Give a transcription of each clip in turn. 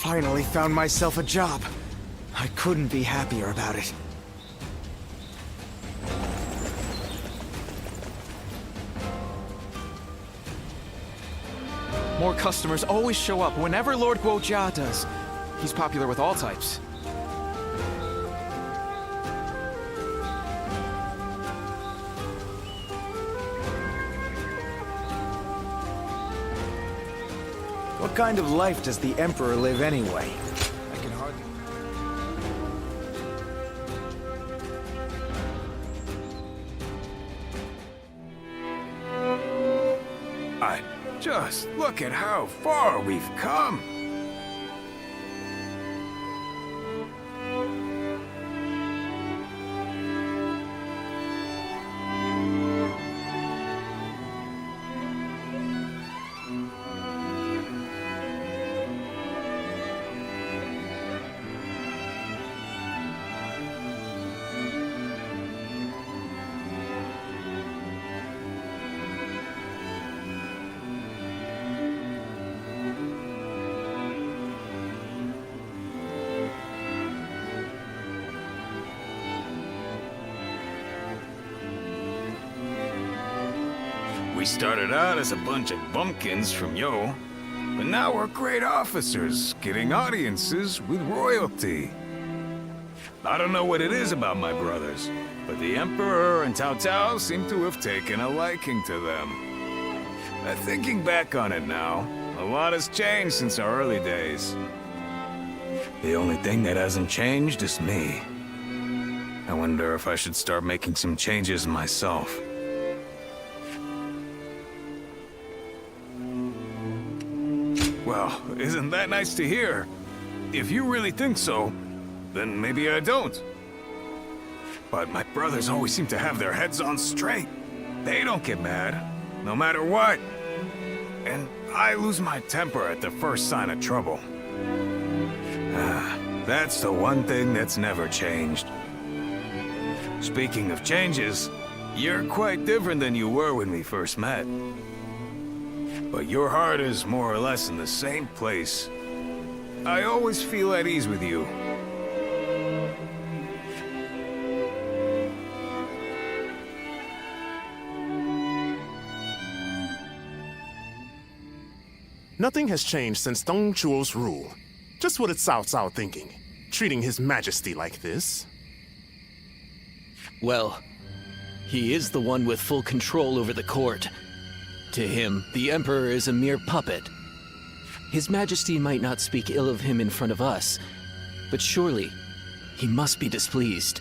finally found myself a job. I couldn't be happier about it. More customers always show up whenever Lord Guojia does. He's popular with all types. What kind of life does the Emperor live anyway? I can hardly... Just look at how far we've come. We started out as a bunch of bumpkins from Yo, but now we're great officers, getting audiences with royalty. I don't know what it is about my brothers, but the Emperor and Cao Cao seem to have taken a liking to them. Thinking back on it now, a lot has changed since our early days. The only thing that hasn't changed is me. I wonder if I should start making some changes myself. Well, isn't that nice to hear? If you really think so, then maybe I don't. But my brothers always seem to have their heads on straight. They don't get mad, no matter what. And I lose my temper at the first sign of trouble. That's the one thing that's never changed. Speaking of changes, you're quite different than you were when we first met. But your heart is more or less in the same place. I always feel at ease with you. Nothing has changed since Dong Chuo's rule. Just what is Cao Cao thinking? Treating His Majesty like this? Well, he is the one with full control over the court. To him, the Emperor is a mere puppet. His Majesty might not speak ill of him in front of us, but surely, he must be displeased.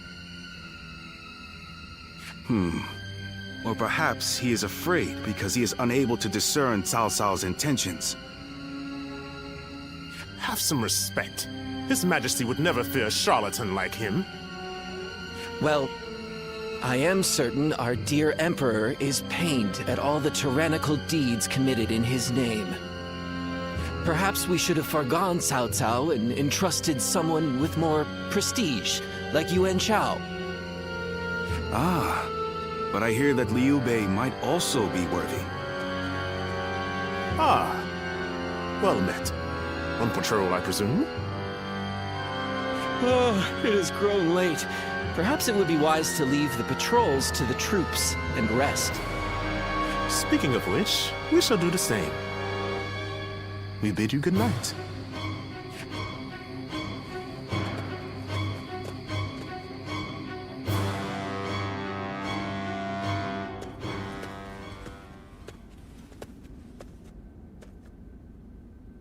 Or perhaps he is afraid because he is unable to discern Cao Cao's intentions. Have some respect. His Majesty would never fear a charlatan like him. Well, I am certain our dear Emperor is pained at all the tyrannical deeds committed in his name. Perhaps we should have forgone Cao Cao and entrusted someone with more prestige, like Yuan Shao. But I hear that Liu Bei might also be worthy. Well met. On patrol, I presume? Oh, it has grown late. Perhaps it would be wise to leave the patrols to the troops and rest. Speaking of which, we shall do the same. We bid you good night.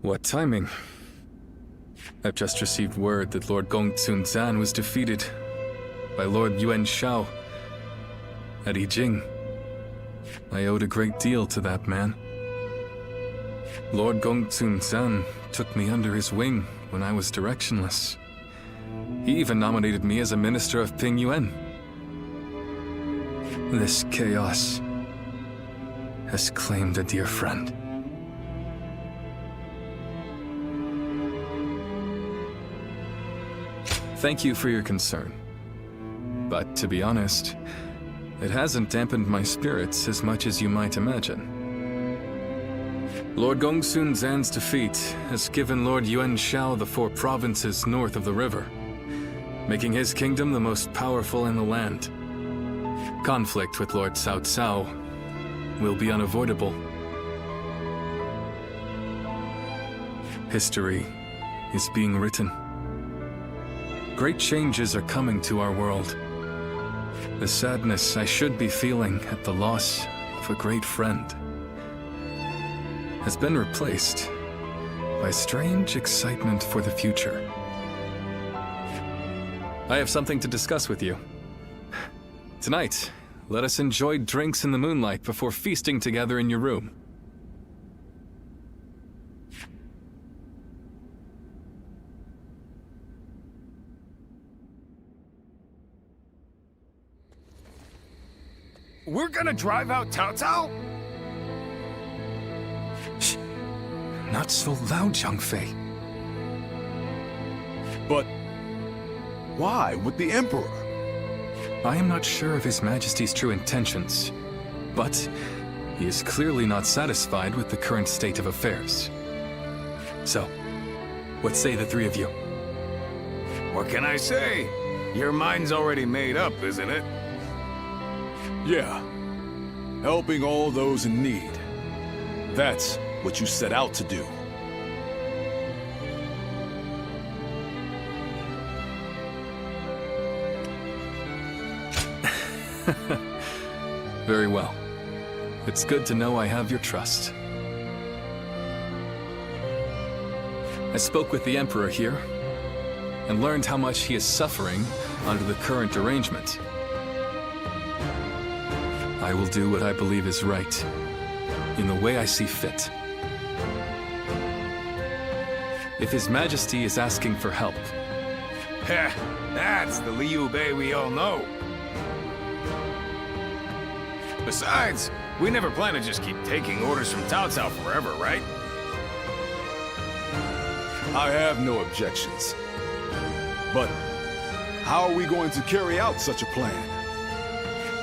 What timing? I've just received word that Lord Gongsun Zan was defeated by Lord Yuan Shao at Yijing. I owed a great deal to that man. Lord Gongsun Zan took me under his wing when I was directionless. He even nominated me as a minister of Ping Yuan. This chaos has claimed a dear friend. Thank you for your concern. But to be honest, it hasn't dampened my spirits as much as you might imagine. Lord Gongsun Zan's defeat has given Lord Yuan Shao the 4 provinces north of the river, making his kingdom the most powerful in the land. Conflict with Lord Cao Cao will be unavoidable. History is being written. Great changes are coming to our world. The sadness I should be feeling at the loss of a great friend has been replaced by strange excitement for the future. I have something to discuss with you. Tonight, let us enjoy drinks in the moonlight before feasting together in your room. We're gonna drive out Cao Cao? Shh. Not so loud, Zhang Fei. But why with the Emperor? I am not sure of His Majesty's true intentions, but he is clearly not satisfied with the current state of affairs. So, what say the 3 of you? What can I say? Your mind's already made up, isn't it? Yeah. Helping all those in need. That's what you set out to do. Very well. It's good to know I have your trust. I spoke with the Emperor here, and learned how much he is suffering under the current arrangement. I will do what I believe is right, in the way I see fit. If His Majesty is asking for help, Heh, that's the Liu Bei we all know. Besides, we never plan to just keep taking orders from Cao Cao forever, right? I have no objections. But how are we going to carry out such a plan?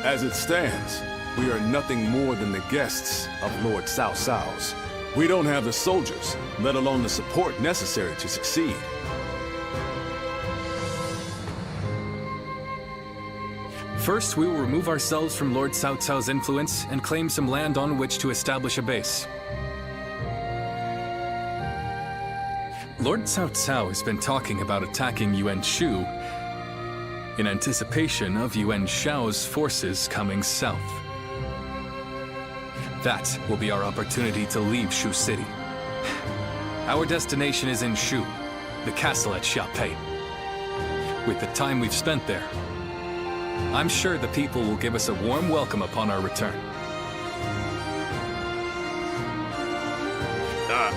As it stands, we are nothing more than the guests of Lord Cao Cao's. We don't have the soldiers, let alone the support necessary to succeed. first we will remove ourselves from Lord Cao Cao's influence and claim some land on which to establish a base. Lord Cao Cao has been talking about attacking Yuan Shu in anticipation of Yuan Shao's forces coming south. That will be our opportunity to leave Shu City. Our destination is in Shu, the castle at Xiapei. With the time we've spent there, I'm sure the people will give us a warm welcome upon our return.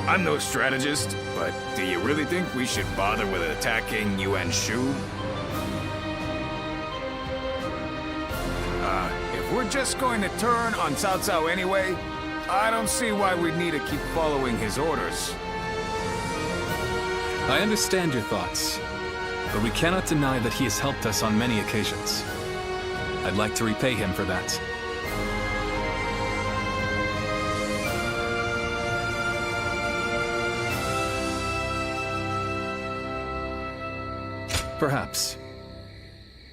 I'm no strategist, but do you really think we should bother with attacking Yuan Shu? If we're just going to turn on Cao Cao anyway, I don't see why we'd need to keep following his orders. I understand your thoughts, but we cannot deny that he has helped us on many occasions. I'd like to repay him for that. Perhaps.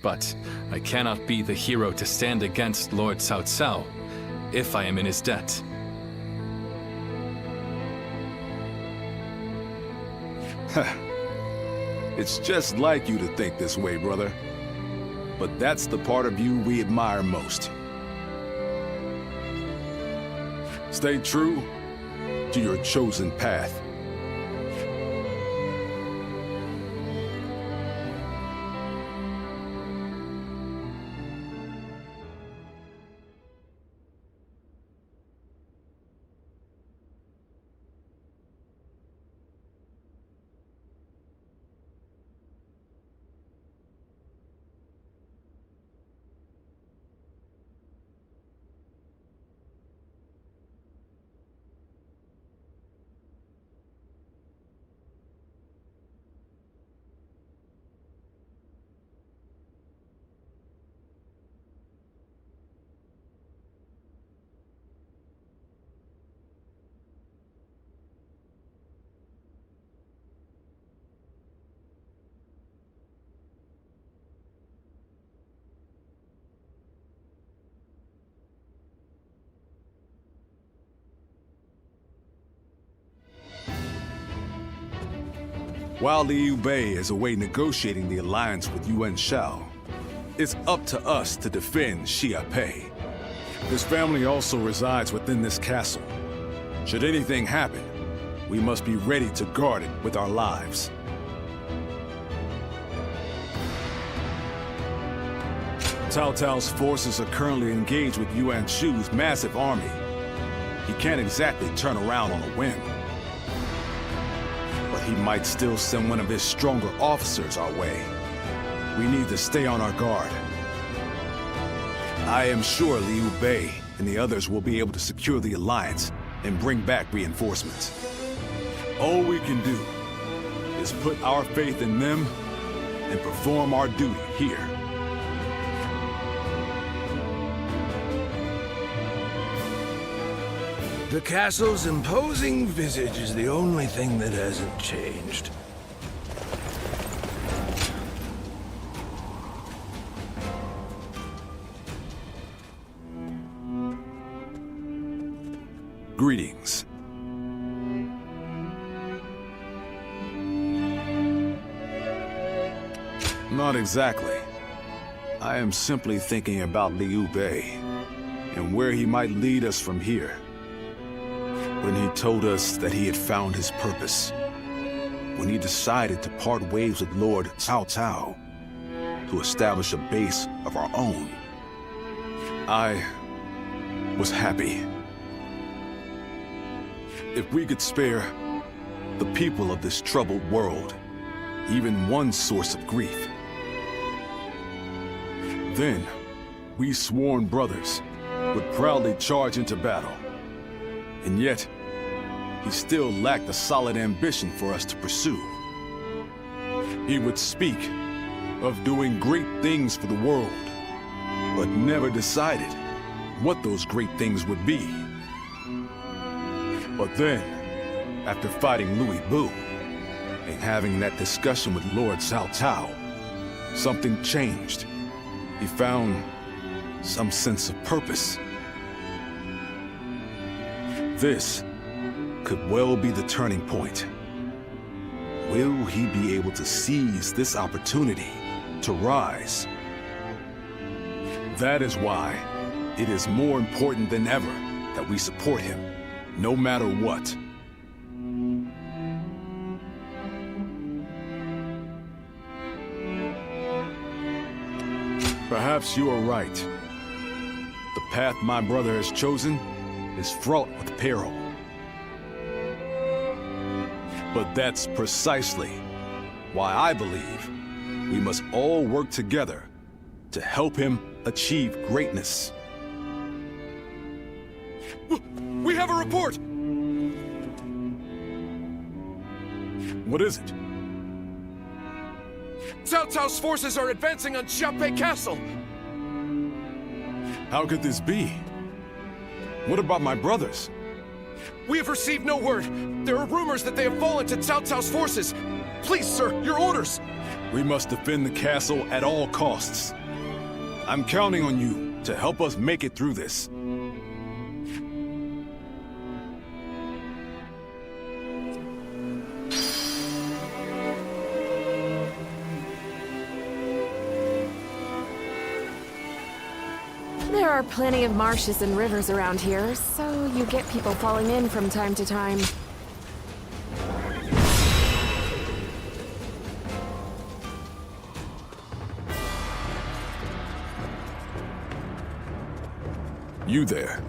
But I cannot be the hero to stand against Lord Cao Cao if I am in his debt. It's just like you to think this way, brother. But that's the part of you we admire most. Stay true to your chosen path. While Liu Bei is away negotiating the alliance with Yuan Shao, it's up to us to defend Xia Pei. His family also resides within this castle. Should anything happen, we must be ready to guard it with our lives. Cao Cao's forces are currently engaged with Yuan Shu's massive army. He can't exactly turn around on a whim. But he might still send one of his stronger officers our way. We need to stay on our guard. I am sure Liu Bei and the others will be able to secure the alliance and bring back reinforcements. All we can do is put our faith in them and perform our duty here. The castle's imposing visage is the only thing that hasn't changed. Greetings. Not exactly. I am simply thinking about Liu Bei and where he might lead us from here. When he told us that he had found his purpose, when he decided to part ways with Lord Cao Cao to establish a base of our own, I was happy. If we could spare the people of this troubled world even one source of grief, then we sworn brothers would proudly charge into battle. And yet, he still lacked a solid ambition for us to pursue. He would speak of doing great things for the world, but never decided what those great things would be. But then, after fighting Louis Bu and having that discussion with Lord Cao Cao, something changed. He found some sense of purpose. This could well be the turning point. Will he be able to seize this opportunity to rise? That is why it is more important than ever that we support him, no matter what. Perhaps you are right. The path my brother has chosen is fraught with peril. But that's precisely why I believe we must all work together to help him achieve greatness. We have a report! What is it? Cao Cao's forces are advancing on Xiaopei Castle! How could this be? What about my brothers? We have received no word. There are rumors that they have fallen to Cao Cao's forces. Please, sir, your orders! We must defend the castle at all costs. I'm counting on you to help us make it through this. There are plenty of marshes and rivers around here, so you get people falling in from time to time. You there.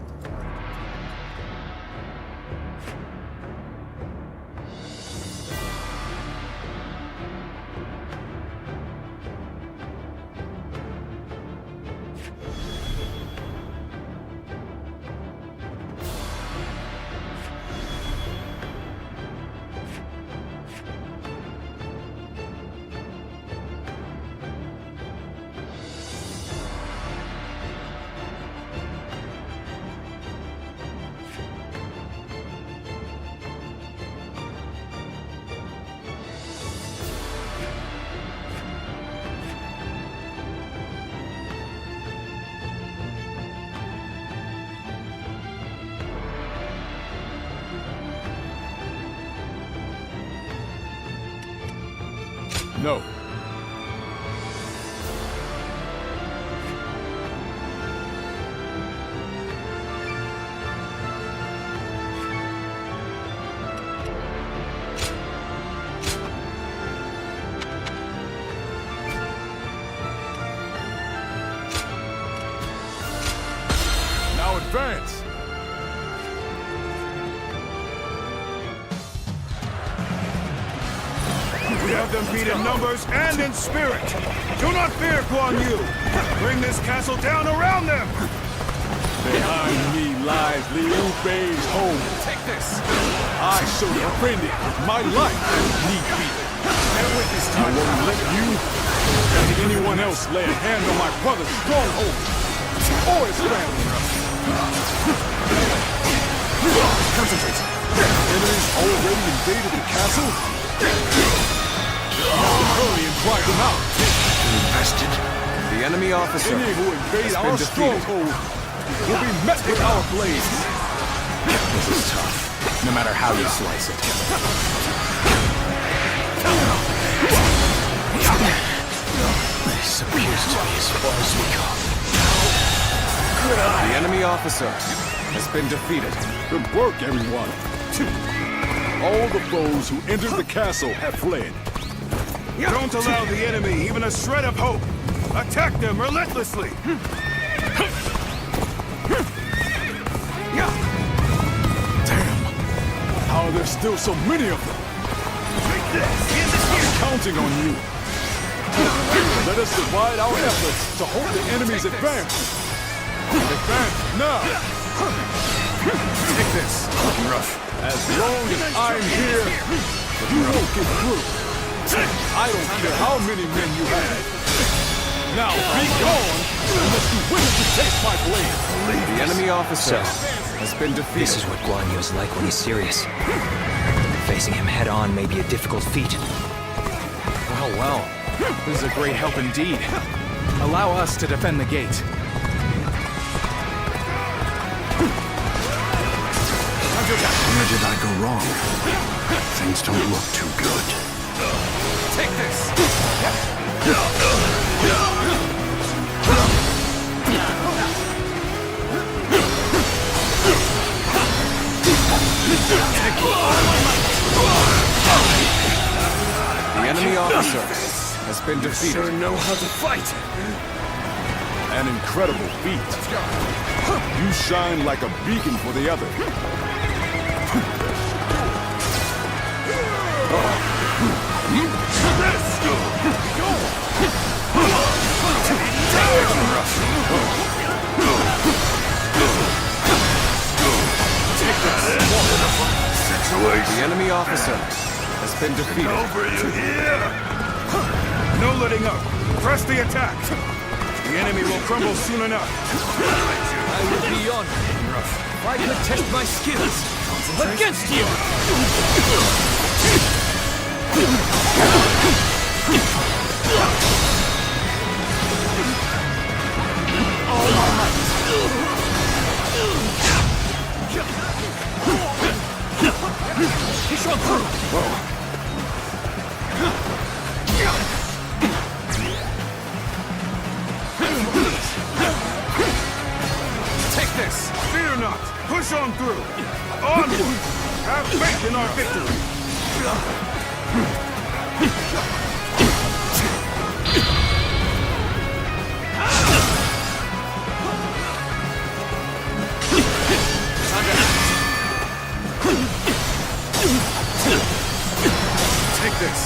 No. Now advance! We have them beat in numbers and in spirit. Do not fear, Guan Yu. Bring this castle down around them. Behind me lies Liu Bei's home. Take this! I shall defend it with my life if need be. I won't let you or anyone else lay a hand on my brother's stronghold or his family. Concentrate. Enemies already invaded the castle? Hurry and drive them out. Invested. The enemy officer Any who invade has our been defeated. stronghold will be met with our blades. This is tough, no matter how you slice it. This appears to be as far as we come. The enemy officer has been defeated. Good work, everyone. All the foes who entered the castle have fled. Don't allow the enemy even a shred of hope. Attack them relentlessly. Damn! How are there still so many of them? I'm counting on you. Let us divide our efforts to halt the enemy's advance. Advance now! Take this. Rough. As long as I'm here, you won't get through. I don't care how many men you have. Now be gone unless you wish to take my blade. The enemy officer has been defeated. This is what Guan Yu is like when he's serious. Facing him head-on may be a difficult feat. Well. This is a great help indeed. Allow us to defend the gate. Where did I go wrong? Things don't look too good. Take this! The enemy officer has been defeated. Sure know how to fight. An incredible feat. You shine like a beacon for the other. The enemy officer has been defeated. Over you here. No letting up. Press the attack. The enemy will crumble soon enough. I would be honored if I could test my skills against you! Push on through! Take this! Fear not. Push on through. Onward. Have faith in our victory. Take this.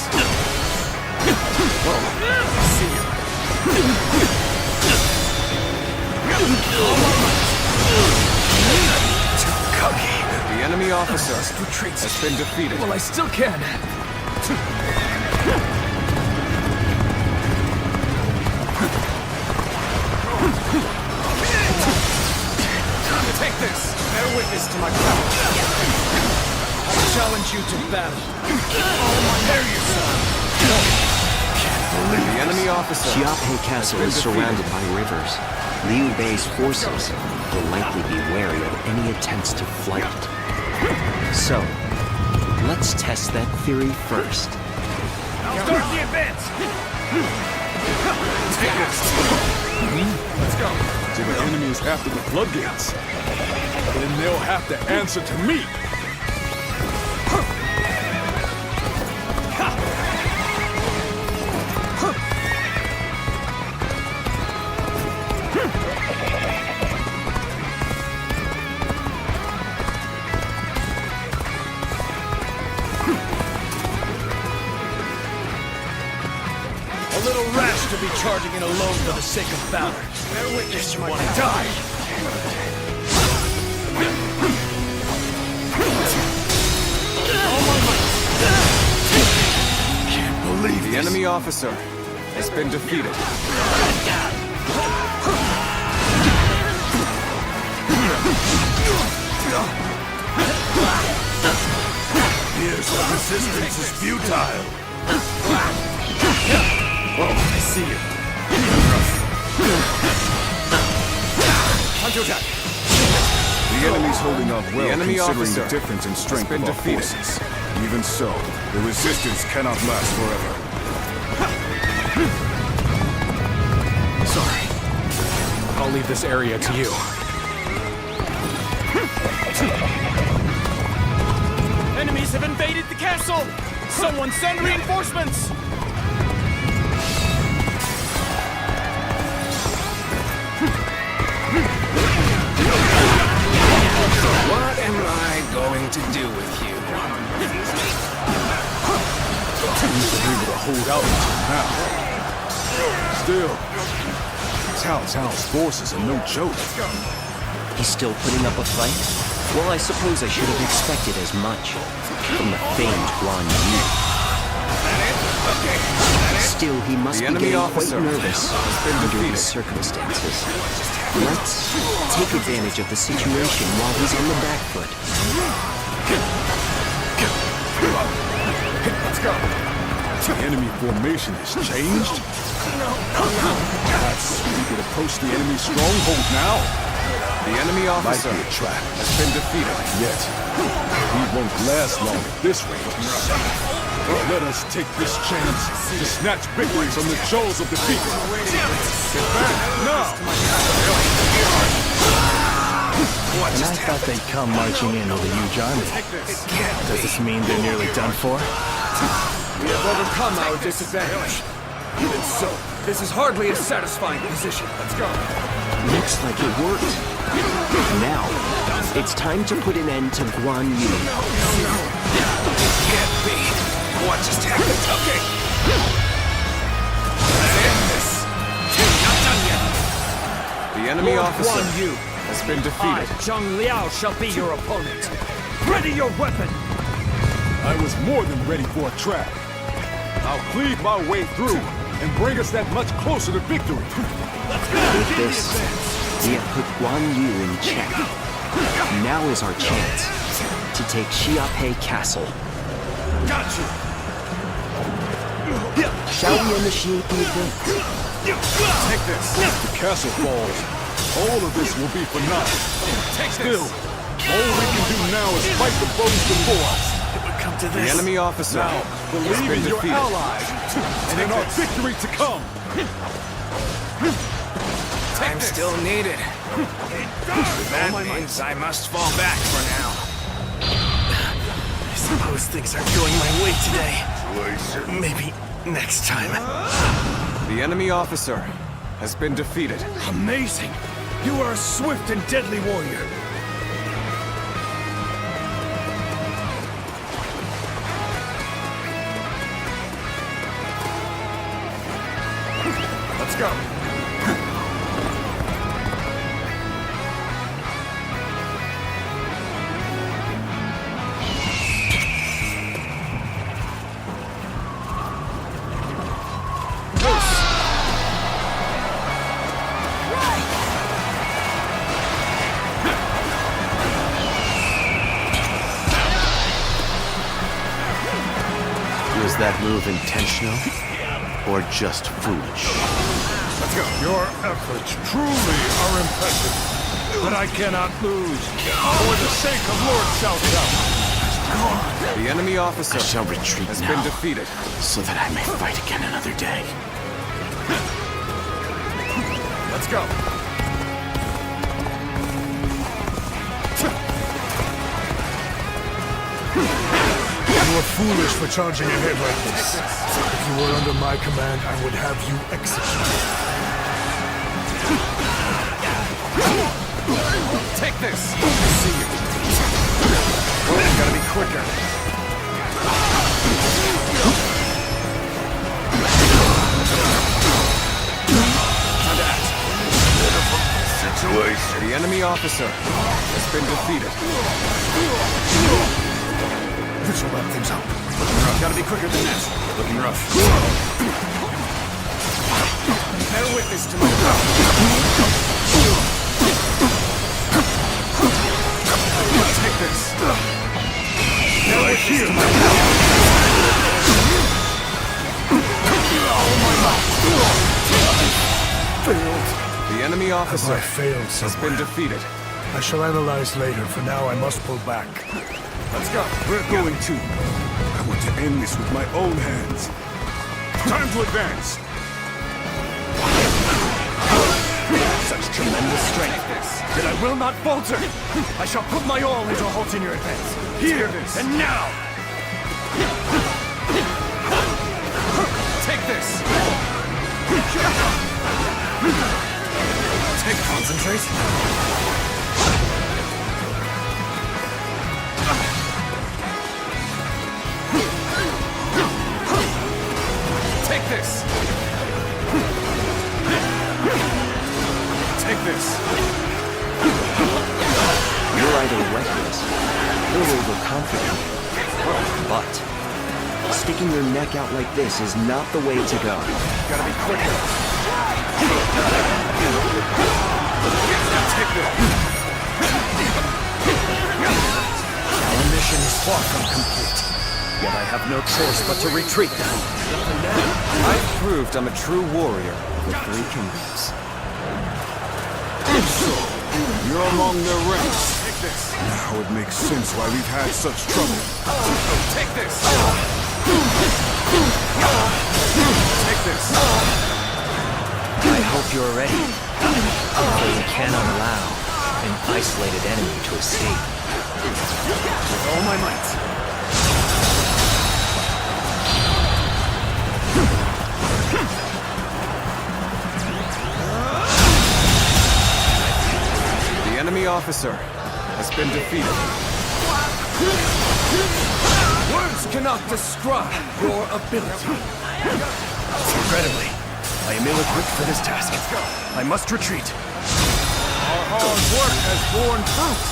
See you. The enemy officer has been defeated. Well, I still can. Take this! Bear witness to my power. I challenge you to battle. Prepare yourself! The enemy officer. Xiaopei Castle is surrounded by rivers. Liu Bei's forces will likely be wary of any attempts to flight it. So, let's test that theory first. Start the advance! Take this! Let's go! So the enemy is after the floodgates. Then they'll have to answer to me. A little rash to be charging in alone for the sake of valor. Bear witness you want to die. Can't believe The enemy officer has been defeated. Here's the resistance is futile. Oh, I see you. Time to attack. The enemy's holding up well, The enemy considering officer the difference in strength been of our defeated. forces. Even so, the resistance cannot last forever. Sorry. I'll leave this area to you. Enemies have invaded the castle! Someone send reinforcements! What am I going to do with you? Seems to be able to hold out until now. Still, Cao Cao's forces are no joke. He's still putting up a fight? Well, I suppose I should have expected as much from the famed Guan Yu. Still, he must The be enemy getting quite officer nervous has been under defeated. these circumstances. Let's take advantage of the situation while he's on the back foot. Let's go! The enemy formation has changed? Perhaps we could approach the enemy's stronghold now? The enemy Might officer be a trap. has been defeated. Yet, he won't last long at this rate. Let us take this chance to snatch victory from the jaws of defeat. Now! And I thought they'd come marching in with a huge army. Does this mean they're nearly done for? We have overcome our disadvantage. Even so, this is hardly a satisfying position. Let's go. Looks like it worked. Now, it's time to put an end to Guan Yu. Can't be. What just happened? Okay. End this. Not done yet. The enemy officer Guan Yu. has been defeated. Zhang Liao shall be your opponent. Ready your weapon! I was more than ready for a trap. I'll cleave my way through and bring us that much closer to victory. With this, we have put Guan Yu in check. Now is our chance to take Xiaopei Castle. Got you! Shall we initiate the event? Take this! If the castle falls, all of this will be for naught. Still, all we can do now is fight the foes before us. Come to The this. enemy officer Now, has believe been in your defeated. allies and in our victory to come. I'm still needed. That means I must fall back for now. I suppose things aren't going my way today. Maybe next time. The enemy officer has been defeated. Amazing! You are a swift and deadly warrior. Let's go. Was that move intentional? Or just foolish? Let's go. Your efforts truly are impressive. But I cannot lose. For the sake of Lord Cao Cao. The enemy officer I shall retreat has now, been defeated. so that I may fight again another day. Let's go. You are foolish for charging ahead like this. If you were under my command, I would have you executed. Take this! I see you. Oh, you gotta be quicker. Time to act. Situation. The enemy officer has been defeated. This will wrap things up. Looking rough. Gotta be quicker than that. Looking rough. Bear witness to my power. Take this. Bear witness to my power. Failed. The enemy officer I failed has somewhere. been defeated. I shall analyze later. For now, I must pull back. Let's go. We're going to. I want to end this with my own hands. Time to advance. Such tremendous strength, that I will not falter. I shall put my all into halting your advance. Here and now. Take this. Concentrate. Take this. Take this. You're either reckless or overconfident. But sticking your neck out like this is not the way to go. Gotta be quicker. Take this. Our mission is far from complete. Yet I have no choice but to retreat now. I've proved I'm a true warrior of the Three Kingdoms. So, you're among their ranks. Take this. Now it makes sense why we've had such trouble. Take this. Take this. I hope you're ready, for we cannot allow an isolated enemy to escape. With all my might. The enemy officer has been defeated. Words cannot describe your ability. Regrettably, I am ill-equipped for this task. I must retreat. Our hard work has borne fruit.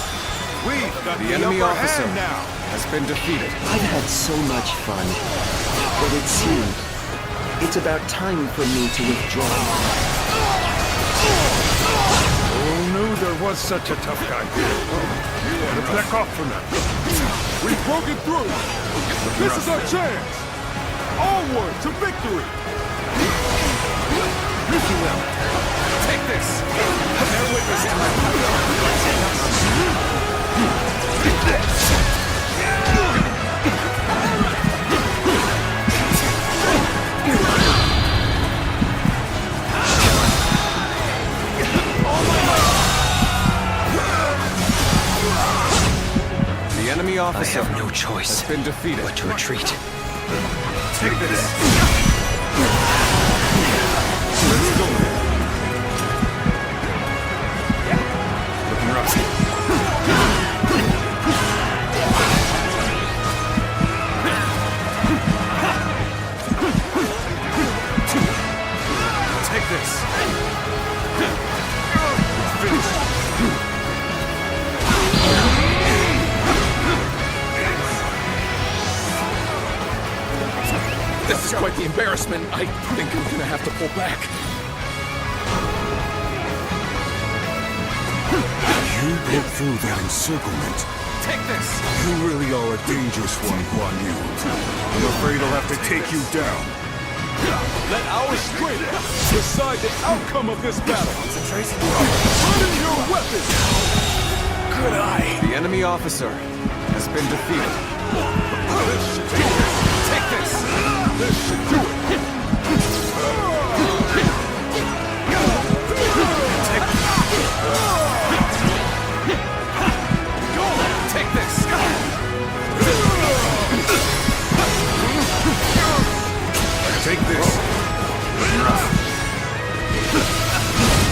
We've got The enemy upper officer hand now. has been defeated. I've had so much fun, but it seems it's about time for me to withdraw. Who knew there was such a tough guy here? Let's back off from that. We've broken through. This is our chance. Onward to victory. If you will, take this. Bear witness to my The enemy officer I have no choice has been defeated. but to retreat. Take this. Looking rough. Take this. Finish. This is quite the embarrassment. I think I'm gonna have to pull back. You broke through that encirclement. Take this. You really are a dangerous one, Guan Yu. I'm afraid I'll have to take you down. Let our strength decide the outcome of this battle. Concentrate. Put in your weapons. Good eye. The enemy officer has been defeated. Take this! This should do it! Take this! Take this.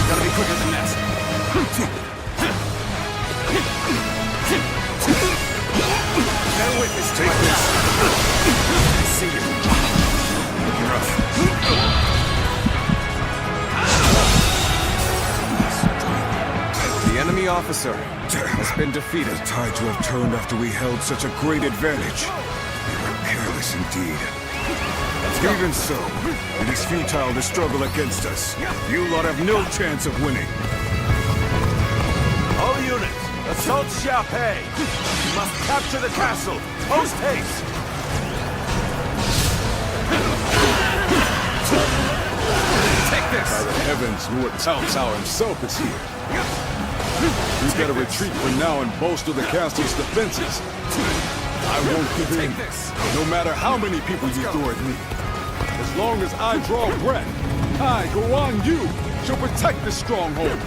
Gotta be quicker than that. Bear witness to Take this. I see you. Looking rough. The enemy officer has been defeated. The tide to have turned after we held such a great advantage. We were careless indeed. Even so, it is futile to struggle against us. You lot have no chance of winning. All units, assault Xiaopei. You must capture the castle. Post haste. Take this! By the heavens, Lord Cao Cao himself is here. We've got to retreat for now and bolster the castle's defenses. I won't give in, Take this! no matter how many people you throw at me. As long as I draw breath, I, Guan Yu, shall protect this stronghold.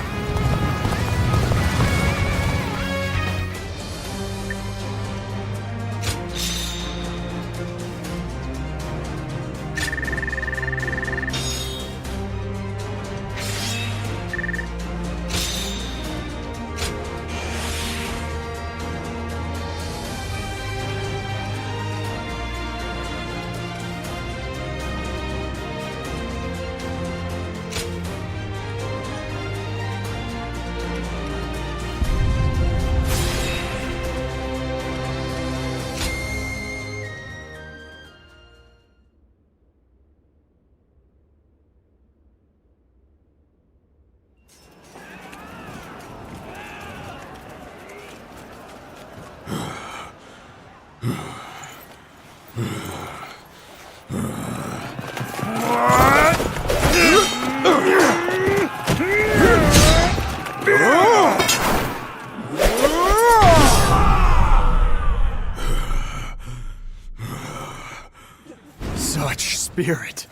Such spirit.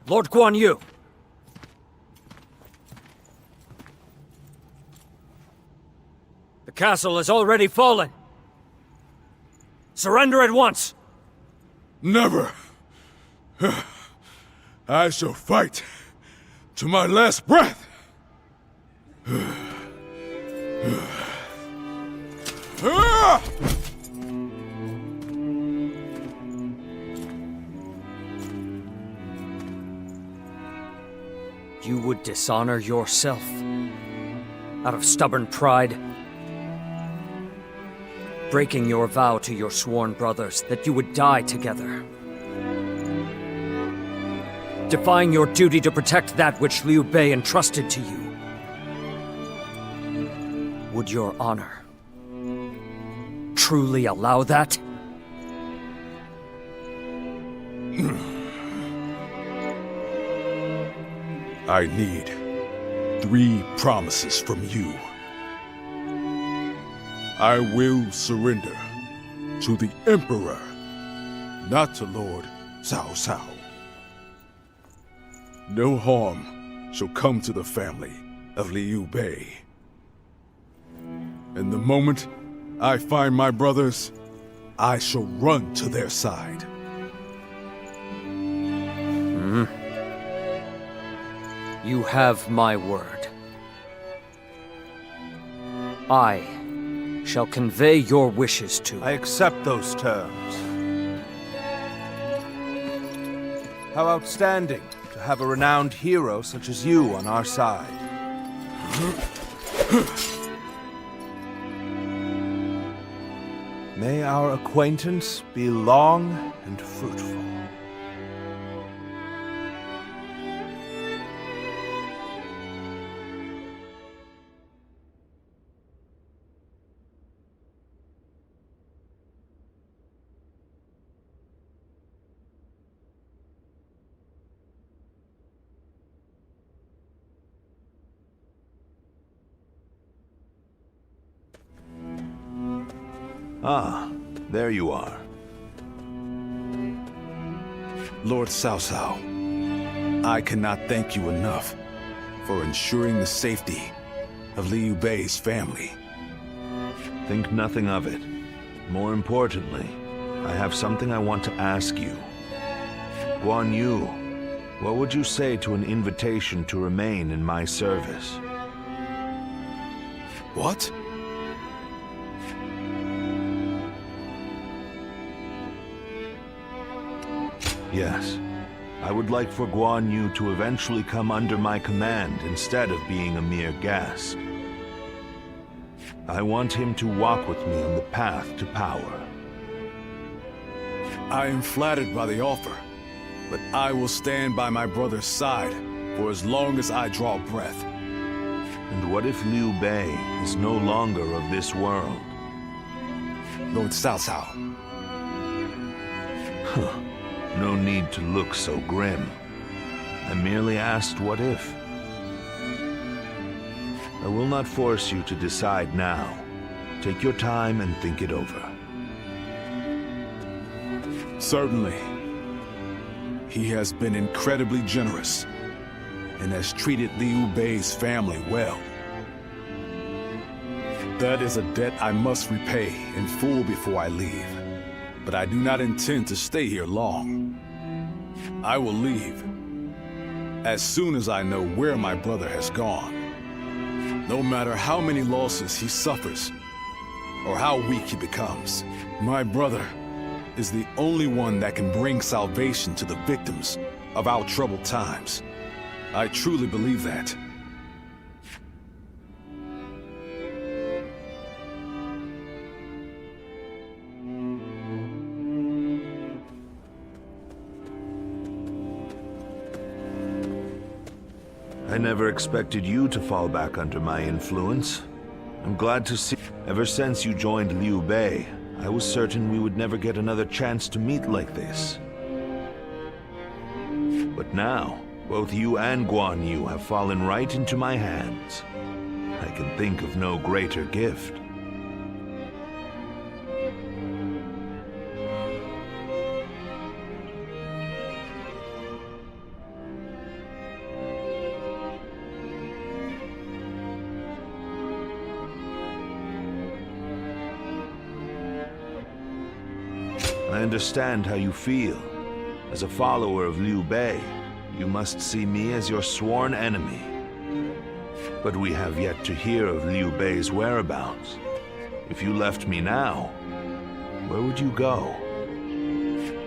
Lord Guan Yu. The castle has already fallen. Surrender at once. Never. I shall fight to my last breath. You would dishonor yourself out of stubborn pride, breaking your vow to your sworn brothers that you would die together, defying your duty to protect that which Liu Bei entrusted to you. Would your honor truly allow that? I need 3 promises from you. I will surrender to the Emperor, not to Lord Cao Cao. No harm shall come to the family of Liu Bei. And the moment I find my brothers, I shall run to their side. You have my word. I shall convey your wishes to... I accept those terms. How outstanding to have a renowned hero such as you on our side. May our acquaintance be long and fruitful. Ah, there you are. Lord Cao Cao, I cannot thank you enough for ensuring the safety of Liu Bei's family. Think nothing of it. More importantly, I have something I want to ask you. Guan Yu, what would you say to an invitation to remain in my service? What? Yes. I would like for Guan Yu to eventually come under my command instead of being a mere guest. I want him to walk with me on the path to power. I am flattered by the offer, but I will stand by my brother's side for as long as I draw breath. And what if Liu Bei is no longer of this world? Lord Cao Cao. Huh. No need to look so grim. I merely asked what if. I will not force you to decide now. Take your time and think it over. Certainly. He has been incredibly generous and has treated Liu Bei's family well. That is a debt I must repay in full before I leave. But I do not intend to stay here long. I will leave as soon as I know where my brother has gone. No matter how many losses he suffers or how weak he becomes, my brother is the only one that can bring salvation to the victims of our troubled times. I truly believe that. I never expected you to fall back under my influence. I'm glad to see. Ever since you joined Liu Bei, I was certain we would never get another chance to meet like this. But now, both you and Guan Yu have fallen right into my hands. I can think of no greater gift. I understand how you feel. As a follower of Liu Bei, you must see me as your sworn enemy. But we have yet to hear of Liu Bei's whereabouts. If you left me now, where would you go?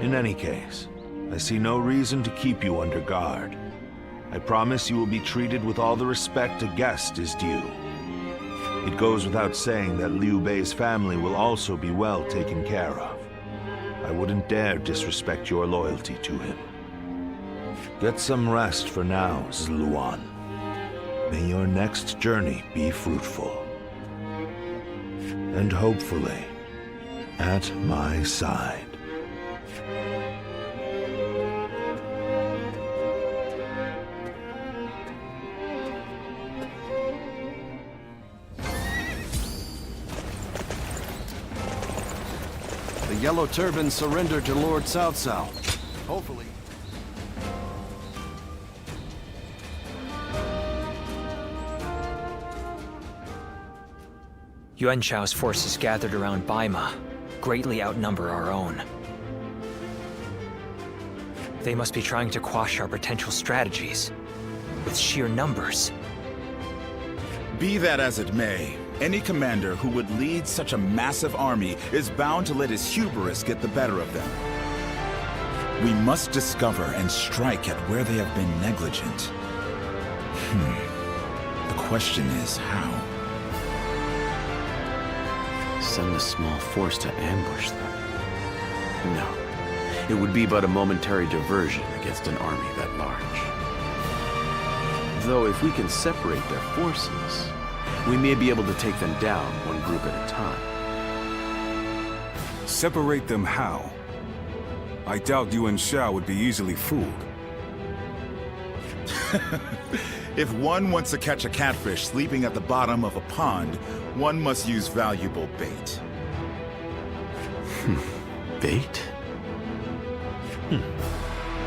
In any case, I see no reason to keep you under guard. I promise you will be treated with all the respect a guest is due. It goes without saying that Liu Bei's family will also be well taken care of. I wouldn't dare disrespect your loyalty to him. Get some rest for now, Zluan. May your next journey be fruitful. And hopefully, at my side. The Yellow Turban surrendered to Lord Cao Cao. Hopefully. Yuan Shao's forces gathered around Baima greatly outnumber our own. They must be trying to quash our potential strategies with sheer numbers. Be that as it may, any commander who would lead such a massive army is bound to let his hubris get the better of them. We must discover and strike at where they have been negligent. The question is how? Send a small force to ambush them. No. It would be but a momentary diversion against an army that large. Though if we can separate their forces, we may be able to take them down one group at a time. Separate them how? I doubt Yuan Shao would be easily fooled. If one wants to catch a catfish sleeping at the bottom of a pond, one must use valuable bait. Bait?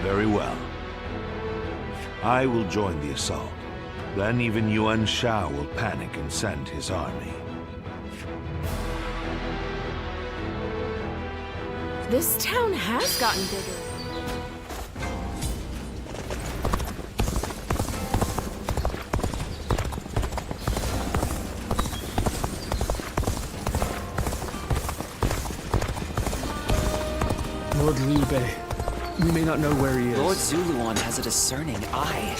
Very well. I will join the assault. Then even Yuan Shao will panic and send his army. This town has gotten bigger. Lord Liu Bei. We may not know where he is. Lord Zuluan has a discerning eye.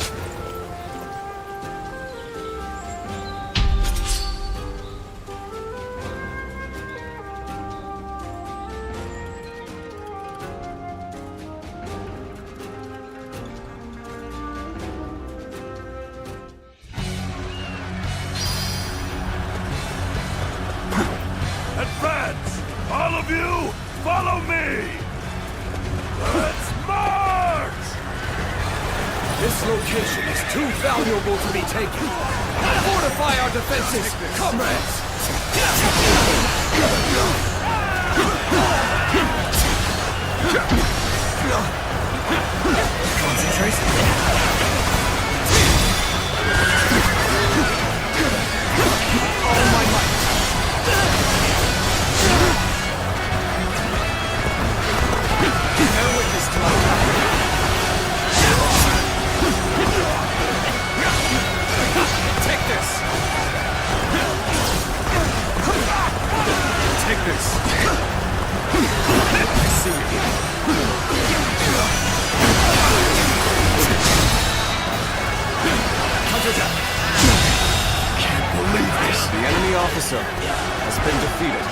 Advance! All of you, follow me! Let's march! This location is too valuable to be taken. Fortify our defenses, comrades! All my might! Bear witness to my power. Take this! Take this! I see you. Counterattack! Can't believe this. The enemy officer has been defeated.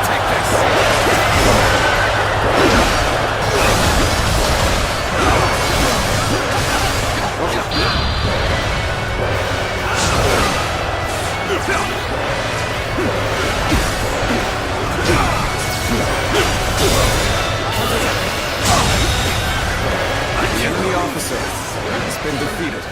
Take this! The enemy officer has been defeated.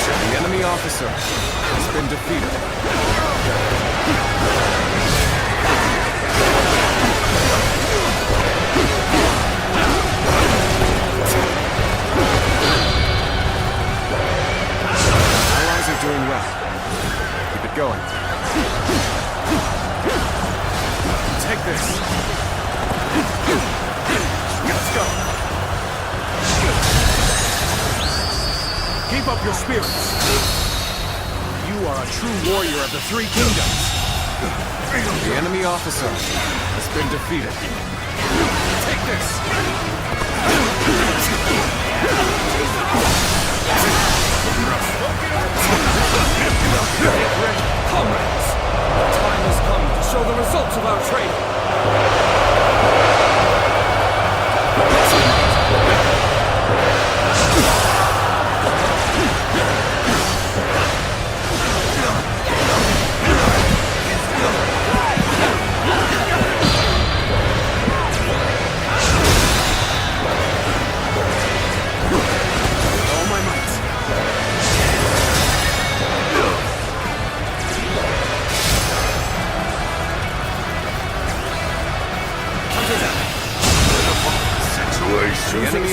The enemy officer has been defeated. Allies are doing well. Keep it going. Take this! Let's go! Keep up your spirits! You are a true warrior of the Three Kingdoms! The enemy officer has been defeated. Take this! Get ready, comrades! The time has come to show the results of our training!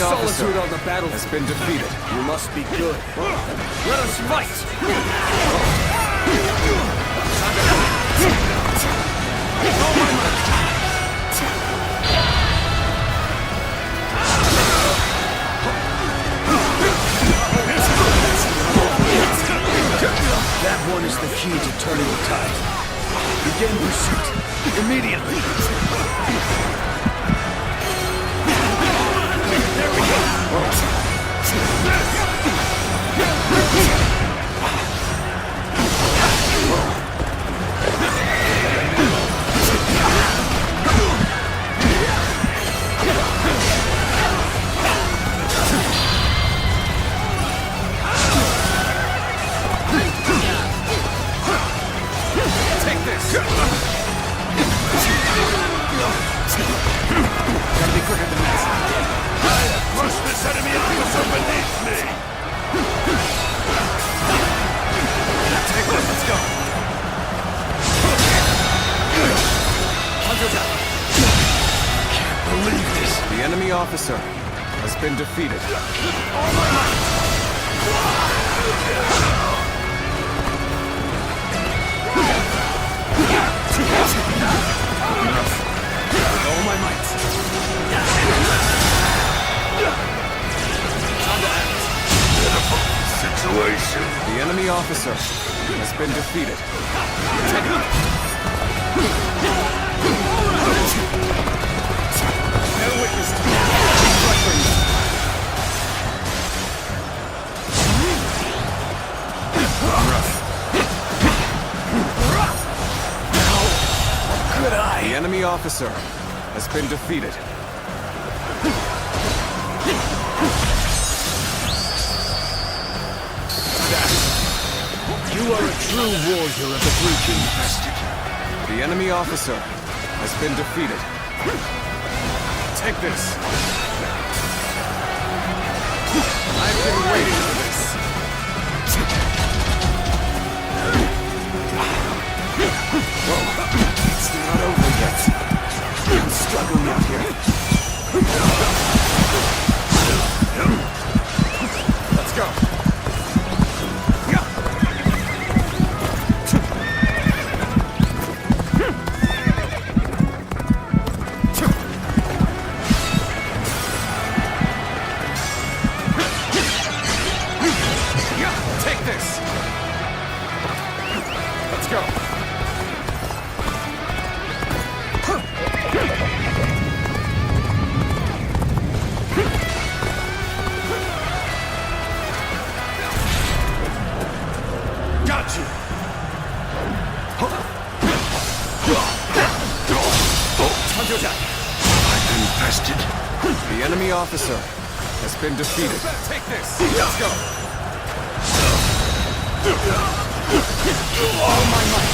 officer solitude on the battle has been defeated. You must be good. Let us fight! That one is the key to turning the tide. Begin pursuit immediately. There we go. Take this! Gotta be quicker than this. I have crushed this enemy officer beneath me. Take this, let's go. Can't believe this. The enemy officer has been defeated. All my might. All my might. Time to act. Situation. The enemy officer has been defeated. No witness to me. The enemy officer has been defeated. You are a true warrior of the Three Kingdoms. The enemy officer has been defeated. Take this. I've been waiting for this. It's not over yet. I'm struggling out here. Let's go. Take this. Let's go. Got you. I've been bested. The enemy officer has been defeated. Take this. Let's go. All my might.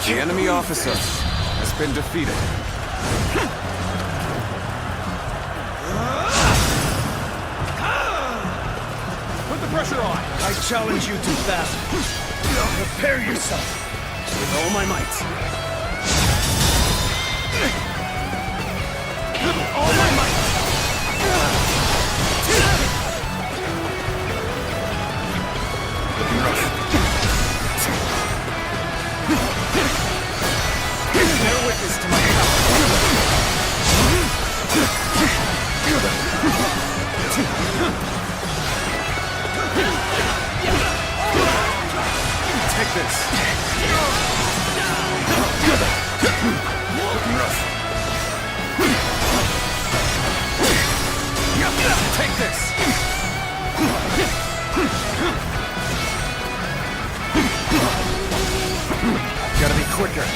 The enemy officer has been defeated. Put the pressure on. I challenge you to battle. Prepare yourself with all my might. All my might. Looking rough. Bear witness to my power. Take this. Looking rough. Take this. Gotta be quicker.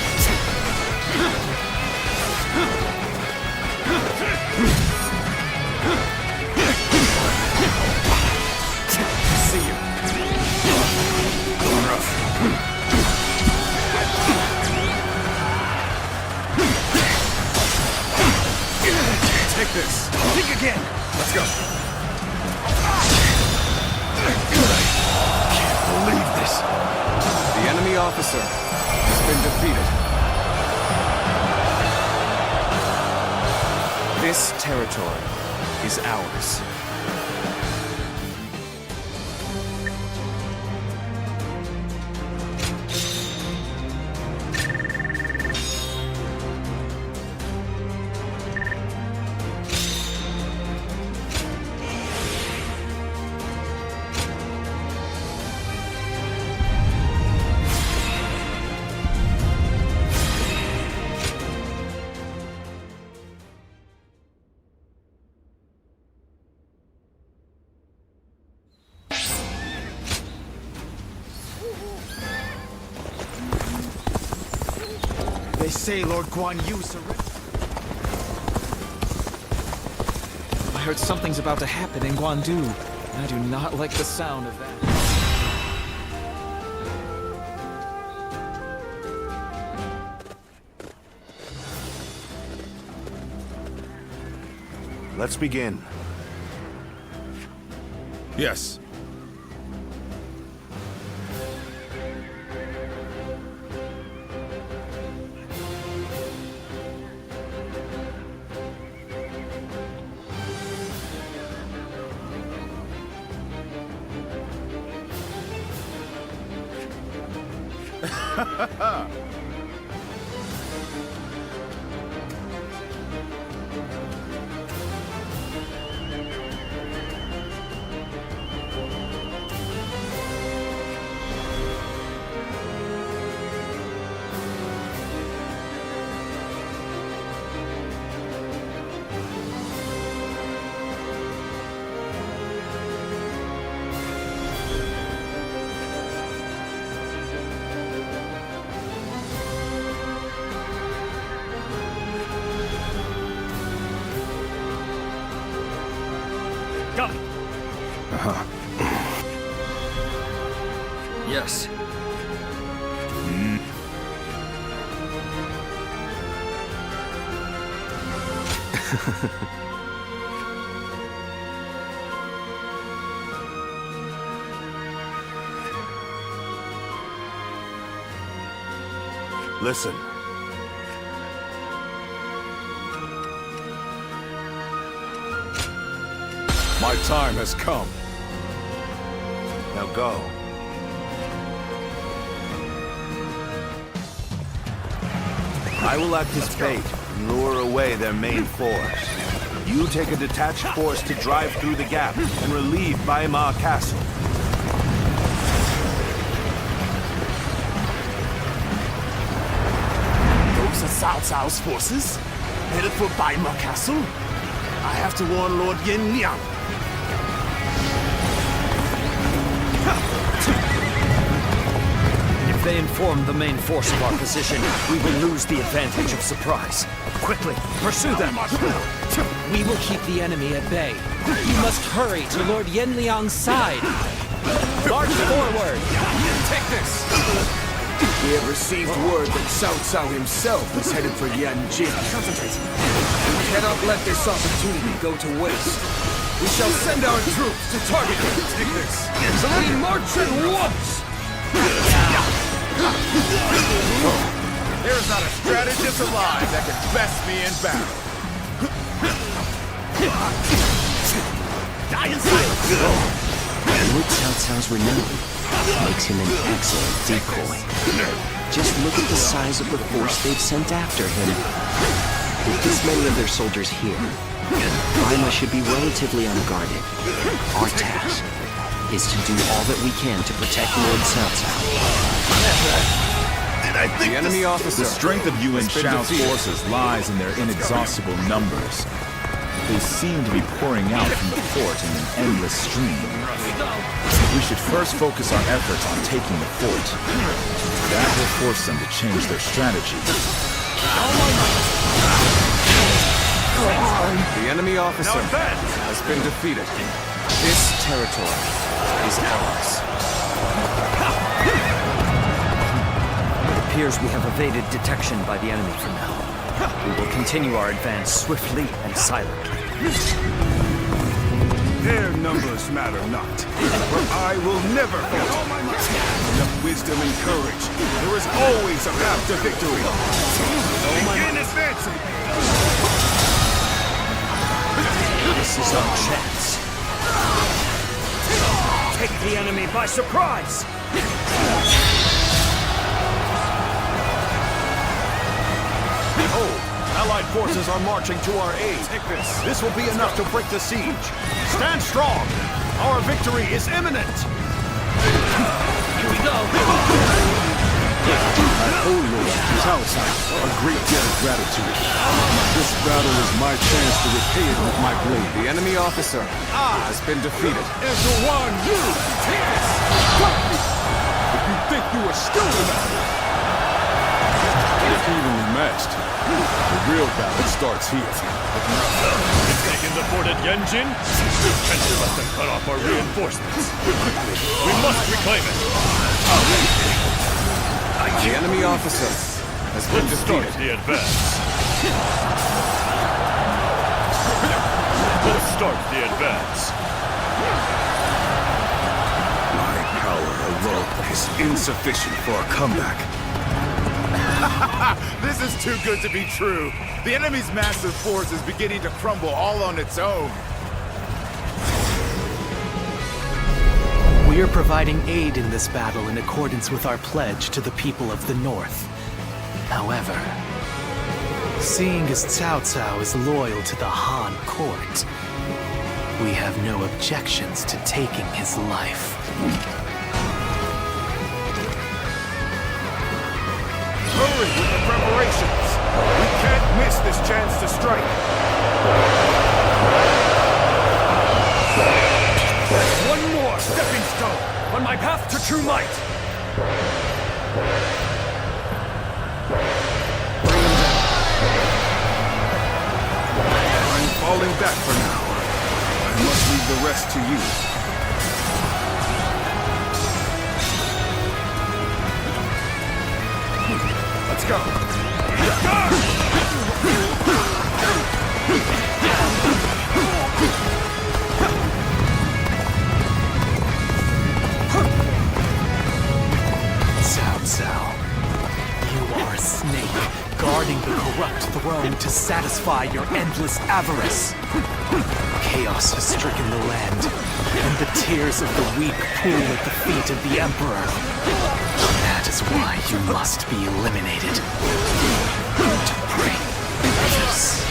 See you. Going rough. Take this. Think again. Let's go. Can't believe this. The enemy officer has been defeated. This territory is ours. They say Lord Guan Yu surrendered. I heard something's about to happen in Guandu, and I do not like the sound of that. Let's begin. Yes. Got it. Yes. Listen. My time has come. Now go. I will act as bait and lure away their main force. You take a detached force to drive through the gap and relieve Baima Castle. Those are Cao Cao's forces, headed for Baima Castle. I have to warn Lord Yin Liang. If they inform the main force of our position, we will lose the advantage of surprise. Quickly, pursue them! We will keep the enemy at bay. You must hurry to Lord Yin Liang's side. March forward! Take this! We have received word that Cao Cao himself is headed for Yanjing. Concentrate. We cannot let this opportunity go to waste. We shall send our troops to target him. Take this. So we march at once! There is not a strategist alive that can best me in battle. Die in silence! Lord Cao Cao's renown makes him an excellent decoy. Just look at the size of the force they've sent after him. With this many of their soldiers here, Baima should be relatively unguarded. Our task is to do all that we can to protect Lord Cao Cao. The enemy officer. The strength of Yuan Shao's forces lies in their inexhaustible numbers. They seem to be pouring out from the fort in an endless stream. We should first focus our efforts on taking the fort. That will force them to change their strategy. The enemy officer has been defeated. This territory is ours. It appears we have evaded detection by the enemy for now. We will continue our advance swiftly and silently. Their numbers matter not, for I will never falter. Enough wisdom and courage. There is always a path to victory. Begin advancing! This is our chance. Take the enemy by surprise! Behold, Allied forces are marching to our aid. Take this. This will be enough to break the siege. Stand strong. Our victory is imminent. Here we go. I owe Lord Cao Cao a great debt of gratitude. This battle is my chance to repay it with my blade. The enemy officer has been defeated. Everyone, you! Take this! If you think you are still enough, evenly matched. The real battle starts here. We've taken the fort at Yenjin. We can't let them cut off our reinforcements. Quickly, we must reclaim it. The enemy officer has been defeated. The advance. Let's start the advance. My power alone is insufficient for a comeback. This is too good to be true. The enemy's massive force is beginning to crumble all on its own. We are providing aid in this battle in accordance with our pledge to the people of the North. However, seeing as Cao Cao is loyal to the Han court, we have no objections to taking his life. Hurry with the preparations! We can't miss this chance to strike! One more stepping stone on my path to true might! I'm falling back for now. I must leave the rest to you. Let's go! Cao Cao, you are a snake, guarding the corrupt throne to satisfy your endless avarice. Chaos has stricken the land, and the tears of the weak pool at the feet of the Emperor. That is why you must be eliminated. To bring peace.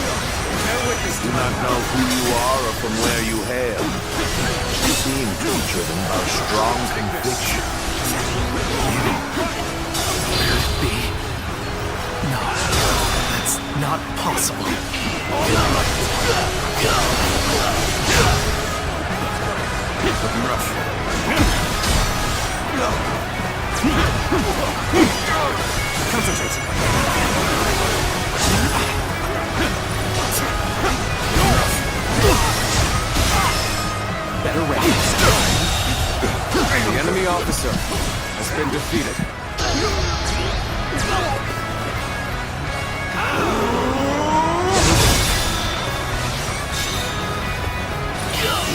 Do not know who you are or from where you hail. You seem to be driven by strong conviction. Could it be? No, that's not possible. Looking rough. Concentrate. Better ready. The enemy officer has been defeated.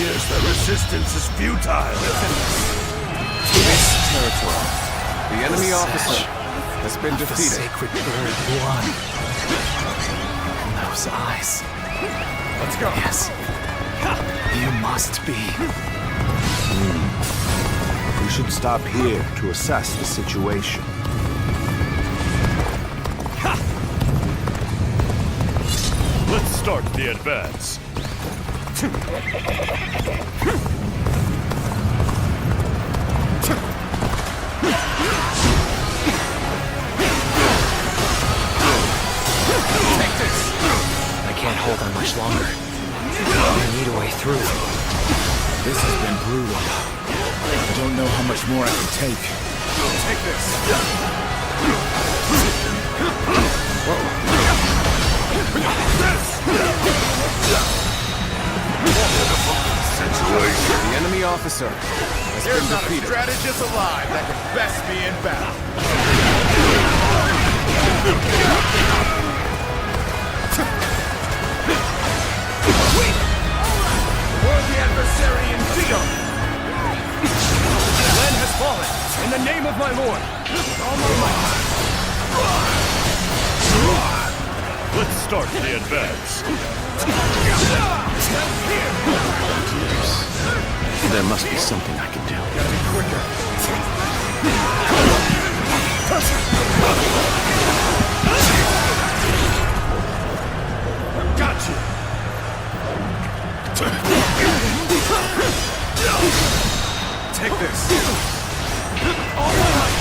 Yes, the resistance is futile. This territory. The enemy officer has been The defeated. sacred bird won. And those eyes. Let's go. Yes. You must be. We should stop here to assess the situation. Let's start the advance. Take this! I can't hold on much longer. I need a way through. This has been brutal. I don't know how much more I can take. Take this! The enemy officer has There's been not defeated. a strategist alive that can best me in battle. Worthy adversary indeed! Len has fallen, in the name of my lord! With all my might! Let's start the advance. There must be something I can do. Gotcha! Take this. All right!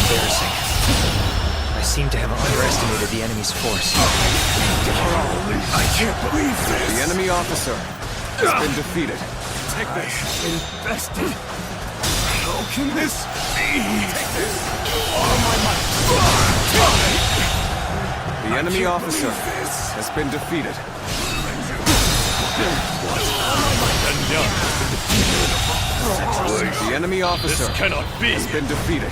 Embarrassing. I seem to have underestimated the enemy's force. I can't believe this. The enemy officer has been defeated. Take this. Invested. How can this be? Take this. All my might. The enemy officer has been defeated. The enemy officer This cannot be. has been defeated.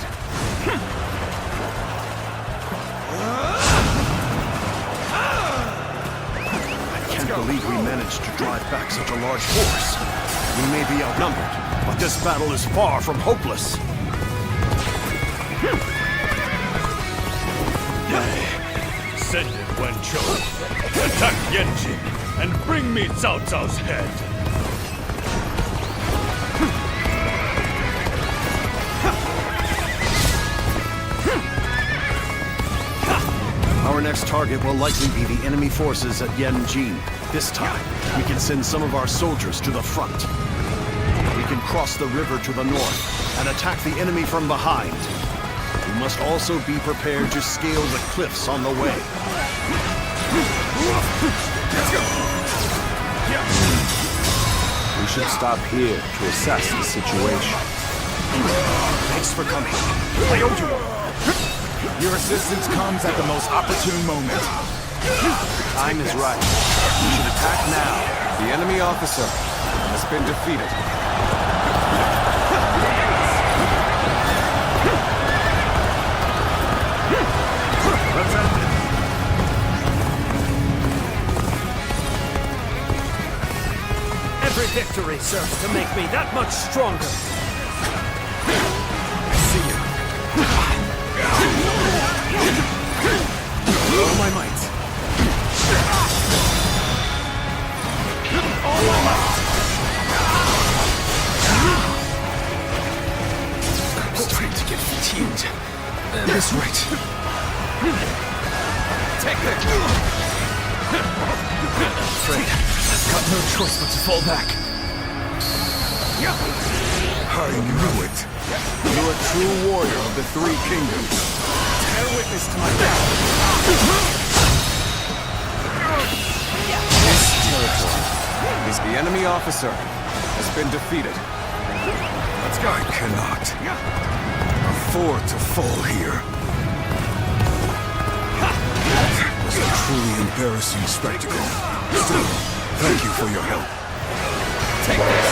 I can't believe we managed to drive back such a large force. We may be outnumbered, but this battle is far from hopeless. Send it, Wenchou. Attack Yanjin and bring me Cao Cao's head. Our next target will likely be the enemy forces at Yanjin. This time, we can send some of our soldiers to the front. We can cross the river to the north and attack the enemy from behind. We must also be prepared to scale the cliffs on the way. Let's go. We should stop here to assess the situation. Thanks for coming. I owed you one. Your assistance comes at the most opportune moment. Time is right. We should attack now. The enemy officer has been defeated. Let's end it. Every victory serves to make me that much stronger. I see you. All my might. All my might. I'm starting to get fatigued. That's right. Take that. Afraid I've got no choice but to fall back. I knew it. You're a true warrior of the Three Kingdoms. Bear witness to my death. This territory is the enemy officer has been defeated. Let's go. I cannot afford to fall here. That was a truly embarrassing spectacle. Still, thank you for your help. Take this.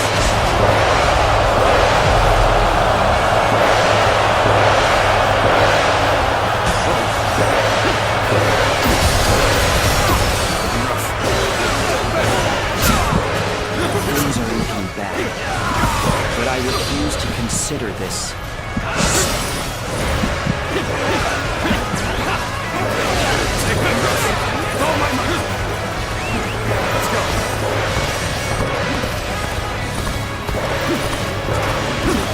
Things are looking bad, but I refuse to consider this.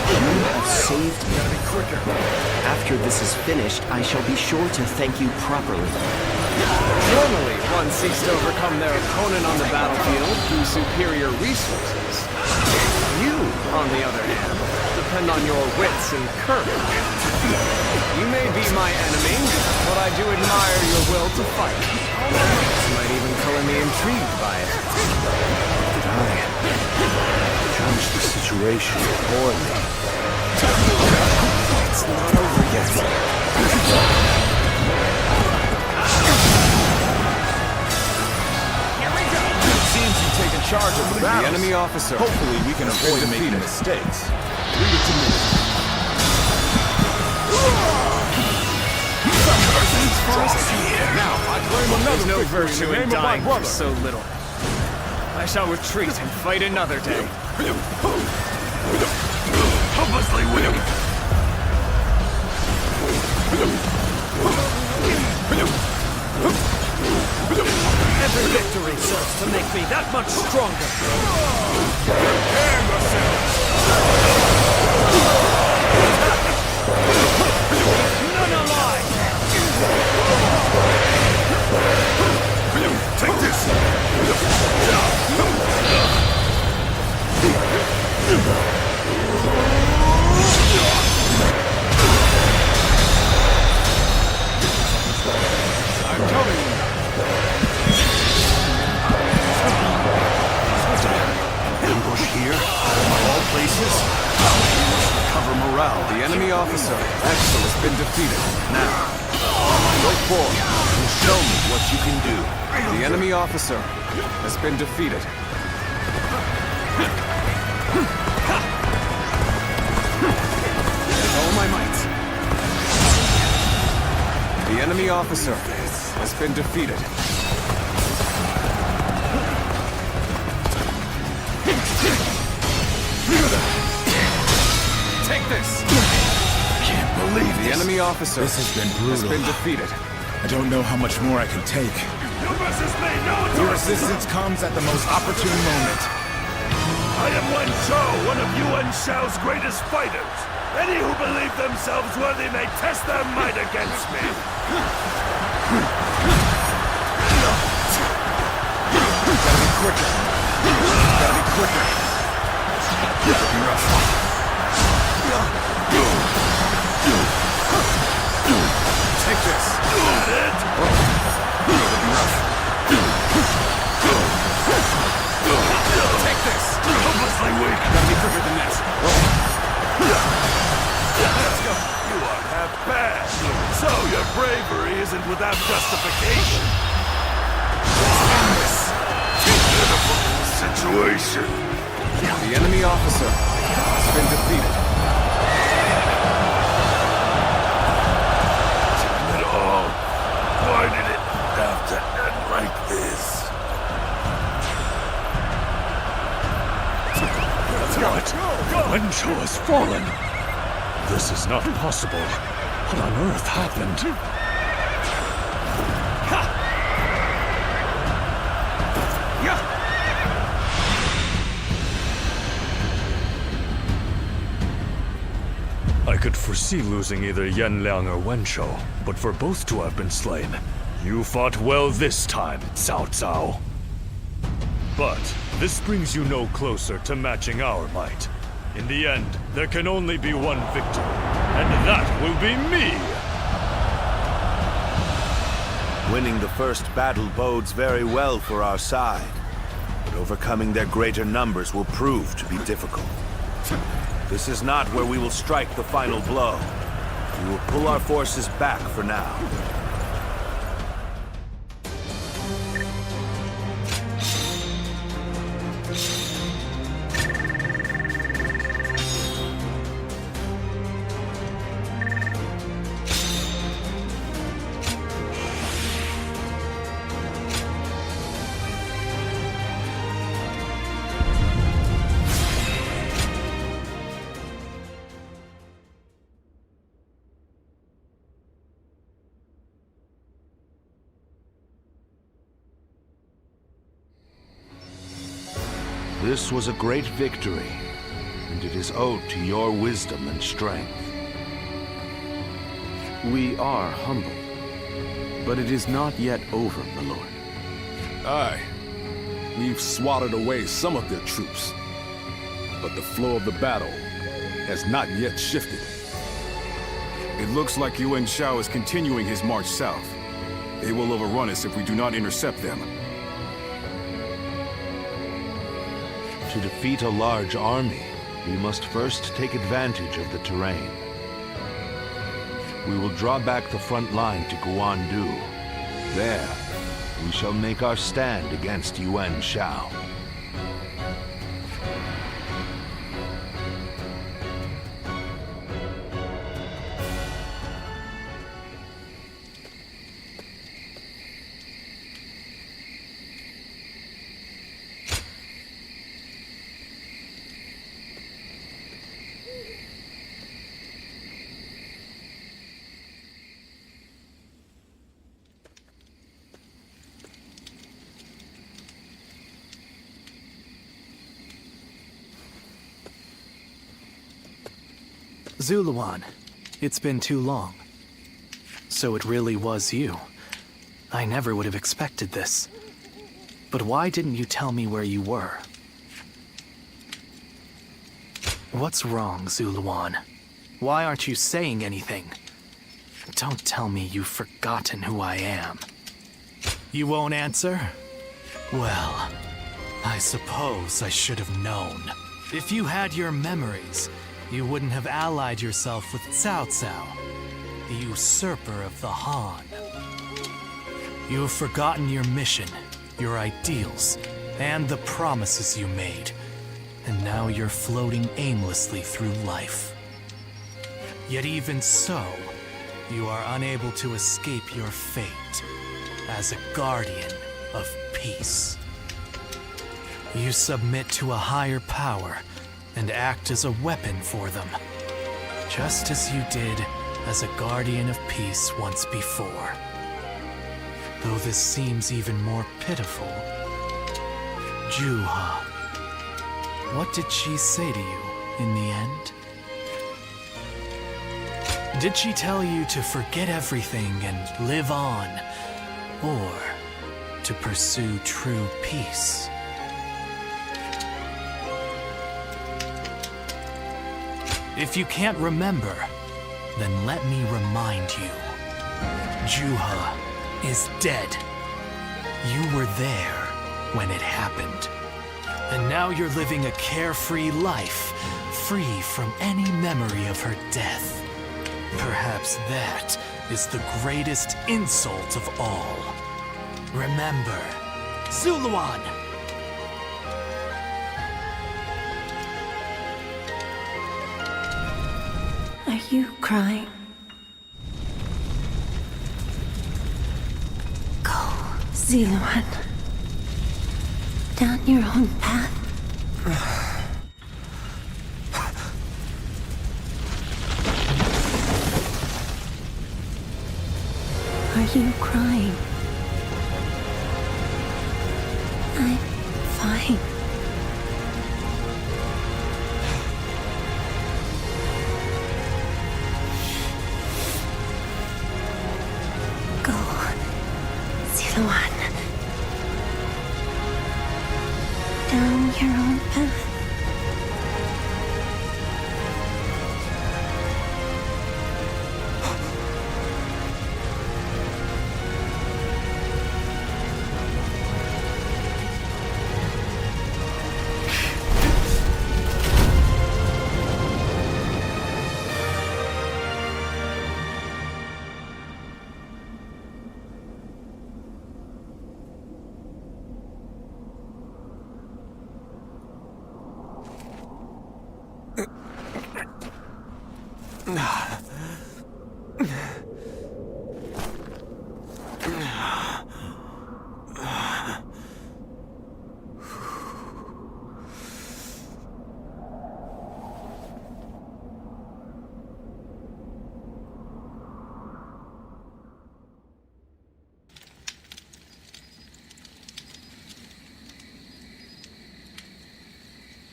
You have saved me. After this is finished, I shall be sure to thank you properly. Normally, one seeks to overcome their opponent on the battlefield through superior resources. You, on the other hand, depend on your wits and courage. You may be my enemy, but I do admire your will to fight. You might even color me intrigued by it. Did I judge the situation poorly? It's not over yet. Seems you've taken charge of the battle. The enemy officer. Hopefully we can avoid making mistakes. Leave it to me. Now, I claim another no virtue in dying for so little. I shall retreat and fight another day. hopelessly weak. Every victory serves to make me that much stronger. Prepare yourselves. None alive! Take this! I'm coming! Ambush here? Of all places? Recover morale. The enemy officer, Axel, has been defeated. Now, go forth and show me what you can do. The enemy officer has been defeated. With all my might. The enemy officer has been defeated. Take this! Can't believe The enemy officer This has been brutal. has been defeated. I don't know how much more I can take. You versus me, no Your resistance comes at the most opportune moment. I am Wen Shou, one of Yuan Shao's greatest fighters. Any who believe themselves worthy may test their might against me. Gotta be quicker. Gotta be quicker. Be rough. Take this. Got it? Be rough. Take this. Hopelessly weak. Gotta be quicker than this. Let's go. You are half bad. So your bravery isn't without justification. Pitiful situation. The enemy officer has been defeated. Damn it all. Why did it have to end like this? What? Wen Shou has fallen. This is not possible. What on earth happened? I could foresee losing either Yan Liang or Wen Shou, but for both to have been slain, you fought well this time, Cao Cao. But this brings you no closer to matching our might. In the end, there can only be one victor, and that will be me! Winning the first battle bodes very well for our side, but overcoming their greater numbers will prove to be difficult. This is not where we will strike the final blow. We will pull our forces back for now. This was a great victory, and it is owed to your wisdom and strength. We are humble, but it is not yet over, my lord. Aye. We've swatted away some of their troops, but the flow of the battle has not yet shifted. It looks like Yuan Shao is continuing his march south. They will overrun us if we do not intercept them. To defeat a large army, we must first take advantage of the terrain. We will draw back the front line to Guandu. There, we shall make our stand against Yuan Shao. Zuluan, it's been too long. So it really was you. I never would have expected this. But why didn't you tell me where you were? What's wrong, Zuluan? Why aren't you saying anything? Don't tell me you've forgotten who I am. You won't answer? Well, I suppose I should have known. If you had your memories, you wouldn't have allied yourself with Cao Cao, the usurper of the Han. You have forgotten your mission, your ideals, and the promises you made. And now you're floating aimlessly through life. Yet even so, you are unable to escape your fate as a guardian of peace. You submit to a higher power and act as a weapon for them, just as you did as a guardian of peace once before. Though this seems even more pitiful, Juha, what did she say to you in the end? Did she tell you to forget everything and live on, or to pursue true peace? If you can't remember, then let me remind you. Juha is dead. You were there when it happened. And now you're living a carefree life, free from any memory of her death. Perhaps that is the greatest insult of all. Remember, Zuluan! Are you crying? Go, Zuluan. Down your own path. Are you crying? I'm fine. Go, Zuluan. Down your own path.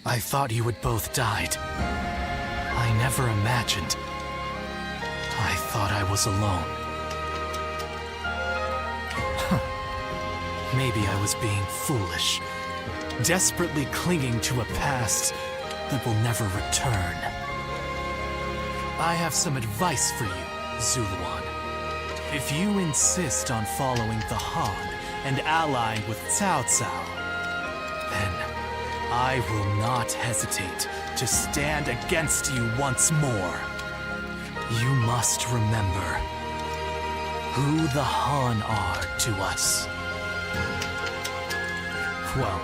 I thought you had both died. I never imagined. I thought I was alone. Maybe I was being foolish, desperately clinging to a past that will never return. I have some advice for you, Zuluan. If you insist on following the Han and allying with Cao Cao, then I will not hesitate to stand against you once more. You must remember who the Han are to us. Well,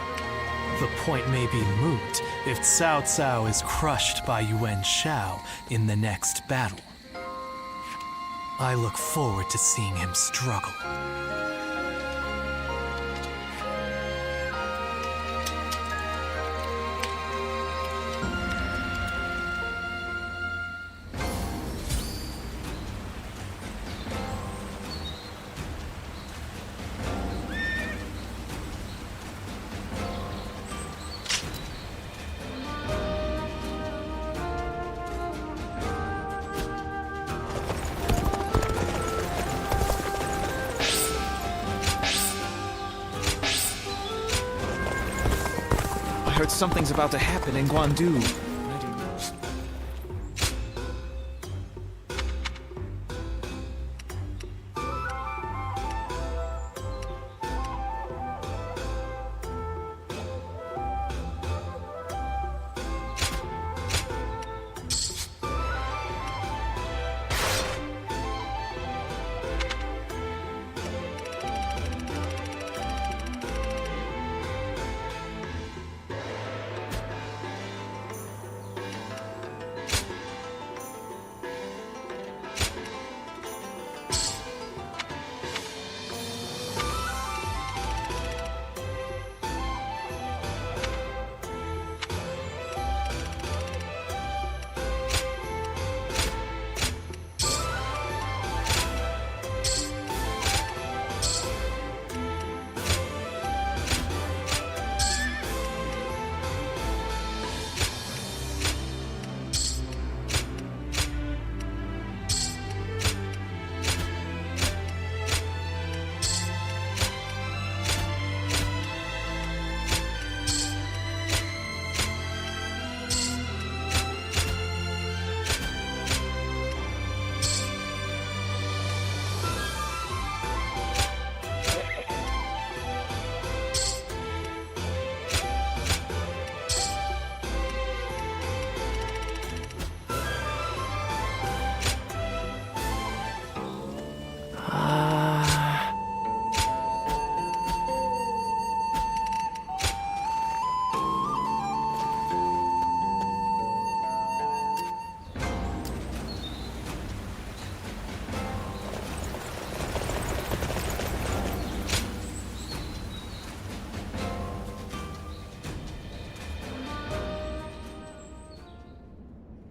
the point may be moot if Cao Cao is crushed by Yuan Shao in the next battle. I look forward to seeing him struggle. heard something's about to happen in Guandu.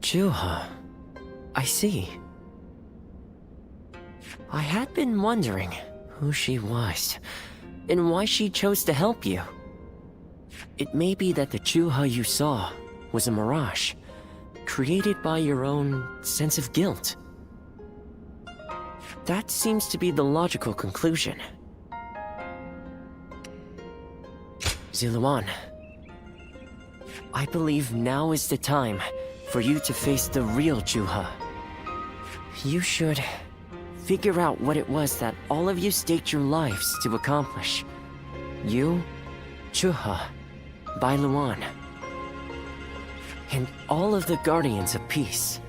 Juha. I see. I had been wondering who she was, and why she chose to help you. It may be that the Juha you saw was a mirage, created by your own sense of guilt. That seems to be the logical conclusion. Ziluan, I believe now is the time for you to face the real Juha. You should figure out what it was that all of you staked your lives to accomplish. You, Juha, Bailuan, and all of the Guardians of Peace.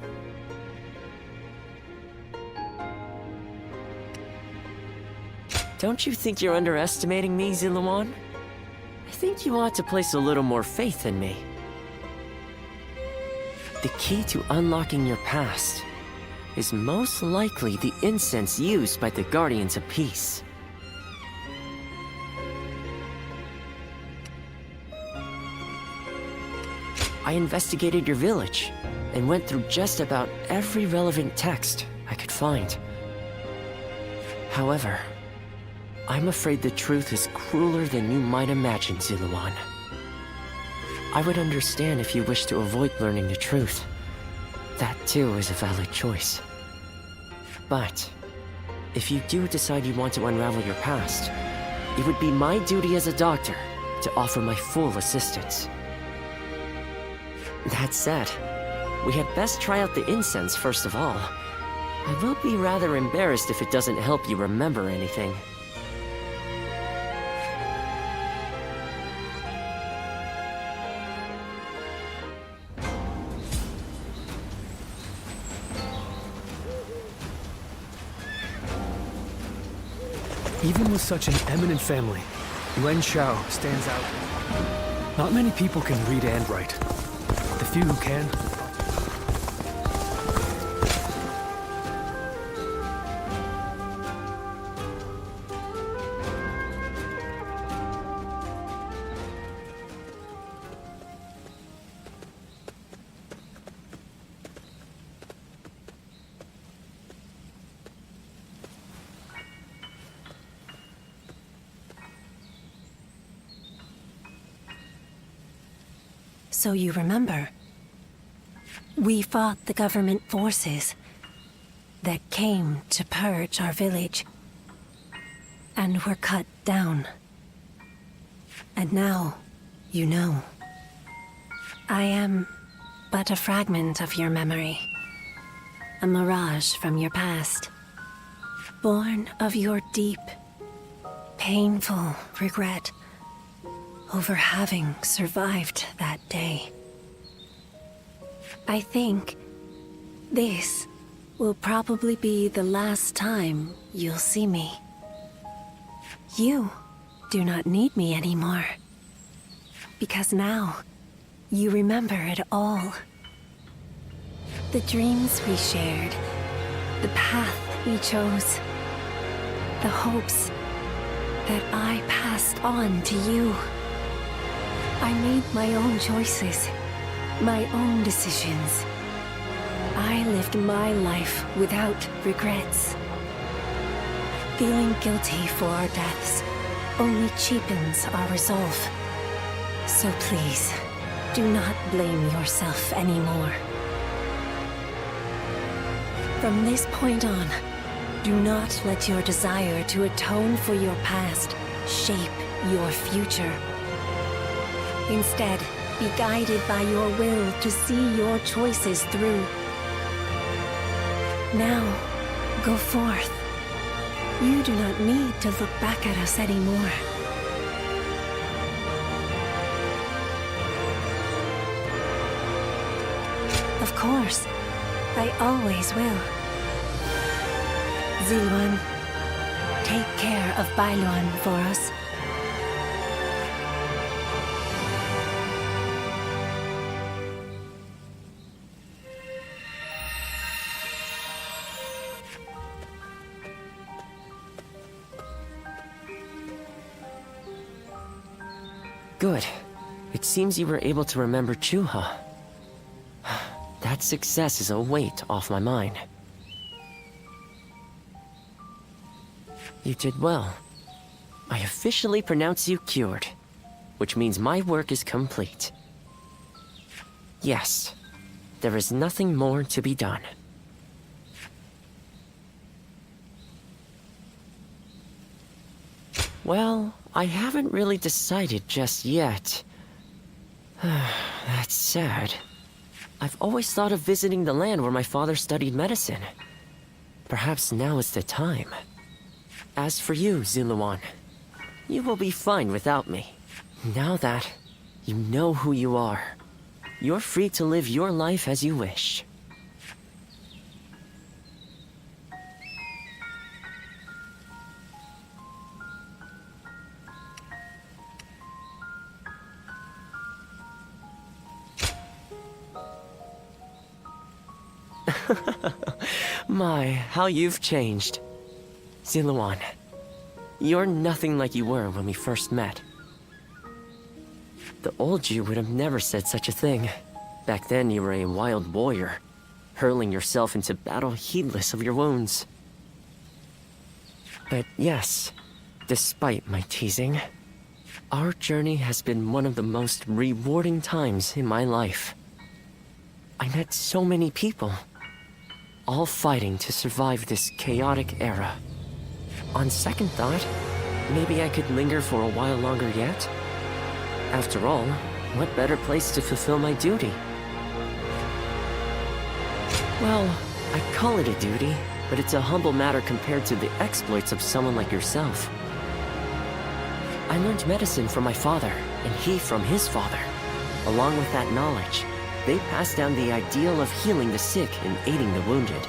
Don't you think you're underestimating me, Ziluan? I think you ought to place a little more faith in me. The key to unlocking your past is most likely the incense used by the Guardians of Peace. I investigated your village and went through just about every relevant text I could find. However, I'm afraid the truth is crueler than you might imagine, Ziluan. I would understand if you wish to avoid learning the truth. That too is a valid choice. But if you do decide you want to unravel your past, it would be my duty as a doctor to offer my full assistance. That said, we had best try out the incense first of all. I will be rather embarrassed if it doesn't help you remember anything. Even with such an eminent family, Yuan Shao stands out. Not many people can read and write. The few who can. So you remember, we fought the government forces that came to purge our village, and were cut down. And now, you know. I am but a fragment of your memory. A mirage from your past. Born of your deep, painful regret over having survived that day. I think this will probably be the last time you'll see me. You do not need me anymore. Because now, you remember it all. The dreams we shared, the path we chose, the hopes that I passed on to you. I made my own choices, my own decisions. I lived my life without regrets. Feeling guilty for our deaths only cheapens our resolve. So please, do not blame yourself anymore. From this point on, do not let your desire to atone for your past shape your future. Instead, be guided by your will to see your choices through. Now, go forth. You do not need to look back at us anymore. Of course, I always will. Ziluan, take care of Bailuan for us. Good. It seems you were able to remember Chuha. That success is a weight off my mind. You did well. I officially pronounce you cured, which means my work is complete. Yes, there is nothing more to be done. Well, I haven't really decided just yet. That's sad. I've always thought of visiting the land where my father studied medicine. Perhaps now is the time. As for you, Ziluan, you will be fine without me. Now that you know who you are, you're free to live your life as you wish. My, how you've changed. Ziluan, you're nothing like you were when we first met. The old you would have never said such a thing. Back then you were a wild warrior, hurling yourself into battle heedless of your wounds. But yes, despite my teasing, our journey has been one of the most rewarding times in my life. I met so many people, all fighting to survive this chaotic era. On second thought, maybe I could linger for a while longer yet? After all, what better place to fulfill my duty? Well, I call it a duty, but it's a humble matter compared to the exploits of someone like yourself. I learned medicine from my father, and he from his father. Along with that knowledge, they passed down the ideal of healing the sick and aiding the wounded.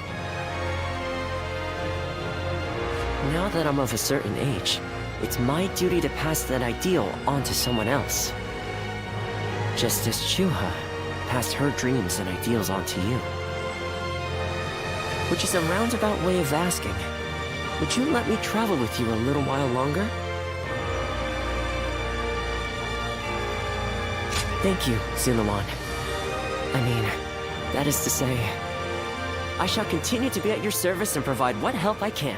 Now that I'm of a certain age, it's my duty to pass that ideal on to someone else. Just as Chuha passed her dreams and ideals on to you. Which is a roundabout way of asking, would you let me travel with you a little while longer? Thank you, Ziluan. I mean, that is to say, I shall continue to be at your service and provide what help I can.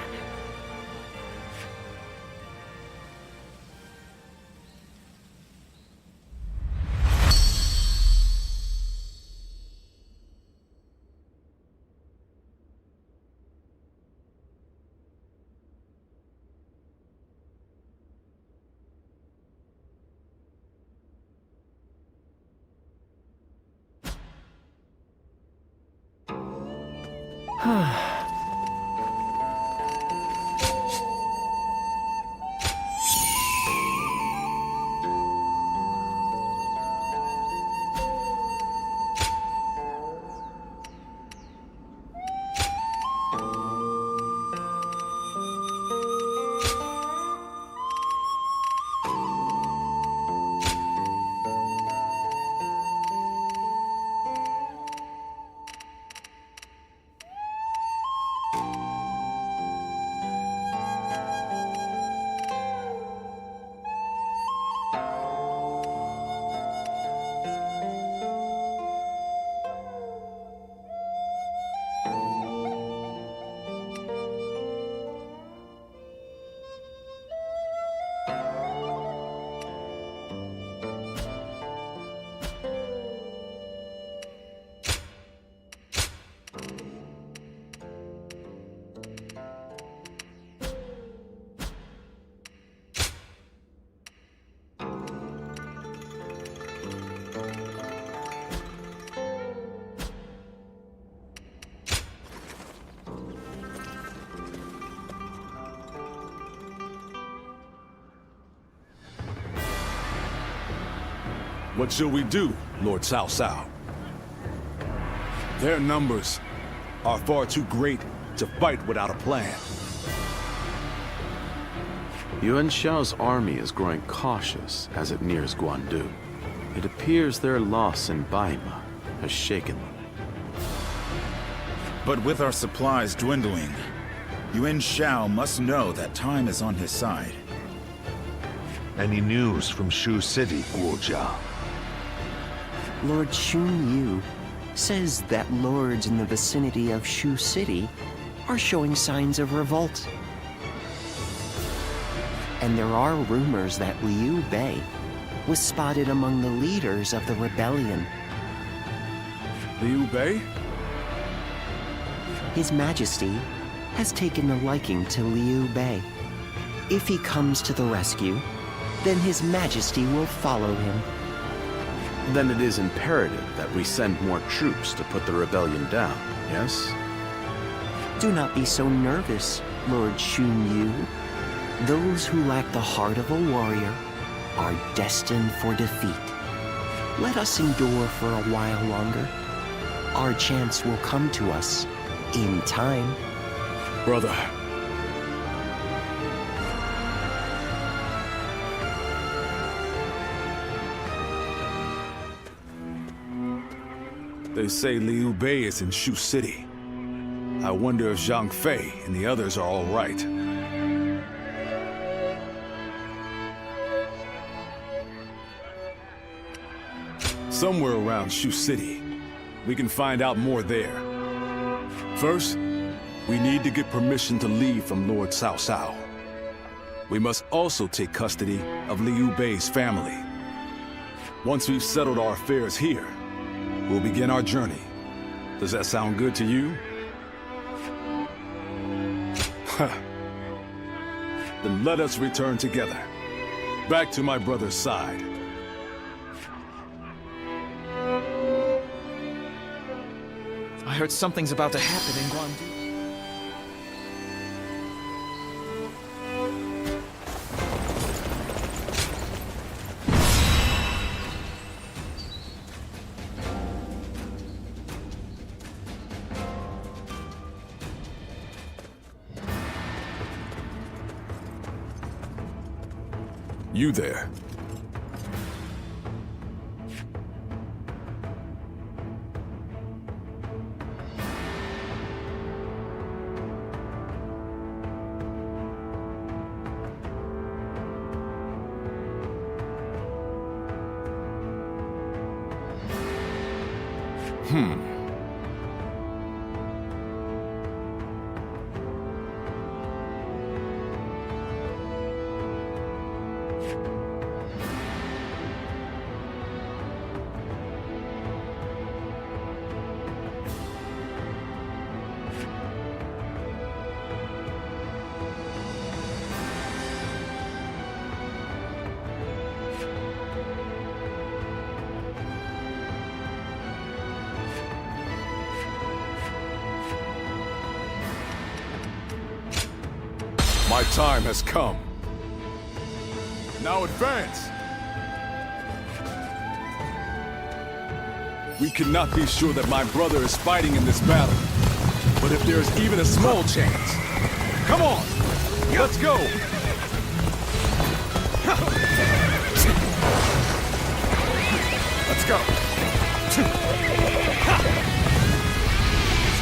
What shall we do, Lord Cao Cao? Their numbers are far too great to fight without a plan. Yuan Shao's army is growing cautious as it nears Guandu. It appears their loss in Baima has shaken them. But with our supplies dwindling, Yuan Shao must know that time is on his side. Any news from Shu City, Guojia? Lord Xun Yu says that lords in the vicinity of Shu City are showing signs of revolt. And there are rumors that Liu Bei was spotted among the leaders of the rebellion. Liu Bei? His Majesty has taken a liking to Liu Bei. If he comes to the rescue, then His Majesty will follow him. Then it is imperative that we send more troops to put the rebellion down, yes? Do not be so nervous, Lord Xun Yu. Those who lack the heart of a warrior are destined for defeat. Let us endure for a while longer. Our chance will come to us in time. Brother. They say Liu Bei is in Shu City. I wonder if Zhang Fei and the others are all right. Somewhere around Shu City. We can find out more there. First, we need to get permission to leave from Lord Cao Cao. We must also take custody of Liu Bei's family. Once we've settled our affairs here, we'll begin our journey. Does that sound good to you? Then let us return together. Back to my brother's side. I heard something's about to happen in Guandu. You there? My time has come. Now advance! We cannot be sure that my brother is fighting in this battle. But if there is even a small chance, come on! Let's go! Let's go.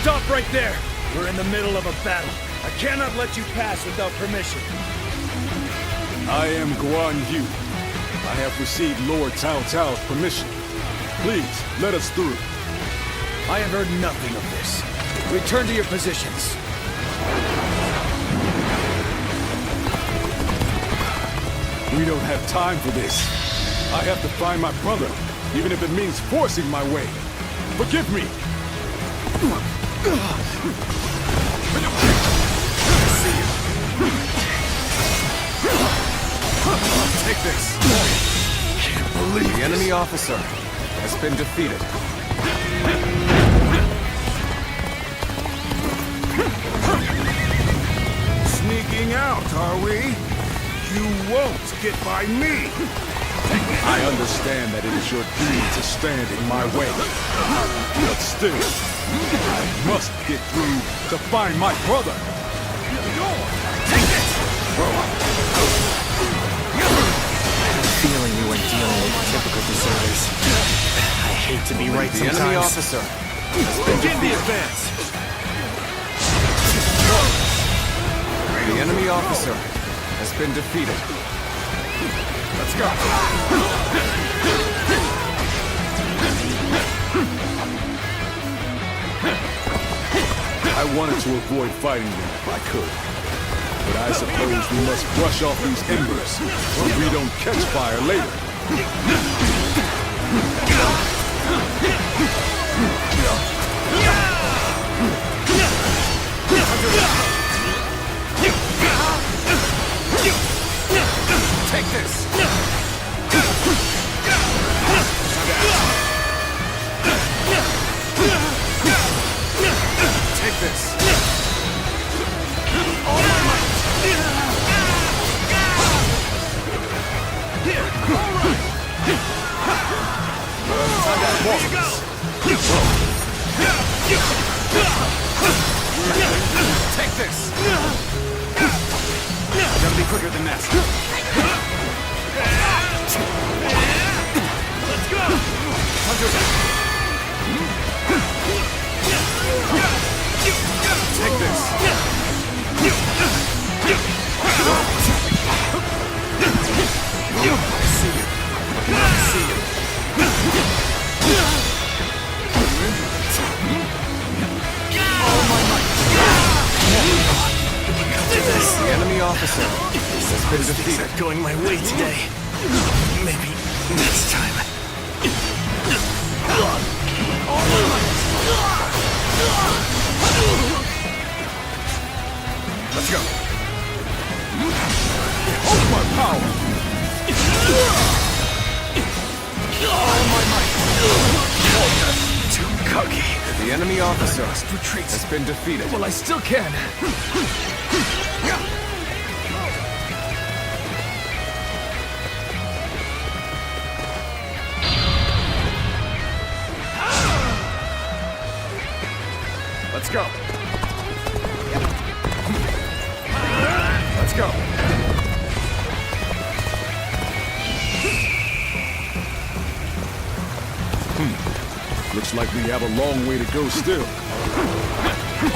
Stop right there! We're in the middle of a battle. I cannot let you pass without permission. I am Guan Yu. I have received Lord Cao Cao's permission. Please, let us through. I have heard nothing of this. Return to your positions. We don't have time for this. I have to find my brother, even if it means forcing my way. Forgive me! Take this! Can't believe the enemy officer has been defeated. Sneaking out, are we? You won't get by me! I understand that it is your duty to stand in my way. But still, I must get through to find my brother. Take this! Feeling we weren't dealing with typical deserters. I hate to be right the sometimes. Enemy officer. Begin the advance! The enemy officer has been defeated. Let's go! I wanted to avoid fighting them if I could. But I suppose we must brush off these embers so we don't catch fire later. Take this! Take this! All my might! Here! All right! Here you go! Take this! Gotta be quicker than that. Let's go! Take this! I see you. I see you. All my might. The enemy officer has been defeated. Not going my way today. Maybe next time. All my might. Let's go. Hold my power. All my might. Too cocky. The enemy officer has been defeated. Well, I still can. Let's go. Let's go. Looks like we have a long way to go still.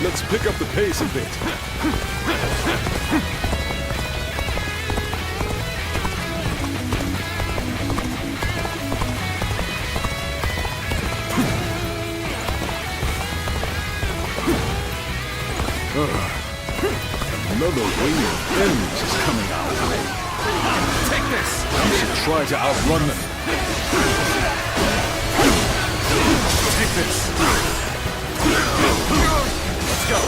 Let's pick up the pace a bit. Another wave of enemies is coming our way. Take this! We should try to outrun them. Take this! Let's go!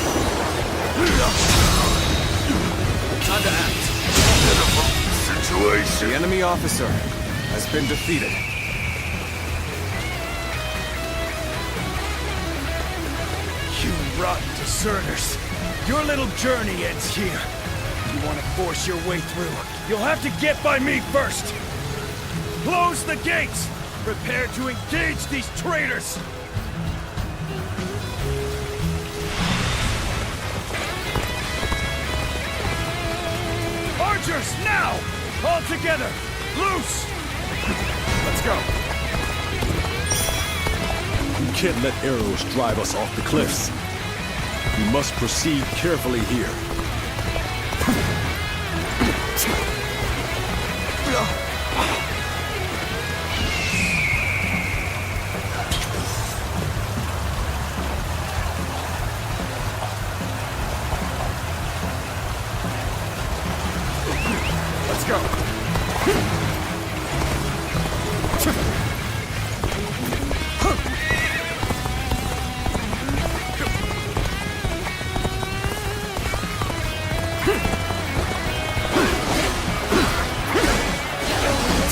Time to act. Pitiful situation. The enemy officer has been defeated. You rotten deserters! Your little journey ends here. You want to force your way through? You'll have to get by me first! Close the gates! Prepare to engage these traitors! Archers, now! All together! Loose! Let's go. We can't let arrows drive us off the cliffs. We must proceed carefully here. Let's go!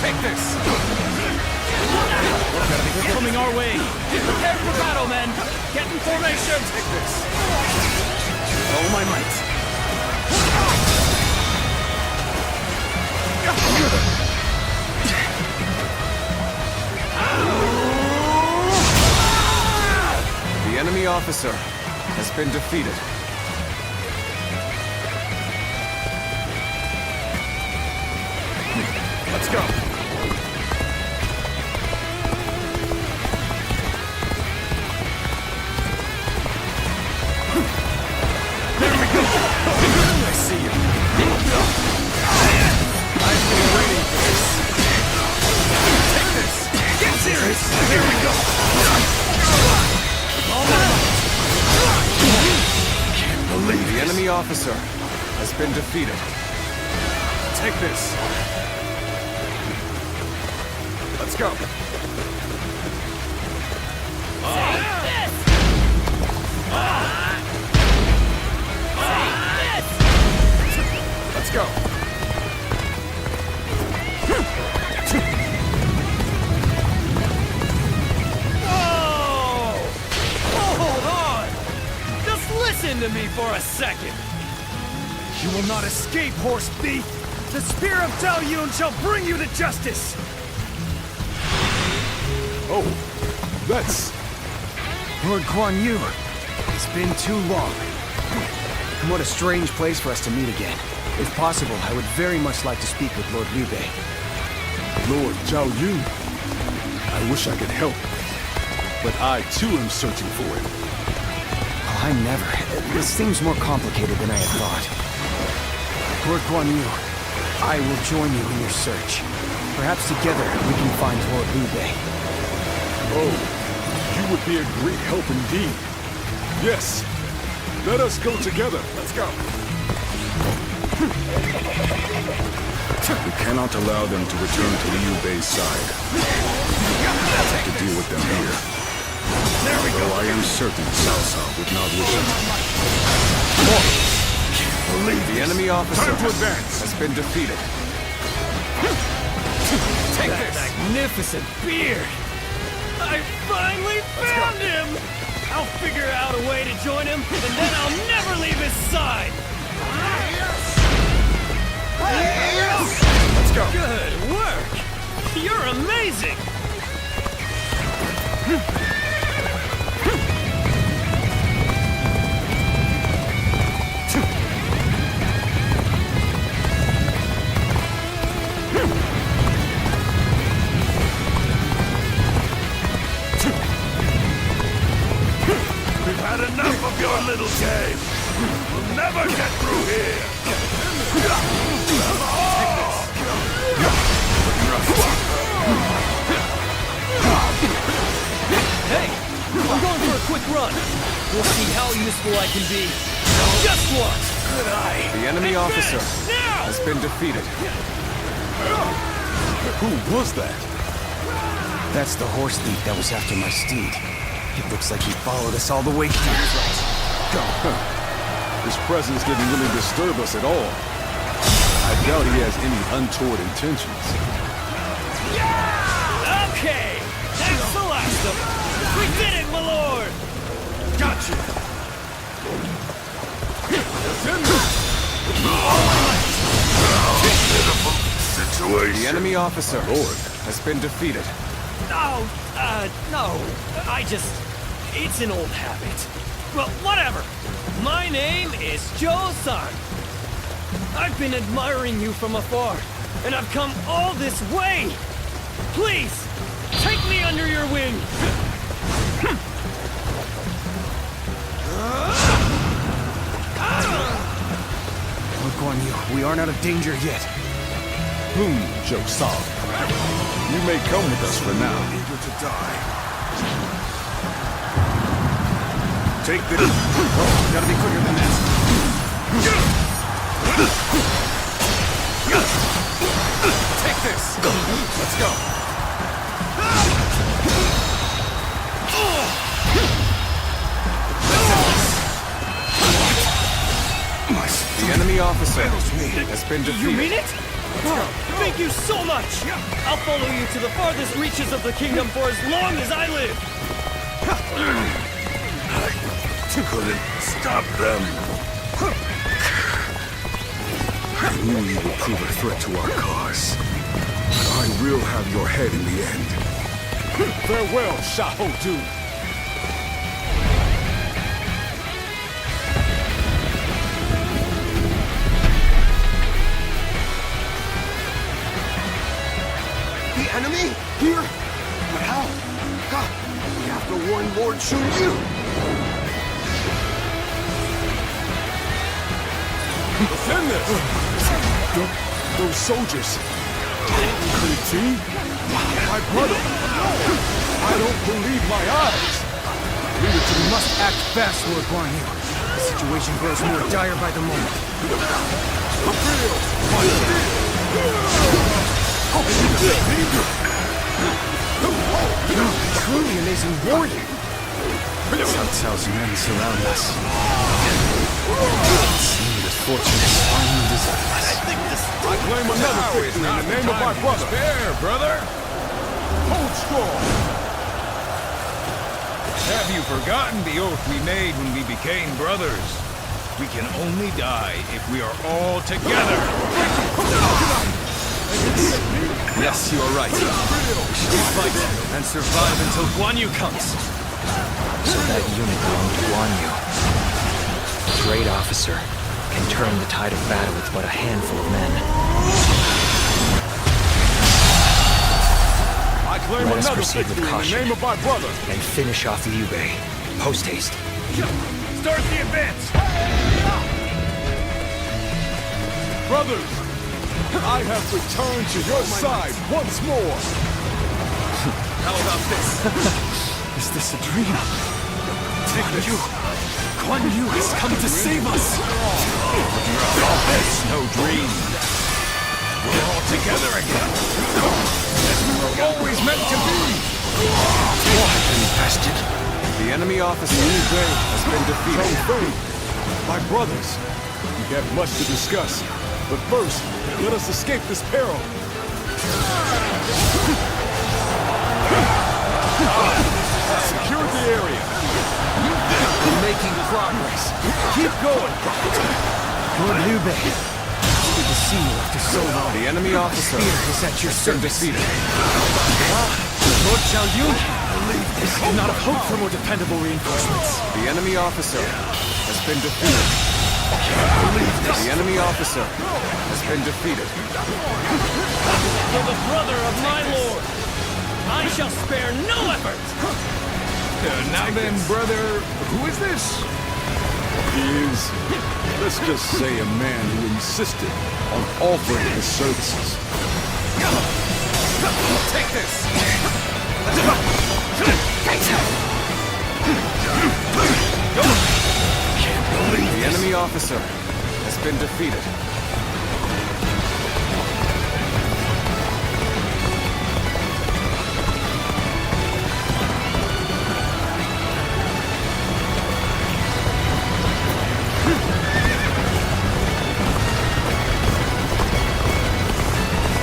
Take this! They're coming our way! Prepare for battle, men! Get in formation! Take this! All my might! The enemy officer has been defeated. Let's go! There we go! I see you. I've been waiting for this. Take this! Get serious! Here we go! All my might! Can't believe The enemy officer has been defeated. Take this! Let's go! Let's go! Whoa! Hold on! Just listen to me for a second! You will not escape, horse thief! The spear of Zhao Yun shall bring you to justice! Oh, that's... Lord Guan Yu, it's been too long. And what a strange place for us to meet again. If possible, I would very much like to speak with Lord Liu Bei. Lord Zhao Yun. I wish I could help, but I too am searching for him. Oh, I never. This seems more complicated than I had thought. Lord Guan Yu, I will join you in your search. Perhaps together we can find Lord Liu Bei. Oh, you would be a great help indeed. Yes, let us go together. Let's go! We cannot allow them to return to Liu Bei's side. We'll have to deal with them here. There we Though I am certain Cao Cao would not wish it. The enemy officer Time to advance. has been defeated. Take this! Magnificent beard! I finally found him! I'll figure out a way to join him, and then I'll never leave his side! Let's go! Good work! You're amazing! We've had enough of your little game! We'll never get through here! Hey! I'm going for a quick run! We'll see how useful I can be! Just what? Good eye! The enemy officer has been defeated. Who was that? That's the horse thief that was after my steed. It looks like he followed us all the way here. Go. His presence didn't really disturb us at all. I doubt he has any untoward intentions. Okay! That's the last of them! We did it, my lord! Gotcha! All my might! situation? The enemy officer, Lord, has been defeated. No, no. It's an old habit. Well, whatever. My name is Joe-san. I've been admiring you from afar, and I've come all this way. Please, take me under your wing. Lord Guan Yu, we aren't out of danger yet. Joe-san. You may come with us for now. Eager to die. Take this. Oh, gotta be quicker than that. Take this! Let's go! The enemy officer has been defeated. You mean it? Thank you so much! I'll follow you to the farthest reaches of the kingdom for as long as I live! Couldn't stop them. I knew you would prove a threat to our cause. I will have your head in the end. Farewell, Shahotu. The enemy? Here? But how? God, we have to warn Lord Shun Yu. Defend this! Those soldiers. Could it be? My brother! I don't believe my eyes! We must act fast, Lord Guan Yu. The situation grows more dire by the moment. Truly amazing warrior! Cao Cao's men surround us. Fortune is finally disastrous. I claim another victory in the name of my brother. Spare, brother. Hold strong. Have you forgotten the oath we made when we became brothers? We can only die if we are all together. Yes, you are right. We should fight and survive until Guan Yu comes. So that unit belonged to Guan Yu. A great officer can turn the tide of battle with but a handful of men. I claim Let us another proceed with victory in the caution name of our brother. and finish off Liu Bei. Post haste. Start the advance! Brothers, I have returned to your side once more. How about this? Is this a dream? Guan Yu has come to save us! It's no dream. We're all together again. As we were always meant to be. Infested. The enemy officer has been defeated. My brothers, we have much to discuss. But first, let us escape this peril. Secure the area. We're making progress. Keep going. Lord Liu Bei, it's good to see you after so long. The enemy officer is at your service. defeated. Lord Xiao Yun? I could not have hoped for more dependable reinforcements. The enemy officer has been defeated. The enemy officer has been defeated. For the brother of my lord, I shall spare no effort! Now then, brother, who is this? He is, let's just say, a man who insisted on offering his services. Take this! The enemy officer has been defeated.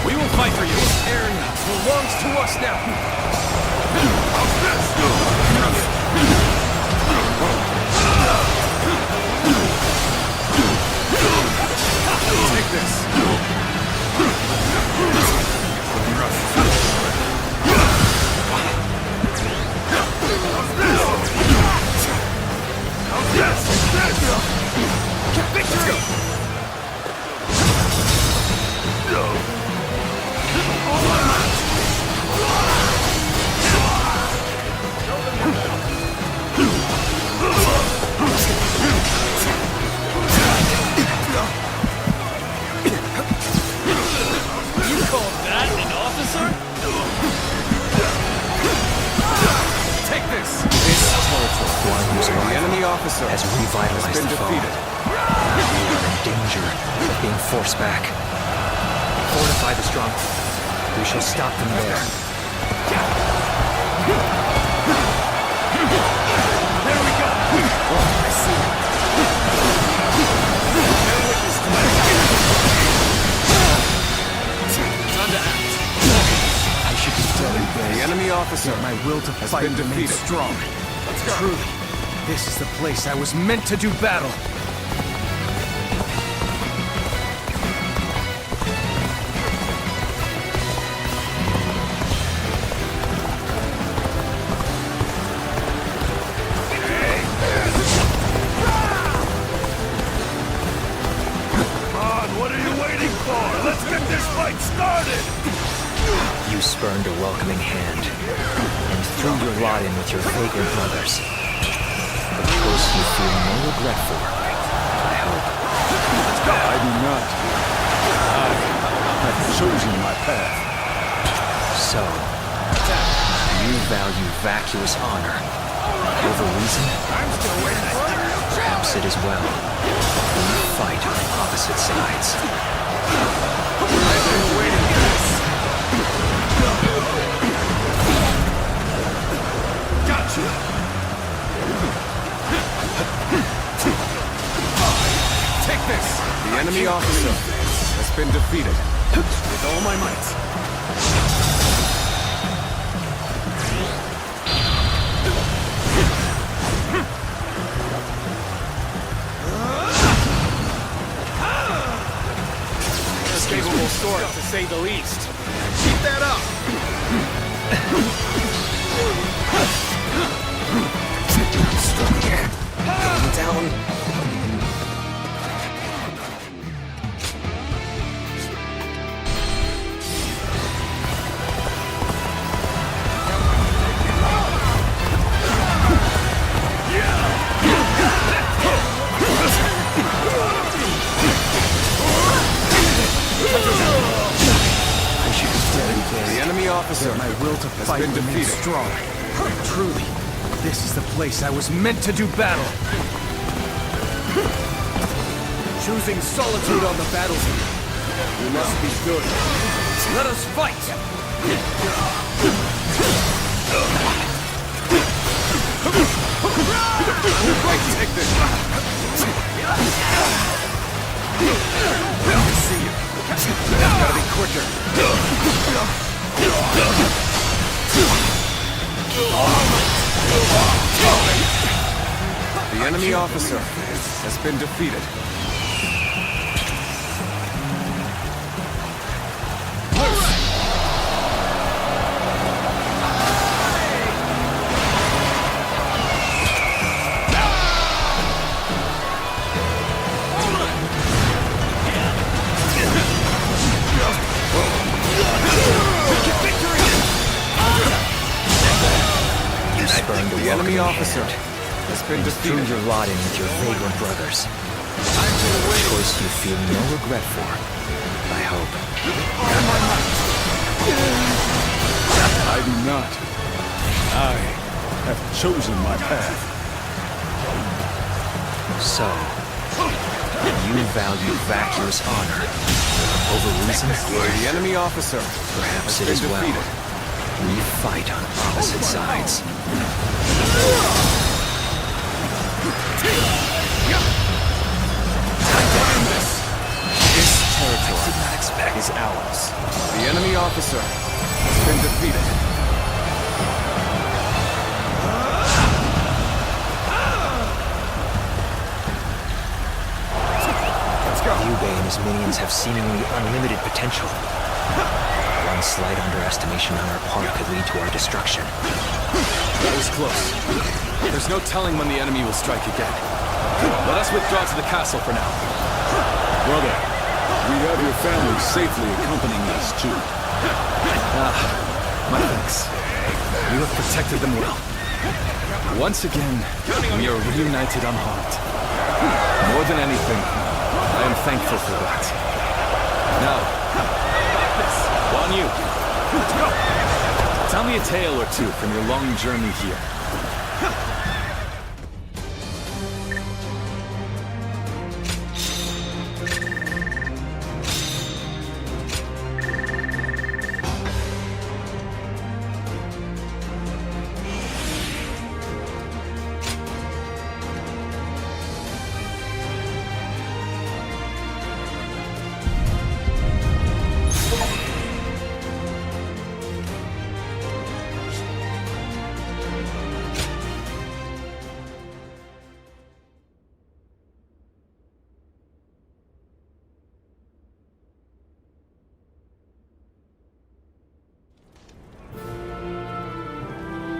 We will fight for you. This area belongs to us now. Chu's arrival The enemy officer has revitalized been the foe. defeated. We are in danger of being forced back. Fortify the stronghold. We shall stop them there. There we go! Oh, I see. Bear witness to my time to act. I should be telling Bay. The enemy officer My will to has fight been remains defeated. strong. Let's go. Truly, this is the place I was meant to do battle. Come on, what are you waiting for? Let's get this fight started! You spurned a welcoming hand and threw your lot in with your vagrant brothers. A choice you feel no regret for, I hope. I do not. I have chosen my path. So, you value vacuous honor over reason? I'm still waiting for you. Perhaps it is well. We fight on opposite sides. I've been waiting for this. Gotcha! Take this! The enemy officer has been defeated. With all my might. Capable sort, to say the least. Keep that up! Down. The enemy officer My will to has fight been remains defeated. strong. Truly, this is the place I was meant to do battle. Choosing solitude on the battlefield. We must be good. Let us fight! Take this. I see you. Gotta be quicker. The enemy officer has been defeated. You spurned a The enemy welcoming officer hand has been and threw defeated. your lot in with your vagrant brothers. A choice you feel no regret for, I hope. I do not. I have chosen my path. So, you value vacuous honor over reason? The enemy officer Perhaps has it is been well. defeated. We fight on opposite sides. This territory is ours. The enemy officer has been defeated. Liu Bei and his minions have seemingly unlimited potential. One slight underestimation on our part could lead to our destruction. That was close. There's no telling when the enemy will strike again. Let us withdraw to the castle for now. Brother, we have your family safely accompanying us, too. My thanks. You have protected them well. Once again, we are reunited unharmed. More than anything, I am thankful for that. Now, Guan Yu, let's go. Tell me a tale or two from your long journey here.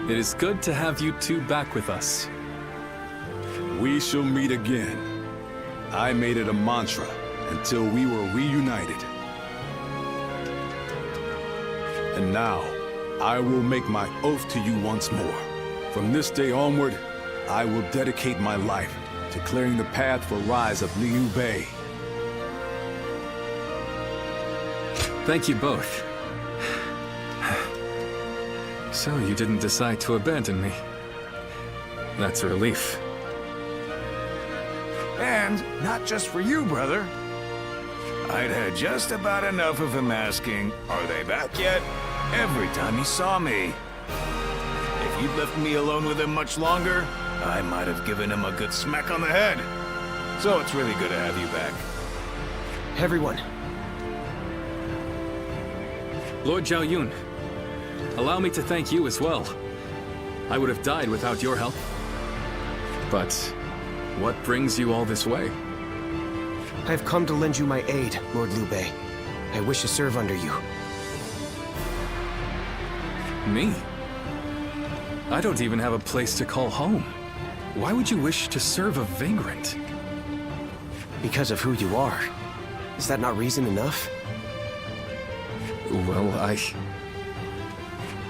It is good to have you two back with us. We shall meet again. I made it a mantra until we were reunited. And now, I will make my oath to you once more. From this day onward, I will dedicate my life to clearing the path for rise of Liu Bei. Thank you both. So you didn't decide to abandon me. That's a relief. And not just for you, brother. I'd had just about enough of him asking, "Are they back yet?" every time he saw me. If you'd left me alone with him much longer, I might have given him a good smack on the head. So it's really good to have you back. Everyone. Lord Zhao Yun, allow me to thank you as well. I would have died without your help. But what brings you all this way? I have come to lend you my aid, Lord Liu Bei. I wish to serve under you. Me? I don't even have a place to call home. Why would you wish to serve a vagrant? Because of who you are. Is that not reason enough? Well,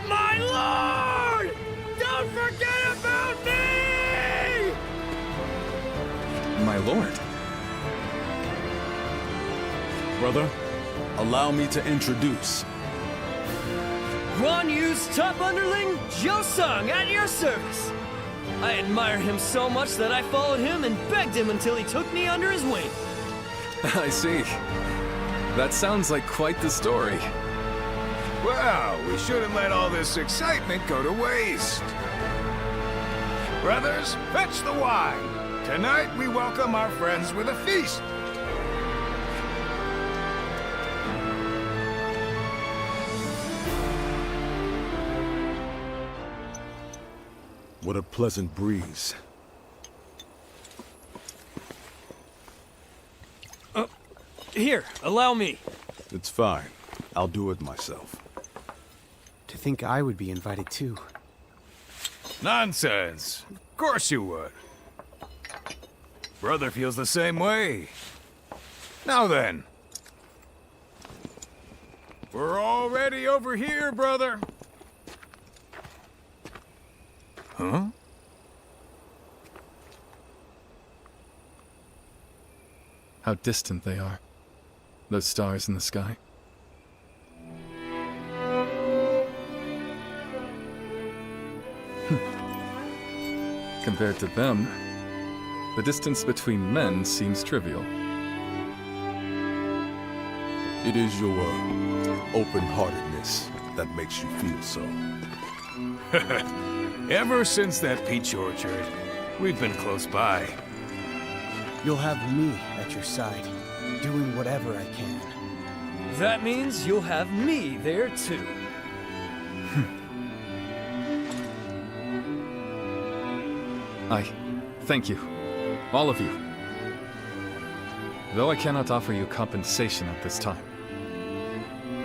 My lord! Don't forget about me! My lord. Brother, allow me to introduce. Guan Yu's top underling, Zhou Sung, at your service. I admire him so much that I followed him and begged him until he took me under his wing. I see. That sounds like quite the story. Well, we shouldn't let all this excitement go to waste. Brothers, fetch the wine. Tonight we welcome our friends with a feast. What a pleasant breeze. Here, allow me. It's fine. I'll do it myself. To think I would be invited too. Nonsense. Of course you would. Brother feels the same way. Now then. We're already over here, brother. Huh? How distant they are. Those stars in the sky. Compared to them, the distance between men seems trivial. It is your open-heartedness that makes you feel so. Ever since that peach orchard, we've been close by. You'll have me at your side, doing whatever I can. That means you'll have me there too. I thank you, all of you. Though I cannot offer you compensation at this time,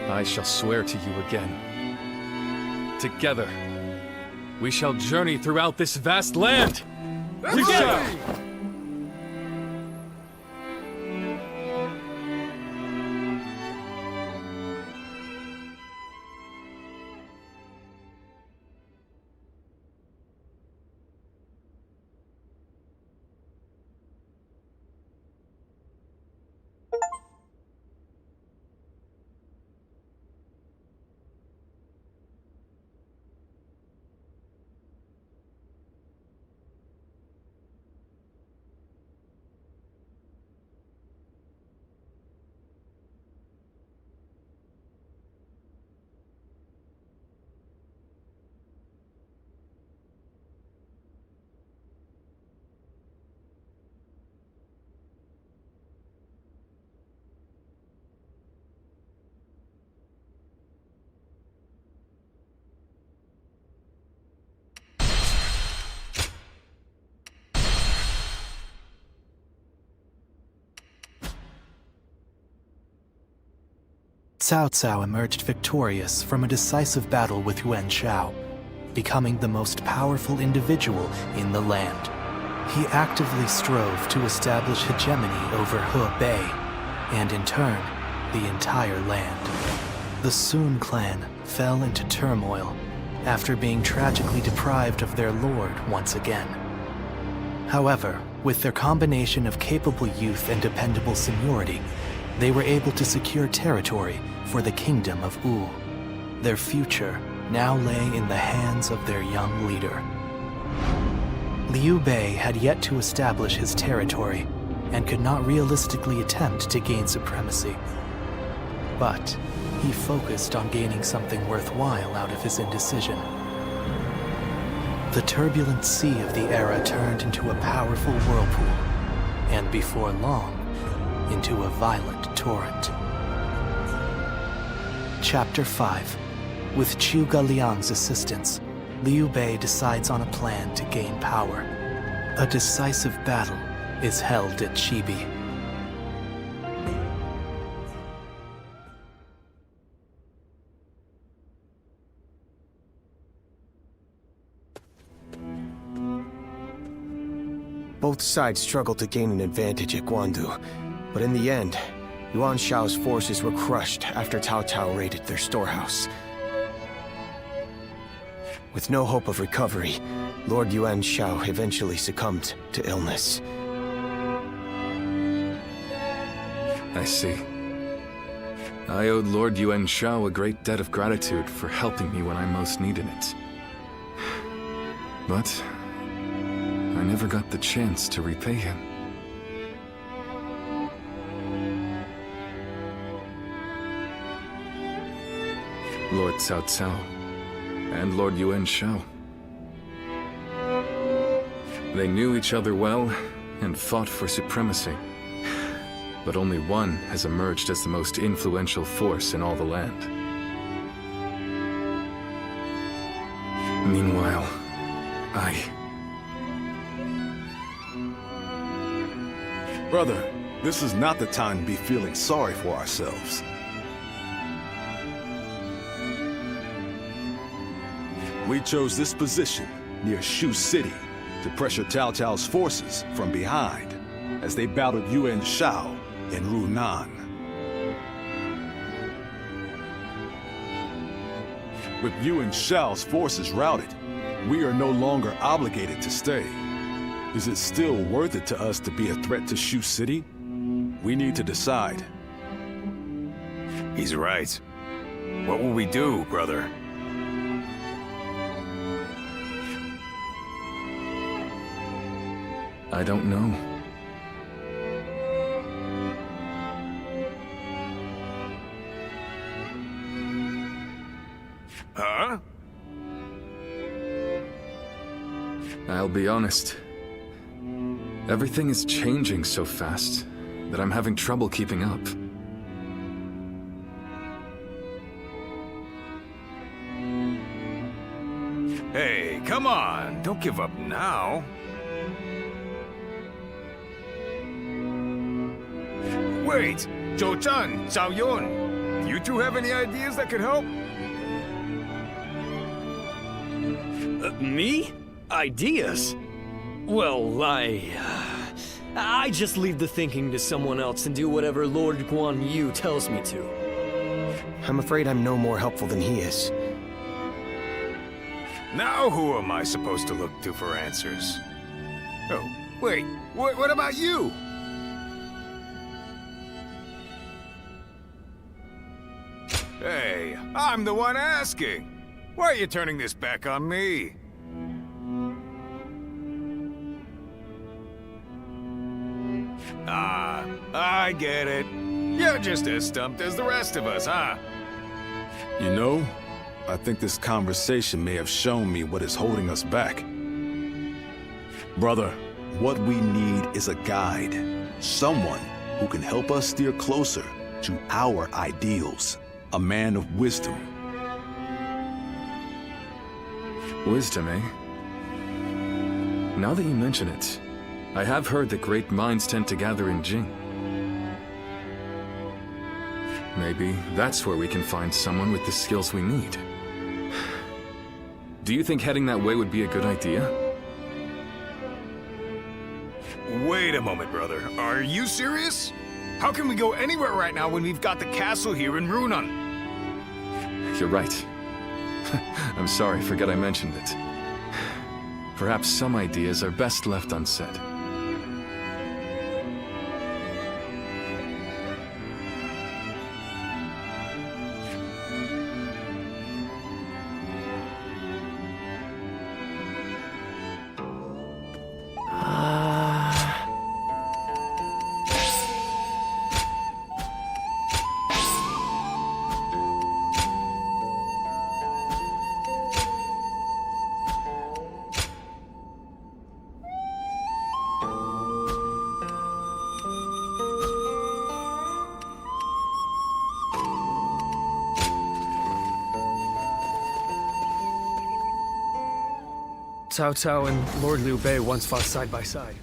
I shall swear to you again. Together, we shall journey throughout this vast land! We shall! Cao Cao emerged victorious from a decisive battle with Yuan Shao. becoming the most powerful individual in the land. He actively strove to establish hegemony over Hebei, and in turn, the entire land. The Sun clan fell into turmoil after being tragically deprived of their lord once again. However, with their combination of capable youth and dependable seniority, they were able to secure territory for the kingdom of Wu. Their future now lay in the hands of their young leader. Liu Bei had yet to establish his territory and could not realistically attempt to gain supremacy. But he focused on gaining something worthwhile out of his indecision. The turbulent sea of the era turned into a powerful whirlpool, and before long, into a violent torrent. Chapter 5. With Zhuge Liang's assistance, Liu Bei decides on a plan to gain power. A decisive battle is held at Chibi. Both sides struggled to gain an advantage at Guandu, but in the end, Yuan Shao's forces were crushed after Cao Cao raided their storehouse. With no hope of recovery, Lord Yuan Shao eventually succumbed to illness. I see. I owed Lord Yuan Shao a great debt of gratitude for helping me when I most needed it. But I never got the chance to repay him. Lord Cao Cao and Lord Yuan Shao. They knew each other well and fought for supremacy. But only one has emerged as the most influential force in all the land. Meanwhile, Brother, this is not the time to be feeling sorry for ourselves. We chose this position near Shu City to pressure Cao Cao's forces from behind as they battled Yuan Shao in Runan. With Yuan Shao's forces routed, we are no longer obligated to stay. Is it still worth it to us to be a threat to Shu City? We need to decide. He's right. What will we do, brother? I don't know. Huh? I'll be honest. Everything is changing so fast that I'm having trouble keeping up. Hey, come on! Don't give up now! Wait! Zhou Zhan, Zhao Yun! Do you two have any ideas that could help? Me? Ideas? Well, I just leave the thinking to someone else and do whatever Lord Guan Yu tells me to. I'm afraid I'm no more helpful than he is. Now who am I supposed to look to for answers? Oh, wait, what about you? Hey, I'm the one asking. Why are you turning this back on me? Ah, I get it. You're just as stumped as the rest of us, huh? You know, I think this conversation may have shown me what is holding us back. Brother, what we need is a guide. Someone who can help us steer closer to our ideals. A man of wisdom. Wisdom, eh? Now that you mention it, I have heard that great minds tend to gather in Jing. Maybe that's where we can find someone with the skills we need. Do you think heading that way would be a good idea? Wait a moment, brother. Are you serious? How can we go anywhere right now when we've got the castle here in Runan? You're right. I'm sorry, forget I mentioned it. Perhaps some ideas are best left unsaid. Cao Cao and Lord Liu Bei once fought side by side.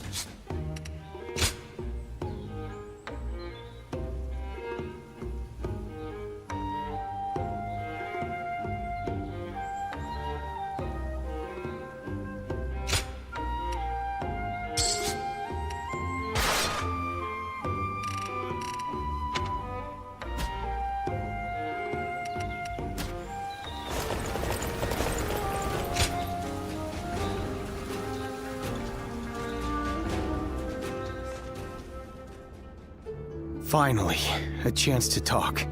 Finally, a chance to talk.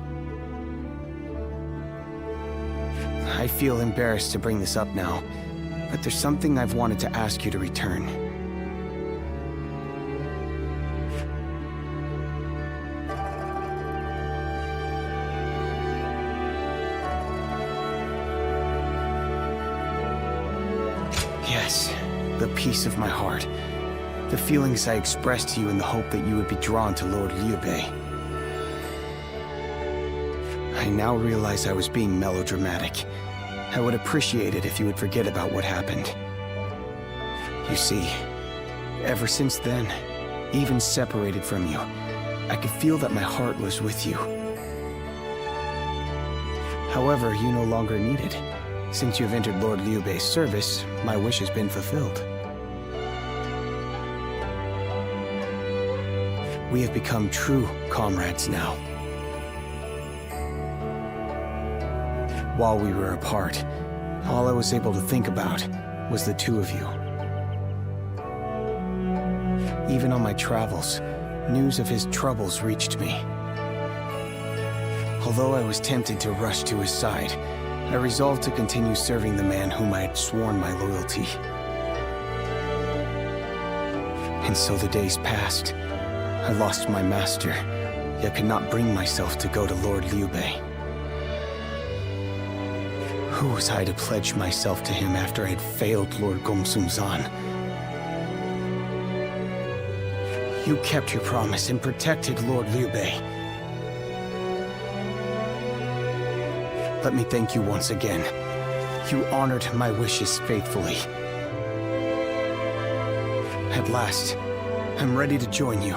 I feel embarrassed to bring this up now, but there's something I've wanted to ask you to return. Yes, the peace of my heart. The feelings I expressed to you in the hope that you would be drawn to Lord Liu Bei. I now realize I was being melodramatic. I would appreciate it if you would forget about what happened. You see, ever since then, even separated from you, I could feel that my heart was with you. However, you no longer need it. Since you have entered Lord Liu Bei's service, my wish has been fulfilled. We have become true comrades now. While we were apart, all I was able to think about was the two of you. Even on my travels, news of his troubles reached me. Although I was tempted to rush to his side, I resolved to continue serving the man whom I had sworn my loyalty. And so the days passed. I lost my master, yet could not bring myself to go to Lord Liu Bei. Who was I to pledge myself to him after I had failed Lord Gongsun Zan? You kept your promise and protected Lord Liu Bei. Let me thank you once again. You honored my wishes faithfully. At last, I'm ready to join you.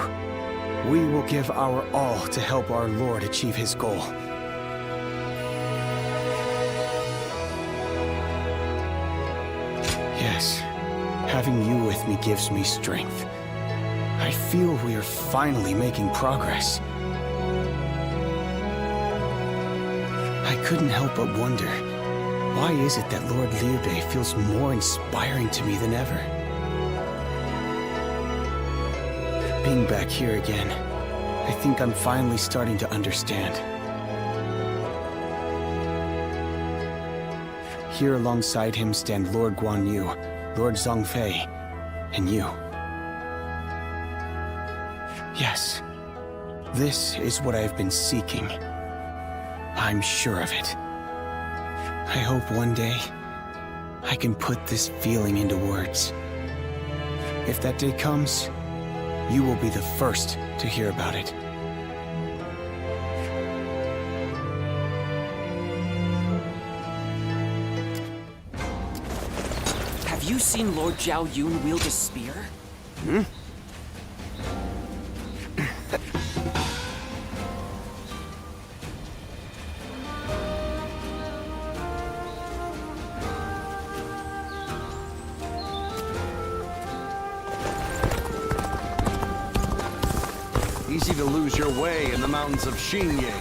We will give our all to help our Lord achieve his goal. Yes, having you with me gives me strength. I feel we are finally making progress. I couldn't help but wonder, why is it that Lord Liu Bei feels more inspiring to me than ever? Being back here again, I think I'm finally starting to understand. Here alongside him stand Lord Guan Yu, Lord Zhongfei, and you. Yes, this is what I've been seeking. I'm sure of it. I hope one day I can put this feeling into words. If that day comes, you will be the first to hear about it. Have you seen Lord Zhao Yun wield a spear? Hmm? Easy to lose your way in the mountains of Xingye.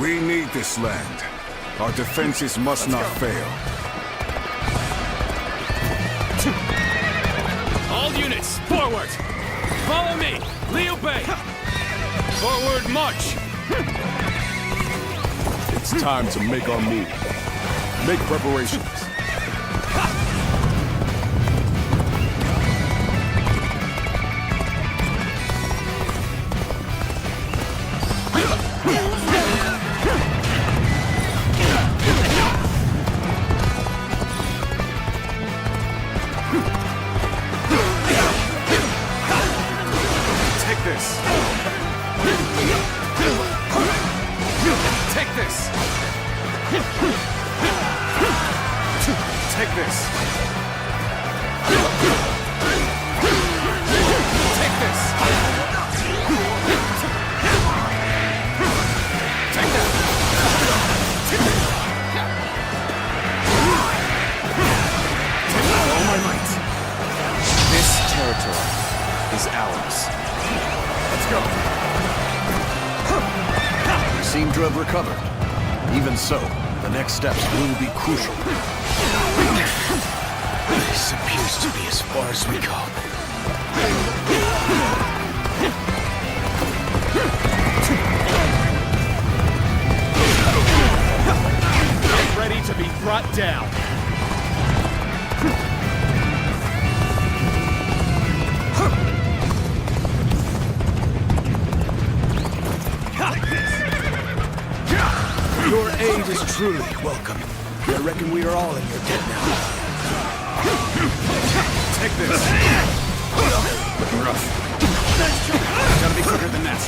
We need this land. Our defenses must not fail. All units, forward! Follow me! Liu Bei! Forward march! It's time to make our move. Make preparations. Recovered. Even so, the next steps will be crucial. This appears to be as far as we go. Get ready to be brought down. Your aid is truly welcome. I reckon we are all in your debt now. Take this. Looking rough. Gotta be quicker than that.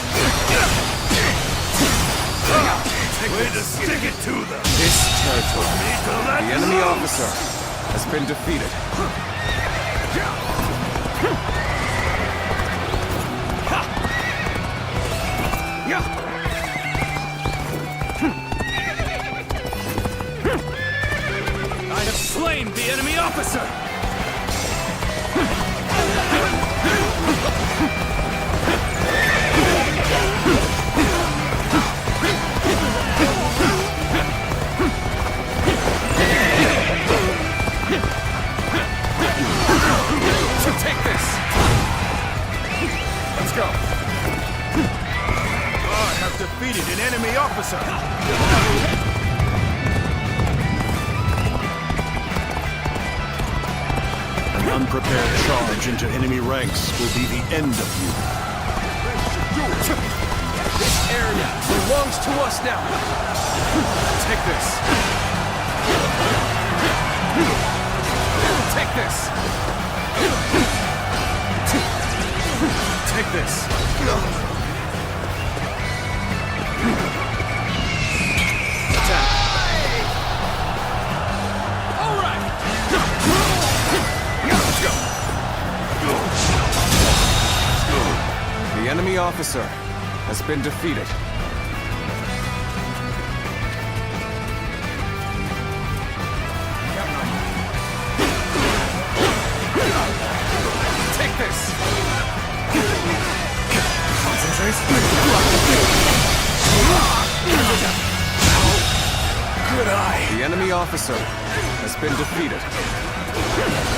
Way to stick it to them. This territory, the enemy officer, has been defeated. Slain the enemy officer! Take this! Let's go! I have defeated an enemy officer! Unprepared charge into enemy ranks will be the end of you. This area belongs to us now. Take this. Take this. Take this. Attack. All right. Let's go. The enemy officer has been defeated. Take this. Concentrate. Good eye. The enemy officer has been defeated.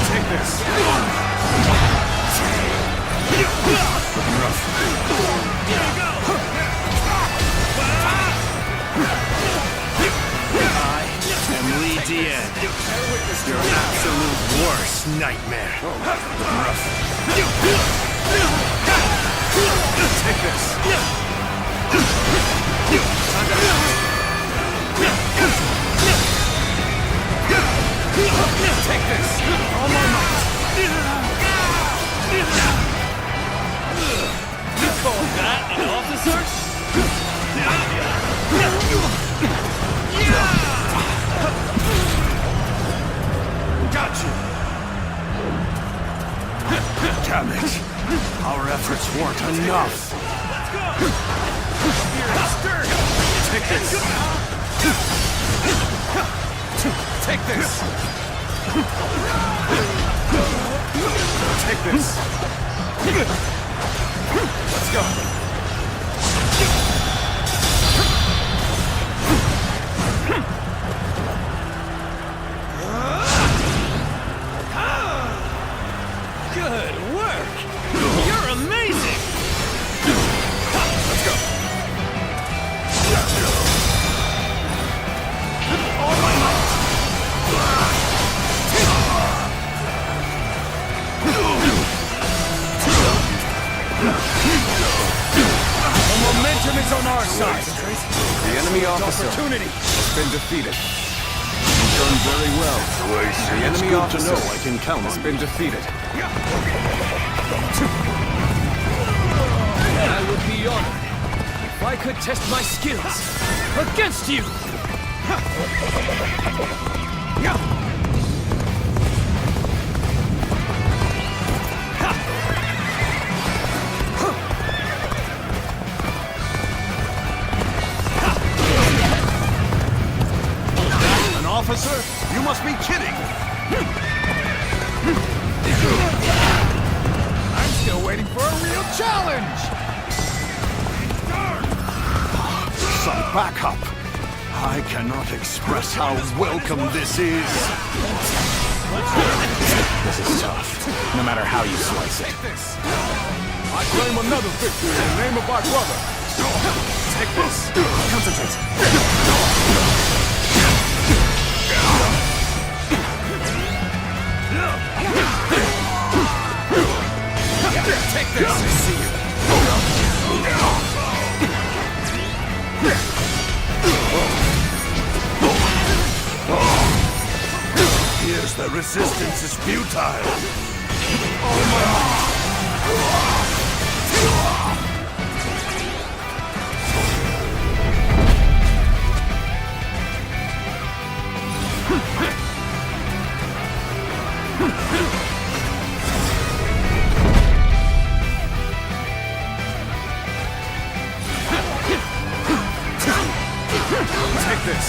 Take this. Looking rough. Here we go. I am Li Dian, your absolute worst nightmare. Looking rough. Take this. Take this. All my might. Damn it! Our efforts weren't enough. Take this! Take this! Take this! Let's go! Good work! You're amazing! Let's go! All my might! The momentum is on our side! The enemy officer Opportunity! has been defeated. You've done very well. The enemy officer I can count has been defeated. I would be honored if I could test my skills against you! An officer? You must be kidding! I'm still waiting for a real challenge! Some backup! I cannot express how welcome this is! This is tough, no matter how you slice it. I claim another victory in the name of my brother! Take this! Concentrate! Take this! I see you! Here's the resistance is futile! Take this!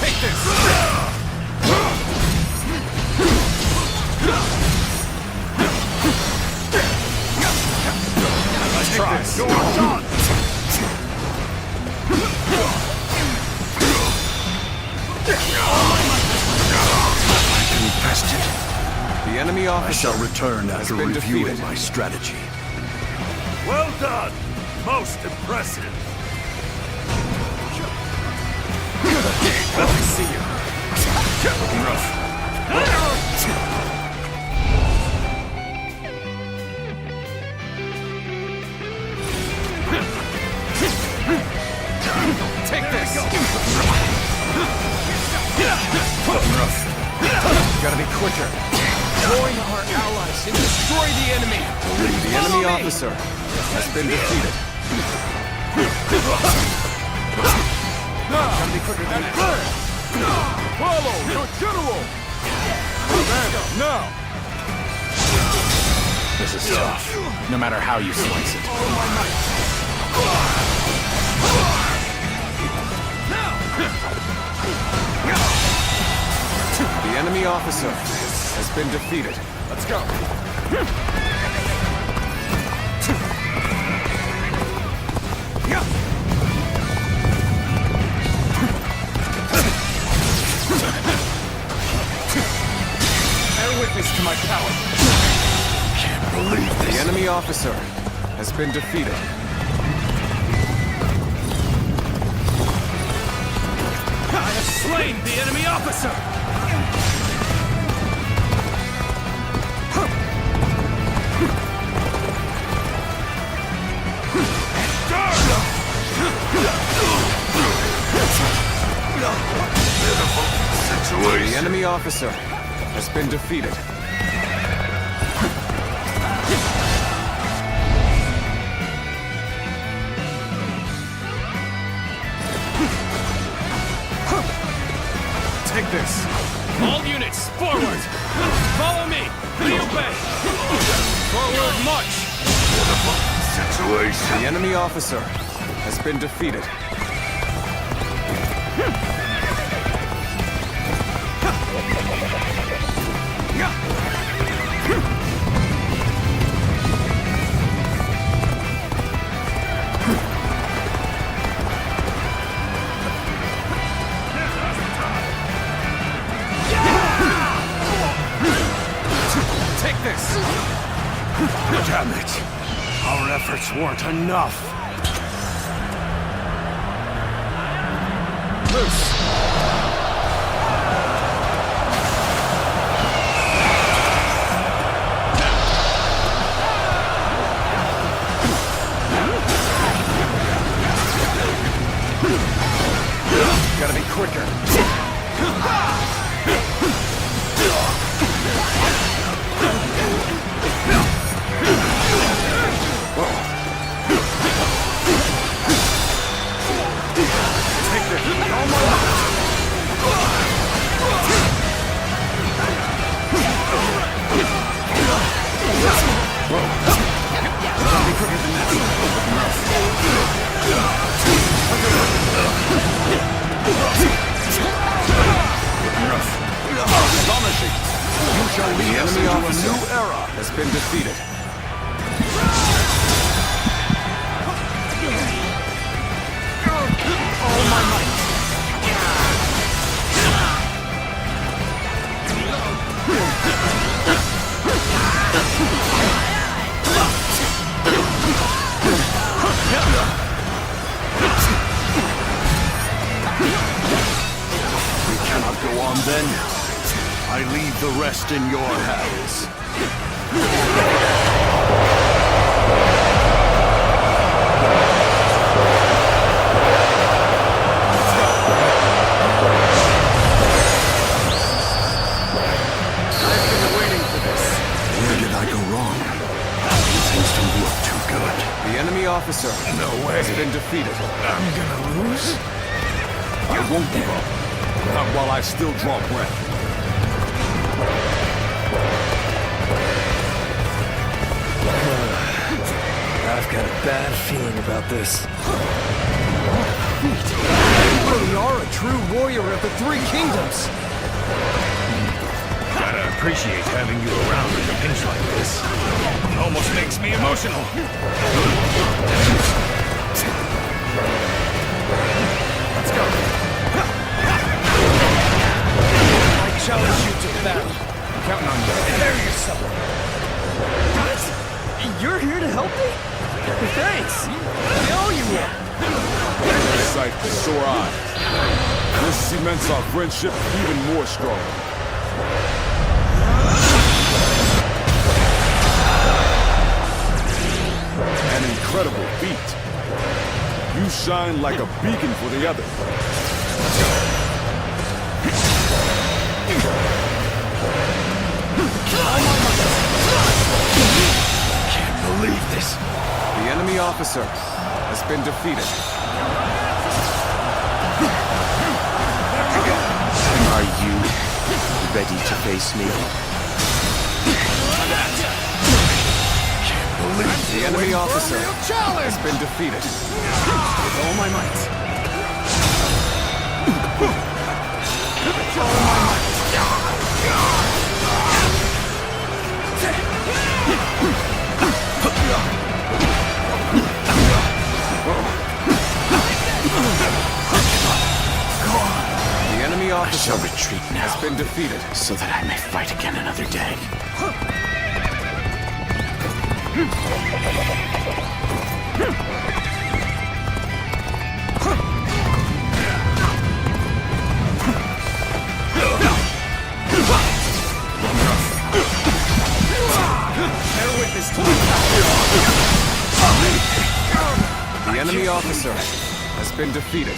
Take this! Let's try. You're done! The enemy I officer shall return after been reviewing defeated. my strategy. Well done! Most impressive! Let me see you. Rough. Take this! Rough. Gotta be quicker. Join our allies and destroy the enemy! The enemy officer has been defeated. Gotta be quicker than that. Follow your general! Now! This is tough, no matter how you slice it. The enemy officer has been defeated. Let's go! Bear witness to my power. Can't believe The enemy officer has been defeated. I have slain the enemy officer! The enemy officer has been defeated. Take this! All units, forward! Follow me! Liu Bei! Forward march! Situation. The enemy officer has been defeated. Take this! Damn it! Our efforts weren't enough. Loose! Gotta be quicker. Astonishing! You shall lead us into a new era has been defeated. All my might! We cannot go on then. I leave the rest in your hands. I've been waiting for this. Where did I go wrong? Things don't look too good. The enemy officer has been defeated. I'm gonna lose? I won't give up. Not while I still draw breath. I've got a bad feeling about this. You really are a true warrior of the Three Kingdoms! Gotta appreciate having you around in a pinch like this. It almost makes me emotional. Let's go. I challenge you to battle. I'm counting on you. Prepare yourself. You're here to help me? Thanks. I owe you one. This sight for sore eyes. This cements our friendship even more strong. An incredible feat. You shine like a beacon for the others. Can't believe this. The enemy officer has been defeated. Are you ready to face me? Can't believe the enemy officer has been defeated. With all my might. With all my might. The enemy officer I shall retreat now, has been defeated, so that I may fight again another day. Bear witness to the enemy officer has been defeated.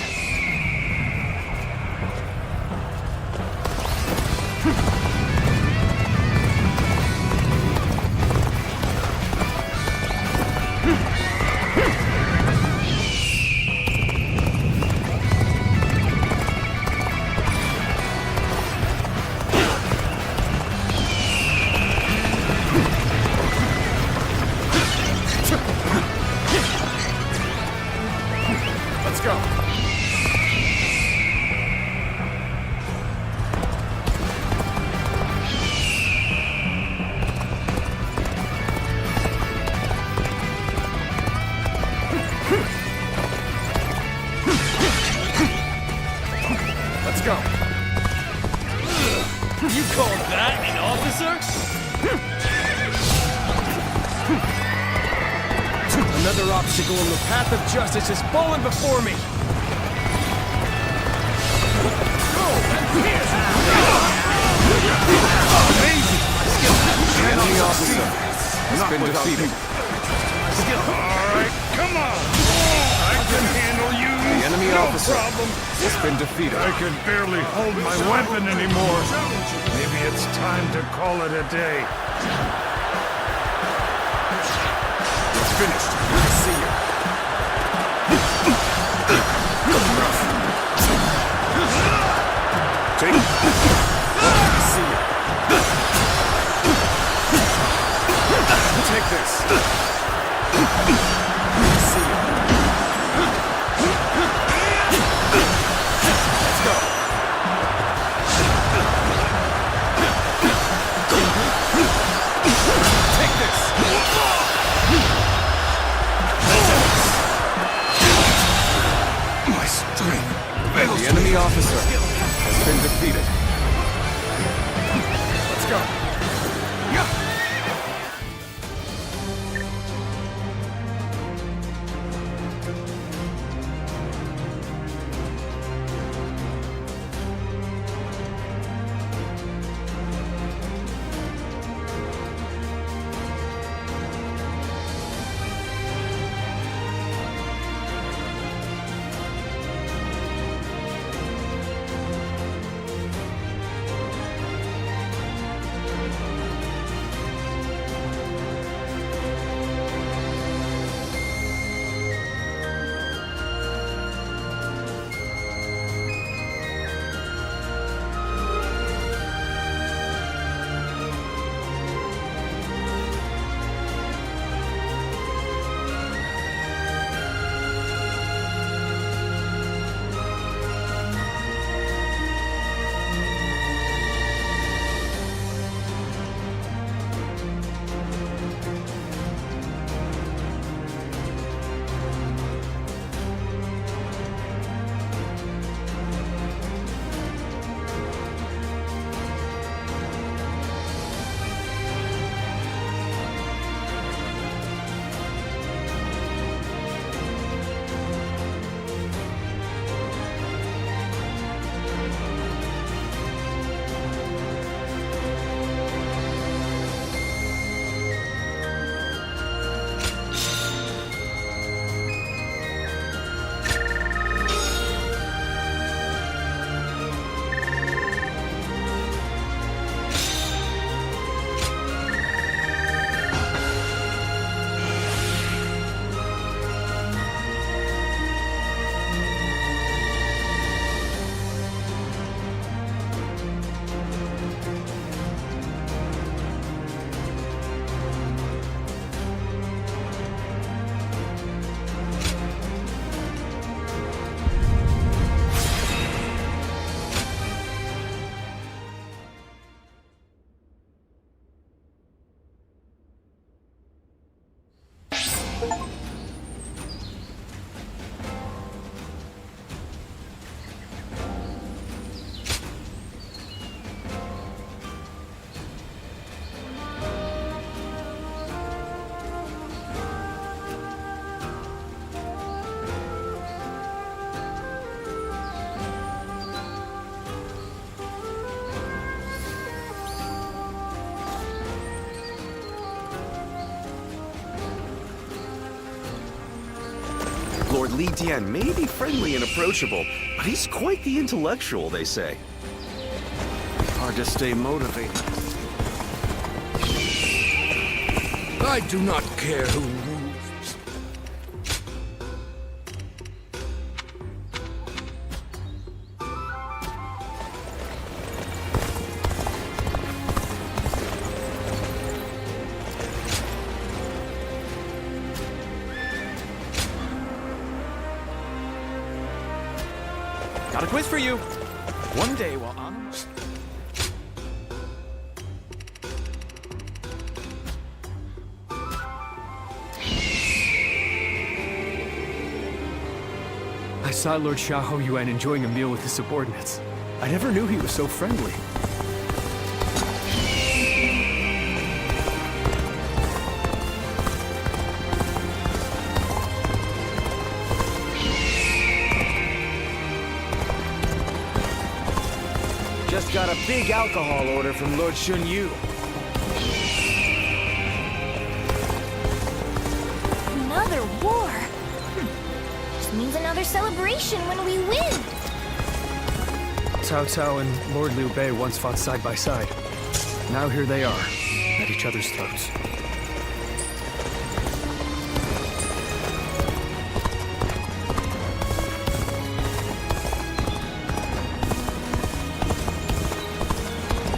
You call that an officer? Another obstacle in the path of justice has fallen before me. The enemy officer has been defeated. Alright, come on! I can handle you! The enemy officer has been defeated. I can barely hold my weapon anymore. Maybe it's time to call it a day. It's finished. I see you. Take it. I see you. Take this. I see you. Let's go. Take this. My strength. The enemy officer has been defeated. Let's go. Lord Li Dian may be friendly and approachable, but he's quite the intellectual, they say. Hard to stay motivated. I do not care who rules. Got a quiz for you. One day while on... I saw Lord Xiahou Yuan enjoying a meal with his subordinates. I never knew he was so friendly. got a big alcohol order from Lord Shun Yu. Another war? Just means another celebration when we win. Cao Cao and Lord Liu Bei once fought side by side. Now here they are, at each other's throats.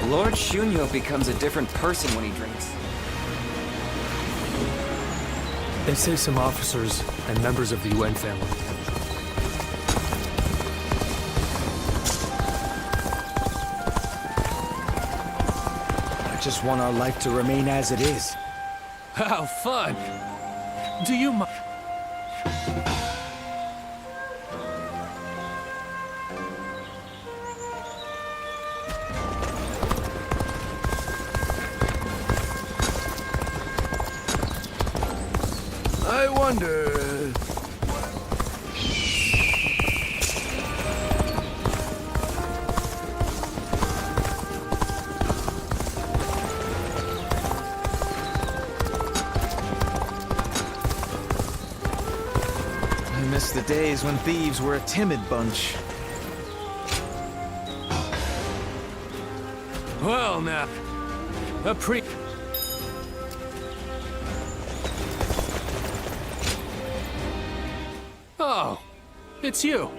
Lord Shunyo becomes a different person when he drinks. They say some officers and members of the Yuan family. I just want our life to remain as it is. How fun! Do you mind? I wonder... I miss the days when thieves were a timid bunch. Well, now, Oh, it's you.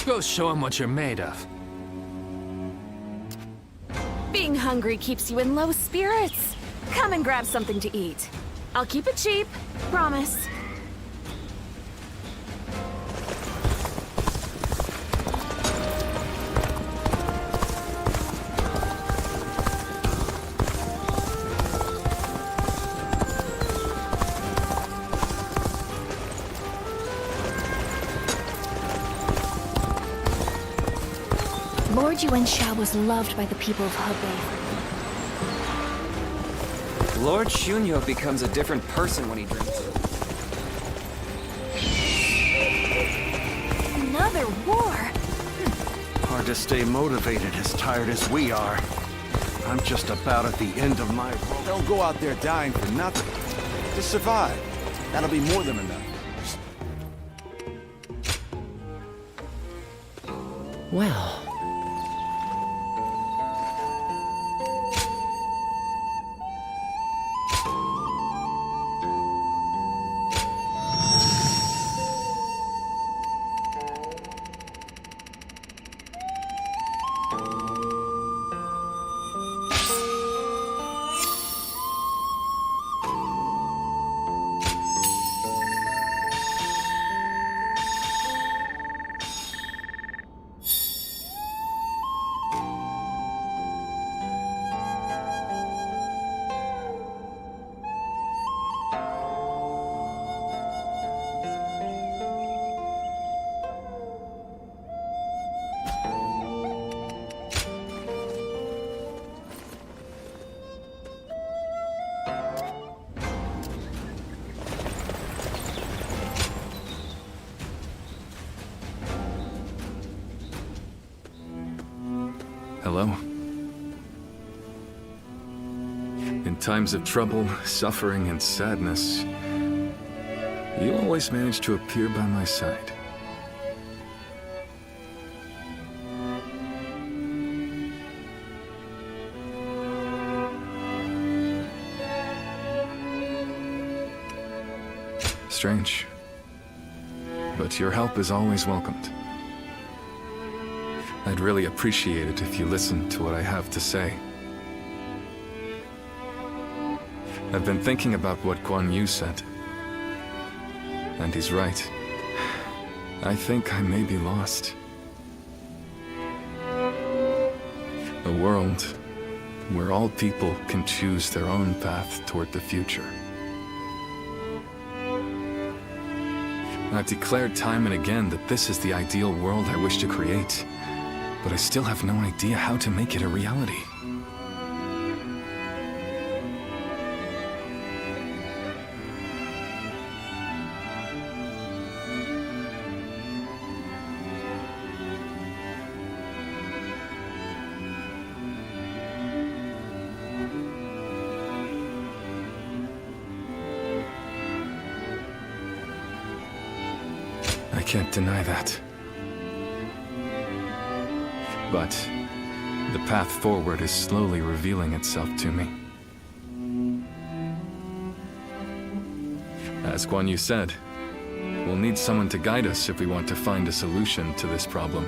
Go show him what you're made of. Being hungry keeps you in low spirits. Come and grab something to eat. I'll keep it cheap, promise. Lord Yuan Shao was loved by the people of Hebei. Lord Shunyo becomes a different person when he drinks. Another war? Hard to stay motivated as tired as we are. I'm just about at the end of my rope. Don't go out there dying for nothing. Just survive. That'll be more than enough. Well... Hello. In times of trouble, suffering, and sadness, you always manage to appear by my side. Strange. But your help is always welcomed. I'd really appreciate it if you listened to what I have to say. I've been thinking about what Guan Yu said. And he's right. I think I may be lost. A world where all people can choose their own path toward the future. I've declared time and again that this is the ideal world I wish to create, but I still have no idea how to make it a reality. I can't deny that. But the path forward is slowly revealing itself to me. As Guan Yu said, we'll need someone to guide us if we want to find a solution to this problem.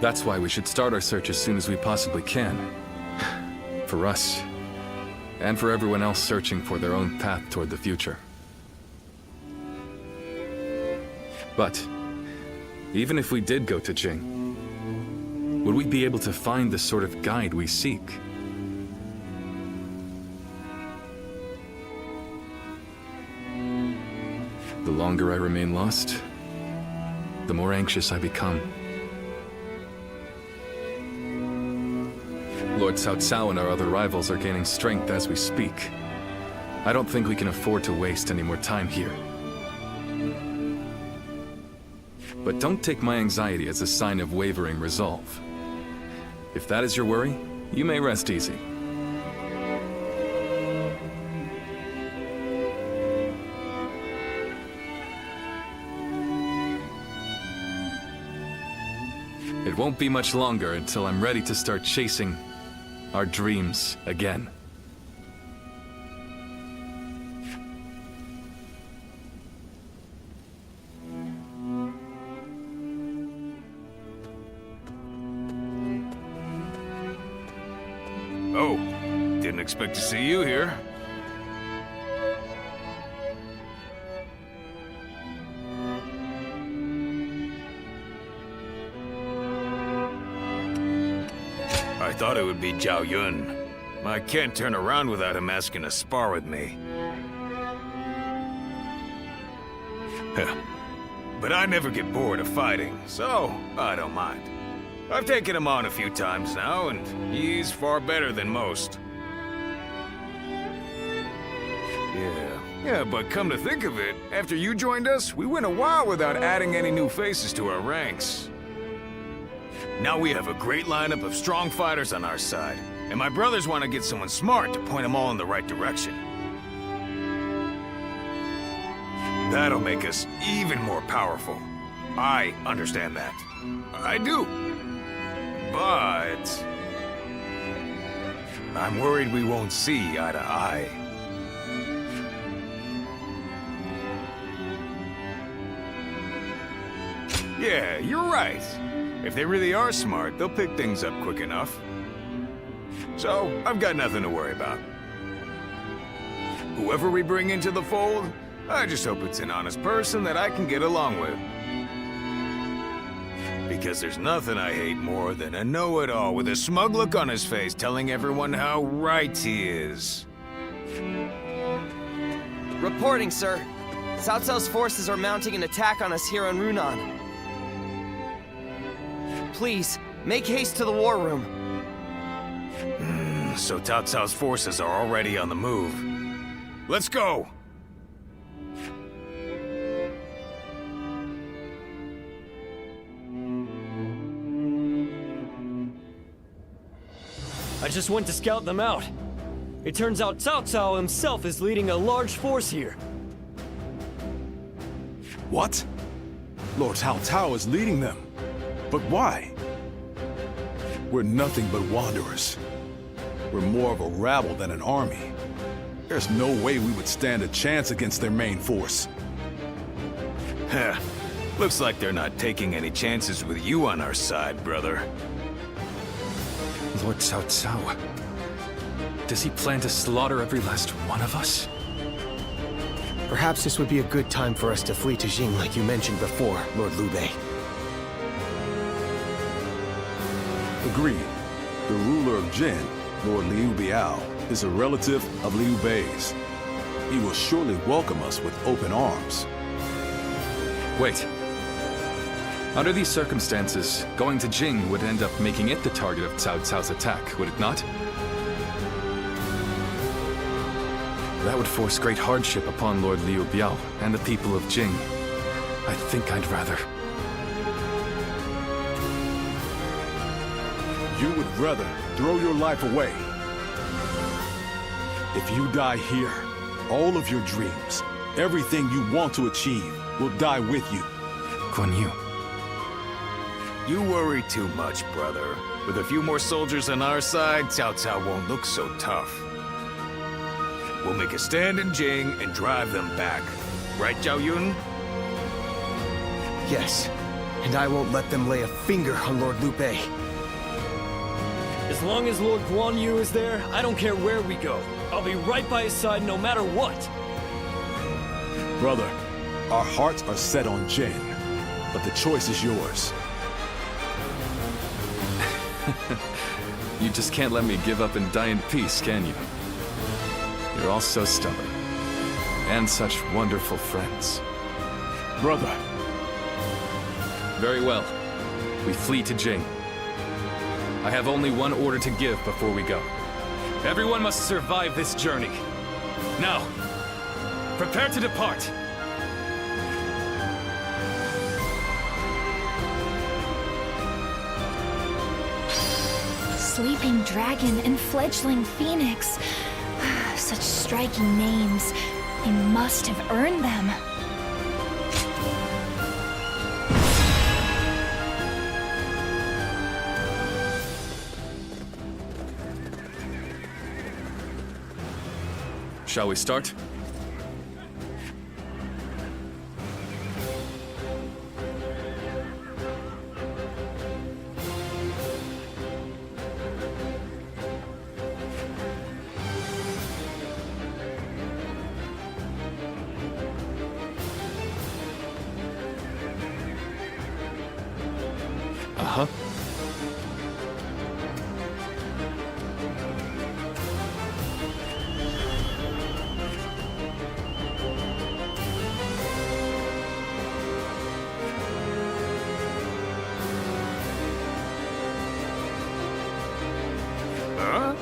That's why we should start our search as soon as we possibly can. For us, and for everyone else searching for their own path toward the future. But even if we did go to Jing, would we be able to find the sort of guide we seek? The longer I remain lost, the more anxious I become. Lord Cao Cao and our other rivals are gaining strength as we speak. I don't think we can afford to waste any more time here. But don't take my anxiety as a sign of wavering resolve. If that is your worry, you may rest easy. It won't be much longer until I'm ready to start chasing our dreams again. Oh, didn't expect to see you here. I thought it would be Zhao Yun. I can't turn around without him asking to spar with me. But I never get bored of fighting, so I don't mind. I've taken him on a few times now, and he's far better than most. Yeah, but come to think of it, after you joined us, we went a while without adding any new faces to our ranks. Now we have a great lineup of strong fighters on our side, and my brothers want to get someone smart to point them all in the right direction. That'll make us even more powerful. I understand that. I do. But I'm worried we won't see eye to eye. Yeah, you're right. If they really are smart, they'll pick things up quick enough. So, I've got nothing to worry about. Whoever we bring into the fold, I just hope it's an honest person that I can get along with. Because there's nothing I hate more than a know-it-all with a smug look on his face telling everyone how right he is. Reporting, sir. Cao Cao's forces are mounting an attack on us here on Runan. Please, make haste to the war room. So Cao Cao's forces are already on the move. Let's go! I just went to scout them out. It turns out Cao Cao himself is leading a large force here. What? Lord Cao Cao is leading them. But why? We're nothing but wanderers. We're more of a rabble than an army. There's no way we would stand a chance against their main force. Heh. Looks like they're not taking any chances with you on our side, brother. Lord Cao Cao. Does he plan to slaughter every last one of us? Perhaps this would be a good time for us to flee to Jing like you mentioned before, Lord Liu Bei. Agreed. The ruler of Jin, Lord Liu Biao, is a relative of Liu Bei's. He will surely welcome us with open arms. Wait. Under these circumstances, going to Jing would end up making it the target of Cao Cao's attack, would it not? That would force great hardship upon Lord Liu Biao and the people of Jing. I think I'd rather... You would rather throw your life away. If you die here, all of your dreams, everything you want to achieve, will die with you. Guan Yu. You worry too much, brother. With a few more soldiers on our side, Cao Cao won't look so tough. We'll make a stand in Jing and drive them back. Right, Zhao Yun? Yes, and I won't let them lay a finger on Lord Liu Bei. As long as Lord Guan Yu is there, I don't care where we go. I'll be right by his side no matter what. Brother, our hearts are set on Jin, but the choice is yours. You just can't let me give up and die in peace, can you? You're all so stubborn. And such wonderful friends. Brother. Very well. We flee to Jing. I have only one order to give before we go. Everyone must survive this journey. Now, prepare to depart. Sleeping Dragon and Fledgling Phoenix. Such striking names. They must have earned them. Shall we start? Uh-huh. Huh?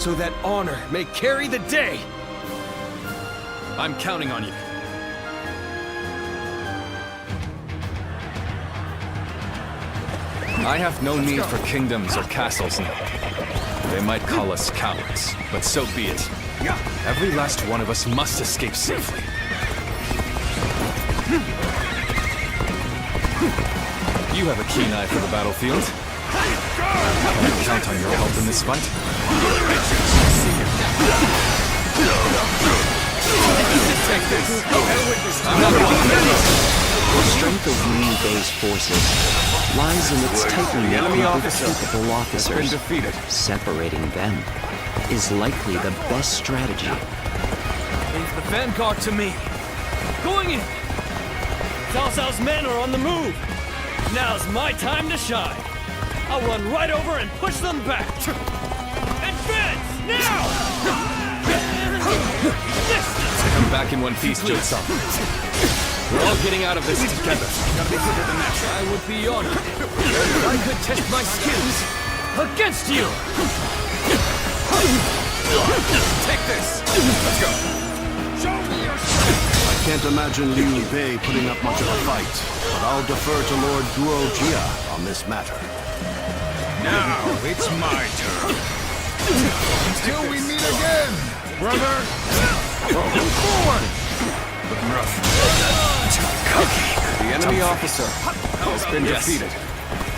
so that honor may carry the day! I'm counting on you. I have no need for kingdoms or castles now. They might call us cowards, but so be it. Every last one of us must escape safely. You have a keen eye for the battlefield. Can I count on your help in this fight? Take this! Another one! The strength of Liu Bei's forces lies in its tightly knit enemy group of officer capable officers. has been defeated. Separating them is likely the best strategy. Leave the vanguard to me. Going in! Cao Cao's men are on the move! Now's my time to shine! I'll run right over and push them back! Advance! Now! Come back in one piece, Jotsu. We're all getting out of this together. Gotta be quicker than that. I would be honored if I could test my skills against you! Take this! Let's go! Show me your strength! I can't imagine Liu Bei putting up much of a fight, but I'll defer to Lord Guo Jia on this matter. Now it's my turn. Until we meet again, brother. Forward! Looking rough. The enemy officer has been defeated.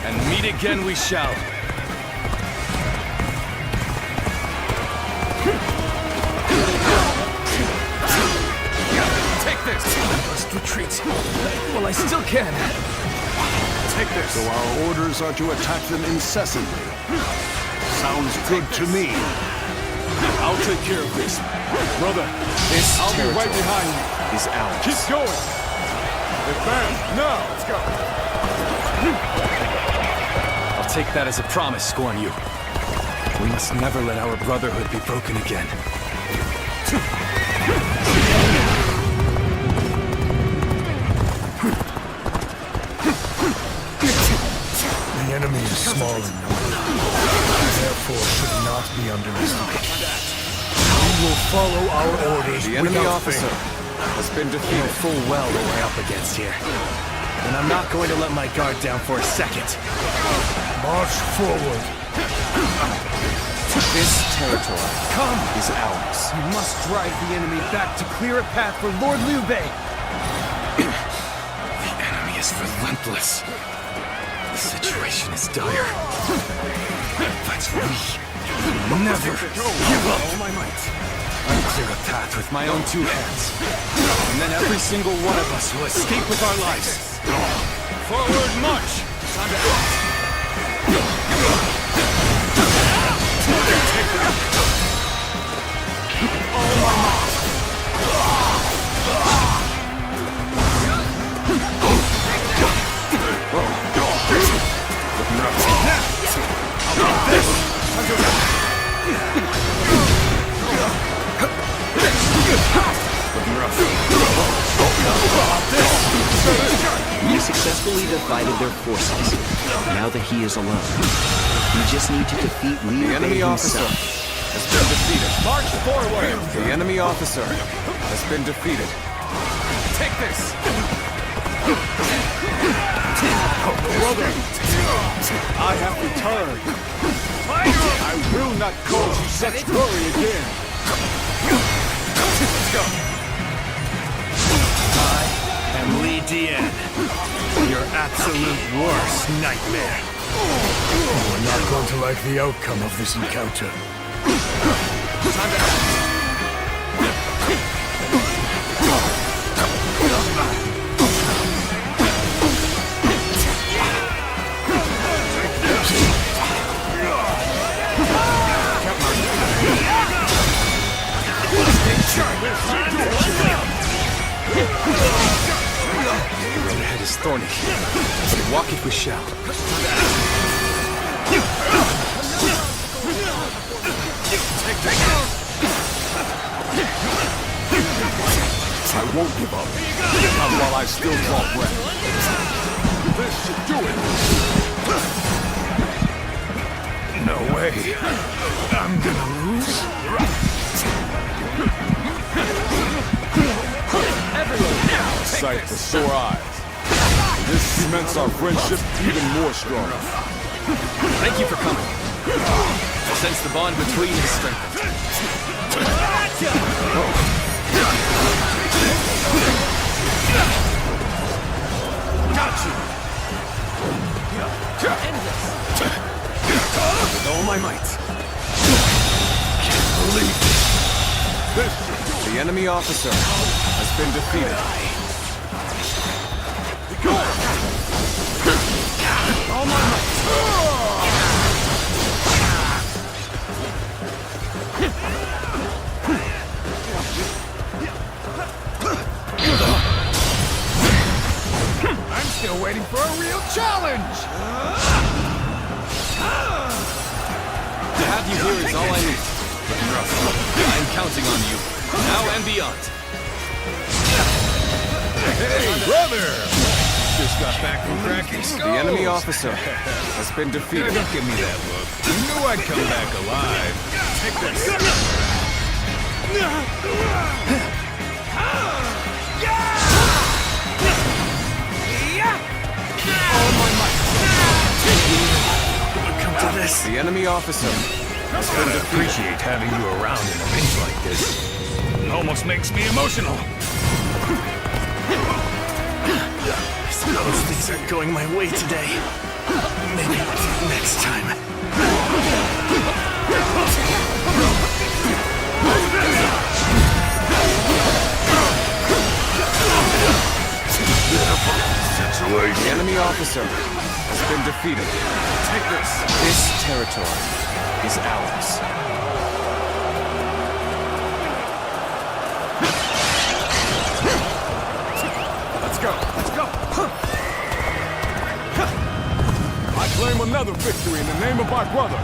And meet again we shall. Take this! Must retreat. Well, I still can. Take this. So our orders are to attack them incessantly. Sounds good to me. I'll take care of this. Brother, This I'll be right territory behind you. is ours. Keep going. Advance, now. Let's go. I'll take that as a promise, Guan Yu. We must never let our brotherhood be broken again. The enemy is small in number, therefore should not be underestimated. We will follow our orders The enemy without officer fail. has been defeated. Full well what we're up against here. And I'm not going to let my guard down for a second. March forward. This territory is ours. You must drive the enemy back to clear a path for Lord Liu Bei. The enemy is relentless. The situation is dire. But we never give up. All my might. I'll clear a path with my own two hands. And then every single one of us will escape with our lives. Forward march! Time to act! We successfully divided their forces. Now that he is alone, we just need to defeat Liu The enemy Bei officer himself. has been defeated. March forward! The enemy officer has been defeated. Take this! Brother, I have returned. I will not cause you such glory again. Let's go! I am Li Dian, your absolute worst nightmare. We're not going to like the outcome of this encounter. Time to act! The road ahead is thorny. So walk it we shall. I won't give up. Not while I still draw breath. This should do it. No way. way I'm gonna lose. Everyone now! Sight for sore eyes. This cements our friendship even more strong. Thank you for coming. I sense the bond between us strengthened. Got you! End this! With all my might. Can't believe this. The enemy officer has been defeated. All my might. I'm still waiting for a real challenge! To have you here is all I need. I'm counting on you, now and beyond. Hey, brother! Just got back from cracking skulls. The enemy officer has been defeated. Don't give me that look. You knew I'd come back alive. Take this. Come to this. The enemy officer has been defeated. Appreciate having you around in a pinch like this. It almost makes me emotional. I suppose things aren't going my way today. Maybe next time. The enemy officer has been defeated. Take this. This territory is ours. Let's go. I claim another victory in the name of my brother.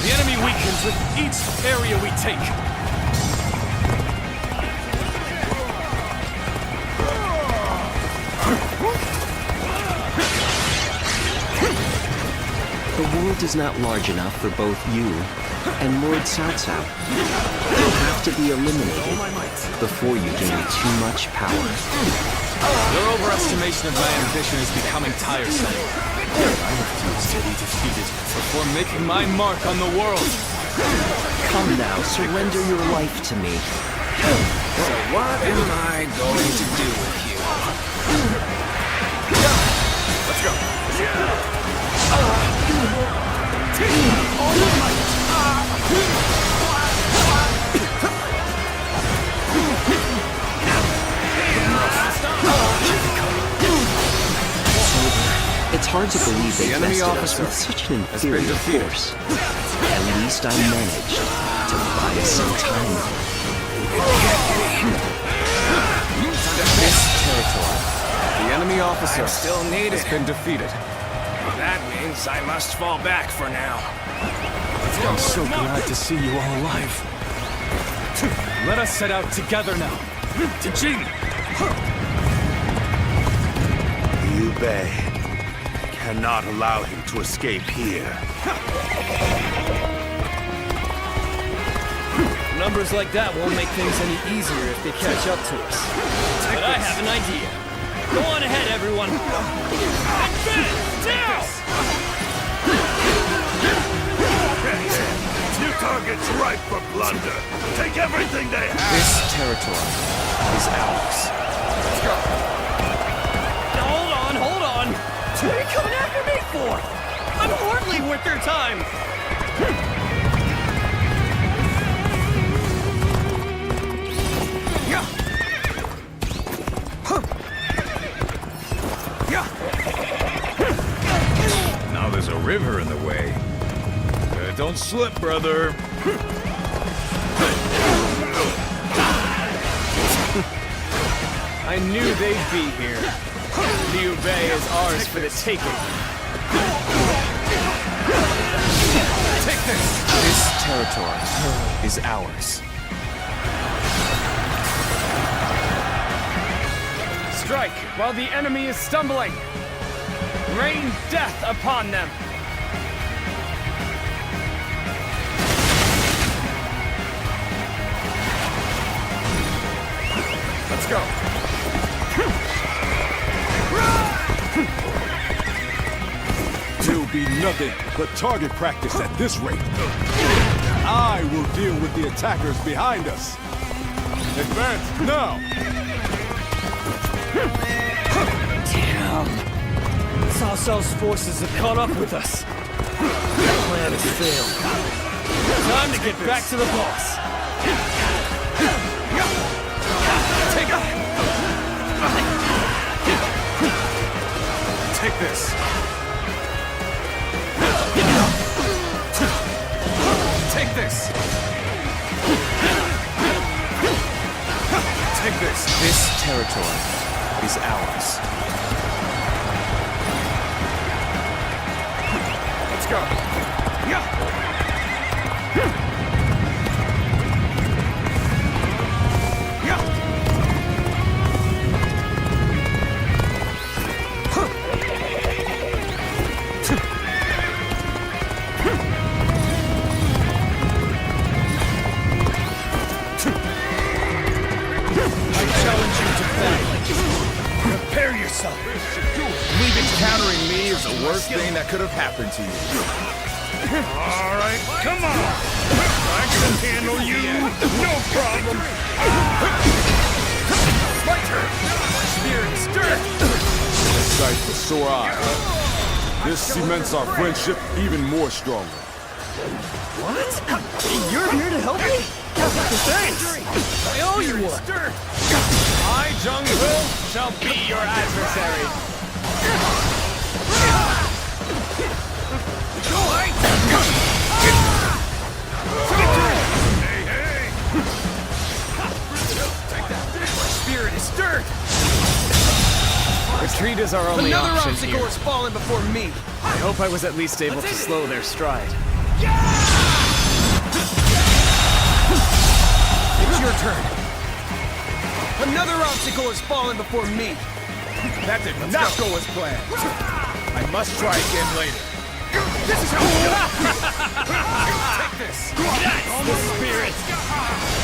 The enemy weakens with each area we take. The world is not large enough for both you and Lord Cao Cao. You'll have to be eliminated before you gain too much power. Your overestimation of my ambition is becoming tiresome. I refuse to be defeated before making my mark on the world. Come now, surrender your life to me. So what am I going to do with you? Let's go. It's hard to believe they enemy bested us officer with such an has been inferior defeated. force. At least I managed to buy us some time. This territory, the enemy officer I'm still needed. has been defeated. That means I must fall back for now. I'm so glad to see you all alive. Let us set out together now. To Jing! Liu Bei. Cannot allow him to escape here. Numbers like that won't make things any easier if they catch up to us. But I have an idea. Go on ahead, everyone. Advance now! New target's ripe for plunder. Take everything they have. This territory is ours. Let's go. Hold on. What are you coming after me for? I'm hardly worth your time. Now there's a river in the way. Don't slip, brother. I knew they'd be here. Liu Bei is ours for the taking. Take this! This territory is ours. Strike while the enemy is stumbling. Rain death upon them! Let's go. There'll be nothing but target practice at this rate. I will deal with the attackers behind us. Advance now! Damn! Cao Cao's forces have caught up with us. That plan has failed. Time to get back to the boss. Take this. Take this. Take this. This territory is ours. Let's go. Prepare yourself! Leaving countering me is the worst thing that could have happened to you. All right, come on! I can handle you, no problem! My turn! Spirit stir! Sight for sore eyes. This cements our friendship even more stronger. What? You're here to help me? Thanks! I owe you one! I, Jung-Ho, shall be your adversary. My spirit is stirred! Retreat is our only Another option obstacle here. has fallen before me! I hope I was at least able to slow their stride. It's your turn! Another obstacle has fallen before me! That did not go as planned! I must try again later. This is how we do it! Take this! That's the spirit!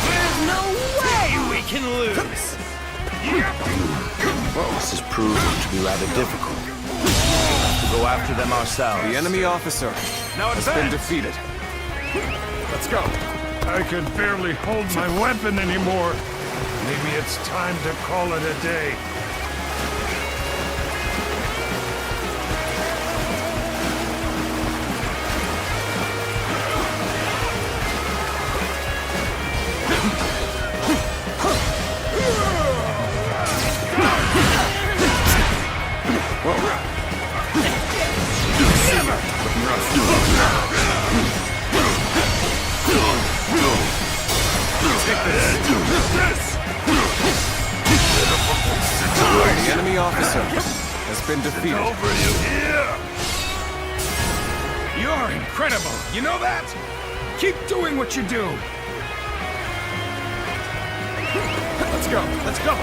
There's no way we can lose! Well, this is proving to be rather difficult. We'll have to go after them ourselves. The enemy officer has been defeated. Let's go. I can barely hold my weapon anymore. Maybe it's time to call it a day. The enemy officer has been defeated. Over you here! You're incredible! You know that? Keep doing what you do! Let's go! Let's go!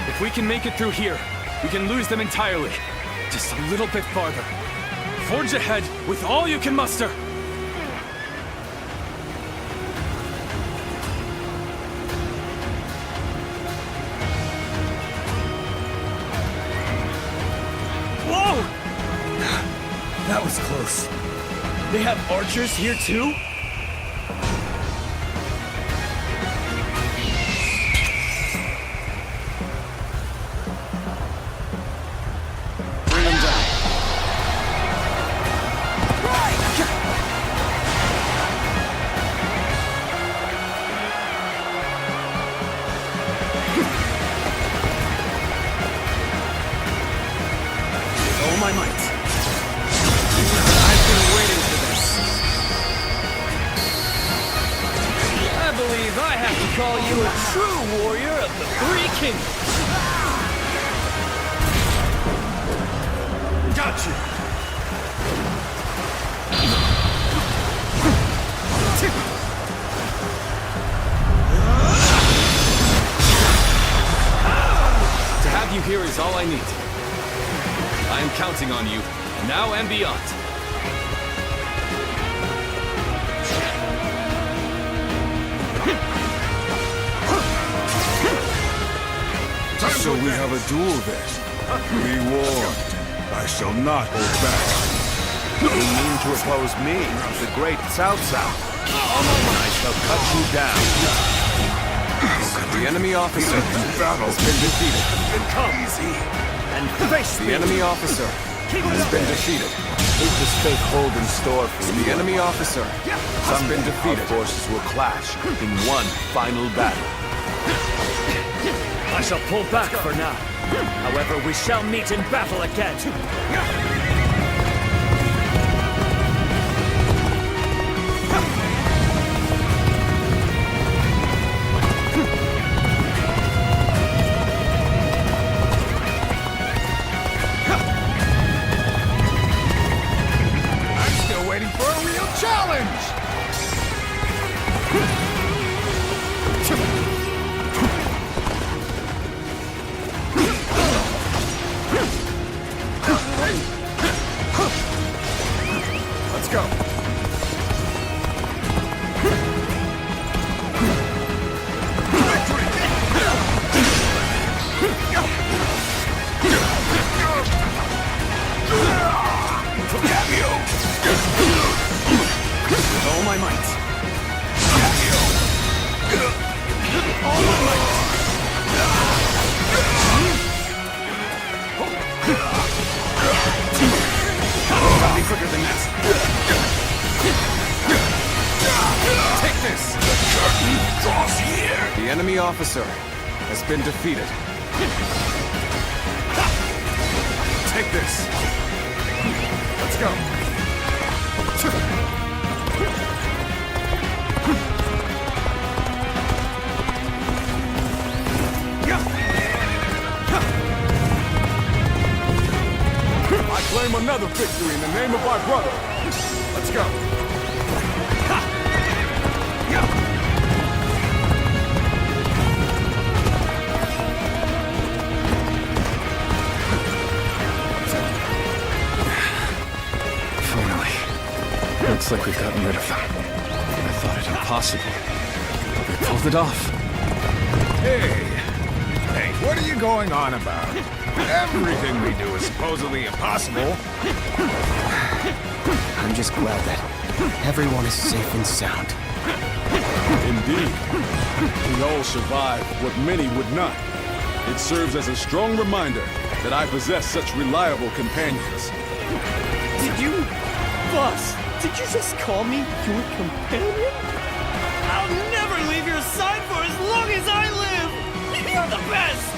If we can make it through here, we can lose them entirely. Just a little bit farther. Forge ahead with all you can muster! Whoa! That was close. They have archers here too? All my might. I've been waiting for this. I believe I have to call you a true warrior of the Three Kingdoms. you here is all I need. I am counting on you, now and beyond. So we have a duel then. Be warned. I shall not hold back. You mean to oppose me, the great Cao Cao? I shall cut you down. The enemy officer has been defeated. And face the enemy officer has been defeated. What does fate hold in store for you? The enemy officer has been defeated. Our forces will clash in one final battle. I shall pull back for now. However, we shall meet in battle again. I'm still waiting for a real challenge! Let's go. With all my might. All my might. Gotta be quicker than that. Take this! The curtain draws here! The enemy officer has been defeated. Take this! Let's go! I claim another victory in the name of my brother. Let's go. Finally. Looks like we've gotten rid of them. I thought it impossible. We pulled it off. Hey, what are you going on about? Everything we do is supposedly impossible. I'm just glad that everyone is safe and sound. Indeed. We all survived what many would not. It serves as a strong reminder that I possess such reliable companions. Did you... Boss, did you just call me your companion? I'll never leave your side for as long as I live! You're the best!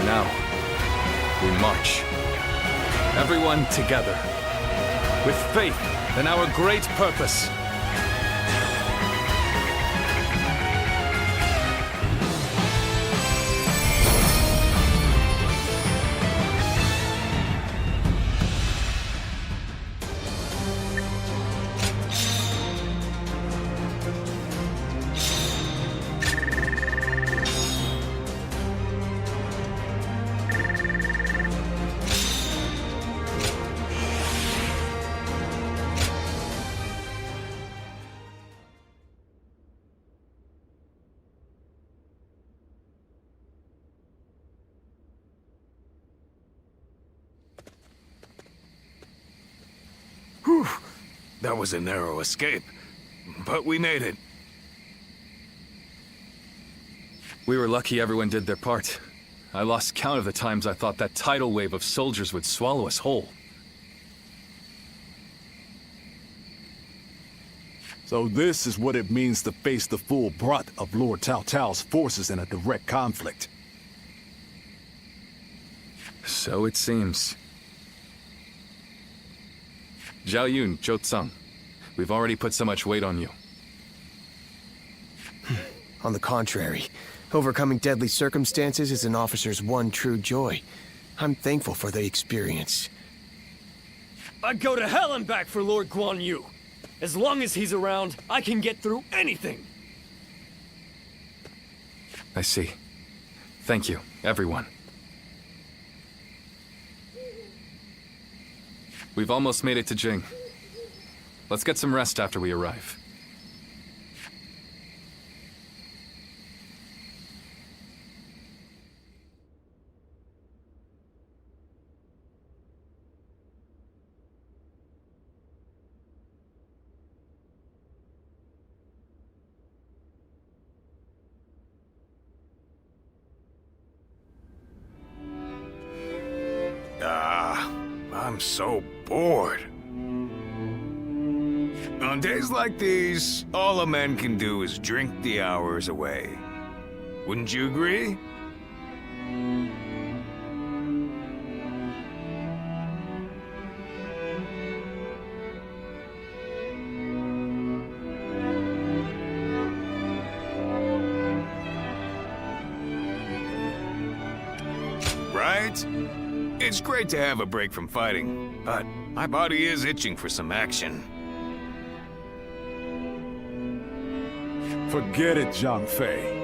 Now, we march. Everyone together. With faith in our great purpose. Whew. That was a narrow escape, but we made it. We were lucky everyone did their part. I lost count of the times I thought that tidal wave of soldiers would swallow us whole. So this is what it means to face the full brunt of Lord Cao Cao's forces in a direct conflict. So it seems. Zhao Yun, Zhou Tsang, we've already put so much weight on you. On the contrary, overcoming deadly circumstances is an officer's one true joy. I'm thankful for the experience. I'd go to hell and back for Lord Guan Yu. As long as he's around, I can get through anything. I see. Thank you, everyone. We've almost made it to Jing. Let's get some rest after we arrive. I'm so bored. On days like these, all a man can do is drink the hours away. Wouldn't you agree? Right? It's great to have a break from fighting, but my body is itching for some action. Forget it, Zhang Fei.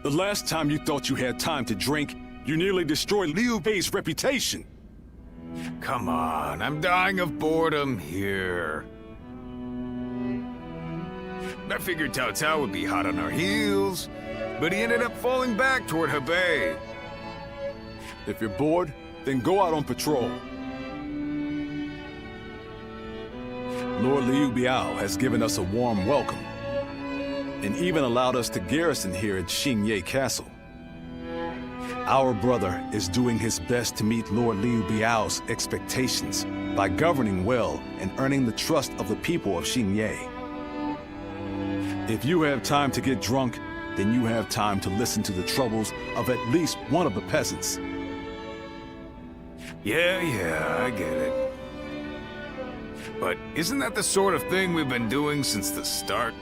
The last time you thought you had time to drink, you nearly destroyed Liu Bei's reputation. Come on, I'm dying of boredom here. I figured Cao Cao would be hot on our heels, but he ended up falling back toward Hebei. If you're bored, then go out on patrol. Lord Liu Biao has given us a warm welcome, and even allowed us to garrison here at Xingye Castle. Our brother is doing his best to meet Lord Liu Biao's expectations by governing well and earning the trust of the people of Xingye. If you have time to get drunk, then you have time to listen to the troubles of at least one of the peasants. Yeah, I get it. But isn't that the sort of thing we've been doing since the start?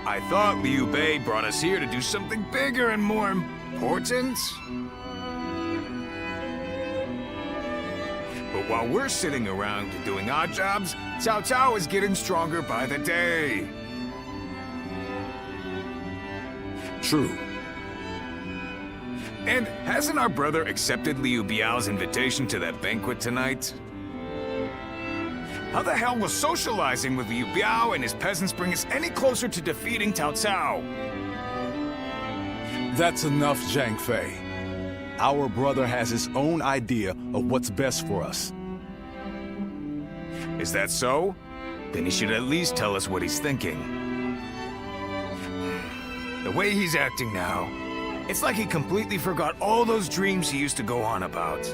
I thought Liu Bei brought us here to do something bigger and more important. But while we're sitting around doing odd jobs, Cao Cao is getting stronger by the day. True. And hasn't our brother accepted Liu Biao's invitation to that banquet tonight? How the hell will socializing with Liu Biao and his peasants bring us any closer to defeating Cao Cao? That's enough, Zhang Fei. Our brother has his own idea of what's best for us. Is that so? Then he should at least tell us what he's thinking. The way he's acting now, it's like he completely forgot all those dreams he used to go on about.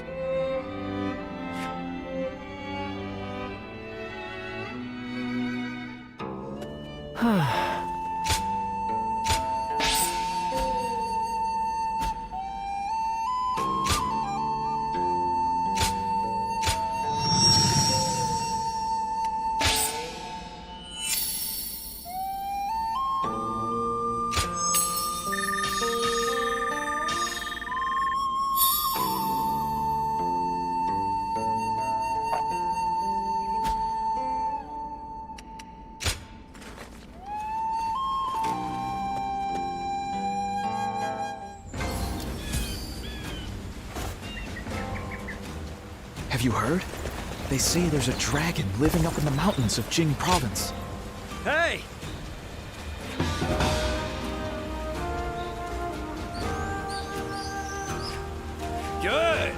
Have you heard? They say there's a dragon living up in the mountains of Jing province. Hey! Good!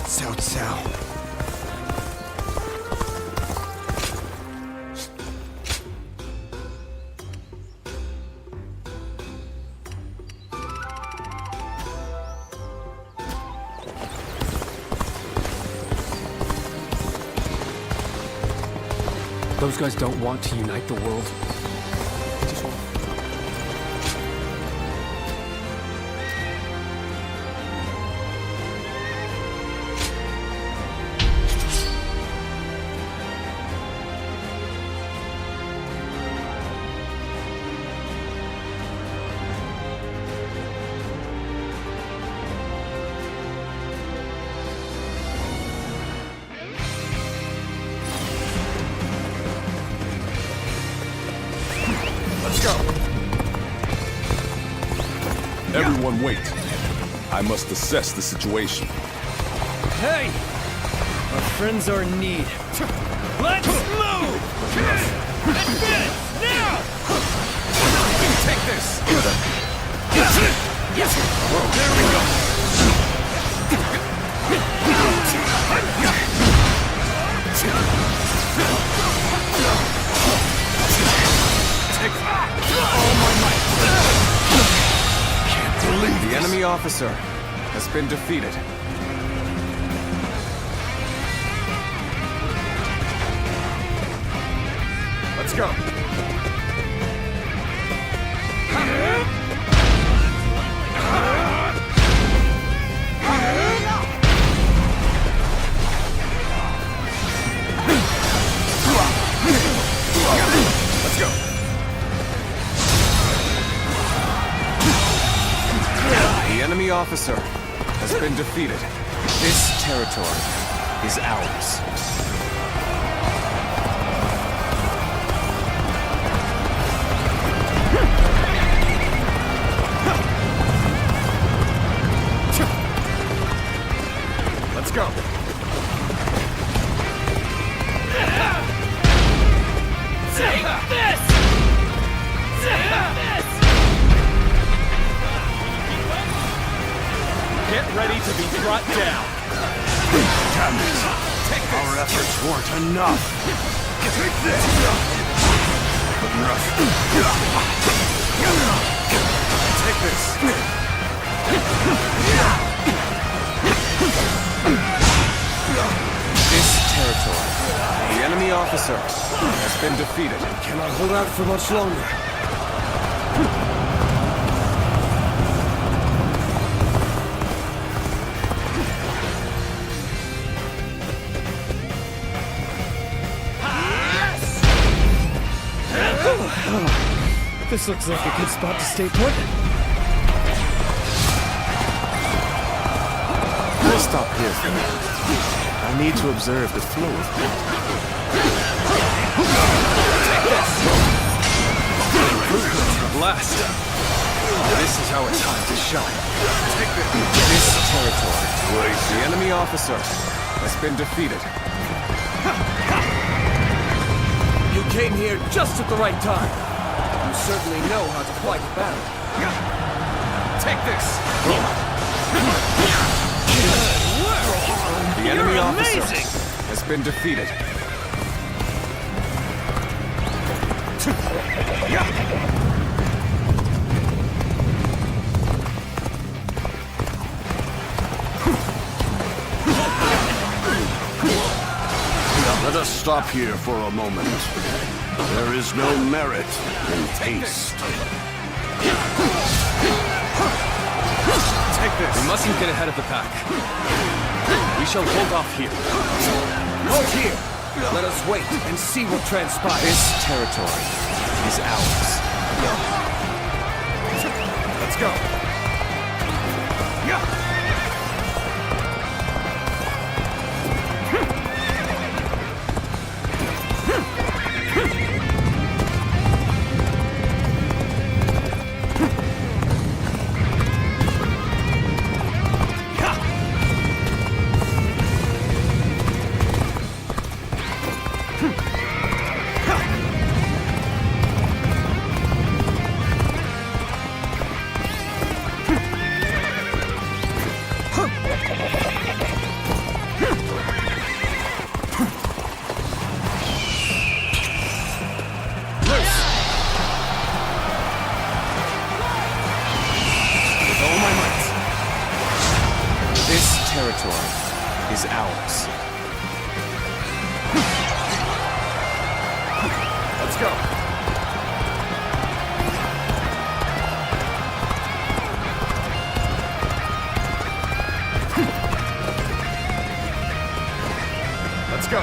Cao Cao. Those guys don't want to unite the world. They just want... Everyone wait. I must assess the situation. Hey! Our friends are in need. Let's move! Advance! Now! Take this! There we go! Take all my might! The enemy officer has been defeated. Let's go! Let's go! The enemy officer has been defeated. This territory is ours. Let's go! Take this! Take this! Get ready to be brought down. Damn it! Our efforts weren't enough. Take this! Enough. Take this! This territory, the enemy officer has been defeated. Cannot hold out for much longer. This looks like a good spot to stay put. We'll stop here for now. I need to observe the flow of blood. Blast! This is our time to shine. This territory, the enemy officer has been defeated. You came here just at the right time. You certainly know how to fight a battle. Take this! The enemy officer has been defeated. Let us stop here for a moment. There is no merit in haste. Take this! We mustn't get ahead of the pack. We shall hold off here. Hold here! Let us wait and see what transpires. This territory is ours. Let's go! territory is ours. Let's go. Let's go.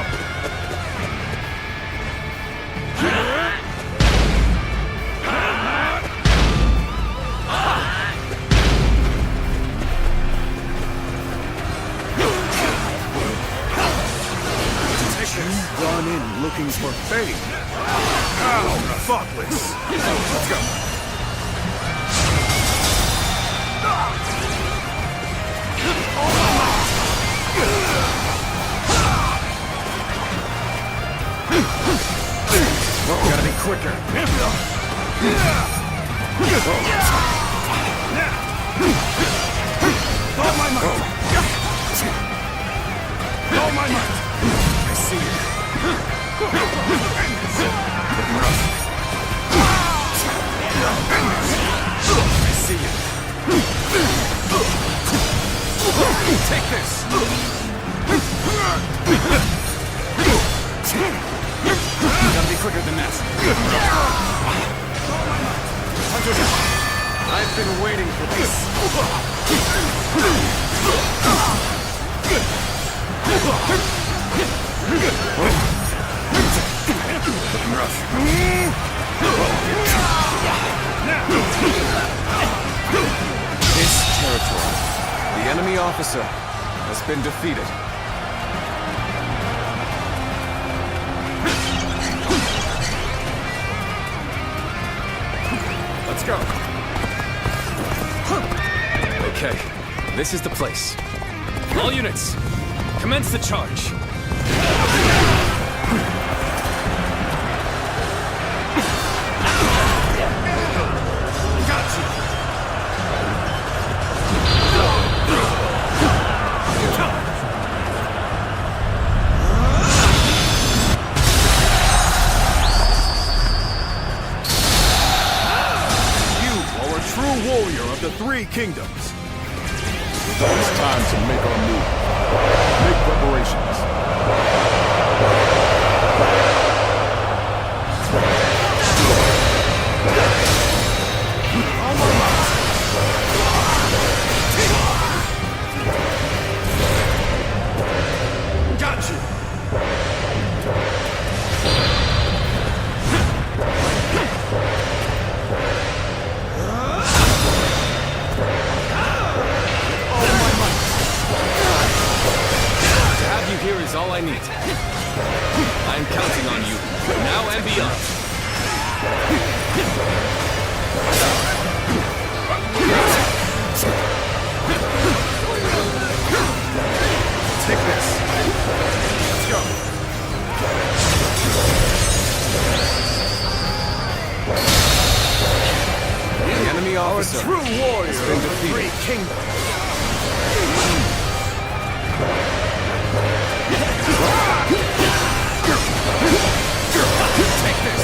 You've gone in looking for fame. How thoughtless. Let's go. Gotta be quicker. All my might. All my might. I see you. I see you. Take this. Gotta be quicker than that. I've been waiting for this. Looking rough. This territory, the enemy officer, has been defeated. Let's go. Okay, this is the place. All units, commence the charge. Warrior of the Three Kingdoms. It's time to make our move. Make preparations. Got you. Here is all I need. I'm counting on you, now and beyond. Take this. Let's go. The enemy officer, true warrior has been defeated. Three Kingdoms. Take this!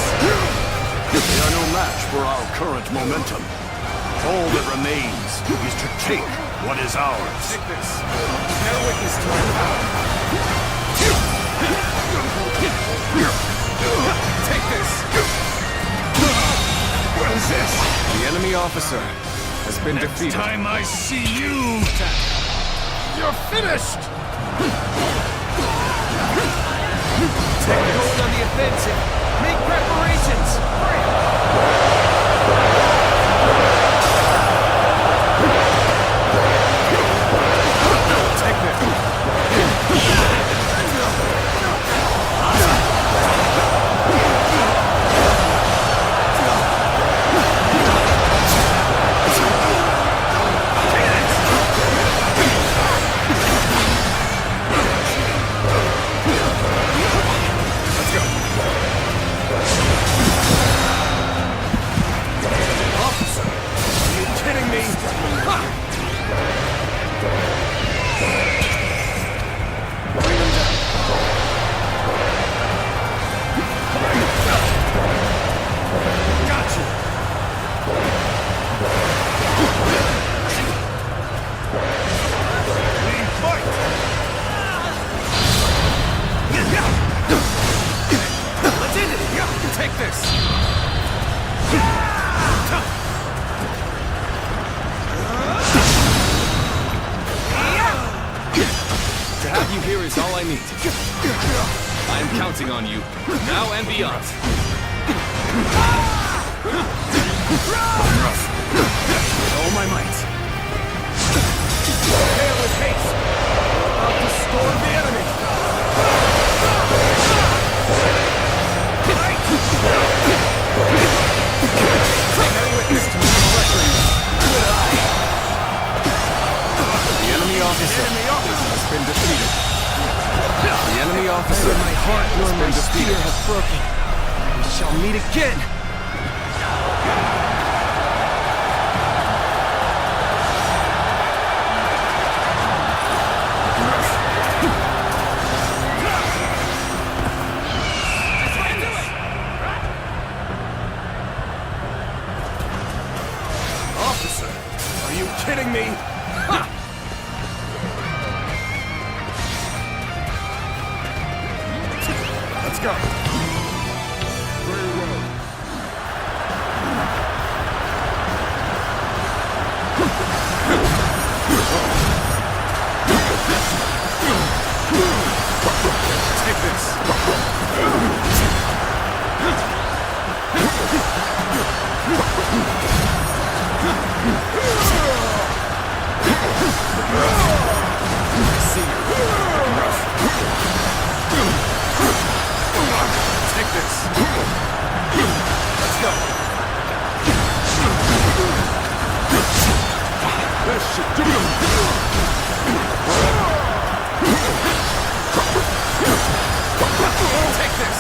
They are no match for our current momentum. All that remains is to take what is ours. Take this. Bear witness to our power. Take this. What is this? The enemy officer has been defeated. Next time I see you, you're finished! Take hold on the offensive. Make preparations. Take this. We fight counting on you, now and beyond. With all my might. Prepare with haste. We're about to storm the enemy. Bear witness to my treachery. The enemy officer has been defeated. The enemy officer, My heart nor my has been spear defeated. have broken. We shall meet again. Officer, are you kidding me? Ha! Let's go. Very well. Take this. See you. Take this. Let's go. This should do it. Take this.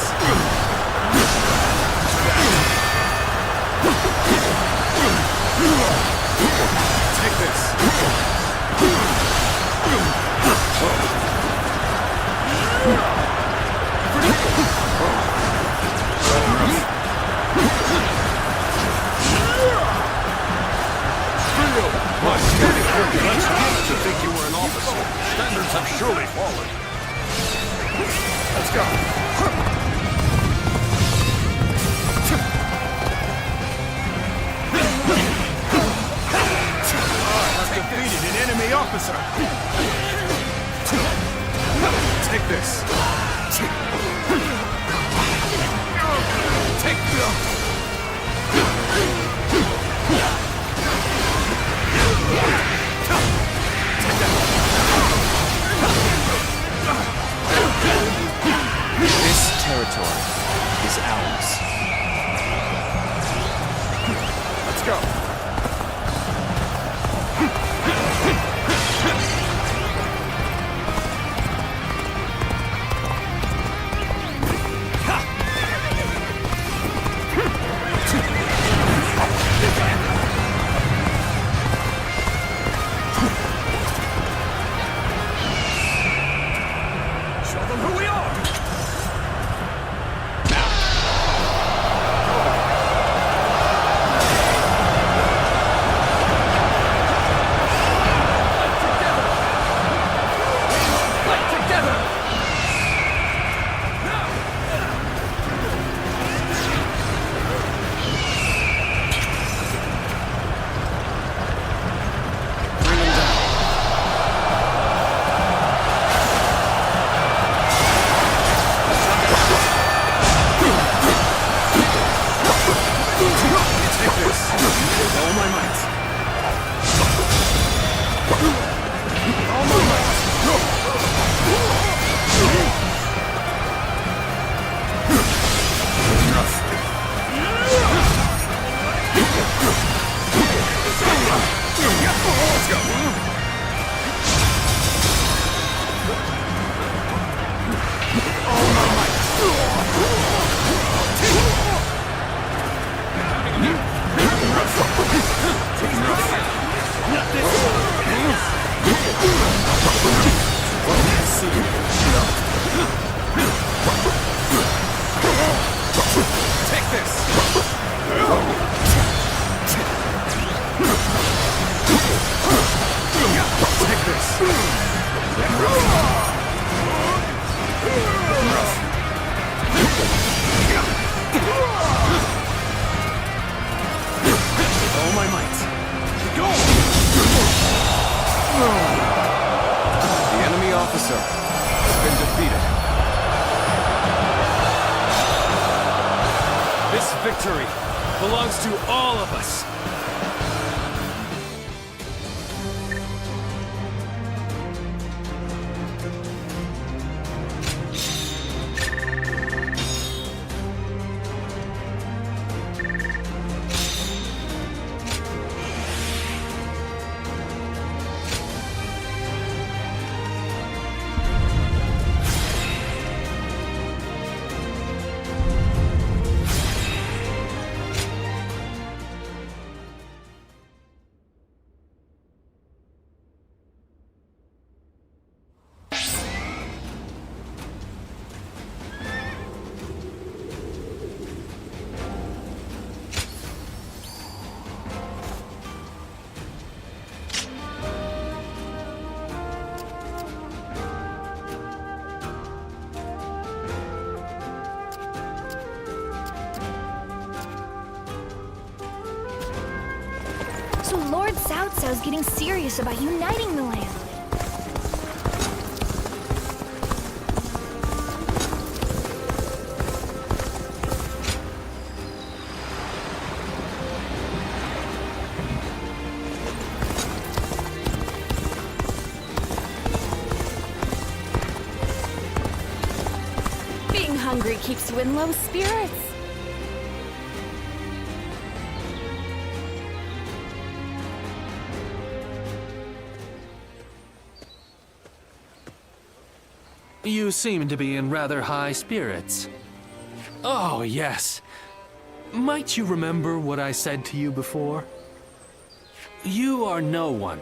Take this. To think you were an officer. Standards have surely fallen. Let's go. I've defeated an enemy officer. Take this. Take this. This territory is ours. Let's go. Show them who we are. All my might. Go! The enemy officer has been defeated. victory belongs to all of us. So Lord Cao Cao's getting serious about uniting the land. Being hungry keeps you in low spirits. You seem to be in rather high spirits. Oh, yes. Might you remember what I said to you before? You are no one,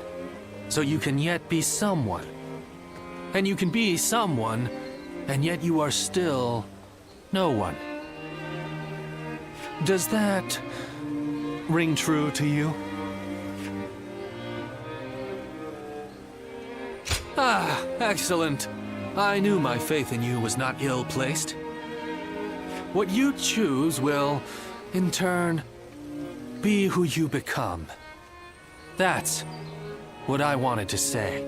so you can yet be someone. And you can be someone, and yet you are still no one. Does that ring true to you? Ah, excellent. I knew my faith in you was not ill-placed. What you choose will, in turn, be who you become. That's what I wanted to say.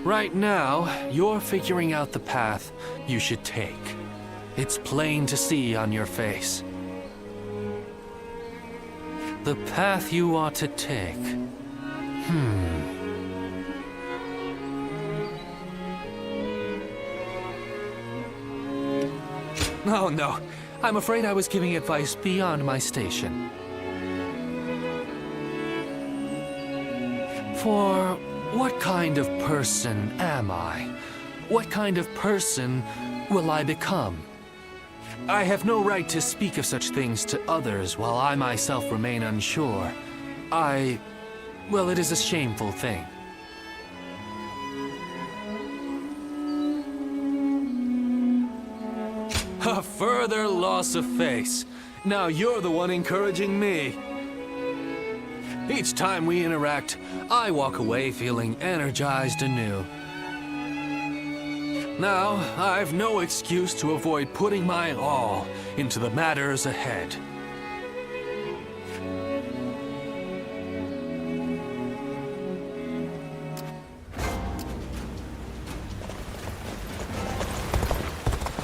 Right now, you're figuring out the path you should take. It's plain to see on your face. The path you ought to take. Oh, no. I'm afraid I was giving advice beyond my station. For what kind of person am I? What kind of person will I become? I have no right to speak of such things to others while I myself remain unsure. Well, it is a shameful thing. A further loss of face. Now you're the one encouraging me. Each time we interact, I walk away feeling energized anew. Now, I've no excuse to avoid putting my all into the matters ahead.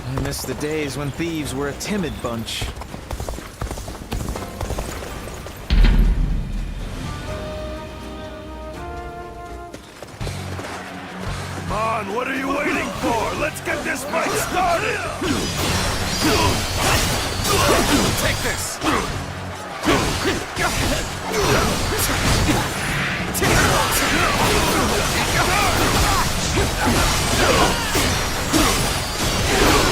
I miss the days when thieves were a timid bunch. Come on, what are you waiting for? Let's get this fight started! Take this!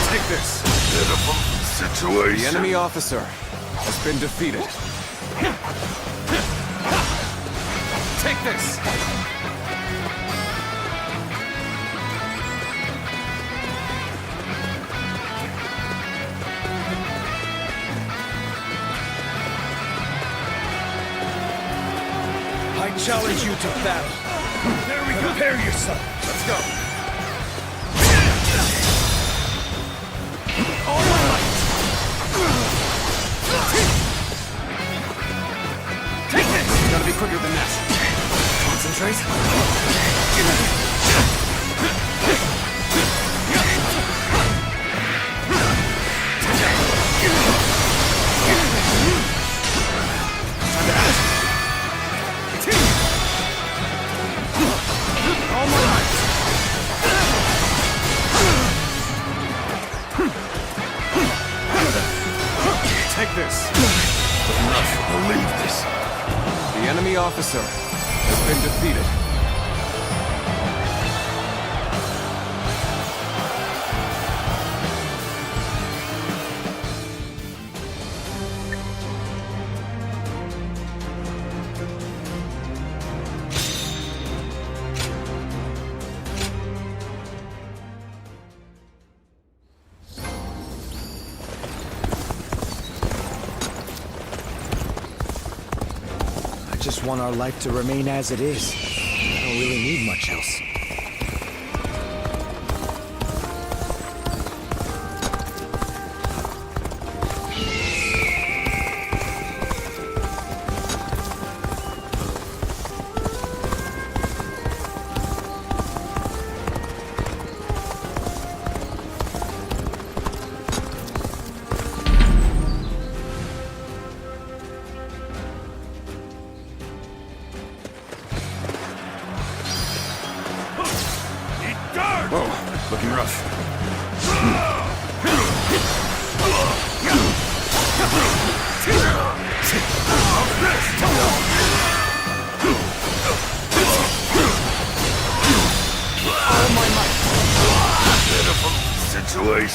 Take this! Pitiful situation. The enemy officer has been defeated. Take this! I challenge you to battle. There we go. Prepare yourself. Let's go. All right. Take this! You gotta be quicker than that. Concentrate. enemy officer has been defeated. I just want our life to remain as it is. I don't really need much else. Whoa, looking rough.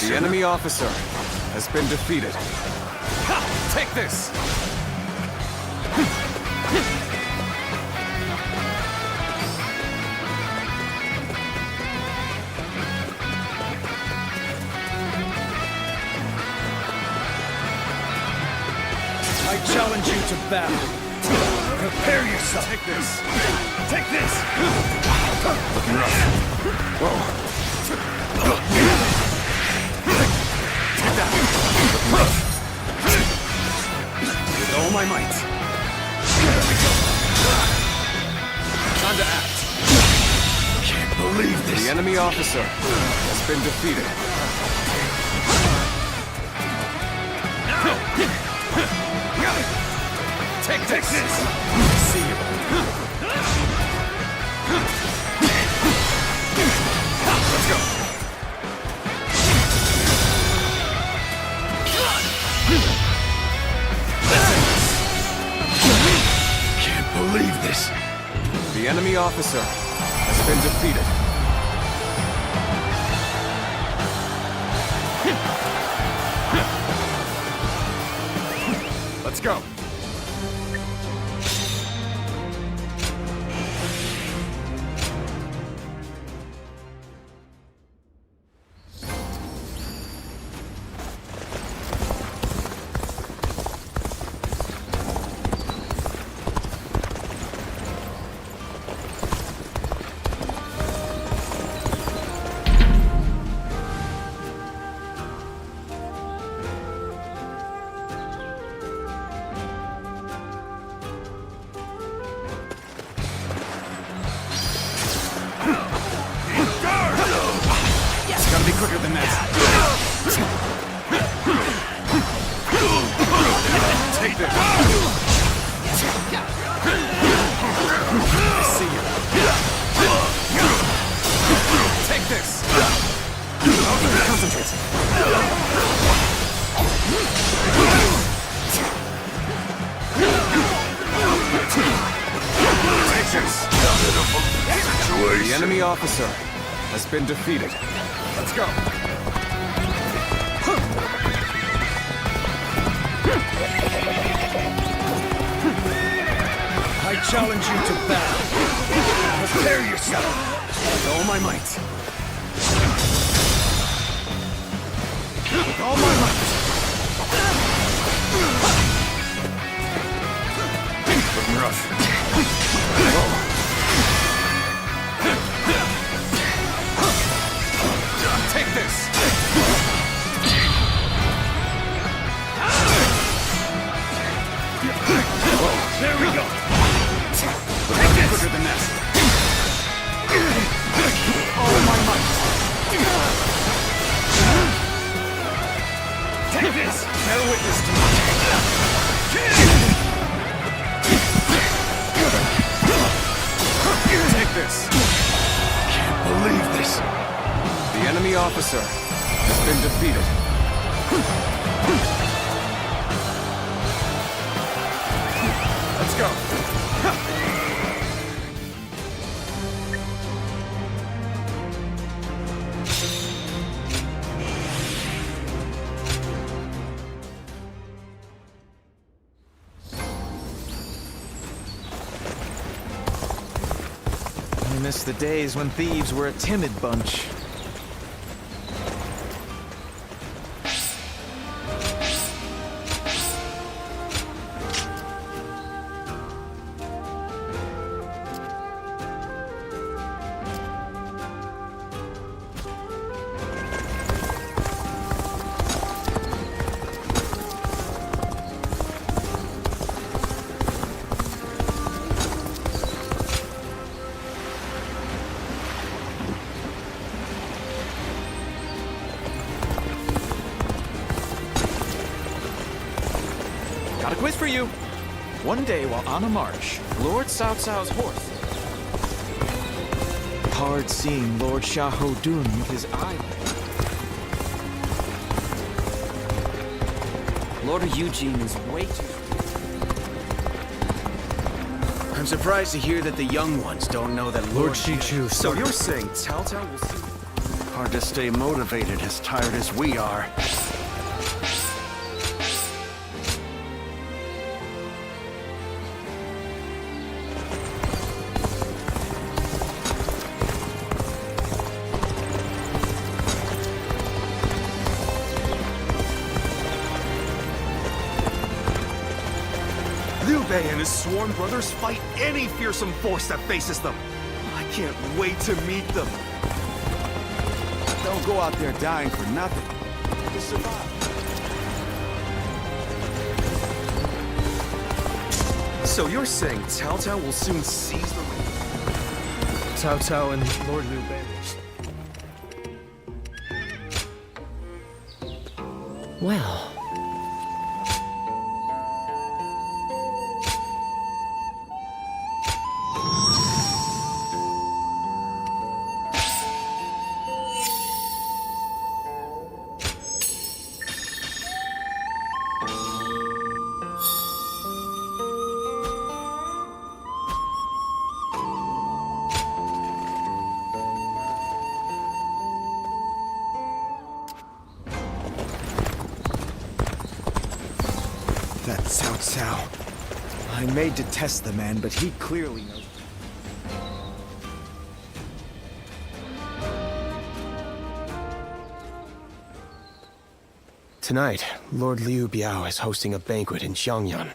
The enemy officer has been defeated. Take this! I challenge you to battle. Prepare yourself. Take this. Take this! Looking rough. Whoa. Take that. Looking rough. With all my might. Time to act. Can't believe this. The enemy officer has been defeated. Take this! See you. Let's go. Can't believe this. The enemy officer has been defeated. Let's go. Gotta be quicker than that. Take this. I see you. Take this. Concentrate. Take this. The enemy officer has been defeated. Let's go. I challenge you to battle. Prepare yourself. With all my might. With all my might. Looking rough. Whoa. Take this! Whoa, there we go! Take this! Quicker than that. All my might. Take this! Bear witness to me. Take this! Can't believe this. The enemy officer has been defeated. Let's go. I miss the days when thieves were a timid bunch. Got a quiz for you. One day while on a march, Lord Cao Cao's horse. Hard seeing Lord Xiahou Dun with his eye. Lord Eugene is way too... I'm surprised to hear that the young ones don't know that Lord Shichu. So you're saying Cao Cao will see... Hard to stay motivated as tired as we are. Liu Bei and his sworn brothers fight any fearsome force that faces them. I can't wait to meet them. Don't go out there dying for nothing. Just survive. So you're saying Cao Cao will soon seize the... Cao Cao and Lord Liu Bei. Well... That Cao Cao. I may detest the man, but he clearly knows. Tonight, Lord Liu Biao is hosting a banquet in Xiangyan.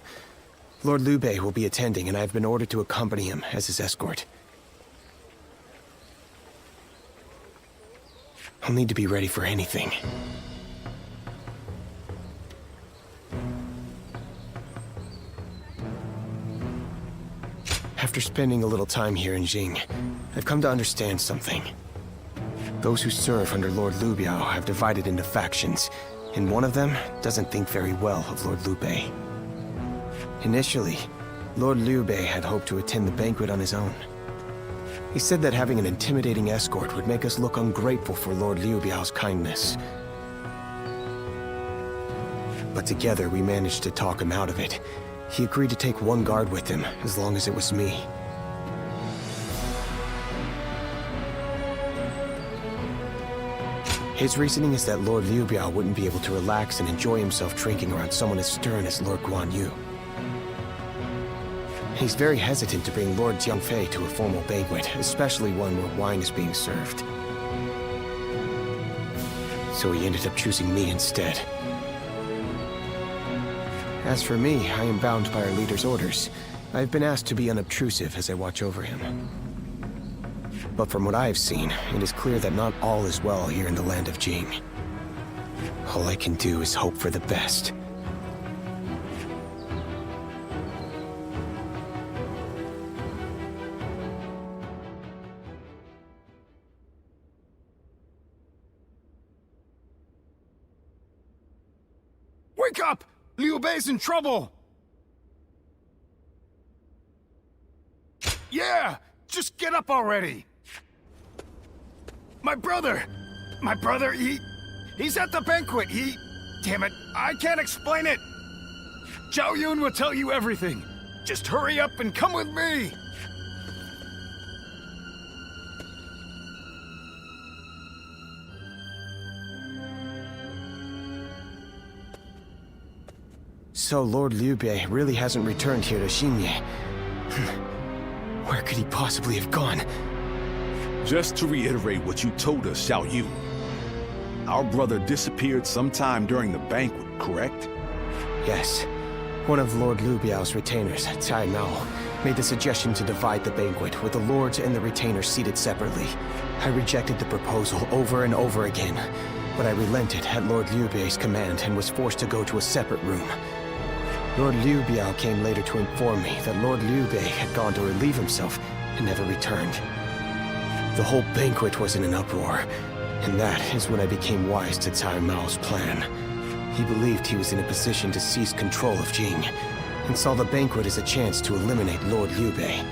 Lord Liu Bei will be attending, and I have been ordered to accompany him as his escort. I'll need to be ready for anything. After spending a little time here in Jing, I've come to understand something. Those who serve under Lord Liu Biao have divided into factions, and one of them doesn't think very well of Lord Liu Bei. Initially, Lord Liu Bei had hoped to attend the banquet on his own. He said that having an intimidating escort would make us look ungrateful for Lord Liu Biao's kindness. But together we managed to talk him out of it. He agreed to take one guard with him, as long as it was me. His reasoning is that Lord Liu Biao wouldn't be able to relax and enjoy himself drinking around someone as stern as Lord Guan Yu. He's very hesitant to bring Lord Jiangfei to a formal banquet, especially one where wine is being served. So he ended up choosing me instead. As for me, I am bound by our leader's orders. I've been asked to be unobtrusive as I watch over him. But from what I've seen, it is clear that not all is well here in the land of Jing. All I can do is hope for the best. Wake up! Liu Bei's in trouble! Yeah! Just get up already! My brother! He's at the banquet! Damn it, I can't explain it! Zhao Yun will tell you everything. Just hurry up and come with me! So Lord Liu Bei really hasn't returned here to Xinye. Where could he possibly have gone? Just to reiterate what you told us, Xiao Yu. Our brother disappeared sometime during the banquet, correct? Yes. One of Lord Liu Biao's retainers, Cai Mao, made the suggestion to divide the banquet with the lords and the retainers seated separately. I rejected the proposal over and over again, but I relented at Lord Liu Bei's command and was forced to go to a separate room. Lord Liu Biao came later to inform me that Lord Liu Bei had gone to relieve himself and never returned. The whole banquet was in an uproar, and that is when I became wise to Cai Mao's plan. He believed he was in a position to seize control of Jing, and saw the banquet as a chance to eliminate Lord Liu Bei.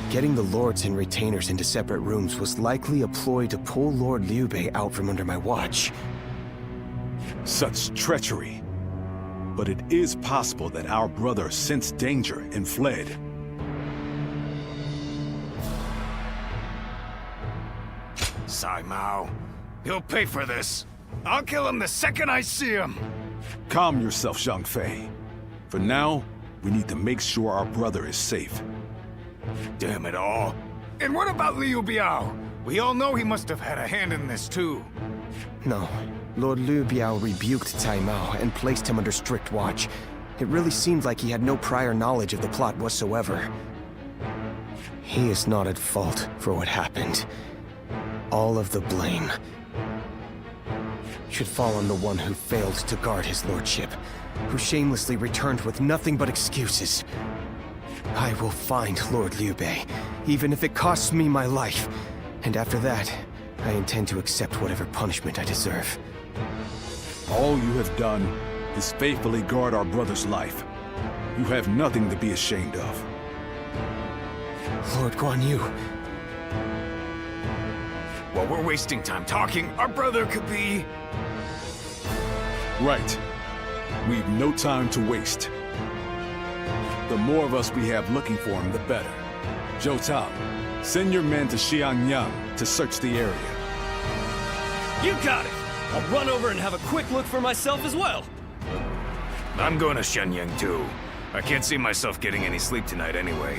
Getting the lords and retainers into separate rooms was likely a ploy to pull Lord Liu Bei out from under my watch. Such treachery. But it is possible that our brother sensed danger and fled. Sai Mao. He'll pay for this. I'll kill him the second I see him. Calm yourself, Zhang Fei. For now, we need to make sure our brother is safe. Damn it all. And what about Liu Biao? We all know he must have had a hand in this too. No. Lord Liu Biao rebuked Cai Mao and placed him under strict watch. It really seemed like he had no prior knowledge of the plot whatsoever. He is not at fault for what happened. All of the blame should fall on the one who failed to guard his lordship, who shamelessly returned with nothing but excuses. I will find Lord Liu Bei, even if it costs me my life. And after that, I intend to accept whatever punishment I deserve. All you have done is faithfully guard our brother's life. You have nothing to be ashamed of. Lord Guan Yu. While we're wasting time talking, our brother could be... Right. We've no time to waste. The more of us we have looking for him, the better. Zhou Tao, send your men to Xianyang to search the area. You got it! I'll run over and have a quick look for myself as well. I'm going to Shenyang too. I can't see myself getting any sleep tonight anyway.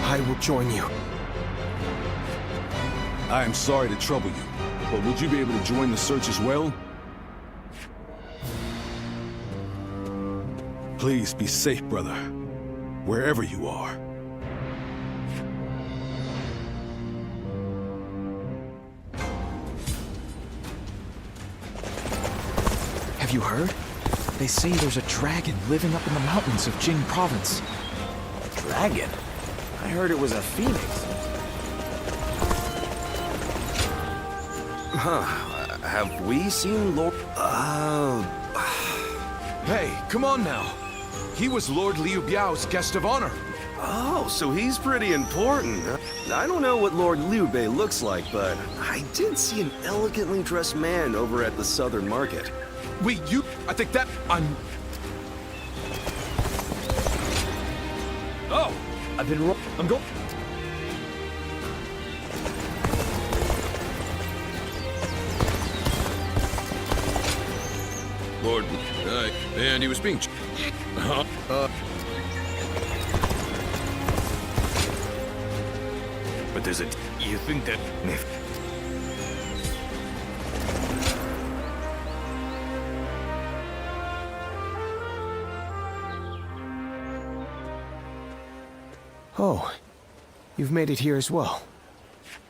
I will join you. I am sorry to trouble you, but would you be able to join the search as well? Please be safe, brother, wherever you are. Have you heard? They say there's a dragon living up in the mountains of Jing province. A dragon? I heard it was a phoenix. Huh. Have we seen Lord... Hey, come on now. He was Lord Liu Biao's guest of honor. Oh, so he's pretty important. I don't know what Lord Liu Bei looks like, but I did see an elegantly dressed man over at the southern market. Wait, you... I think that... Oh! I've been wrong. I'm going... Lord, and he was being... But there's a... You think that... Oh, you've made it here as well.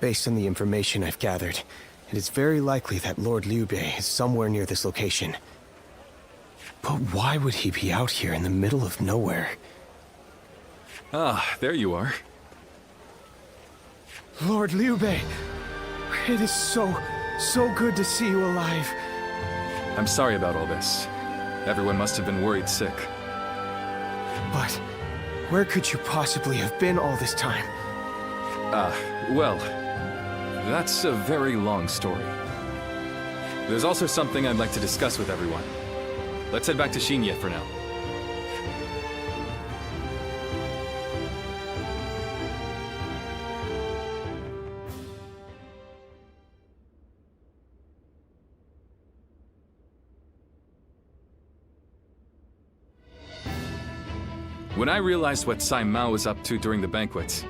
Based on the information I've gathered, it is very likely that Lord Liu Bei is somewhere near this location. But why would he be out here in the middle of nowhere? Ah, there you are. Lord Liu Bei! It is so good to see you alive. I'm sorry about all this. Everyone must have been worried sick. But where could you possibly have been all this time? Well, that's a very long story. There's also something I'd like to discuss with everyone. Let's head back to Xinye for now. When I realized what Sai Mao was up to during the banquet,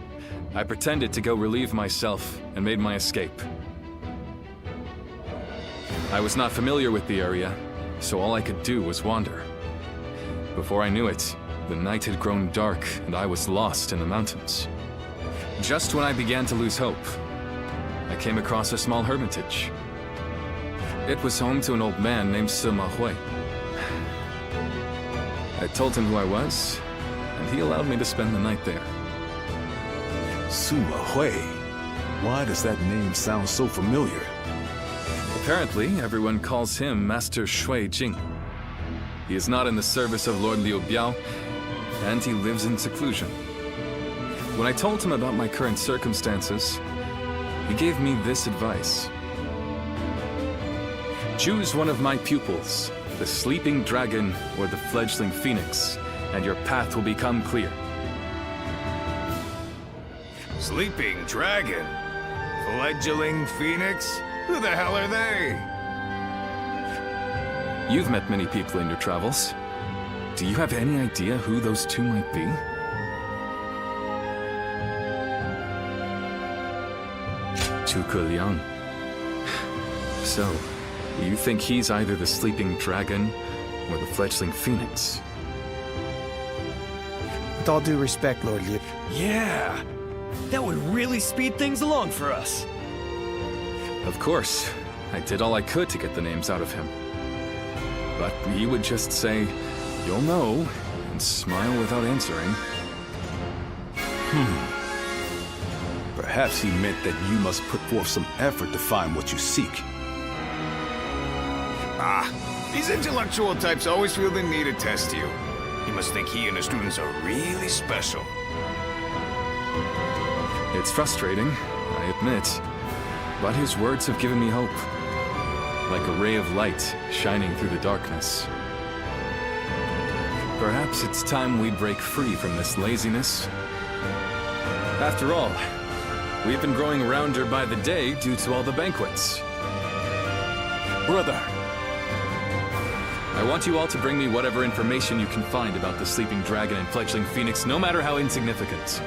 I pretended to go relieve myself and made my escape. I was not familiar with the area, so all I could do was wander. Before I knew it, the night had grown dark and I was lost in the mountains. Just when I began to lose hope, I came across a small hermitage. It was home to an old man named Sima Hui. I told him who I was, and he allowed me to spend the night there. Sima Hui. Why does that name sound so familiar? Apparently, everyone calls him Master Shui Jing. He is not in the service of Lord Liu Biao, and he lives in seclusion. When I told him about my current circumstances, he gave me this advice. Choose one of my pupils, the sleeping dragon or the fledgling phoenix, and your path will become clear. Sleeping dragon? Fledgling phoenix? Who the hell are they? You've met many people in your travels. Do you have any idea who those two might be? Zhuge Liang. So, you think he's either the sleeping dragon or the fledgling phoenix? With all due respect, Lord Liu. Yeah! That would really speed things along for us. Of course. I did all I could to get the names out of him. But he would just say, "You'll know," and smile without answering. Perhaps he meant that you must put forth some effort to find what you seek. These intellectual types always feel the need to test you. He must think he and his students are really special. It's frustrating, I admit, but his words have given me hope. Like a ray of light shining through the darkness. Perhaps it's time we break free from this laziness. After all, we've been growing rounder by the day due to all the banquets. Brother! I want you all to bring me whatever information you can find about the sleeping dragon and fledgling phoenix, no matter how insignificant.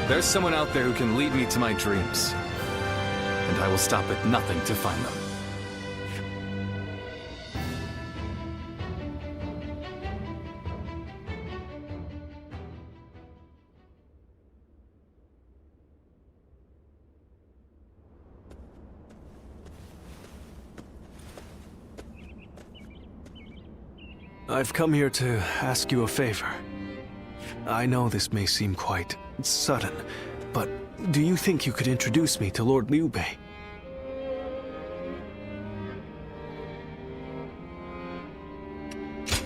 There's someone out there who can lead me to my dreams, and I will stop at nothing to find them. I've come here to ask you a favor. I know this may seem quite sudden, but do you think you could introduce me to Lord Liu Bei?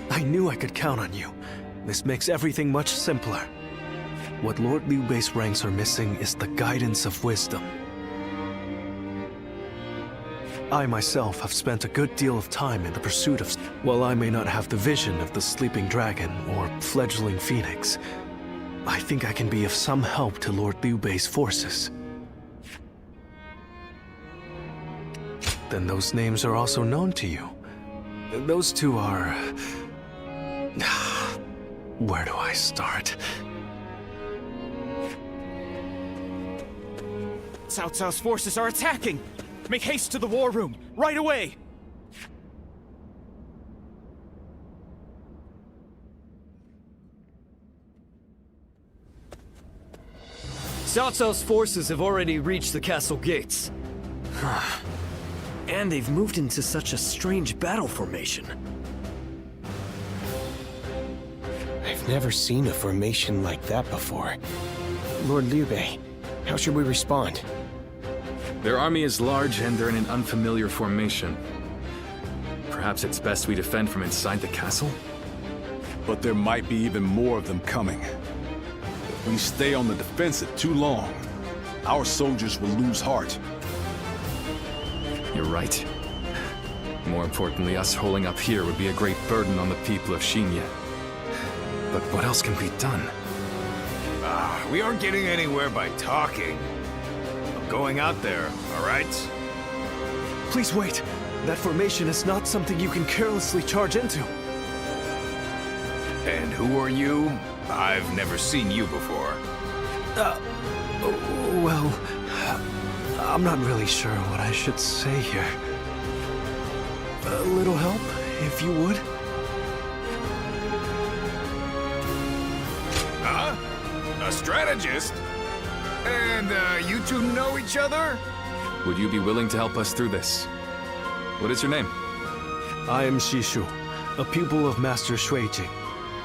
I knew I could count on you. This makes everything much simpler. What Lord Liu Bei's ranks are missing is the guidance of wisdom. I myself have spent a good deal of time in the pursuit of... While I may not have the vision of the sleeping dragon or fledgling phoenix, I think I can be of some help to Lord Liu Bei's forces. Then those names are also known to you. Those two are... Where do I start? Cao Cao's forces are attacking! Make haste to the war room, right away! Cao Cao's forces have already reached the castle gates. And they've moved into such a strange battle formation. I've never seen a formation like that before. Lord Liu Bei, how should we respond? Their army is large and they're in an unfamiliar formation. Perhaps it's best we defend from inside the castle? But there might be even more of them coming. If we stay on the defensive too long, our soldiers will lose heart. You're right. More importantly, us holding up here would be a great burden on the people of Xinye. But what else can be done? We aren't getting anywhere by talking. I'm going out there, all right? Please wait. That formation is not something you can carelessly charge into. And who are you? I've never seen you before. Well, I'm not really sure what I should say here. A little help, if you would? Huh? A strategist? And, you two know each other? Would you be willing to help us through this? What is your name? I am Shishu, a pupil of Master Shuijing.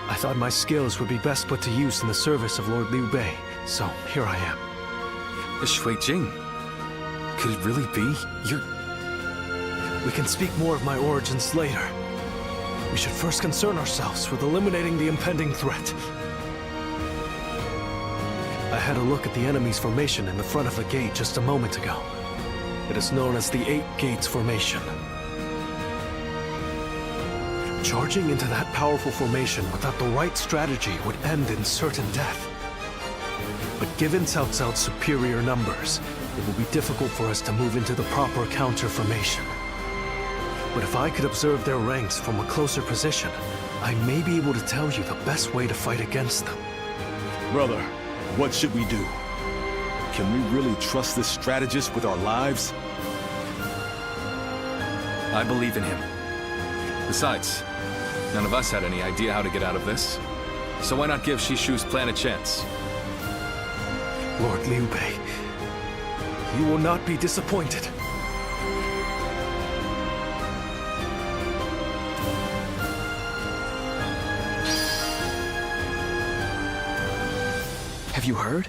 I thought my skills would be best put to use in the service of Lord Liu Bei, so here I am. The Shuijing? Could it really be? We can speak more of my origins later. We should first concern ourselves with eliminating the impending threat. I had a look at the enemy's formation in the front of the gate just a moment ago. It is known as the 8 Gates Formation. Charging into that powerful formation without the right strategy would end in certain death. But given Cao Cao's superior numbers, it will be difficult for us to move into the proper counter formation. But if I could observe their ranks from a closer position, I may be able to tell you the best way to fight against them. Brother, what should we do? Can we really trust this strategist with our lives? I believe in him. Besides, none of us had any idea how to get out of this. So why not give Shishu's plan a chance? Lord Liu Bei, you will not be disappointed. Have you heard?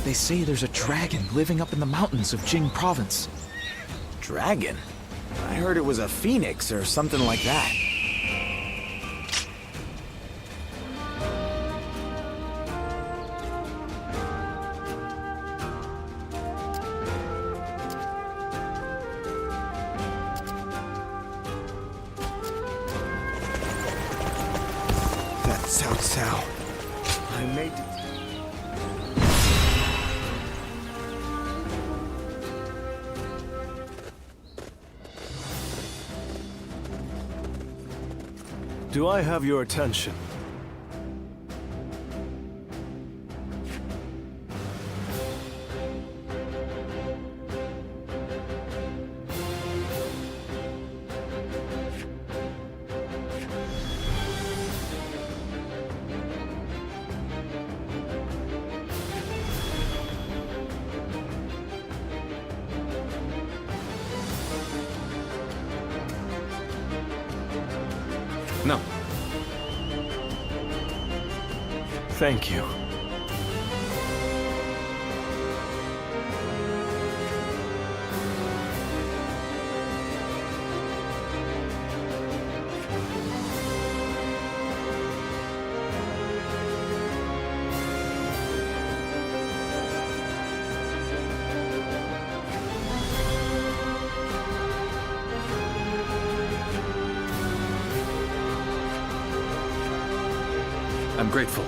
They say there's a dragon living up in the mountains of Jing province. Dragon? I heard it was a phoenix or something like that. That's Cao Cao. I made it. Do I have your attention? No. Thank you. I'm grateful.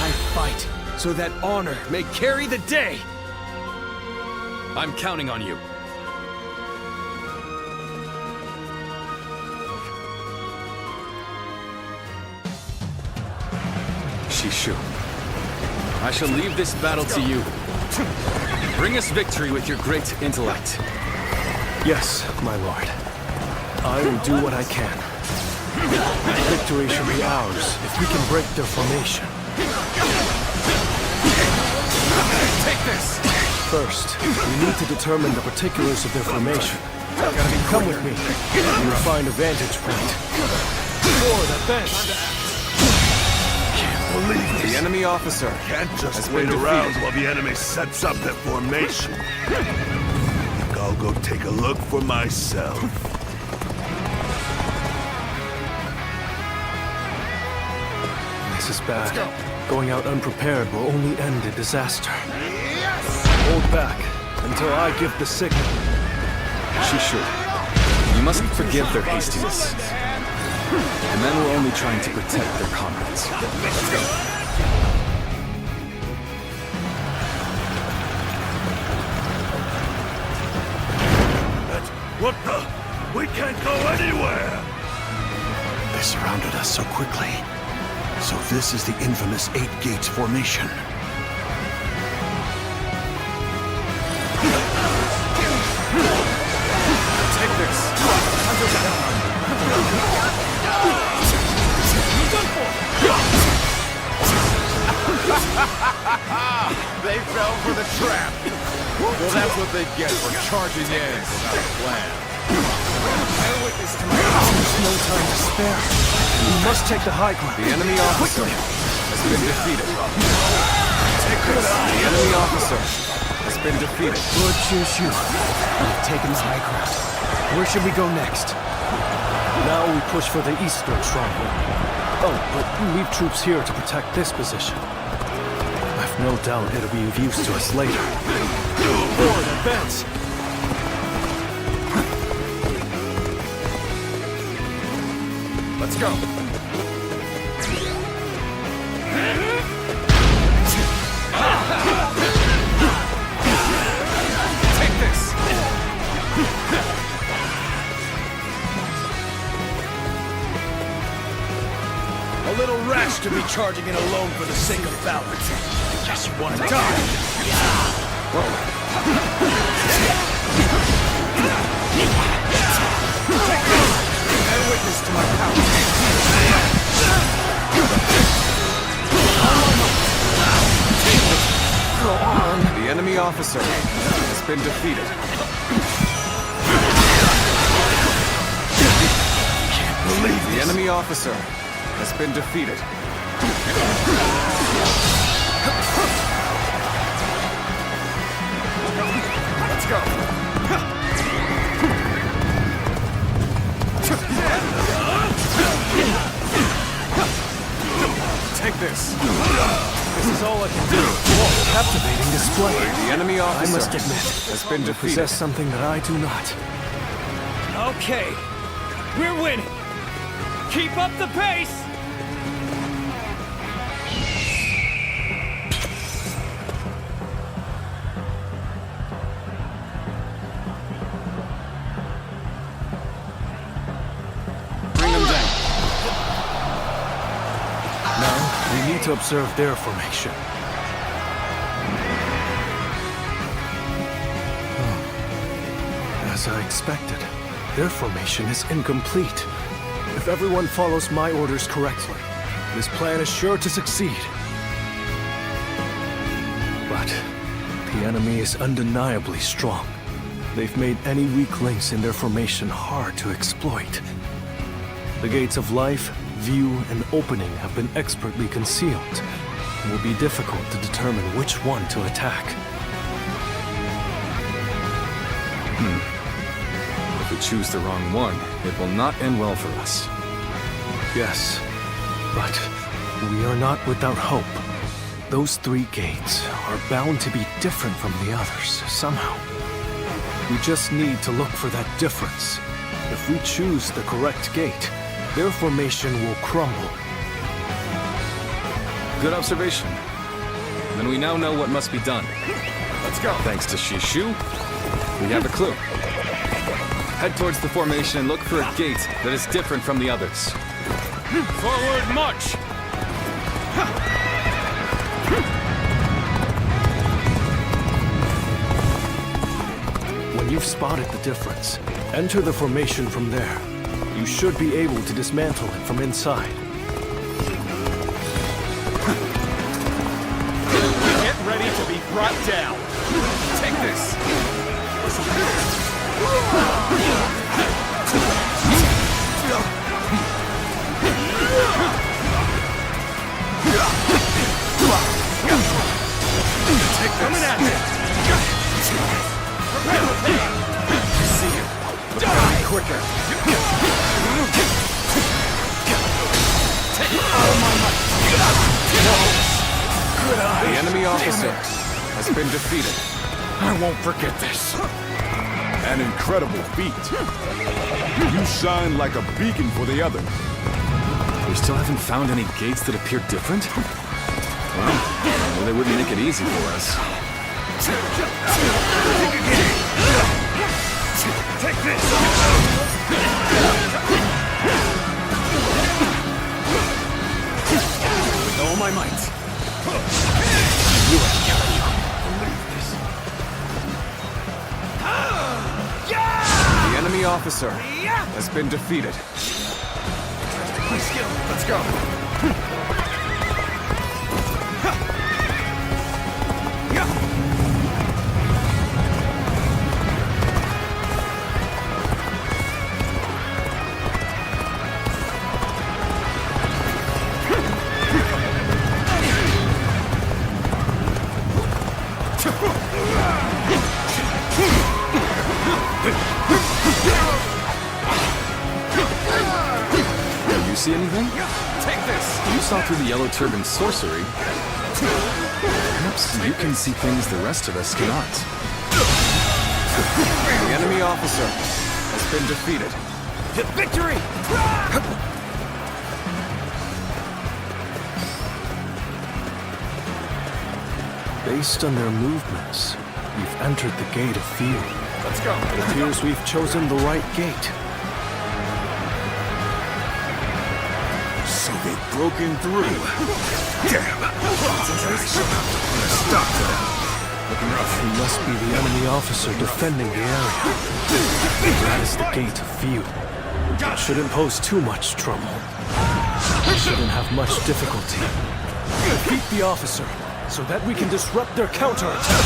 I fight so that honor may carry the day. I'm counting on you. Shishu, I shall leave this battle to you. Bring us victory with your great intellect. Yes, my lord. I will do what I can. Victory should be ours if we can break their formation. Take this! First, we need to determine the particulars of their formation. Come with me. You will find a vantage point. Before that bench. Believe The enemy officer can't just has wait been around defeated. while the enemy sets up their formation. I'll go take a look for myself. This is bad. Going out unprepared will only end in disaster. Hold back until I give the signal. Shishu, you must forgive their hastiness. The men were only trying to protect their comrades. Let's go. What the? We can't go anywhere! They surrounded us so quickly. So this is the infamous 8 Gates formation. Take this! They fell for the trap! Well, that's what they get for charging in without a plan. There's no time to spare. We must take the high ground. The enemy officer has been defeated. Take this. The enemy officer has been defeated. Lord Shushu, we've taken the high ground. Where should we go next? Now we push for the eastern stronghold. Oh, but we leave troops here to protect this position. I've no doubt it'll be of use to us later. Forward, advance! Let's go! Take this! A little rash to be charging in alone for the sake of valor. Guess you want to die. Bear witness to my power. Go on. The enemy officer has been defeated. Can't believe the enemy officer has been defeated. Let's go! Take this! This is all I can do. Captivating display. The enemy officer I must admit, has been you defeated. possess something that I do not. Okay, we're winning. Keep up the pace. Bring them down. Now, we need to observe their formation. As I expected, their formation is incomplete. If everyone follows my orders correctly, this plan is sure to succeed. But the enemy is undeniably strong. They've made any weak links in their formation hard to exploit. The gates of life, view, and opening have been expertly concealed. It will be difficult to determine which one to attack. If we choose the wrong one, it will not end well for us. Yes, but we are not without hope. Those 3 gates are bound to be different from the others, somehow. We just need to look for that difference. If we choose the correct gate, their formation will crumble. Good observation. Then we now know what must be done. Let's go. Thanks to Shishu, we have a clue. Head towards the formation and look for a gate that is different from the others. Forward march! When you've spotted the difference, enter the formation from there. You should be able to dismantle it from inside. Get ready to be brought down! Take this! Coming at you! Prepare the pain! See you. But gotta be quicker. Take all my might! Good eye. The enemy officer has been defeated. I won't forget this. An incredible feat. You shine like a beacon for the others. We still haven't found any gates that appear different? Well, they wouldn't make it easy for us. Take this! With all my might. You are killing you. The enemy officer has been defeated. My skill. Let's go. You see anything? Take this! You saw through the Yellow Turban's sorcery. Perhaps you can see things the rest of us cannot. The enemy officer has been defeated. Victory! Based on their movements, we've entered the gate of fear. Let's go. It appears we've chosen the right gate. So they've broken through. Damn! Stop them. Looking rough. He must be the enemy officer defending the area. That is the gate of fear. It shouldn't pose too much trouble. We shouldn't have much difficulty. Defeat the officer, so that we can disrupt their counterattack.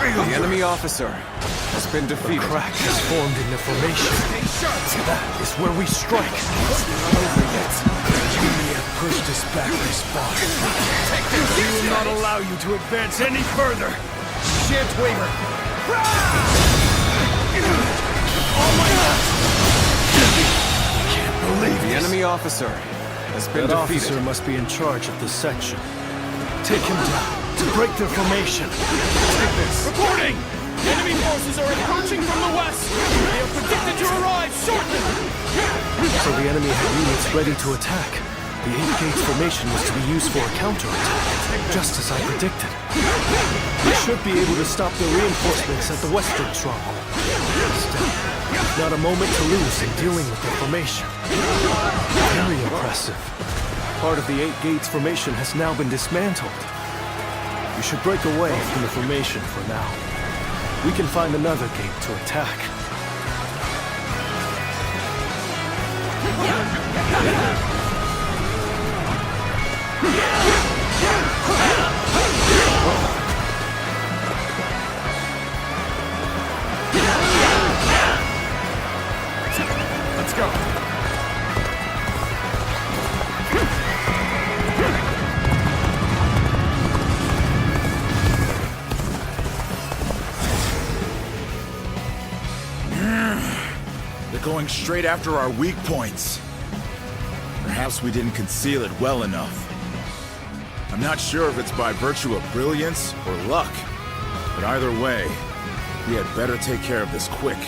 The enemy officer has been defeated. A crack has formed in the formation. That is where we strike. It's not over yet. We have pushed us back this far. We will not allow you to advance any further. Shan't waver. Oh my God! Can't believe The enemy officer has been that defeated. officer must be in charge of this section. Take him down to break their formation. Take this. Reporting! Enemy forces are approaching from the west! They are predicted to arrive shortly! So the enemy had units ready to attack. The 8 gates formation was to be used for a counterattack, just as I predicted. We should be able to stop the reinforcements at the western stronghold. Still, not a moment to lose in dealing with their formation. Very impressive. Part of the 8 gates formation has now been dismantled. We should break away from the formation for now. We can find another gate to attack. Let's go. They're going straight after our weak points. Perhaps we didn't conceal it well enough. I'm not sure if it's by virtue of brilliance or luck, but either way, we had better take care of this quick.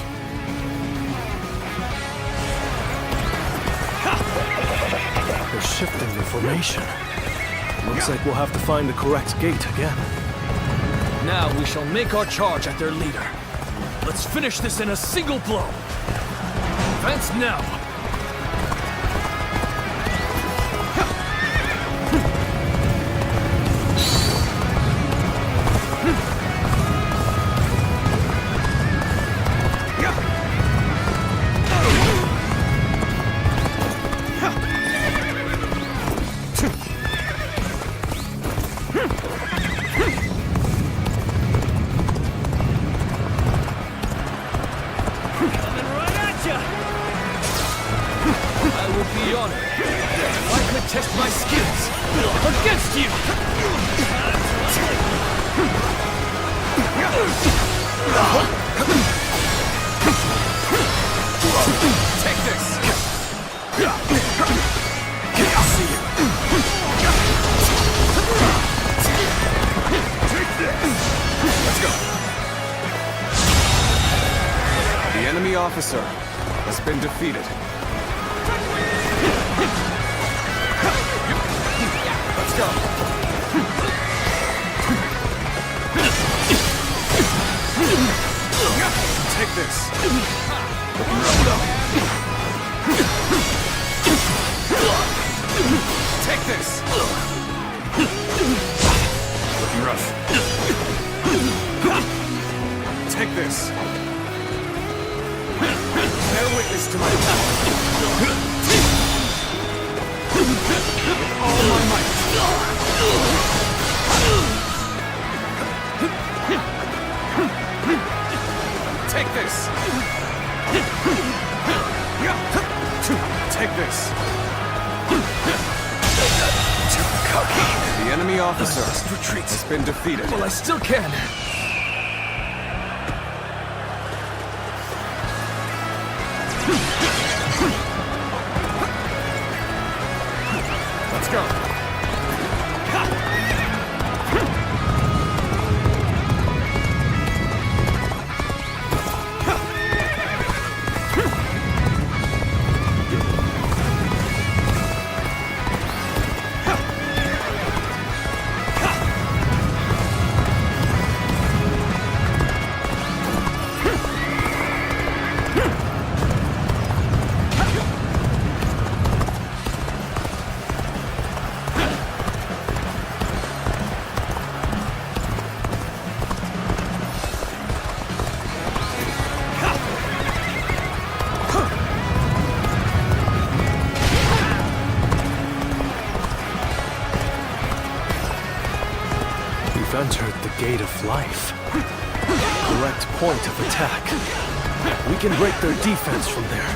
They're shifting their formation. Looks like we'll have to find the correct gate again. Now we shall make our charge at their leader. Let's finish this in a single blow. Advance now! Test my skills against you! Take this! I'll see you! Take this! Let's go! The enemy officer has been defeated. Let's go! Take this. Take this. Looking rough. Take this. Bear witness to my power. All my might. Take this. Take this. The enemy officer has been defeated. Well, I still can. Let's go. We've entered the gate of life. Correct point of attack. We can break their defense from there.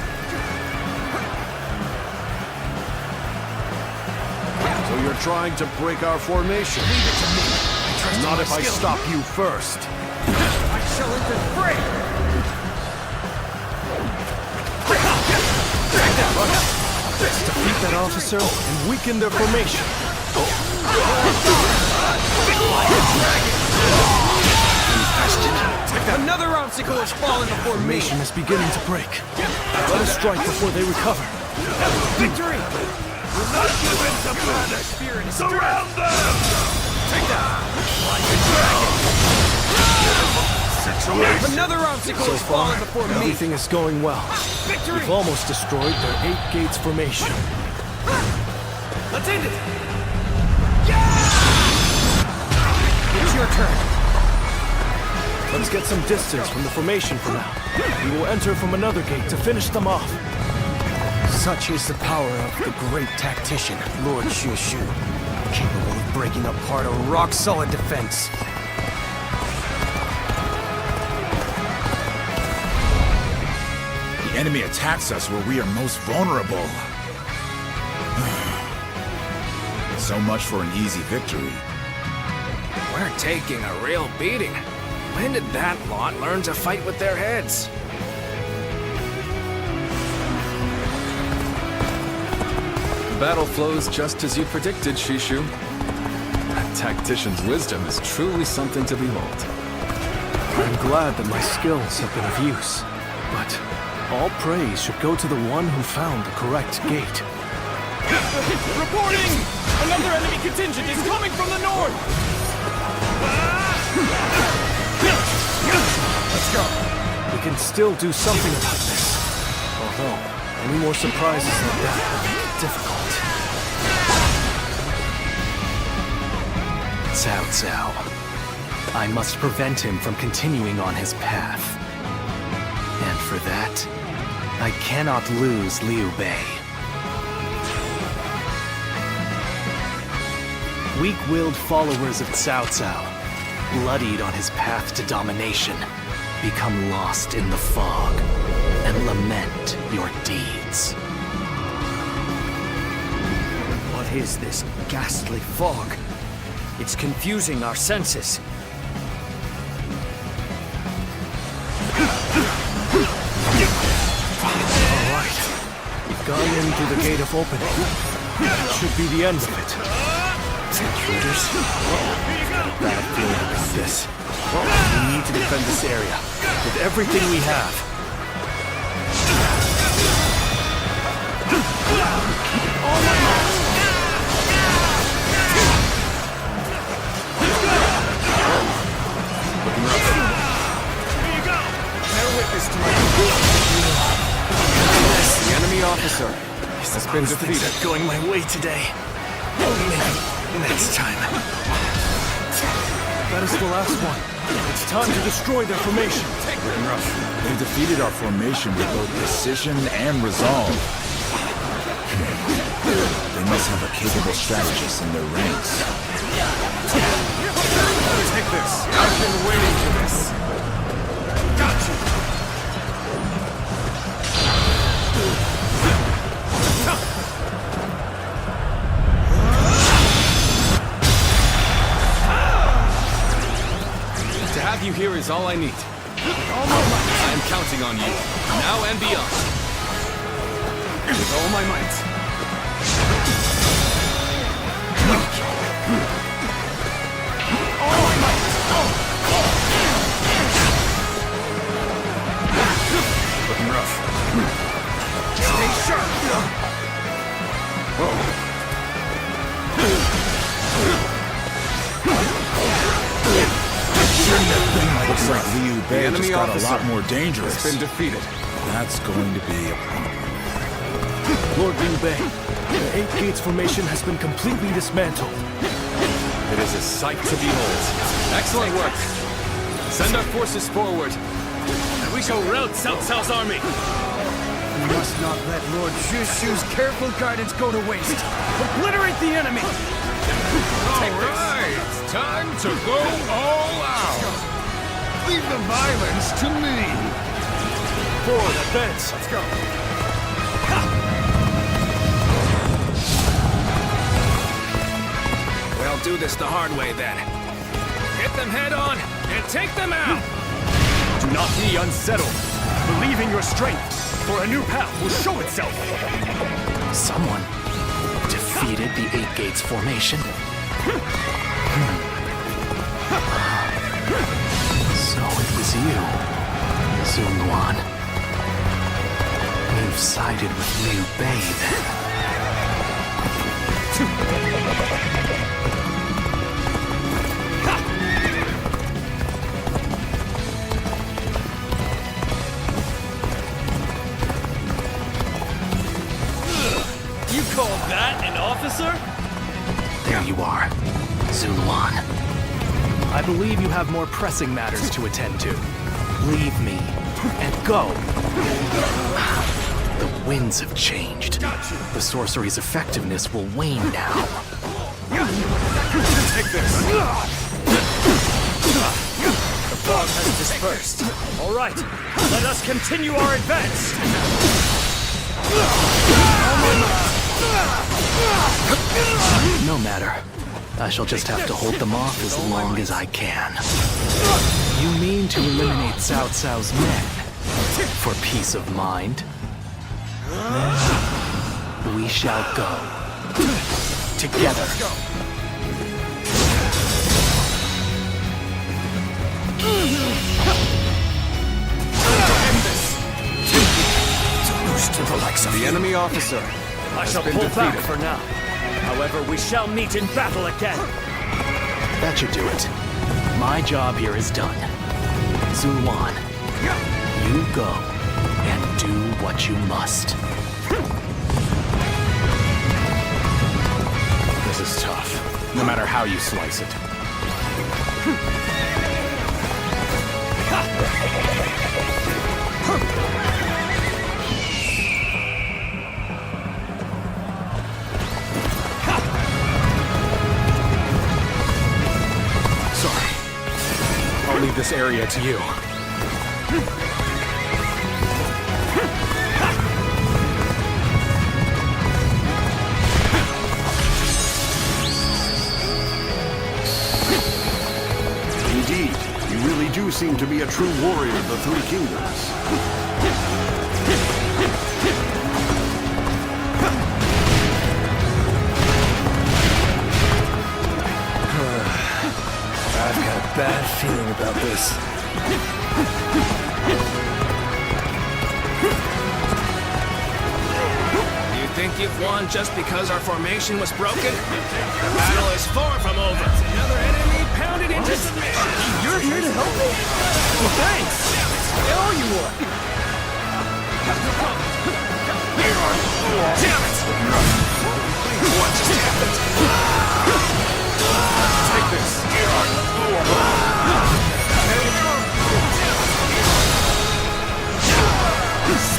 So you're trying to break our formation? Leave it to me. I trust Not my if I skill. stop you first. I shall infiltrate. Let's defeat that officer and weaken their formation. Another obstacle has fallen before me. Formation is beginning to break. Let us strike before they recover. Victory! We're not given to panic! Spirit is Surround them! Take that! Situation! Another obstacle So has far, fallen before me. everything is going well. Victory! We've almost destroyed their 8 gates formation. Let's end it! It's your turn. Let's get some distance from the formation for now. We will enter from another gate to finish them off. Such is the power of the great tactician, Lord Shushu, capable of breaking apart a rock-solid defense. The enemy attacks us where we are most vulnerable. So much for an easy victory. We're taking a real beating. When did that lot learn to fight with their heads? The battle flows just as you predicted, Shishu. A tactician's wisdom is truly something to behold. I'm glad that my skills have been of use, but all praise should go to the one who found the correct gate. Reporting! Another enemy contingent is coming from the north! Let's go. We can still do something about this. Although, any more surprises like that will make it difficult. Cao Cao. I must prevent him from continuing on his path. And for that, I cannot lose Liu Bei. Weak-willed followers of Cao Cao, bloodied on his path to domination, become lost in the fog and lament your deeds. What is this ghastly fog? It's confusing our senses. Alright. We've gone in through the gate of opening. That should be the end of it. Intruders? Bad feeling about this. We need to defend this area with everything we have. Bear witness officer has been defeated. Going my way today. Maybe next time. That is the last one. It's time to destroy their formation. They've defeated our formation with both precision and resolve. They must have a capable strategist in their ranks. Take this. I've been waiting for this. Got you. To have you here is all I need. I am counting on you, now and beyond. With all my might. Looking rough. Stay sharp. Looks like Liu Bei just got a lot more dangerous. Has been defeated. That's going to be a problem. Lord Liu Bei, the Eight Gates formation has been completely dismantled. It is a sight to behold. Excellent work. Send our forces forward. We shall rout Cao Cao's army. We must not let Lord Shushu's careful guidance go to waste. Obliterate the enemy. All right, it's time to go all out. Leave the violence to me. Forward, advance. Let's go. We'll do this the hard way then. Hit them head on and take them out. Do not be unsettled. Believe in your strength, for a new path will show itself. Someone defeated the Eight Gates formation. So it was you, Zunwan. You've sided with Liu Bei, then. You call that an officer? There you are, Zunwan. I believe you have more pressing matters to attend to. Leave me and go. The winds have changed. The sorcery's effectiveness will wane now. Take this. The fog has dispersed. All right, let us continue our advance. No matter. I shall just have to hold them off as long as I can. You mean to eliminate Cao Cao's men? For peace of mind? Then we shall go. Together. To the likes of the enemy officer. I shall pull back for now. However, we shall meet in battle again. That should do it. My job here is done. Zunwan, you go and do what you must. This is tough, no matter how you slice it. I'll leave this area to you. Indeed, you really do seem to be a true warrior of the Three Kingdoms. I've got a bad feeling about this. You think you've won just because our formation was broken? The battle is far from over. Another enemy pounded into submission. You're here to help me? Well, thanks. I owe you one. Damn it! What just happened? Take this.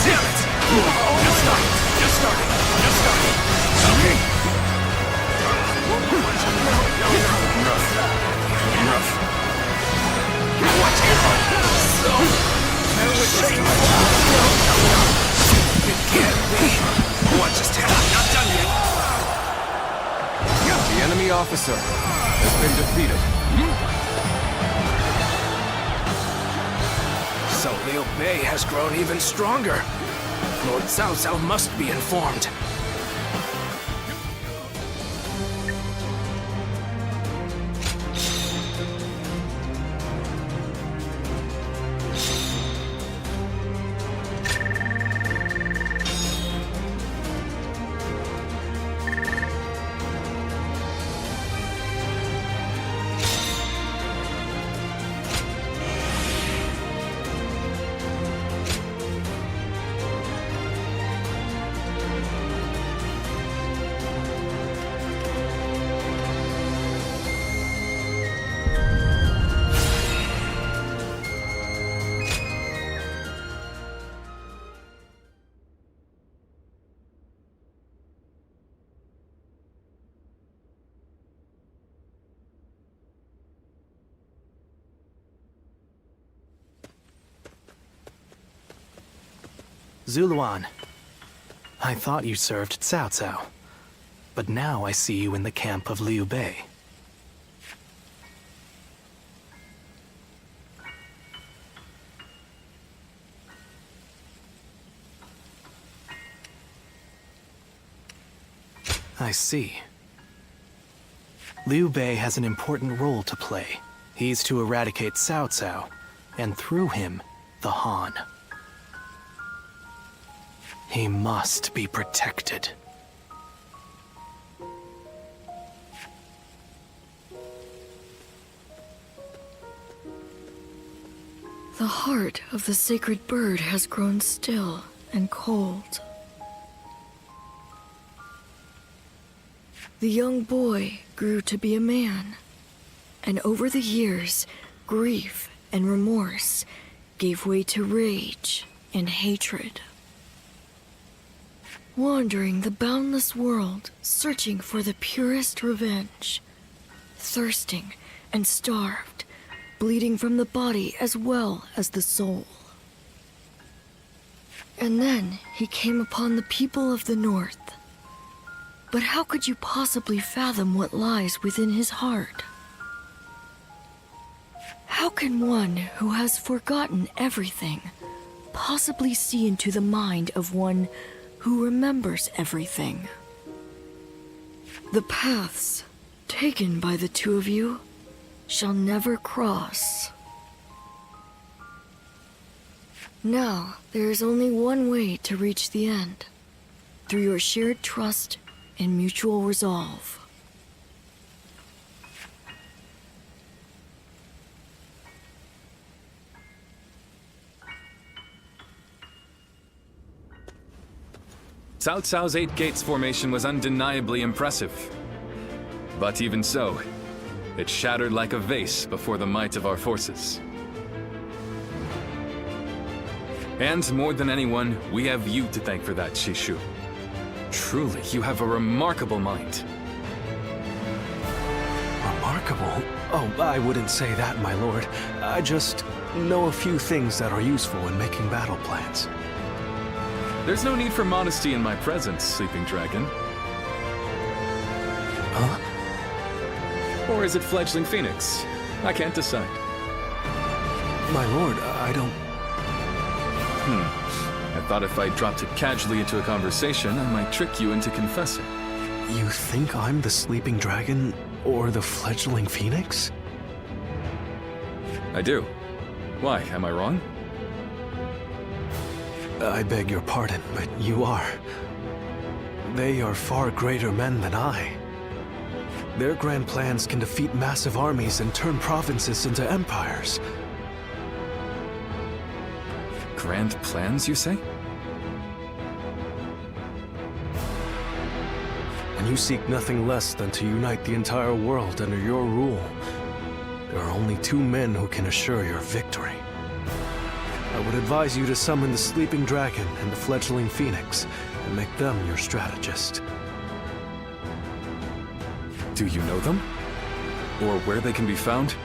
Damn it! Just starting. Okay. Rough. What? It can't be. What just happened? Not done yet. The enemy officer has been defeated. So Liu Bei has grown even stronger. Lord Cao Cao must be informed. Zuluan, I thought you served Cao Cao, but now I see you in the camp of Liu Bei. I see. Liu Bei has an important role to play. He's to eradicate Cao Cao, and through him, the Han. He must be protected. The heart of the sacred bird has grown still and cold. The young boy grew to be a man, and over the years, grief and remorse gave way to rage and hatred. Wandering the boundless world, searching for the purest revenge. Thirsting and starved, bleeding from the body as well as the soul. And then he came upon the people of the North. But how could you possibly fathom what lies within his heart? How can one who has forgotten everything possibly see into the mind of one who remembers everything? The paths taken by the two of you shall never cross. Now, there is only one way to reach the end, through your shared trust and mutual resolve. Cao Cao's 8 Gates formation was undeniably impressive. But even so, it shattered like a vase before the might of our forces. And more than anyone, we have you to thank for that, Shishu. Truly, you have a remarkable mind. Remarkable? Oh, I wouldn't say that, my lord. I just know a few things that are useful in making battle plans. There's no need for modesty in my presence, Sleeping Dragon. Huh? Or is it Fledgling Phoenix? I can't decide. My lord, I don't... I thought if I dropped it casually into a conversation, I might trick you into confessing. You think I'm the Sleeping Dragon or the Fledgling Phoenix? I do. Why, am I wrong? I beg your pardon, but you are. They are far greater men than I. Their grand plans can defeat massive armies and turn provinces into empires. Grand plans, you say? and you seek nothing less than to unite the entire world under your rule, there are only two men who can assure your victory. I would advise you to summon the Sleeping Dragon and the Fledgling Phoenix, and make them your strategist. Do you know them? Or where they can be found?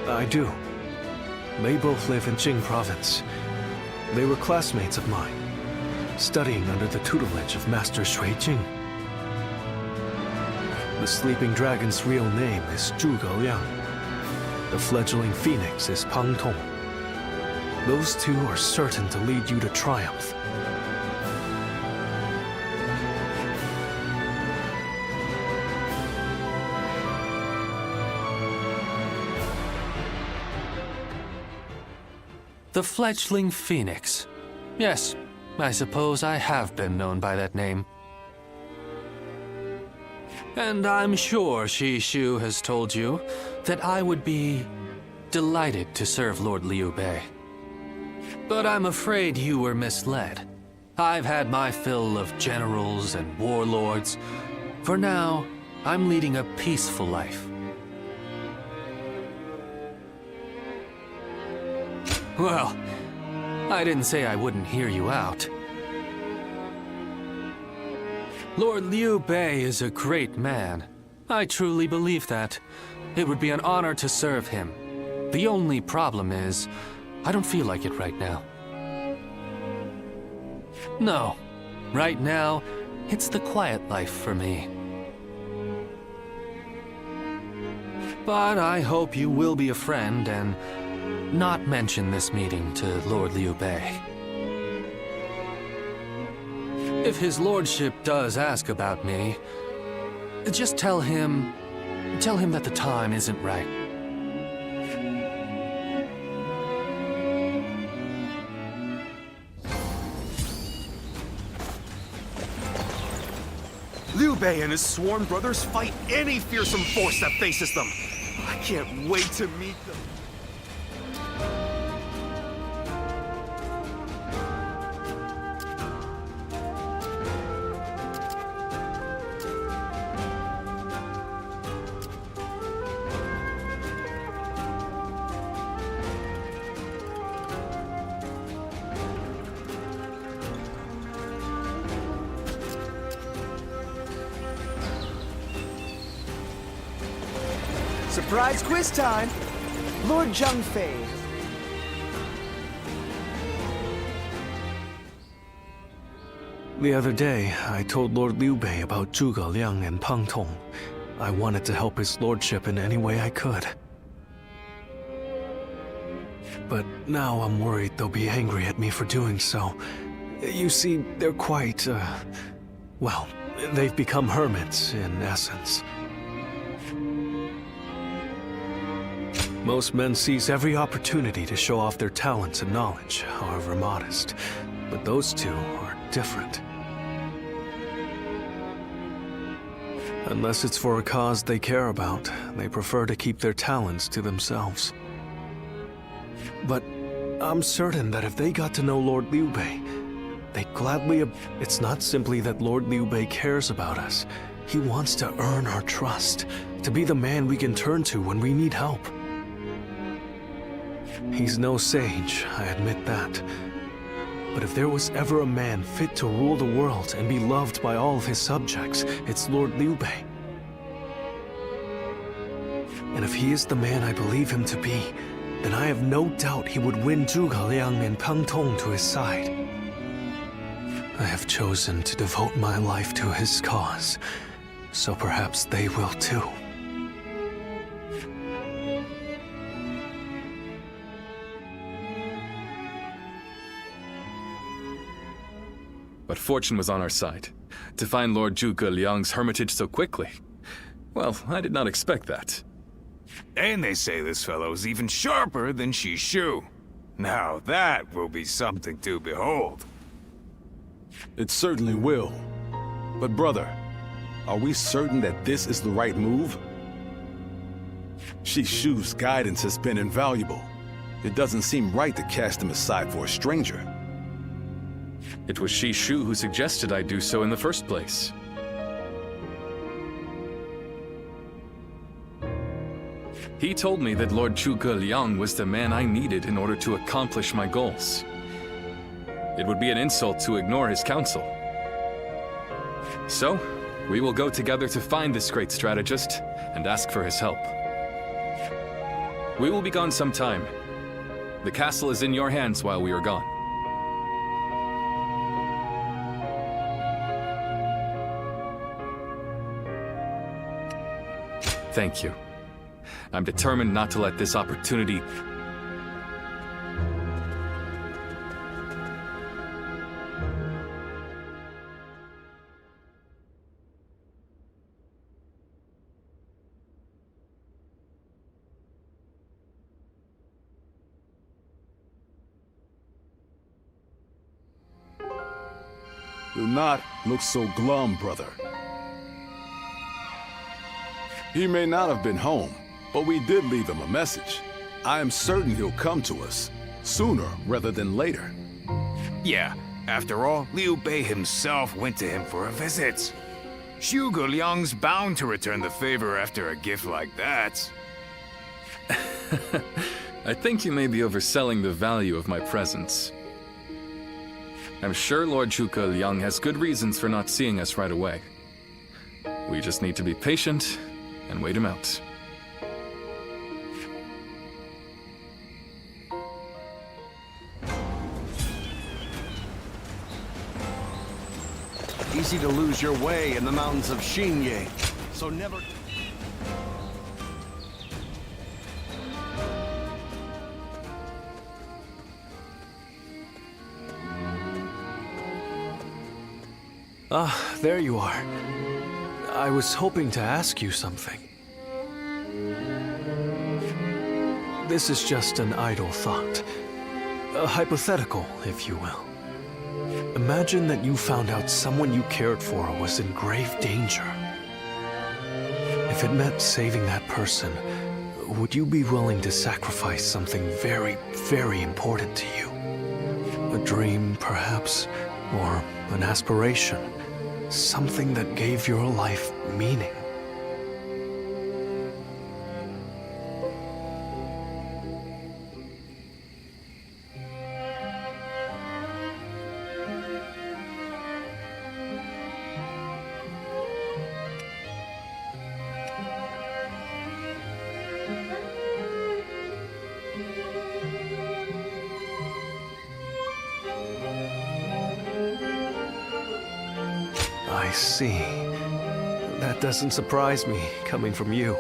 I do. They both live in Jing province. They were classmates of mine, studying under the tutelage of Master Shui Jing. The Sleeping Dragon's real name is Zhuge Liang. The Fledgling Phoenix is Pang Tong. Those two are certain to lead you to triumph. The Fledgling Phoenix. Yes, I suppose I have been known by that name. And I'm sure Shishu has told you that I would be delighted to serve Lord Liu Bei. But I'm afraid you were misled. I've had my fill of generals and warlords. For now, I'm leading a peaceful life. Well, I didn't say I wouldn't hear you out. Lord Liu Bei is a great man. I truly believe that. It would be an honor to serve him. The only problem is, I don't feel like it right now. No, right now, it's the quiet life for me. But I hope you will be a friend and not mention this meeting to Lord Liu Bei. If his lordship does ask about me, just tell him that the time isn't right. Liu Bei and his sworn brothers fight any fearsome force that faces them. I can't wait to meet them. Surprise quiz time! Lord Zhang Fei. The other day, I told Lord Liu Bei about Zhuge Liang and Pang Tong. I wanted to help his lordship in any way I could. But now I'm worried they'll be angry at me for doing so. You see, they're quite, well, they've become hermits, in essence. Most men seize every opportunity to show off their talents and knowledge, however modest. But those two are different. Unless it's for a cause they care about, they prefer to keep their talents to themselves. But I'm certain that if they got to know Lord Liu Bei, they'd gladly... It's not simply that Lord Liu Bei cares about us. He wants to earn our trust, to be the man we can turn to when we need help. He's no sage, I admit that. But if there was ever a man fit to rule the world and be loved by all of his subjects, it's Lord Liu Bei. And if he is the man I believe him to be, then I have no doubt he would win Zhuge Liang and Pang Tong to his side. I have chosen to devote my life to his cause, so perhaps they will too. But fortune was on our side. To find Lord Zhuge Liang's hermitage so quickly. Well, I did not expect that. And they say this fellow's even sharper than Shishu. Now that will be something to behold. It certainly will. But brother, Are we certain that this is the right move? Shishu's guidance has been invaluable. It doesn't seem right to cast him aside for a stranger. It was Shishu who suggested I do so in the first place. He told me that Lord Zhuge Liang was the man I needed in order to accomplish my goals. It would be an insult to ignore his counsel. So, we will go together to find this great strategist and ask for his help. We will be gone some time. The castle is in your hands while we are gone. Thank you. I'm determined not to let this opportunity... Do not look so glum, brother. He may not have been home, but we did leave him a message. I am certain he'll come to us, sooner rather than later. Yeah, after all, Liu Bei himself went to him for a visit. Zhuge Liang's bound to return the favor after a gift like that. I think you may be overselling the value of my presence. I'm sure Lord Zhuge Liang has good reasons for not seeing us right away. We just need to be patient and wait him out. Easy to lose your way in the mountains of Xinye, so never... Ah, there you are. I was hoping to ask you something. This is just an idle thought. A hypothetical, if you will. Imagine that you found out someone you cared for was in grave danger. If it meant saving that person, would you be willing to sacrifice something very, very important to you? A dream, perhaps, or an aspiration? Something that gave your life meaning. I see. That doesn't surprise me, coming from you.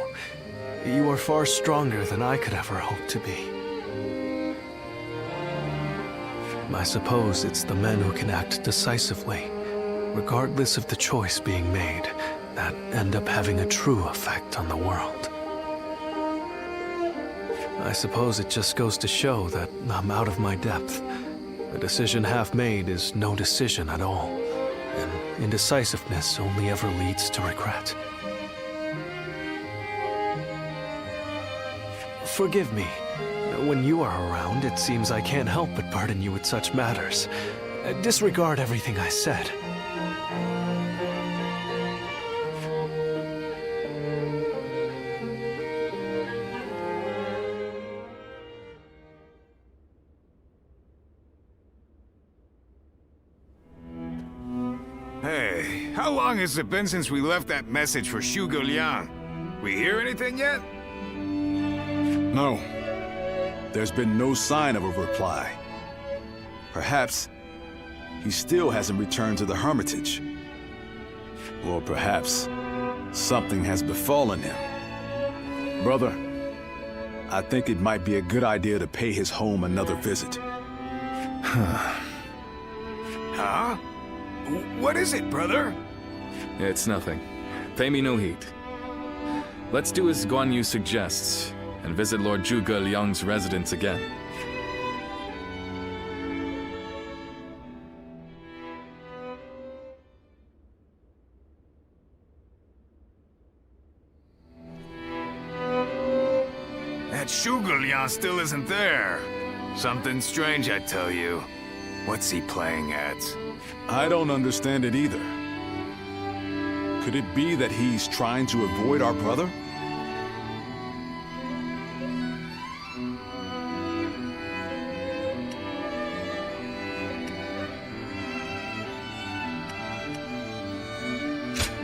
You are far stronger than I could ever hope to be. I suppose it's the men who can act decisively, regardless of the choice being made, that end up having a true effect on the world. I suppose it just goes to show that I'm out of my depth. A decision half made is no decision at all. And indecisiveness only ever leads to regret. Forgive me. When you are around, it seems I can't help but burden you with such matters. Disregard everything I said. Hey, how long has it been since we left that message for Zhuge Liang? We hear anything yet? No. There's been no sign of a reply. Perhaps he still hasn't returned to the Hermitage. Or perhaps something has befallen him. Brother, I think it might be a good idea to pay his home another visit. Huh? What is it, brother? It's nothing. Pay me no heed. Let's do as Guan Yu suggests, and visit Lord Zhuge Liang's residence again. Zhuge Liang still isn't there. Something strange, I tell you. What's he playing at? I don't understand it either. Could it be that he's trying to avoid our brother?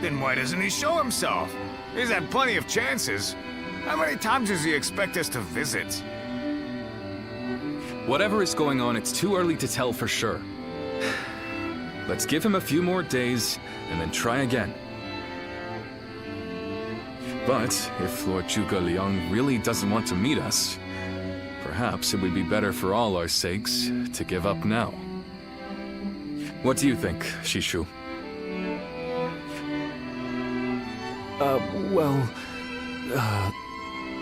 Then why doesn't he show himself? He's had plenty of chances. How many times does he expect us to visit? Whatever is going on, it's too early to tell for sure. Let's give him a few more days, and then try again. But if Lord Zhuge Liang really doesn't want to meet us, perhaps it would be better for all our sakes to give up now. What do you think, Shishu?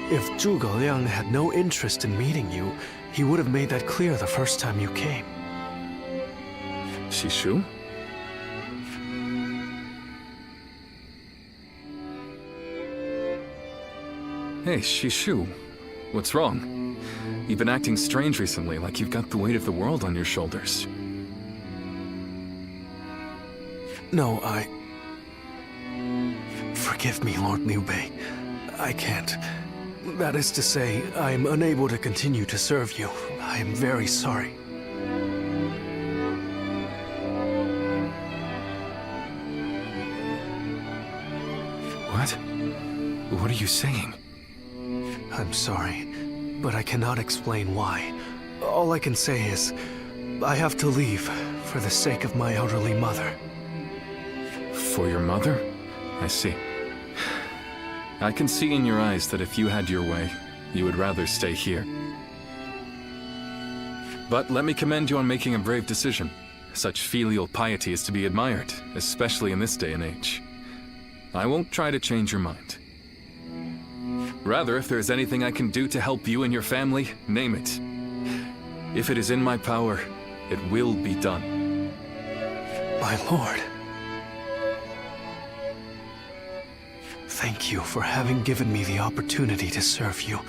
If Zhuge Liang had no interest in meeting you, he would have made that clear the first time you came. Shishu? Hey, Shishu. What's wrong? You've been acting strange recently, like you've got the weight of the world on your shoulders. No, Forgive me, Lord Liu Bei. I can't. That is to say, I am unable to continue to serve you. I am very sorry. What? What are you saying? I'm sorry, but I cannot explain why. All I can say is, I have to leave for the sake of my elderly mother. For your mother? I see. I can see in your eyes that if you had your way, you would rather stay here. But let me commend you on making a brave decision. Such filial piety is to be admired, especially in this day and age. I won't try to change your mind. Rather, if there's anything I can do to help you and your family, name it. If it is in my power, it will be done. My lord. Thank you for having given me the opportunity to serve you.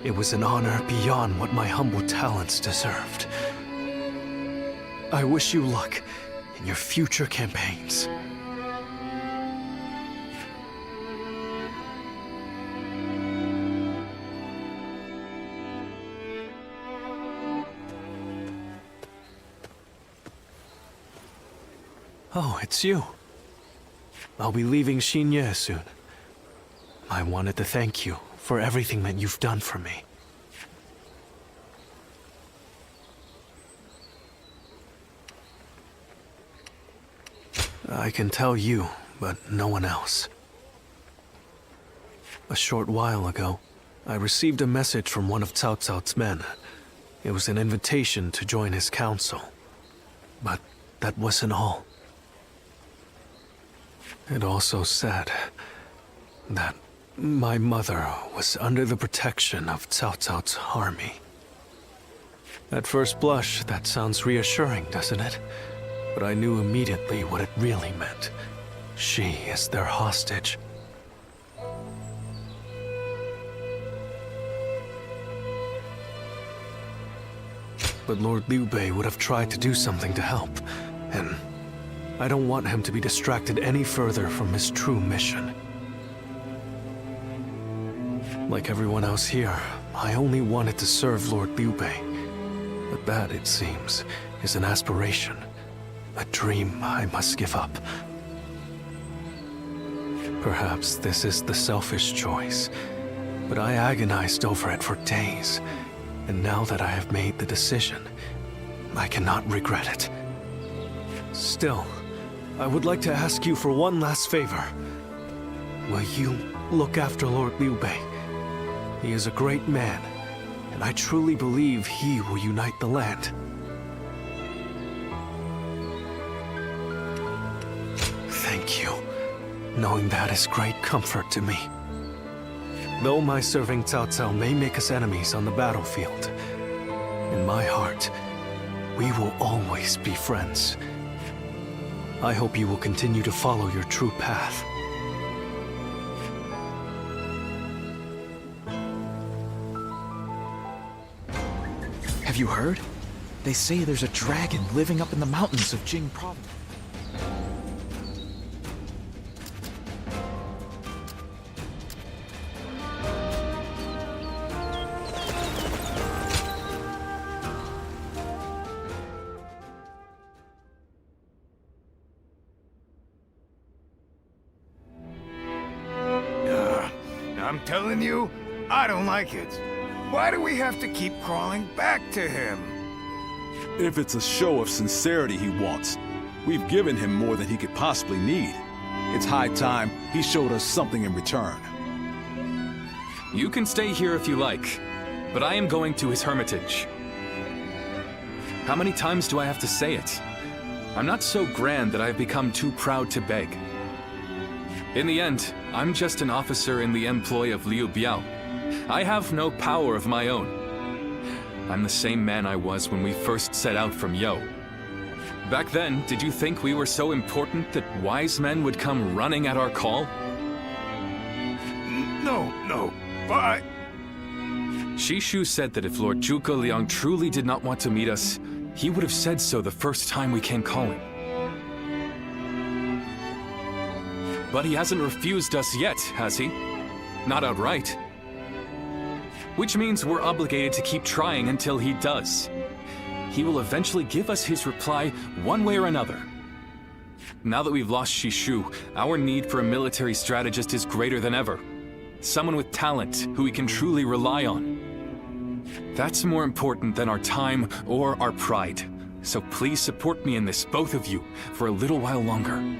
It was an honor beyond what my humble talents deserved. I wish you luck in your future campaigns. Oh, it's you. I'll be leaving Xinye soon. I wanted to thank you for everything that you've done for me. I can tell you, but no one else. A short while ago, I received a message from one of Cao Cao's men. It was an invitation to join his council. But that wasn't all. It also said that my mother was under the protection of Cao Cao's army. At first blush, that sounds reassuring, doesn't it? But I knew immediately what it really meant. She is their hostage. But Lord Liu Bei would have tried to do something to help, and I don't want him to be distracted any further from his true mission. Like everyone else here, I only wanted to serve Lord Liu Bei. But that, it seems, is an aspiration. A dream I must give up. Perhaps this is the selfish choice, but I agonized over it for days. And now that I have made the decision, I cannot regret it. Still, I would like to ask you for one last favor. Will you look after Lord Liu Bei? He is a great man, and I truly believe he will unite the land. Thank you. Knowing that is great comfort to me. Though my serving Cao Cao may make us enemies on the battlefield, in my heart, we will always be friends. I hope you will continue to follow your true path. Have you heard? They say there's a dragon living up in the mountains of Jing province. I'm telling you, I don't like it. Why do we have to keep crawling back to him? If it's a show of sincerity he wants, we've given him more than he could possibly need. It's high time he showed us something in return. You can stay here if you like, but I am going to his hermitage. How many times do I have to say it? I'm not so grand that I've become too proud to beg. In the end, I'm just an officer in the employ of Liu Biao. I have no power of my own. I'm the same man I was when we first set out from Yo. Back then, did you think we were so important that wise men would come running at our call? No, but... Shishu said that if Lord Zhuge Liang truly did not want to meet us, he would have said so the first time we came calling. But he hasn't refused us yet, has he? Not outright. Which means we're obligated to keep trying until he does. He will eventually give us his reply one way or another. Now that we've lost Shishu, our need for a military strategist is greater than ever. Someone with talent who we can truly rely on. That's more important than our time or our pride. So please support me in this, both of you, for a little while longer.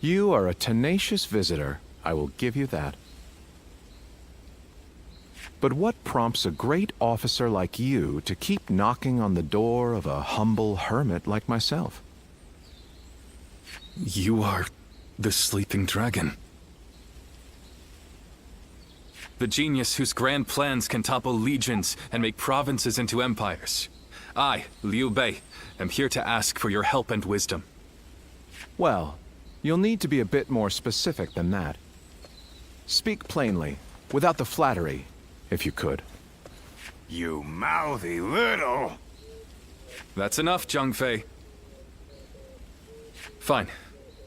You are a tenacious visitor, I will give you that. But what prompts a great officer like you to keep knocking on the door of a humble hermit like myself? You are the sleeping dragon. The genius whose grand plans can topple legions and make provinces into empires. I, Liu Bei, am here to ask for your help and wisdom. Well, you'll need to be a bit more specific than that. Speak plainly, without the flattery, if you could. You mouthy little... That's enough, Zhang Fei. Fine.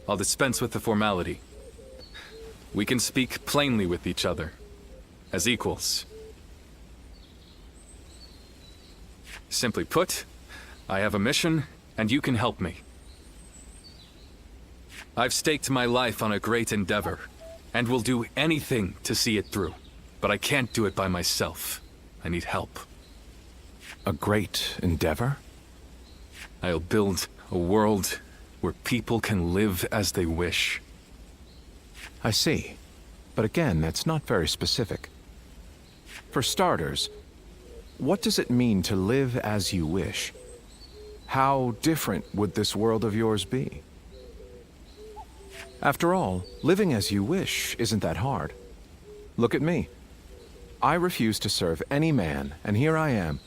I'll dispense with the formality. We can speak plainly with each other, as equals. Simply put, I have a mission, and you can help me. I've staked my life on a great endeavor, and will do anything to see it through. But I can't do it by myself. I need help. A great endeavor? I'll build a world where people can live as they wish. I see. But again, that's not very specific. For starters, what does it mean to live as you wish? How different would this world of yours be? After all, living as you wish isn't that hard. Look at me. I refuse to serve any man, and here I am,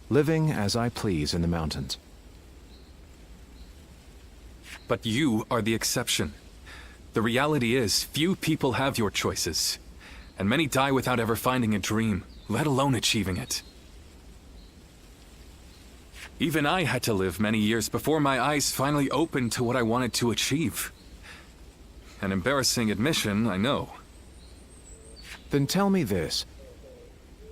living as I please in the mountains. But you are the exception. The reality is, few people have your choices, and many die without ever finding a dream, let alone achieving it. Even I had to live many years before my eyes finally opened to what I wanted to achieve. An embarrassing admission, I know. Then tell me this.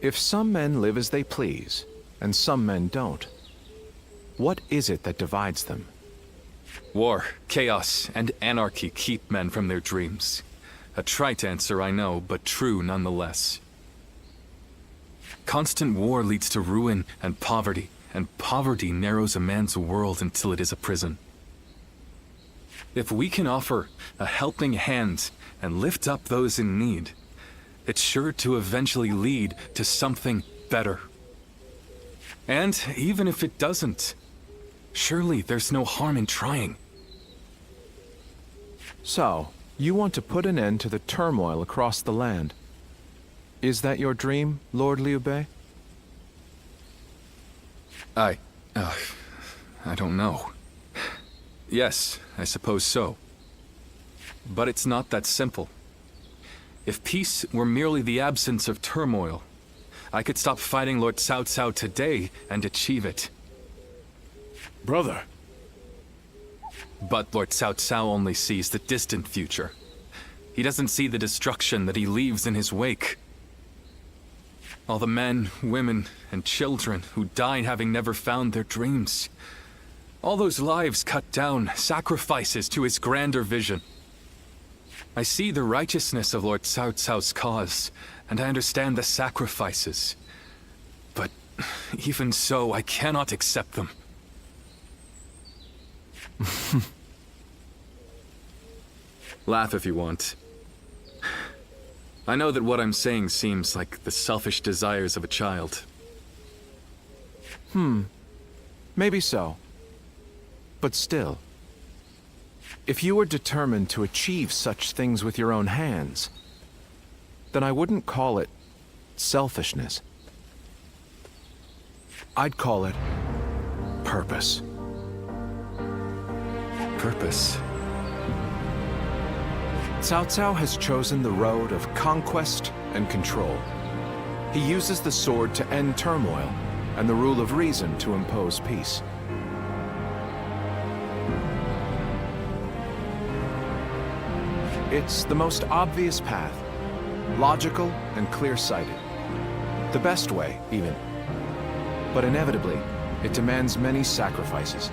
If some men live as they please, and some men don't, what is it that divides them? War, chaos, and anarchy keep men from their dreams. A trite answer, I know, but true nonetheless. Constant war leads to ruin and poverty narrows a man's world until it is a prison. If we can offer a helping hand and lift up those in need, it's sure to eventually lead to something better. And even if it doesn't, surely there's no harm in trying. So, you want to put an end to the turmoil across the land. Is that your dream, Lord Liu Bei? I don't know. Yes, I suppose so. But it's not that simple. If peace were merely the absence of turmoil, I could stop fighting Lord Cao Cao today and achieve it. Brother. But Lord Cao Cao only sees the distant future. He doesn't see the destruction that he leaves in his wake. All the men, women, and children who died having never found their dreams. All those lives cut down, sacrifices to his grander vision. I see the righteousness of Lord Cao Cao's cause, and I understand the sacrifices. But even so, I cannot accept them. Laugh if you want. I know that what I'm saying seems like the selfish desires of a child. Maybe so. But still, if you were determined to achieve such things with your own hands, then I wouldn't call it selfishness. I'd call it purpose. Purpose? Cao Cao has chosen the road of conquest and control. He uses the sword to end turmoil, and the rule of reason to impose peace. It's the most obvious path, logical and clear-sighted. The best way, even. But inevitably, it demands many sacrifices.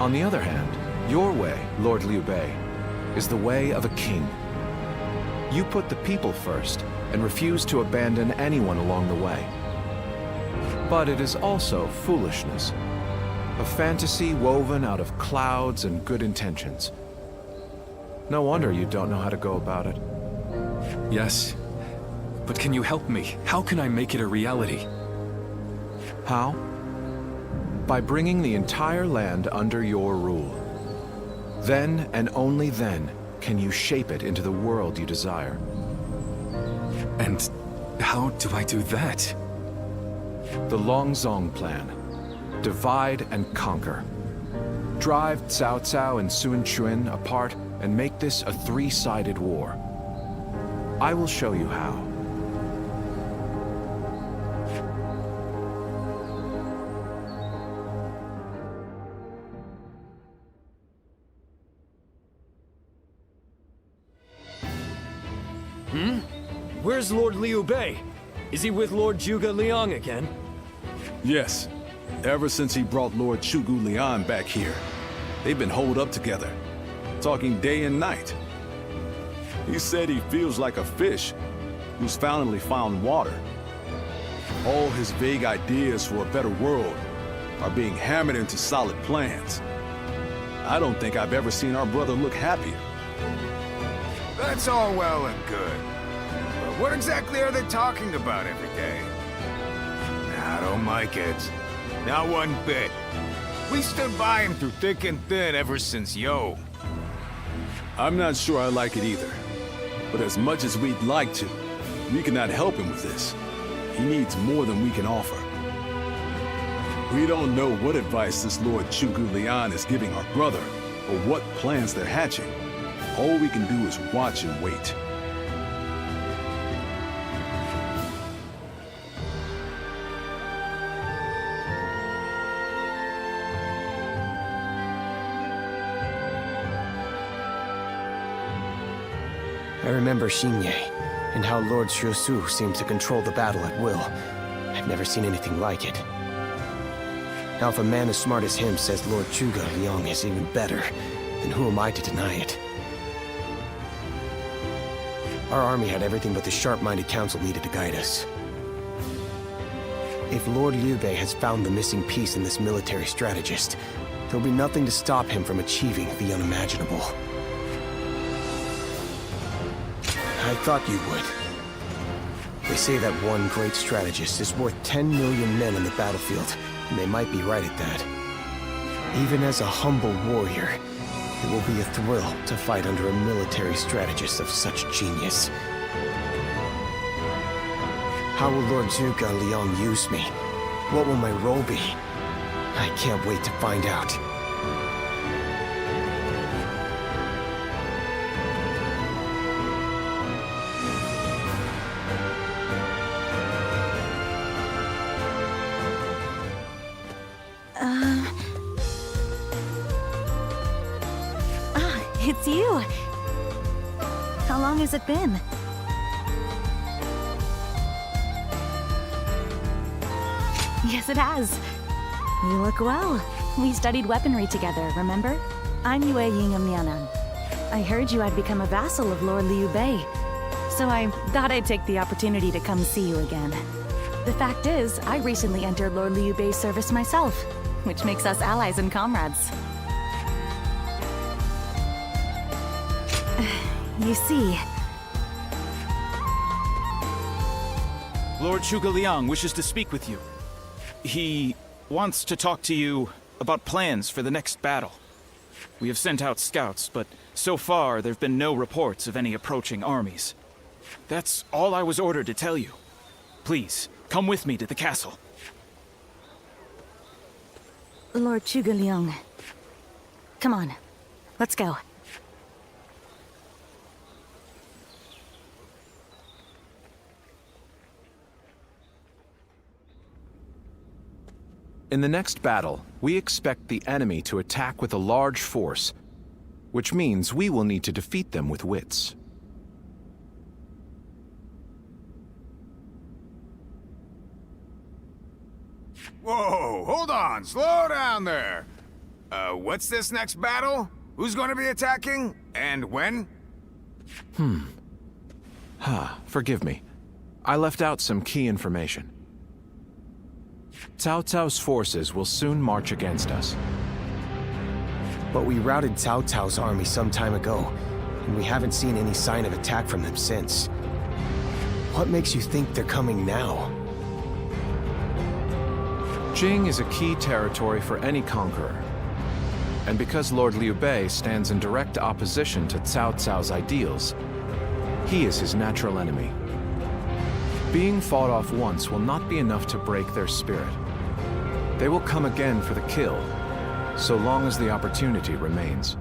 On the other hand, your way, Lord Liu Bei, is the way of a king. You put the people first, and refuse to abandon anyone along the way. But it is also foolishness. A fantasy woven out of clouds and good intentions. No wonder you don't know how to go about it. Yes, but can you help me? How can I make it a reality? How? By bringing the entire land under your rule. Then, and only then, can you shape it into the world you desire. And how do I do that? The Longzong plan. Divide and conquer. Drive Cao Cao and Sun Quan apart and make this a three-sided war. I will show you how. Where's Lord Liu Bei? Is he with Lord Zhuge Liang again? Yes. Ever since he brought Lord Zhuge Liang back here. They've been holed up together, talking day and night. He said he feels like a fish who's finally found water. All his vague ideas for a better world are being hammered into solid plans. I don't think I've ever seen our brother look happier. That's all well and good. But what exactly are they talking about every day? I don't like it. Not one bit. We stood by him through thick and thin ever since Yo. I'm not sure I like it either. But as much as we'd like to, we cannot help him with this. He needs more than we can offer. We don't know what advice this Lord Zhuge Liang is giving our brother, or what plans they're hatching. All we can do is watch and wait. I remember Xinye, and how Lord Xuesu seemed to control the battle at will. I've never seen anything like it. Now if a man as smart as him says Lord Zhuge Liang is even better, then who am I to deny it? Our army had everything but the sharp-minded council needed to guide us. If Lord Liu Bei has found the missing piece in this military strategist, there'll be nothing to stop him from achieving the unimaginable. I thought you would. They say that one great strategist is worth 10 million men on the battlefield, and they might be right at that. Even as a humble warrior, it will be a thrill to fight under a military strategist of such genius. How will Lord Zhuge Liang use me? What will my role be? I can't wait to find out. It's you. How long has it been? Yes, it has. You look well. We studied weaponry together, remember? I'm Yue Ying of Mianan. I heard you had become a vassal of Lord Liu Bei, so I thought I'd take the opportunity to come see you again. The fact is, I recently entered Lord Liu Bei's service myself, which makes us allies and comrades. You see... Lord Zhuge Liang wishes to speak with you. He wants to talk to you about plans for the next battle. We have sent out scouts, but so far there have been no reports of any approaching armies. That's all I was ordered to tell you. Please, come with me to the castle. Lord Zhuge Liang. Come on, let's go. In the next battle, we expect the enemy to attack with a large force, which means we will need to defeat them with wits. Whoa, hold on, slow down there. What's this next battle? Who's gonna be attacking? And when? Forgive me. I left out some key information. Cao Cao's forces will soon march against us. But we routed Cao Cao's army some time ago, and we haven't seen any sign of attack from them since. What makes you think they're coming now? Jing is a key territory for any conqueror. And because Lord Liu Bei stands in direct opposition to Cao Cao's ideals, he is his natural enemy. Being fought off once will not be enough to break their spirit. They will come again for the kill, so long as the opportunity remains.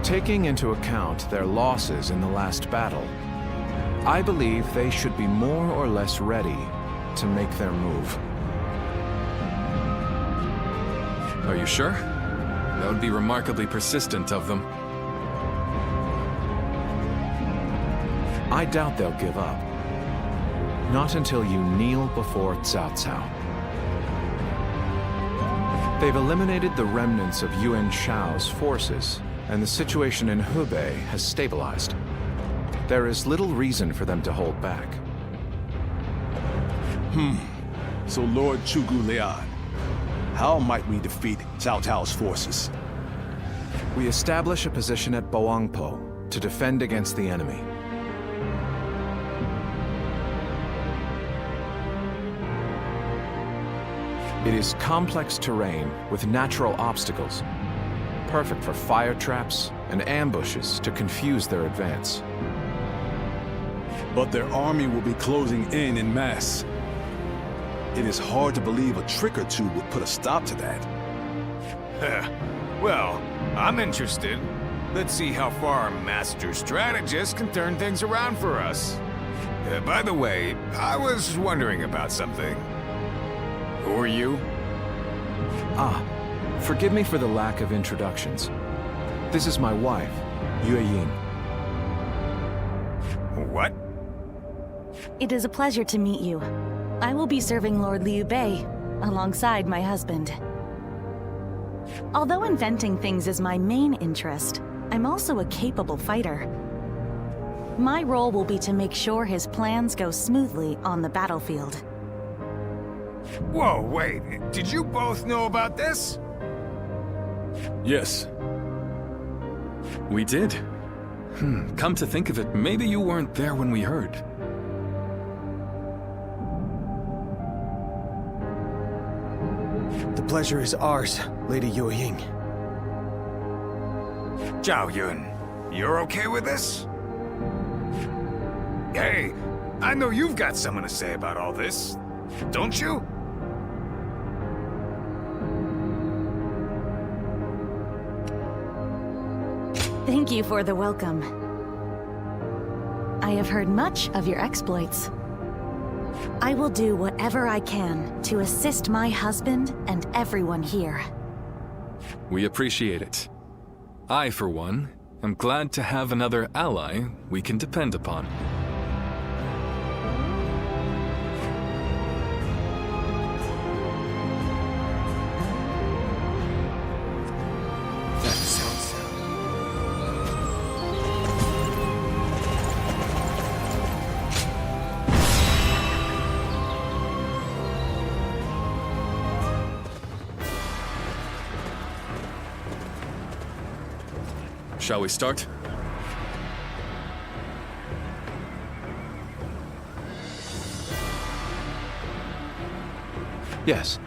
Taking into account their losses in the last battle, I believe they should be more or less ready to make their move. Are you sure? That would be remarkably persistent of them. I doubt they'll give up. Not until you kneel before Cao Cao. They've eliminated the remnants of Yuan Shao's forces, and the situation in Hebei has stabilized. There is little reason for them to hold back. So Lord Zhuge Liang, how might we defeat Cao Cao's forces? We establish a position at Boangpo to defend against the enemy. It is complex terrain with natural obstacles, perfect for fire traps and ambushes to confuse their advance. But their army will be closing in mass. It is hard to believe a trick or two would put a stop to that. Well, I'm interested. Let's see how far our master strategist can turn things around for us. By the way, I was wondering about something. Who are you? Forgive me for the lack of introductions. This is my wife, Yue Ying. What? It is a pleasure to meet you. I will be serving Lord Liu Bei alongside my husband. Although inventing things is my main interest, I'm also a capable fighter. My role will be to make sure his plans go smoothly on the battlefield. Whoa, wait. Did you both know about this? Yes. We did. Come to think of it, maybe you weren't there when we heard. The pleasure is ours, Lady Yue Ying. Zhao Yun, you're okay with this? Hey, I know you've got something to say about all this, don't you? Thank you for the welcome. I have heard much of your exploits. I will do whatever I can to assist my husband and everyone here. We appreciate it. I, for one, am glad to have another ally we can depend upon. That sounds Shall we start? Yes.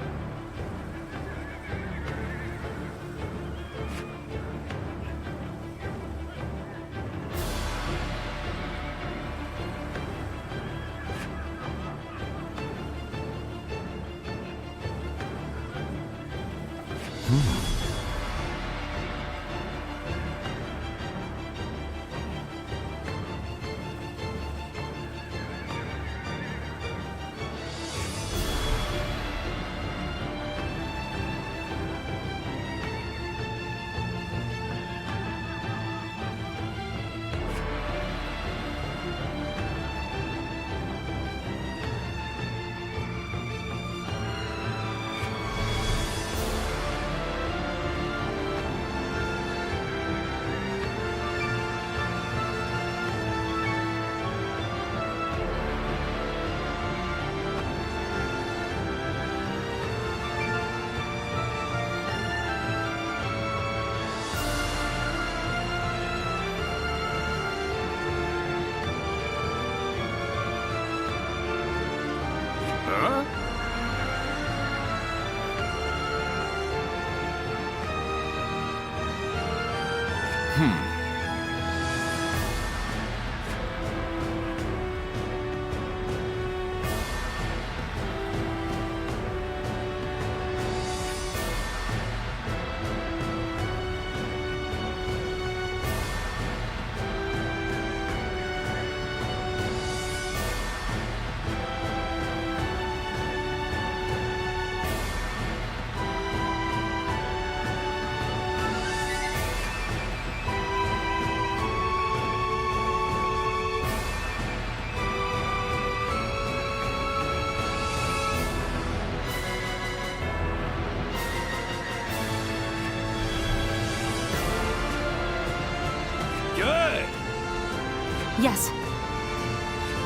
Yes.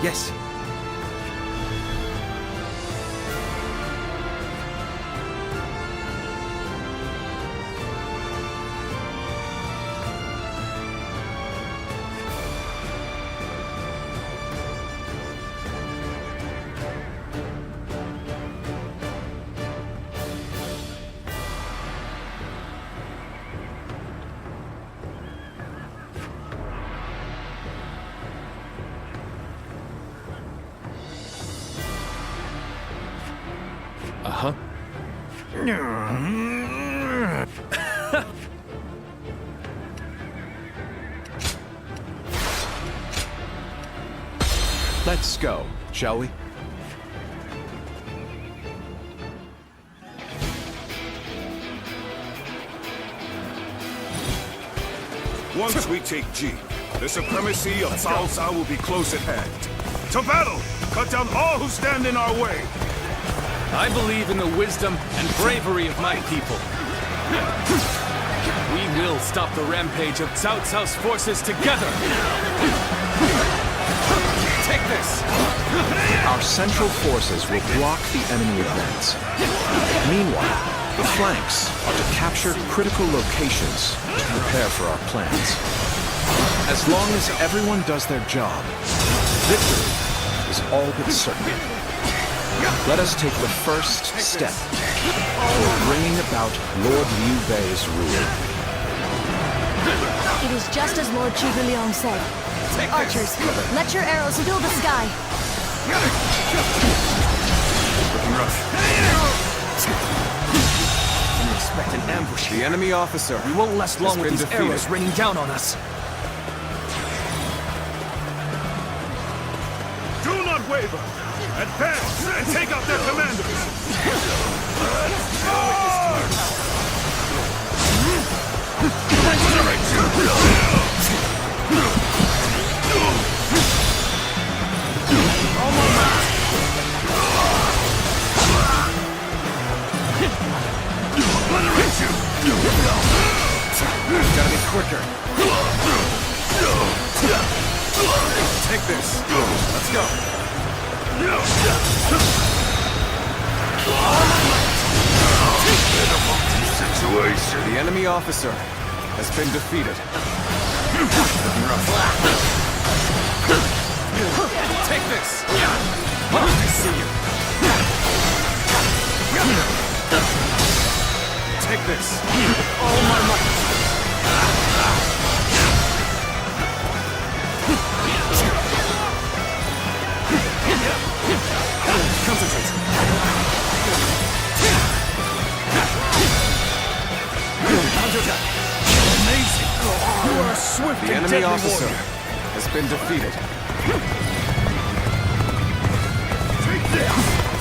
Yes. Uh-huh. Let's go, shall we? Once we take Ji, the supremacy of Cao Cao will be close at hand. To battle! Cut down all who stand in our way! I believe in the wisdom and bravery of my people. We will stop the rampage of Cao Cao's forces together! Take this! Our central forces will block the enemy advance. Meanwhile, the flanks are to capture critical locations to prepare for our plans. As long as everyone does their job, victory is all but certain. Let us take the first step toward bringing about Lord Liu Bei's rule. It is just as Lord Zhuge Liang said. Archers, let your arrows fill the sky. Looking rough. Didn't expect an ambush. The enemy officer. We won't last long with these arrows raining down on us. Do not waver! Advance and take out their commanders! Gotta be quicker. Take this. Let's go. Situation. The enemy officer has been defeated. Looking rough. Take this. I see you. Take this. All my might. Concentrate. Counterattack. Amazing. You are a swift The and enemy deadly officer warrior. has been defeated.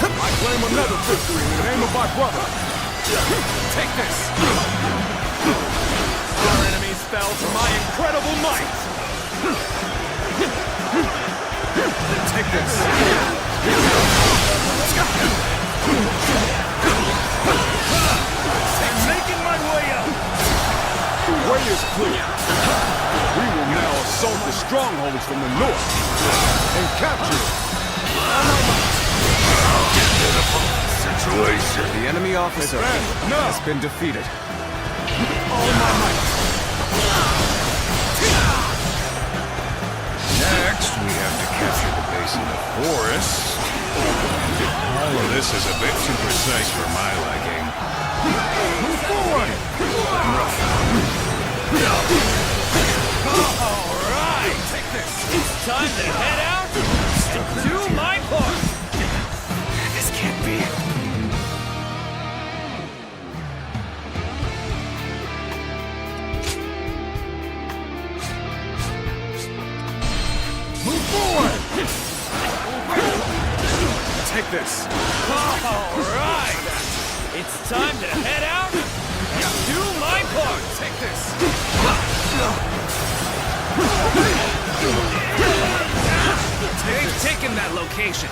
I claim another victory in the name of my brother! Take this. Our enemies fell to my incredible might. Take this. I'm making my way up. The way is clear. We will now assault the strongholds from the north and capture it. Situation. The enemy officer has been defeated. All my might. Next, we have to capture the base of the forest. All of this is a bit too precise for my liking. Move forward. All right. Take this. It's time to head out and do my part. This can't be. Move forward! Take this. All right. It's time to head out and do my part. Take this. They've taken that location.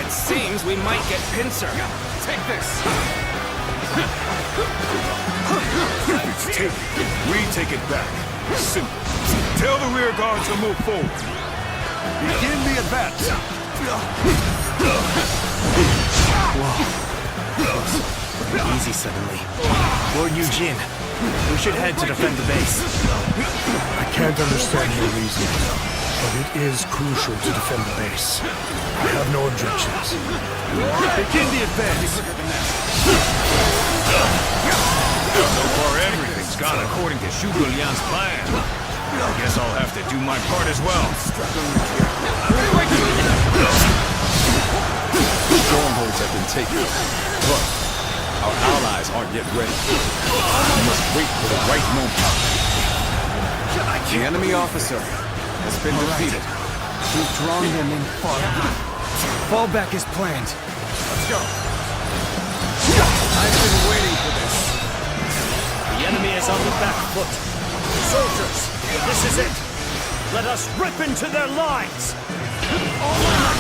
It seems we might get pincer. Take this. It's taken. We take it back. Simple. Tell the rear guard to move forward. Begin the advance. Easy suddenly. Lord Eugene, we should head to defend the base. I can't understand your reasoning, but it is crucial to defend the base. I have no objections. Begin the advance. So far, everything's gone according to Zhuge Liang's plan. I guess I'll have to do my part as well. Strongholds have been taken, but our allies aren't yet ready. We must wait for the right moment. The enemy officer has been defeated. We've drawn them in far enough. Fallback is planned. Let's go. I've been waiting for this. The enemy is on the back foot. Soldiers, this is it. Let us rip into their lines. All right.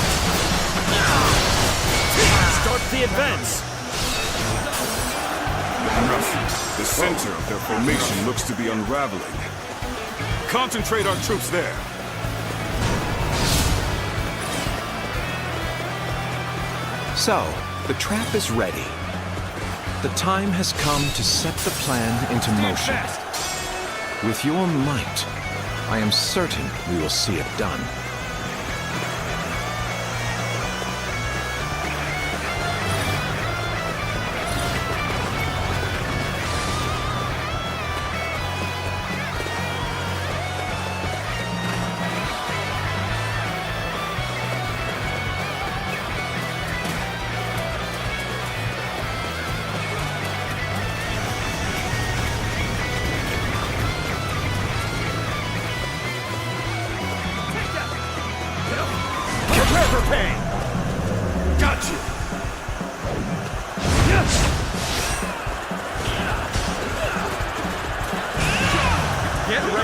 Start the advance. The center of their formation looks to be unraveling. Concentrate our troops there. So, the trap is ready. The time has come to set the plan into motion. With your might, I am certain we will see it done.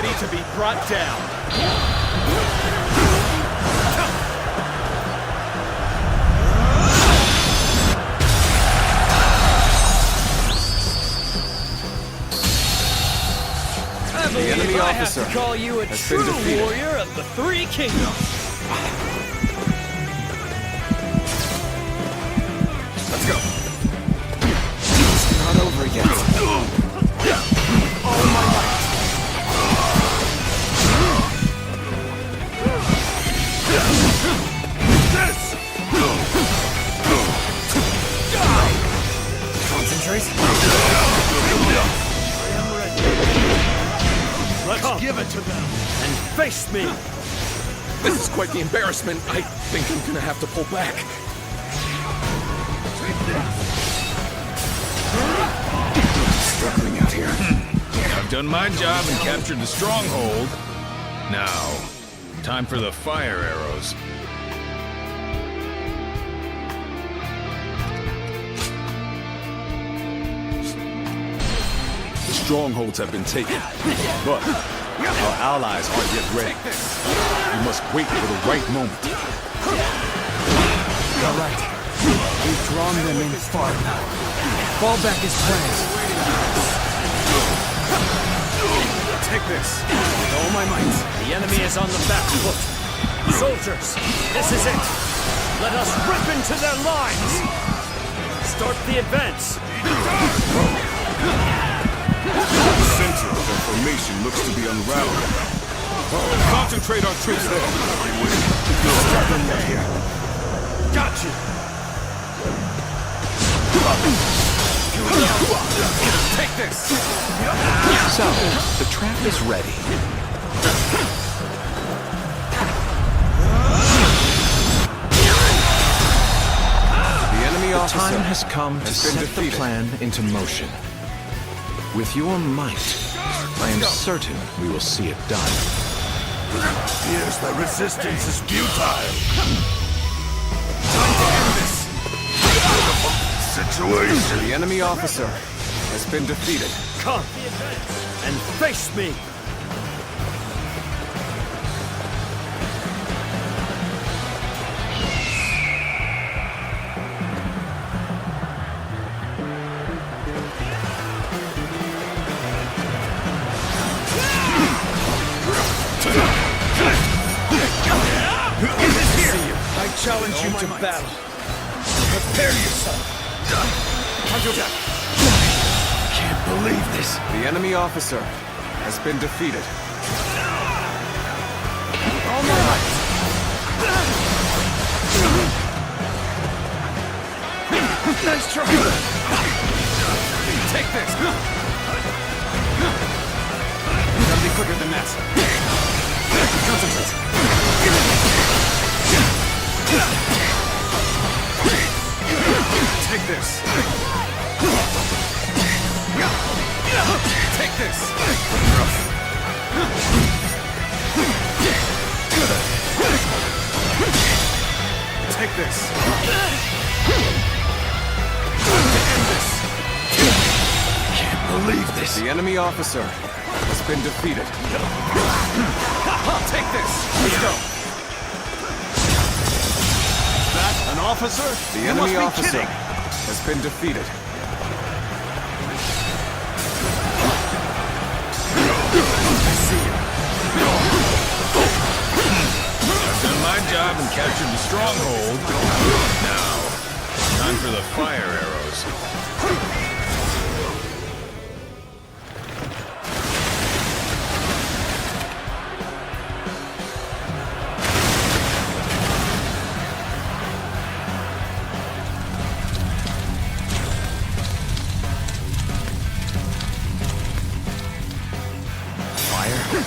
ready to be brought down. I believe enemy I officer have to call you a has been true defeated. warrior of the Three Kingdoms. Let's go. It's not over yet. All my might. This! Concentrate. Let's give it to them. And face me! This is quite the embarrassment. I think I'm gonna have to pull back. Struggling out here. I've done my job and captured the stronghold. Now, time for the fire arrows. The strongholds have been taken, but our allies aren't yet ready. We must wait for the right moment. You're right. We've drawn them in far enough. Fall back as planned. Take this. With all my might, the enemy is on the back foot. Soldiers, this is it. Let us rip into their lines. Start the advance. The center of their formation looks to be unraveled. Concentrate our troops there. Start them right here. Got you. Take this. So, the trap is ready. The enemy The officer time has come to set the plan into motion. With your might, I am certain we will see it done. Appears the resistance is futile. Time to end this. Situation. The enemy officer has been defeated. Come and face me. I challenge you to battle. Prepare yourself. Counterattack. Can't believe this. The enemy officer has been defeated. All my might. Nice try. Take this. Gotta be quicker than that. Concentrate. Take this. Take this. Take this. Time to end this. Can't believe this. The enemy officer has been defeated. Take this. Let's go. That an officer? The enemy officer has been defeated. I see you. I've done my job and captured the stronghold. Now, time for the fire arrows.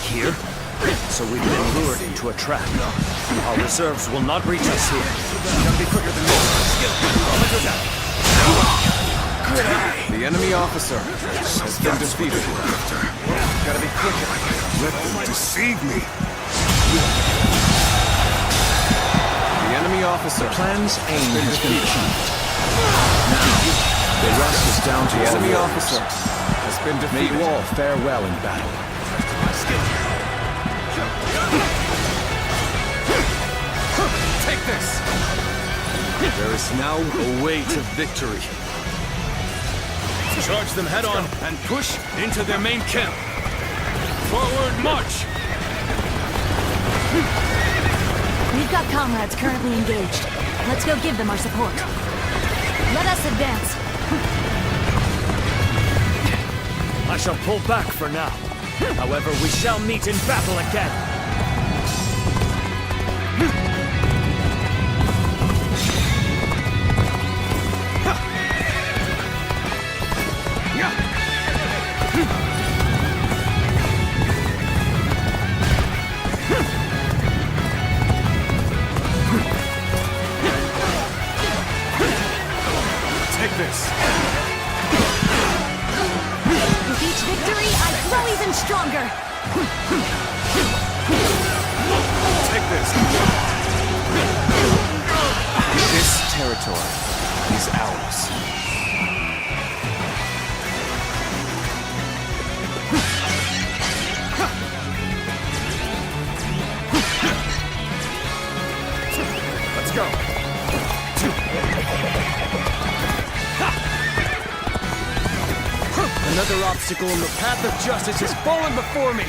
Here? So we've been lured into a trap. Our reserves will not reach us here. Gotta be quicker than this. The enemy officer has been defeated. Gotta be quicker. Let them deceive me. The enemy officer. Plan's aim has been achieved. Now, The rest is down to the our enemy warriors. officer has been May defeated. you all fare well in battle. Take this! There is now a way to victory. Charge them head on and push into their main camp. Forward march! We've got comrades currently engaged. Let's go give them our support. Let us advance. I shall pull back for now. However, we shall meet in battle again. With each victory, I grow even stronger! Take this! This territory is ours. Let's go! Another obstacle in the path of justice has fallen before me!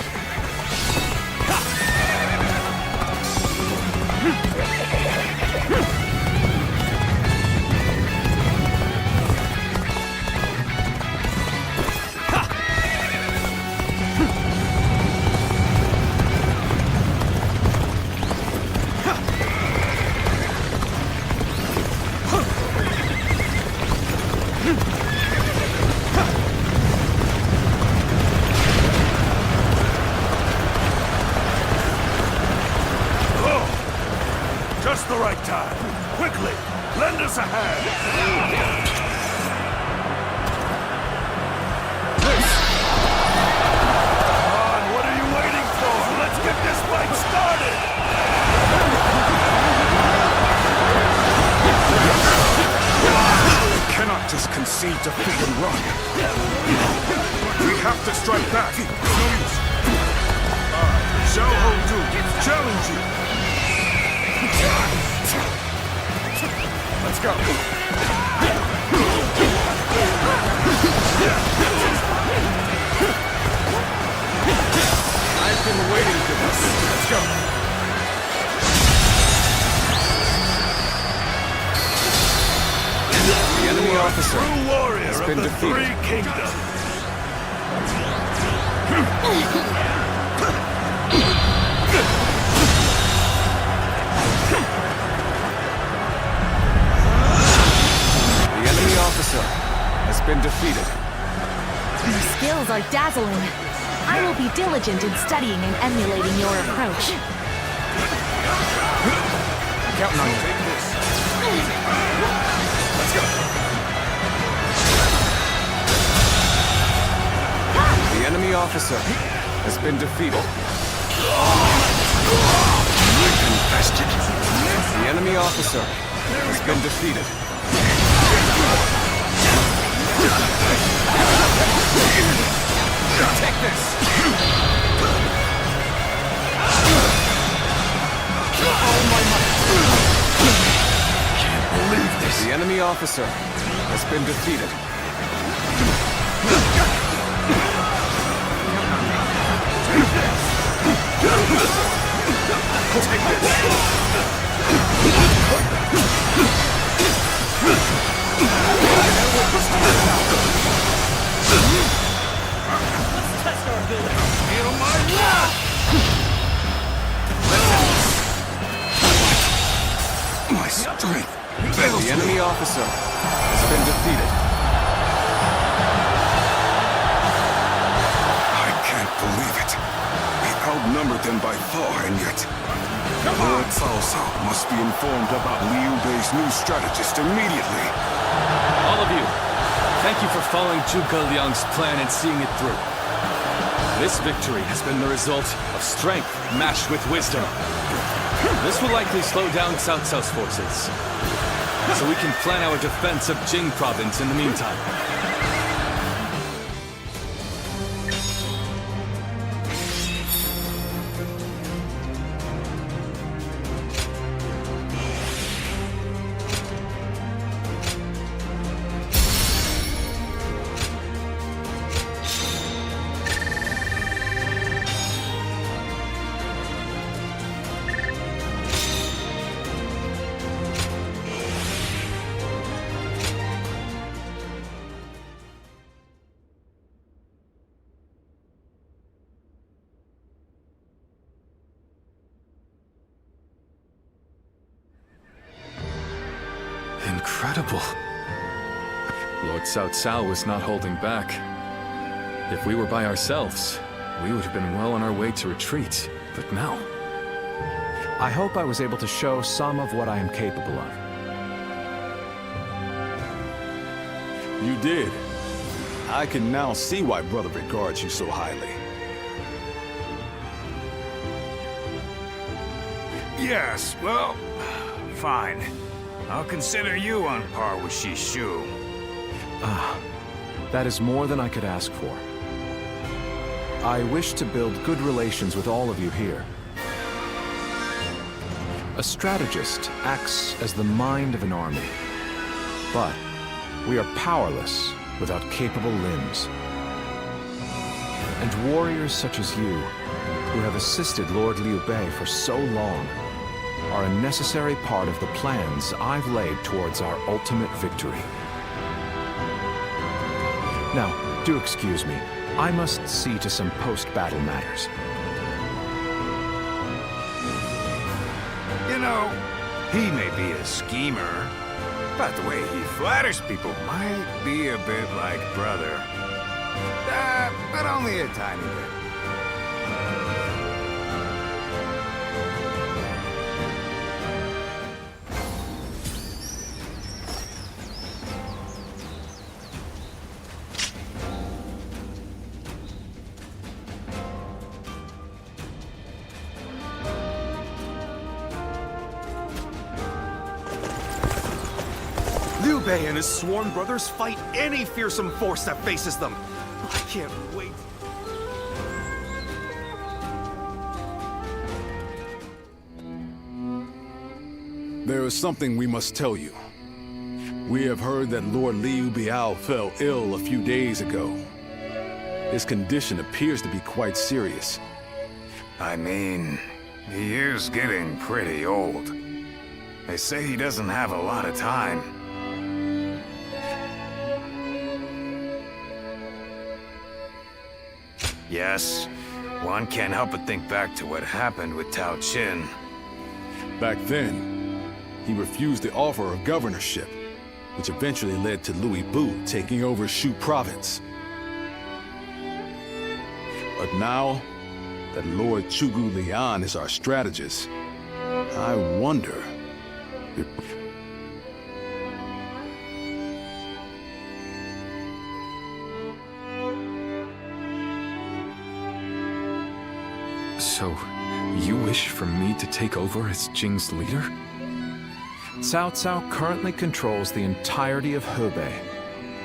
Just the right time. Quickly, lend us a hand. Come on, what are you waiting for? Let's get this fight started. We cannot just concede defeat and run. We have to strike back. No use. Xiao Hongdu, challenge you. Let's go! I've been waiting for this. Let's go! The enemy officer True warrior has of been the defeated. Three Kingdoms. Officer has been defeated. Your skills are dazzling. I will be diligent in studying and emulating your approach. Counting on you. Let's go. The enemy officer has been defeated. The enemy officer has been defeated. Take this! Oh my Can't believe this. The enemy officer has been defeated. Take this! Let's test our ability. Feel my wrath! My strength. The enemy officer has been defeated. I can't believe it. We outnumbered them by far, and yet... Lord Cao Cao must be informed about Liu Bei's new strategist immediately. All of you, thank you for following Zhuge Liang's plan and seeing it through. This victory has been the result of strength matched with wisdom. This will likely slow down Cao Cao's forces, so we can plan our defense of Jing province in the meantime. incredible. Lord Cao Cao was not holding back. If we were by ourselves, we would have been well on our way to retreat. But now... I hope I was able to show some of what I am capable of. You did. I can now see why Brother regards you so highly. Yes, well, fine. I'll consider you on par with Shishu. That is more than I could ask for. I wish to build good relations with all of you here. A strategist acts as the mind of an army, but we are powerless without capable limbs. And warriors such as you, who have assisted Lord Liu Bei for so long, are a necessary part of the plans I've laid towards our ultimate victory. Now, do excuse me. I must see to some post-battle matters. You know, he may be a schemer, but the way he flatters people might be a bit like brother. But only a tiny bit. Liu Bei and his sworn brothers fight any fearsome force that faces them. I can't wait. There is something we must tell you. We have heard that Lord Liu Biao fell ill a few days ago. His condition appears to be quite serious. I mean, he is getting pretty old. They say he doesn't have a lot of time. Yes, one can't help but think back to what happened with Tao Qin. Back then, he refused the offer of governorship, which eventually led to Louis Bu taking over Shu province. But now that Lord Chugu Lian is our strategist, I wonder if... So, you wish for me to take over as Jing's leader? Cao Cao currently controls the entirety of Hebei,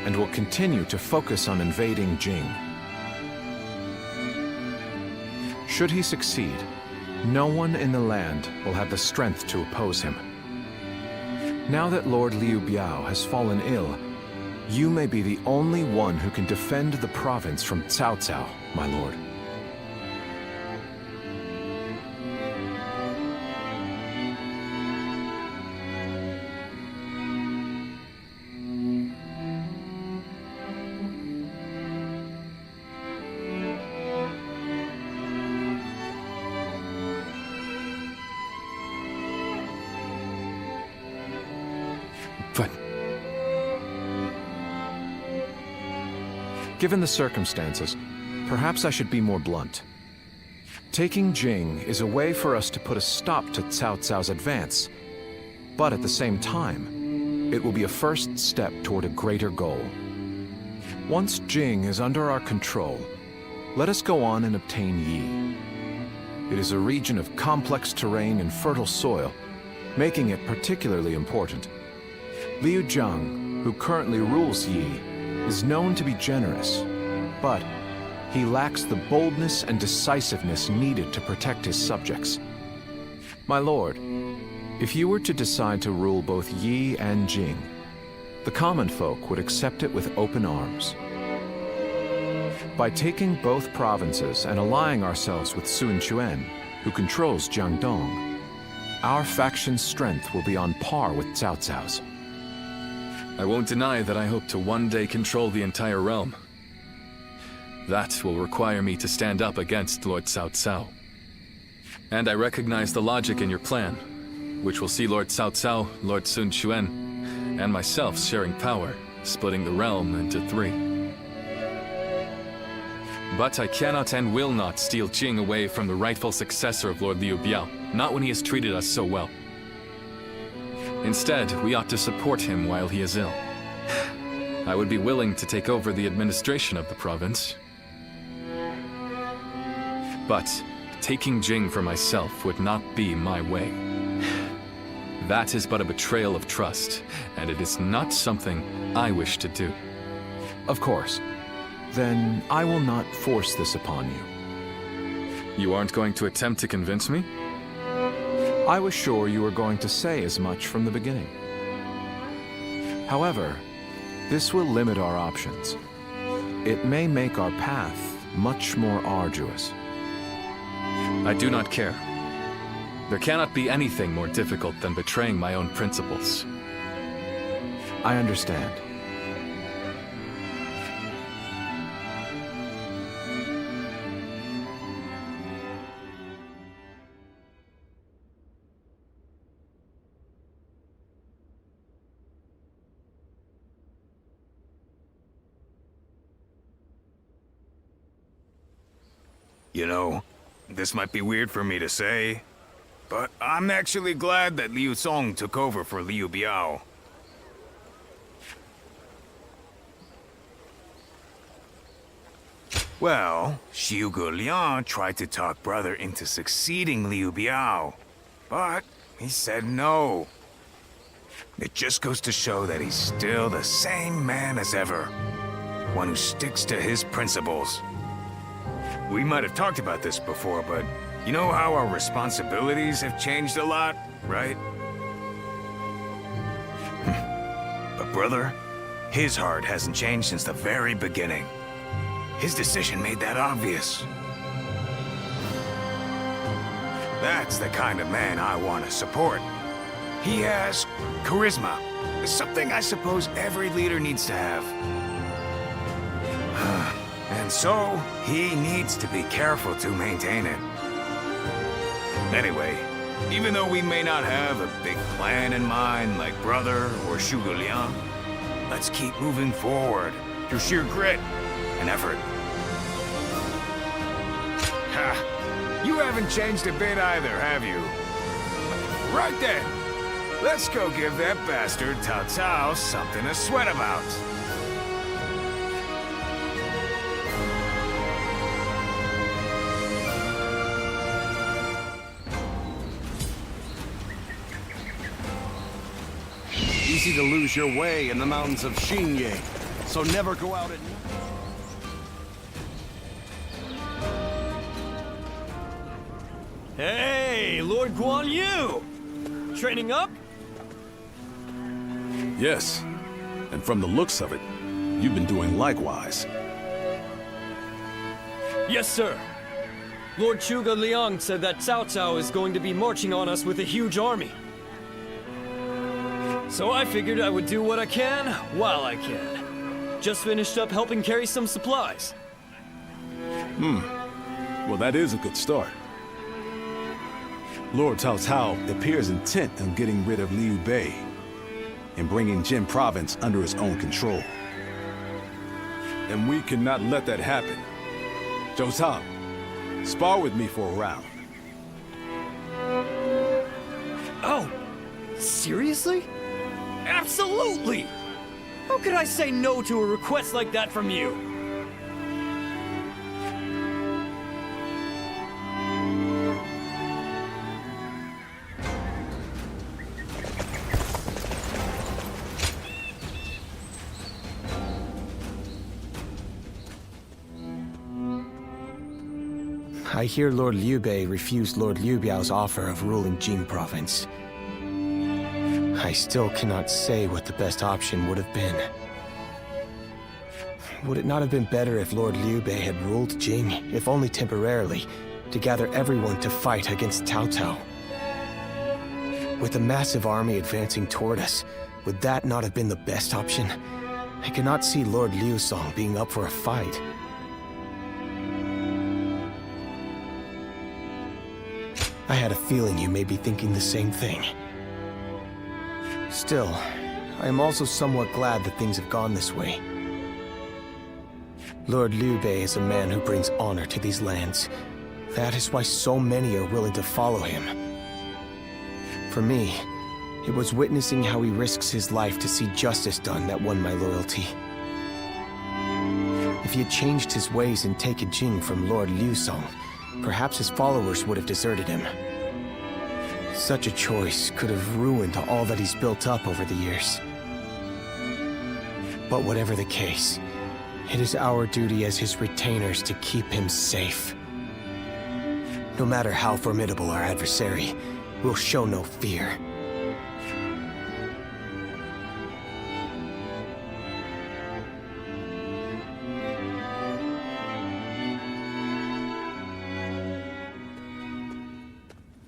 and will continue to focus on invading Jing. Should he succeed, no one in the land will have the strength to oppose him. Now that Lord Liu Biao has fallen ill, you may be the only one who can defend the province from Cao Cao, my lord. But... Given the circumstances, perhaps I should be more blunt. Taking Jing is a way for us to put a stop to Cao Cao's advance, but at the same time, it will be a first step toward a greater goal. Once Jing is under our control, let us go on and obtain Yi. It is a region of complex terrain and fertile soil, making it particularly important. Liu Zhang, who currently rules Yi, is known to be generous, but he lacks the boldness and decisiveness needed to protect his subjects. My lord, if you were to decide to rule both Yi and Jing, the common folk would accept it with open arms. By taking both provinces and allying ourselves with Sun Quan, who controls Jiangdong, our faction's strength will be on par with Cao Cao's. I won't deny that I hope to one day control the entire realm. That will require me to stand up against Lord Cao Cao. And I recognize the logic in your plan, which will see Lord Cao Cao, Lord Sun Quan, and myself sharing power, splitting the realm into 3. But I cannot and will not steal Jing away from the rightful successor of Lord Liu Biao, not when he has treated us so well. Instead, we ought to support him while he is ill. I would be willing to take over the administration of the province. But taking Jing for myself would not be my way. That is but a betrayal of trust, and it is not something I wish to do. Of course. Then I will not force this upon you. You aren't going to attempt to convince me? I was sure you were going to say as much from the beginning. However, this will limit our options. It may make our path much more arduous. I do not care. There cannot be anything more difficult than betraying my own principles. I understand. You know, this might be weird for me to say, but I'm actually glad that Liu Song took over for Liu Biao. Well, Xiu Liang tried to talk brother into succeeding Liu Biao, but he said no. It just goes to show that he's still the same man as ever, one who sticks to his principles. We might have talked about this before, but you know how our responsibilities have changed a lot, right? But brother, his heart hasn't changed since the very beginning. His decision made that obvious. That's the kind of man I want to support. He has charisma. It's something I suppose every leader needs to have. And so, he needs to be careful to maintain it. Anyway, even though we may not have a big plan in mind like brother or Xiu Liang, let's keep moving forward through sheer grit and effort. Ha! You haven't changed a bit either, have you? Right then, let's go give that bastard Cao Cao something to sweat about. Easy to lose your way in the mountains of Xingye, so never go out at night. Hey, Lord Guan Yu! Training up? Yes, and from the looks of it, you've been doing likewise. Yes, sir. Lord Zhuge Liang said that Cao Cao is going to be marching on us with a huge army. So I figured I would do what I can, while I can. Just finished up helping carry some supplies. Well, that is a good start. Lord Cao Cao appears intent on getting rid of Liu Bei and bringing Jin Province under his own control. And we cannot let that happen. Zhou Cao, spar with me for a round. Oh, seriously? Absolutely! How could I say no to a request like that from you? I hear Lord Liu Bei refused Lord Liu Biao's offer of ruling Jing Province. I still cannot say what the best option would have been. Would it not have been better if Lord Liu Bei had ruled Jing, if only temporarily, to gather everyone to fight against Cao Cao? With a massive army advancing toward us, would that not have been the best option? I cannot see Lord Liu Song being up for a fight. I had a feeling you may be thinking the same thing. Still, I am also somewhat glad that things have gone this way. Lord Liu Bei is a man who brings honor to these lands. That is why so many are willing to follow him. For me, it was witnessing how he risks his life to see justice done that won my loyalty. If he had changed his ways and taken Jing from Lord Liu Song, perhaps his followers would have deserted him. Such a choice could have ruined all that he's built up over the years. But whatever the case, it is our duty as his retainers to keep him safe. No matter how formidable our adversary, we'll show no fear.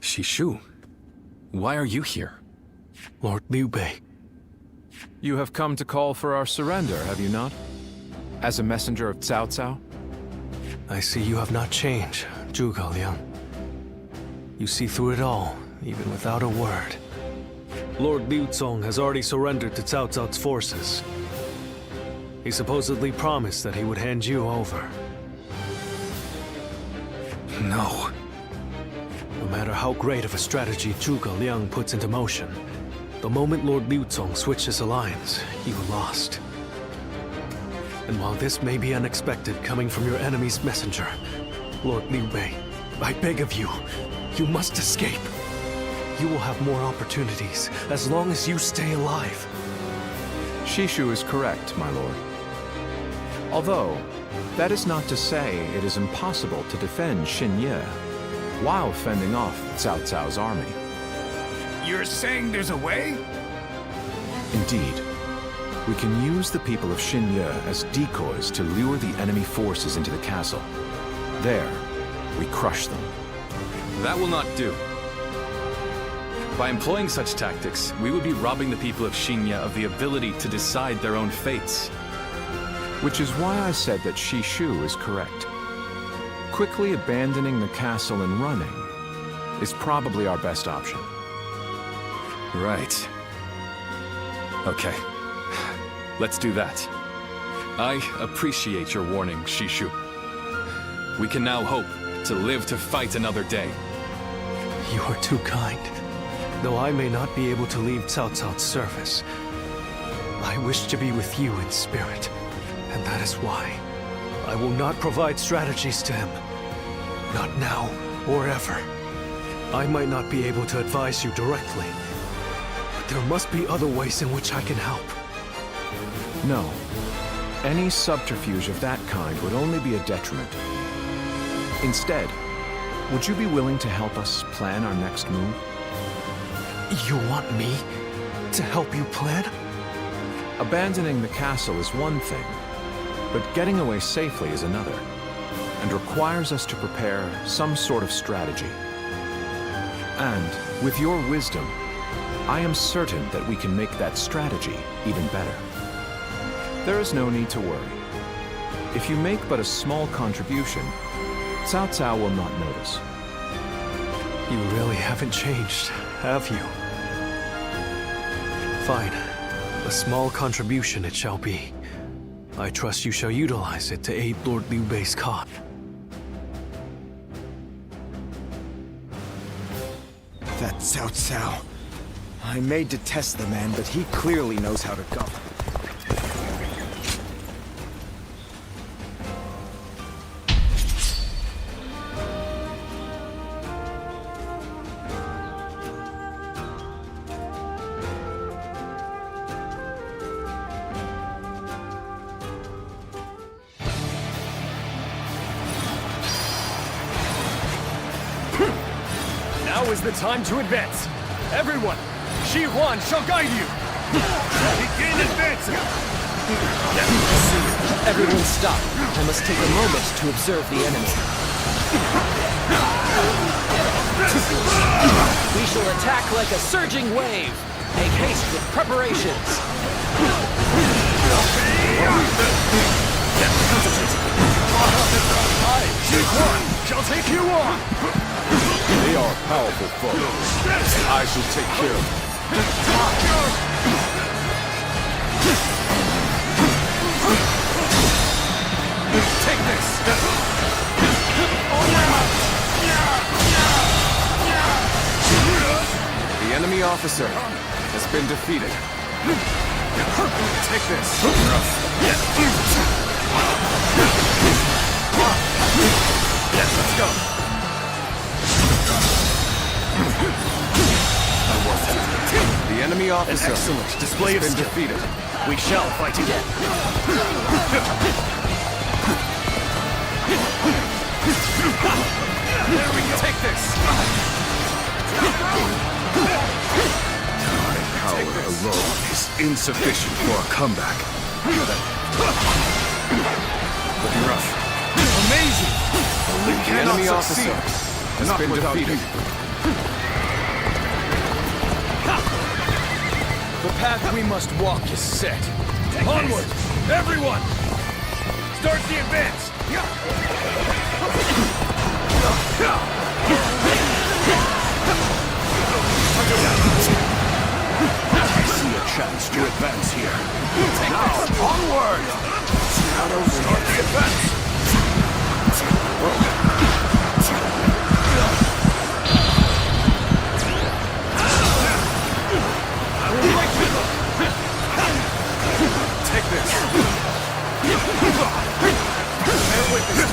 Shishu, why are you here? Lord Liu Bei. You have come to call for our surrender, have you not? As a messenger of Cao Cao? I see you have not changed, Zhuge Liang. You see through it all, even without a word. Lord Liu Zong has already surrendered to Cao Cao's forces. He supposedly promised that he would hand you over. No. No matter how great of a strategy Zhuge Liang puts into motion, the moment Lord Liu Zong switched his alliance, you lost. And while this may be unexpected coming from your enemy's messenger, Lord Liu Bei, I beg of you, you must escape. You will have more opportunities as long as you stay alive. Shishu is correct, my lord. Although, that is not to say it is impossible to defend Xinye while fending off Cao Cao's army. You're saying there's a way? Indeed. We can use the people of Xinye as decoys to lure the enemy forces into the castle. There, we crush them. That will not do. By employing such tactics, we would be robbing the people of Xinye of the ability to decide their own fates. Which is why I said that Shishu is correct. Quickly abandoning the castle and running is probably our best option. Right. Okay. Let's do that. I appreciate your warning, Shishu. We can now hope to live to fight another day. You are too kind. Though I may not be able to leave Cao Cao's service, I wish to be with you in spirit. And that is why I will not provide strategies to him. Not now or ever. I might not be able to advise you directly, but there must be other ways in which I can help. No. Any subterfuge of that kind would only be a detriment. Instead, would you be willing to help us plan our next move? You want me to help you plan? Abandoning the castle is one thing, but getting away safely is another, and requires us to prepare some sort of strategy. And, with your wisdom, I am certain that we can make that strategy even better. There is no need to worry. If you make but a small contribution, Cao Cao will not notice. You really haven't changed, have you? Fine. A small contribution it shall be. I trust you shall utilize it to aid Lord Liu Bei's cause. That Cao Cao. I may detest the man, but he clearly knows how to govern. Now is the time to advance. Everyone, Shi Huan shall guide you. Begin advancing. Everyone stop. I must take a moment to observe the enemy. We shall attack like a surging wave. Make haste with preparations. I, Shi Huan, shall take you on. They are powerful foes. I shall take care of them. this! The enemy officer has been defeated. Take this! Let's go! The enemy officer excellent display has of been skill. defeated. We shall fight again. There we go! Take this! Power alone is insufficient for a comeback. Looking rough. Amazing! We The cannot enemy succeed. officer has Not been without defeated. you. The path we must walk is set. Onward! Everyone! Start the advance! I see a chance to advance here. Now, onward! Start the advance! Take this! Bear witness.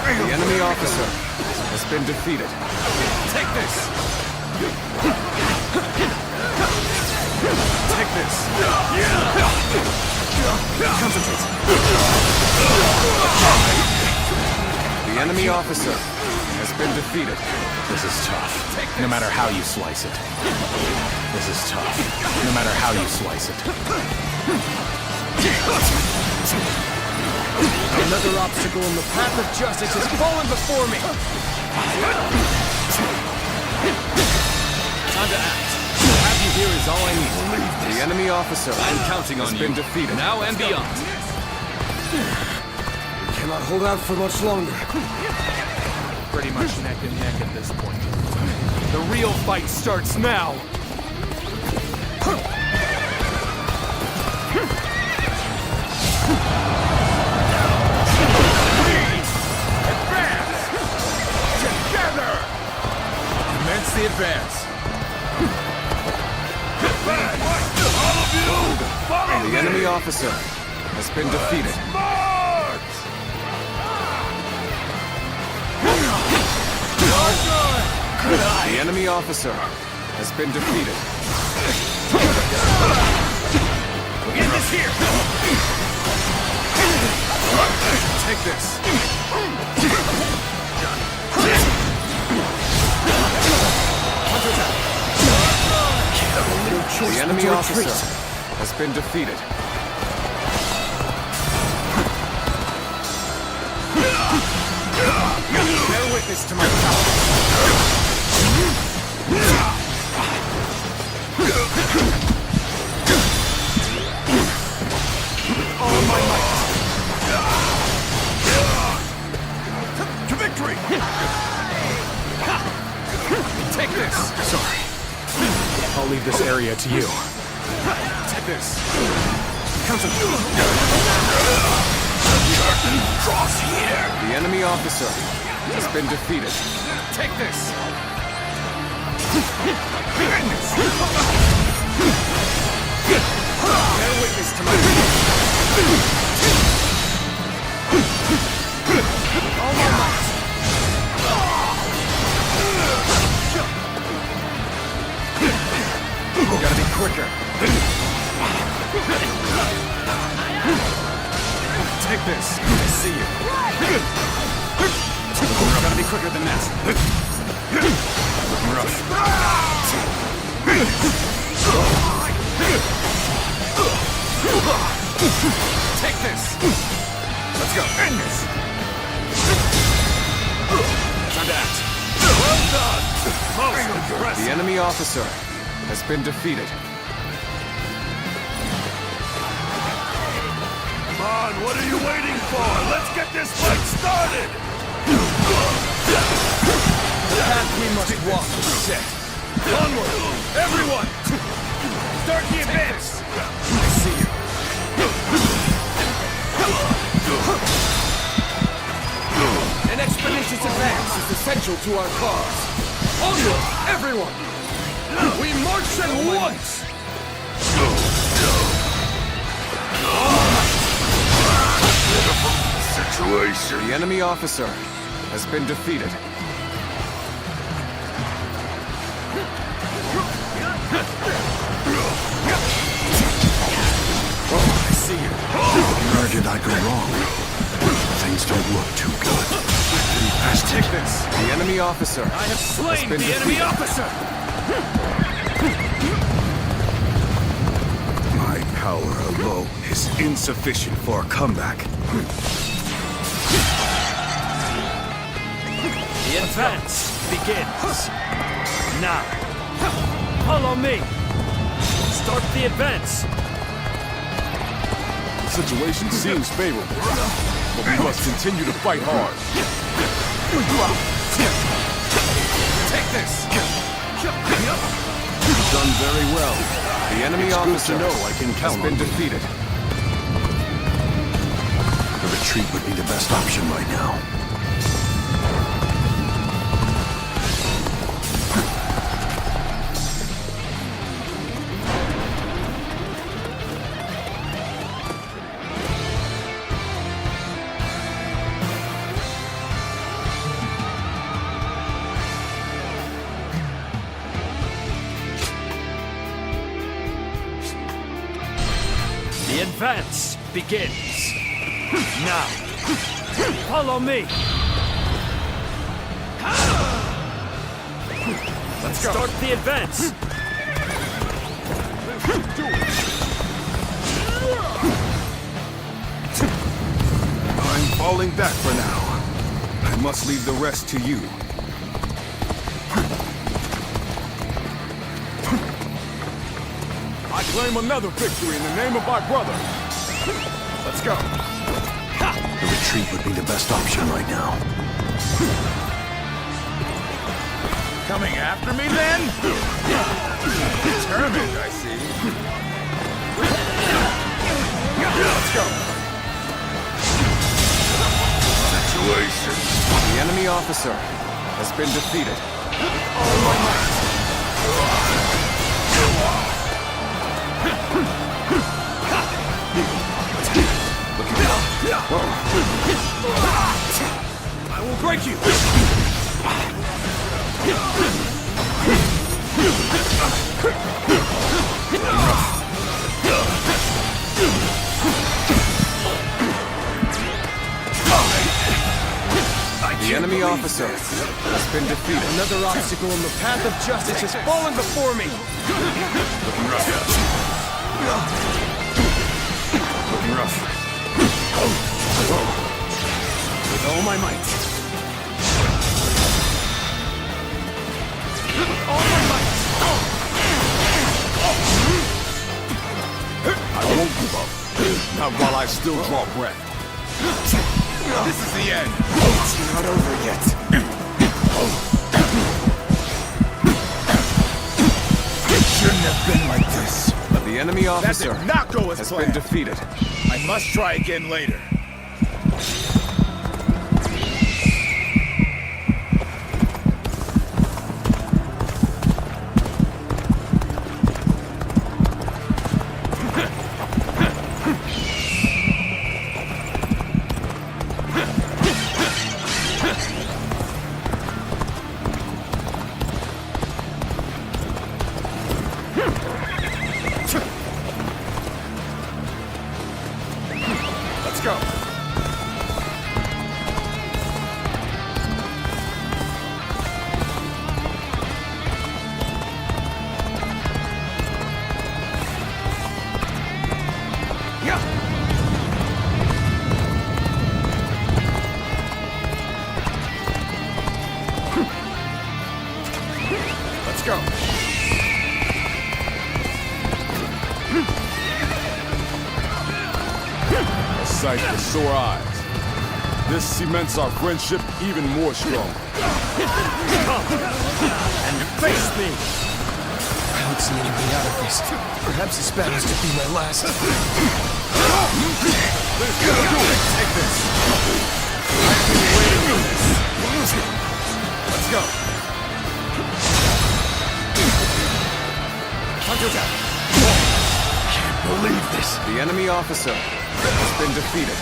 The enemy officer has been defeated. Take this! Take this! Concentrate. The enemy officer has been defeated. This is tough, no matter how you slice it. This is tough, no matter how you slice it. Another obstacle in the path of justice has fallen before me! Time to act. To have you here is all I need. The enemy officer I'm counting on has you. been defeated. Now and beyond. We cannot hold out for much longer. Pretty much neck and neck at this point. The real fight starts now! Advance! Together! Commence the advance. All of you! Follow The me! enemy officer has been defeated. March! The enemy officer has been defeated. Get this here! Take this! The enemy officer has been defeated. Bear witness to my power. All my might. To victory! Take this! Sorry. I'll leave this area to you. Take this! Council! Cross here! The enemy officer has been defeated. Take this! Bear witness to my all my might! Gotta be quicker. Take this. I see you. Gotta be quicker than that. Looking rough. Take this. Let's go. End this. Time to act. Well done. Most impressive. The enemy officer has been defeated. Come on, what are you waiting for? Let's get this fight started! The path we must walk is set. Onward! Everyone! Start the advance! I see you. An expeditious advance is essential to our cause. Onward, everyone! We march at once! The enemy officer has been defeated. I see you. Where did I go wrong? Things don't look too good. Take this. The enemy officer. I have slain the defeated. enemy officer! My power alone is insufficient for a comeback. The advance begins. Now, follow me. Start the advance. The situation seems favorable, but we must continue to fight hard. Take this! You've done very well. The enemy It's good officer to know I can has count been on you. defeated. The retreat would be the best option right now. The advance begins. Now, follow me. Let's go. Start the advance. I'm falling back for now. I must leave the rest to you. I claim another victory in the name of my brother. Let's go. The retreat would be the best option right now. Coming after me, then? Determined, I see. Let's go. Situation. The enemy officer has been defeated. I will break you! The enemy officer has been defeated. Another obstacle in the path of justice has fallen before me! Looking rough. Looking rough. With all my might. With all my might! I won't give up. Not while I still draw breath. This is the end. It's not over yet. It shouldn't have been like this. But the enemy officer That did not go as has planned. been defeated. I must try again later. Let's go. Let's go. A sight for sore eyes. This cements our friendship even more strong. Come and face me. I don't see any way out of this. Perhaps this battle's to be my last. Take this. I've been waiting for this. Let's go. Counterattack. Can't believe this. The enemy officer has been defeated.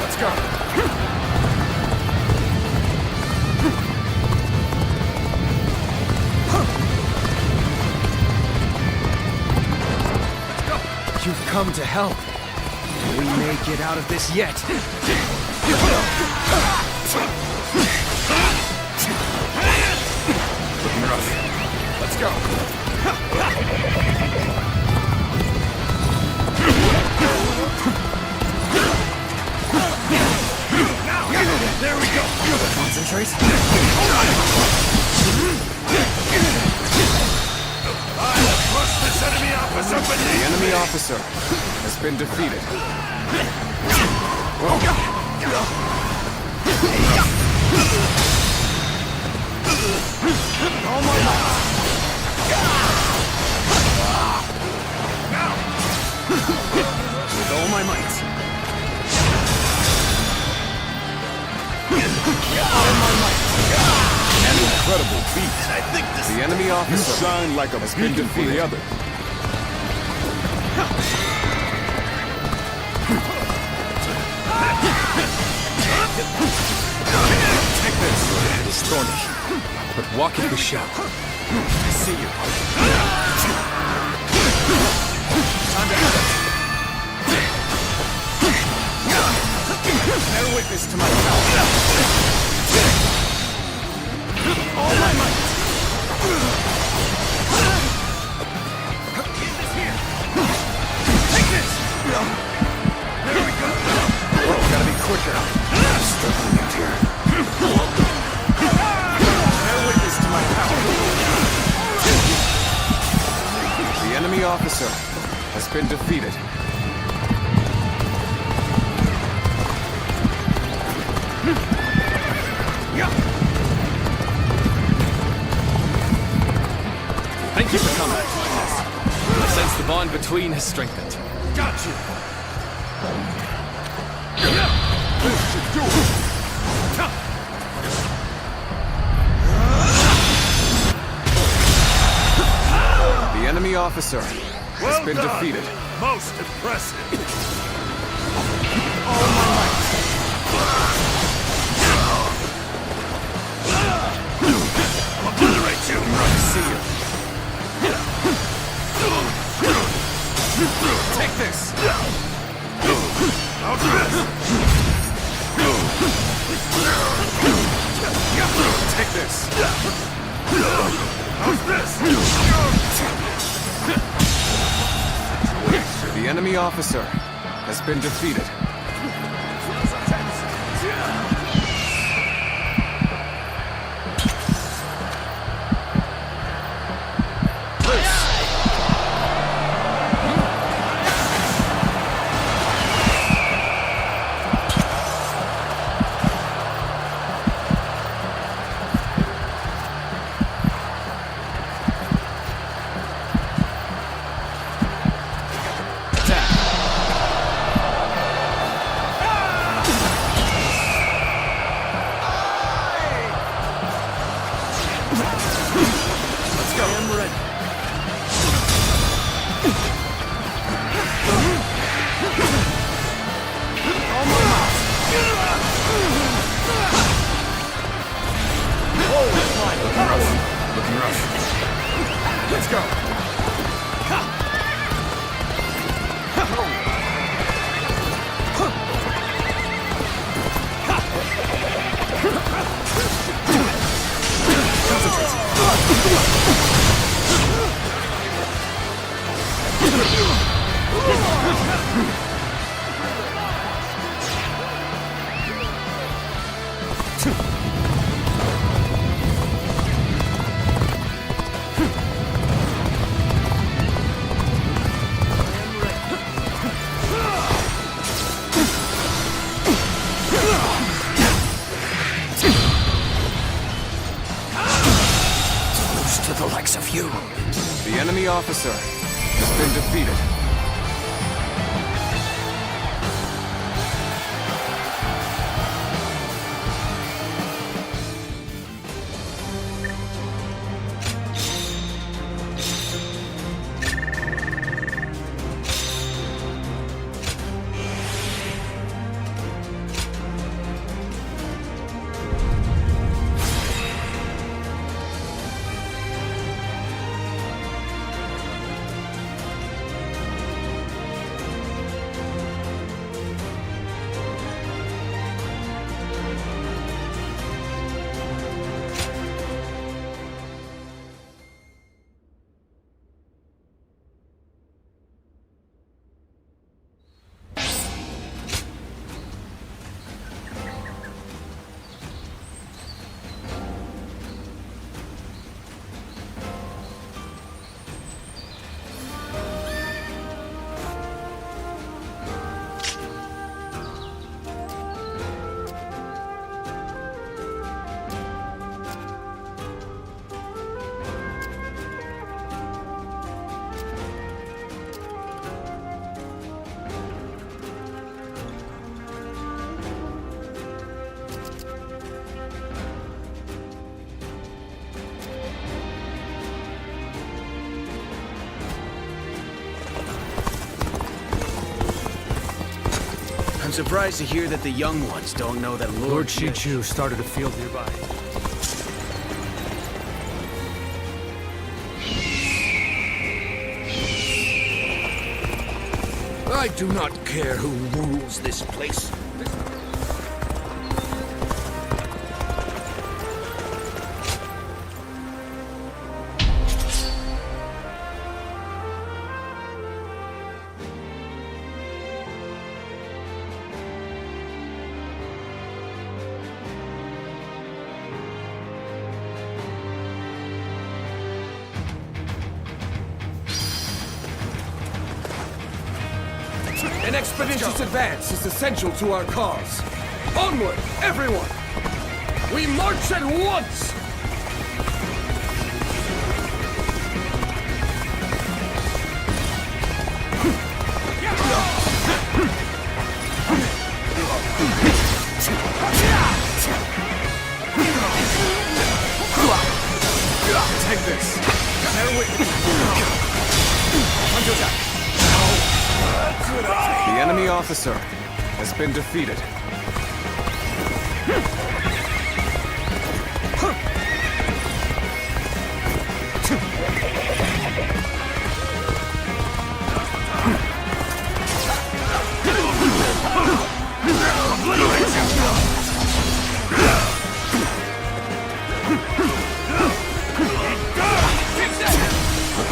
Let's go. You've come to help. We may get out of this yet. Looking rough. Let's go. There we go. Concentrate. This enemy officer beneath The enemy officer has been defeated. all my might. With all my might. All my might. An incredible feat. I think this The enemy officer You shine like a has been beacon for the defeated. others. Take this. It is thorny, but walketh we shall. I see you. Time to have it. Bear witness to my power. All my might. Take this. There we go. Whoa, gotta be quicker. I'm struggling out here. Bear witness to my power. The enemy officer has been defeated. Thank you for coming. I sense the bond between has strengthened. got you. This should do it. The enemy officer has been defeated. Most impressive. All my might. Obliterate you. I see you. Take this. How's this? Take this. How's this? The enemy officer has been defeated. Looking rough. Let's go. To the likes of you. The enemy officer has been defeated. I'm surprised to hear that the young ones don't know that Lord Shichu started a field nearby. I do not care who rules this place. An expeditious advance is essential to our cause. Onward, everyone! We march at once! Take this. The enemy officer has been defeated.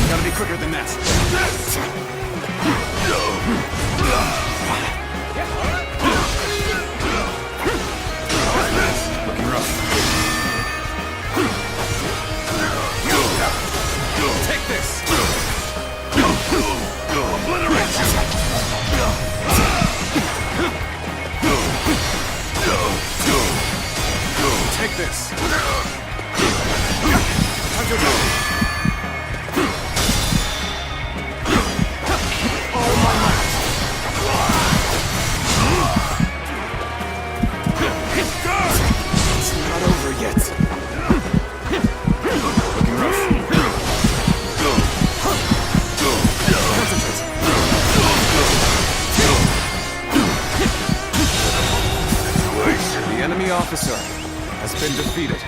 Gotta be quicker than that. Looking rough. Take this! Obliterate you! Take this! Time to go! Enemy officer has been defeated.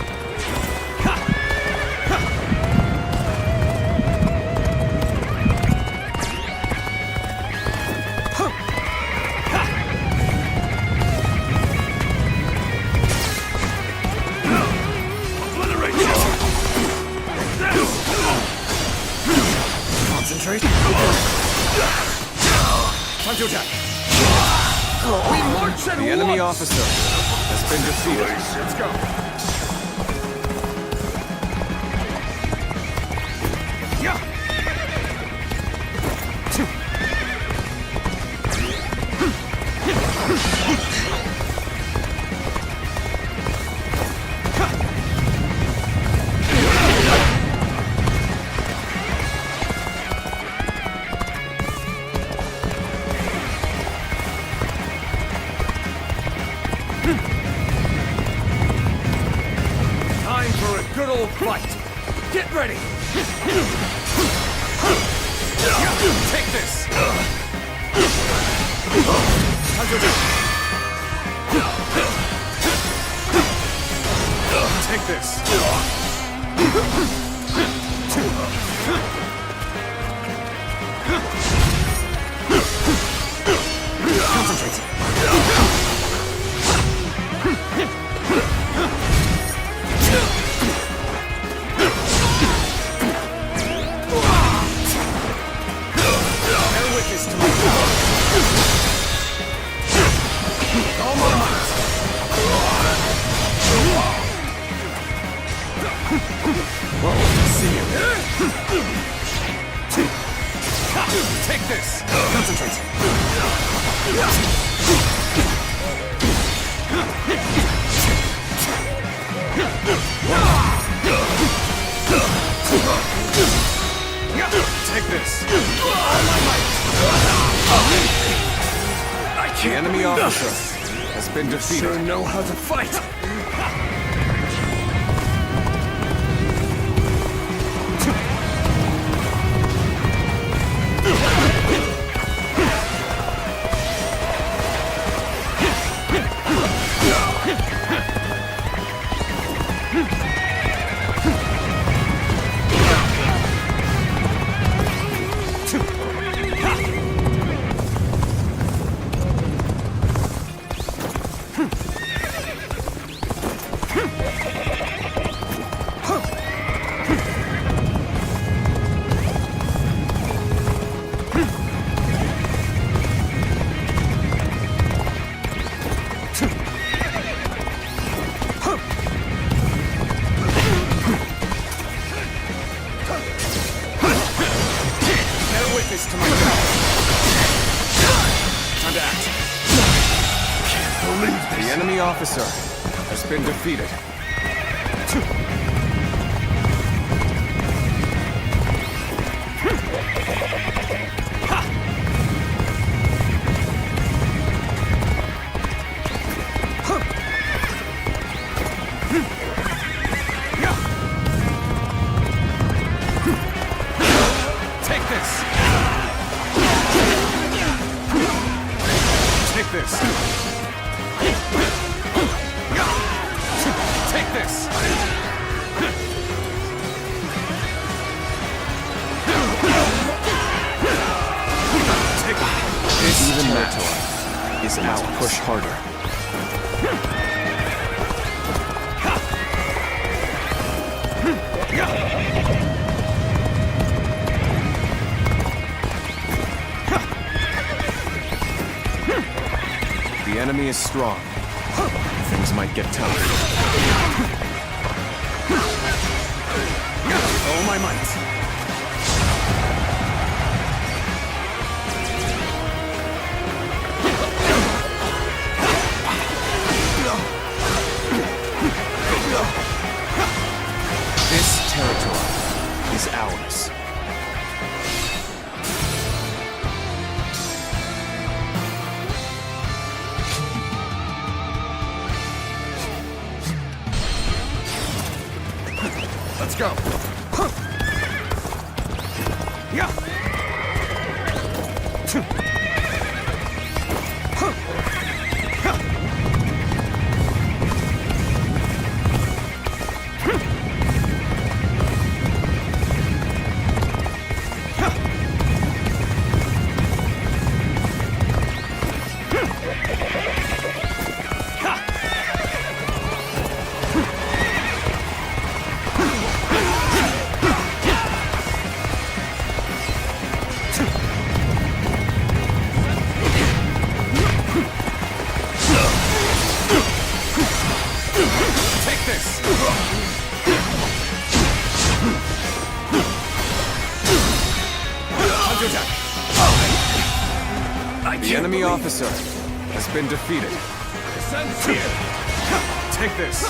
Concentrate. Time to attack. We march at the enemy officer has been defeated. Let's go. Yeah. Get ready! Take this! Take this! Concentrate! Bear witness to my power! All my might! Whoa, see you! Take this! Concentrate! Take this! All my might! The enemy officer has been defeated. Sure know how to fight! The enemy officer has been defeated. Take this! Take this! Take this! This even territory is ours. Now push harder. The enemy is strong. Things might get tough. All my might. This territory is ours. Let's go. Yeah. The enemy officer has been defeated. Take this.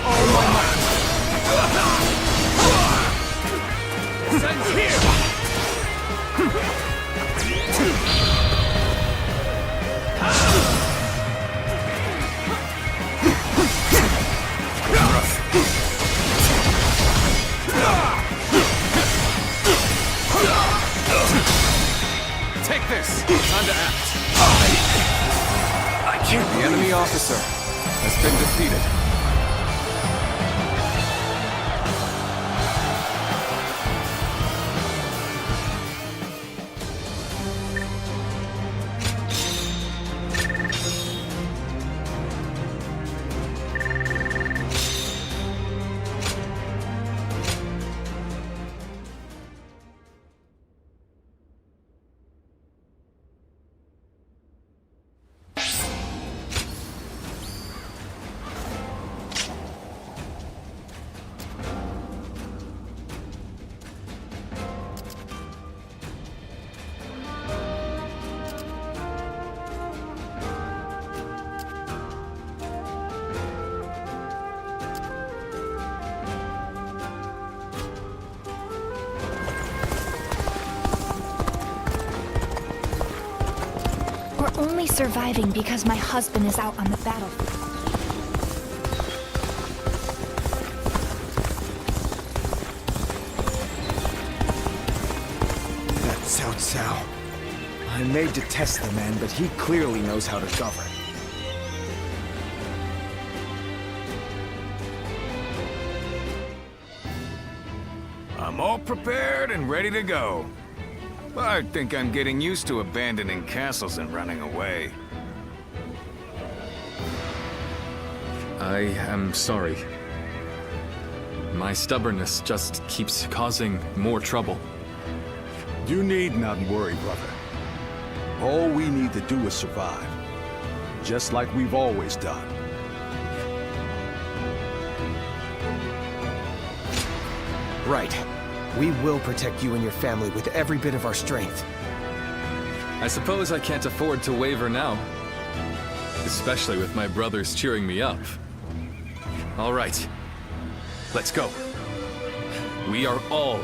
All my might. Send here. been defeated. We're only surviving because my husband is out on the battlefield. That Cao Cao. I may detest the man, but he clearly knows how to govern. I'm all prepared and ready to go. I think I'm getting used to abandoning castles and running away. I am sorry. My stubbornness just keeps causing more trouble. You need not worry, brother. All we need to do is survive. Just like we've always done. Right. We will protect you and your family with every bit of our strength. I suppose I can't afford to waver now. Especially with my brothers cheering me up. All right. Let's go. We are all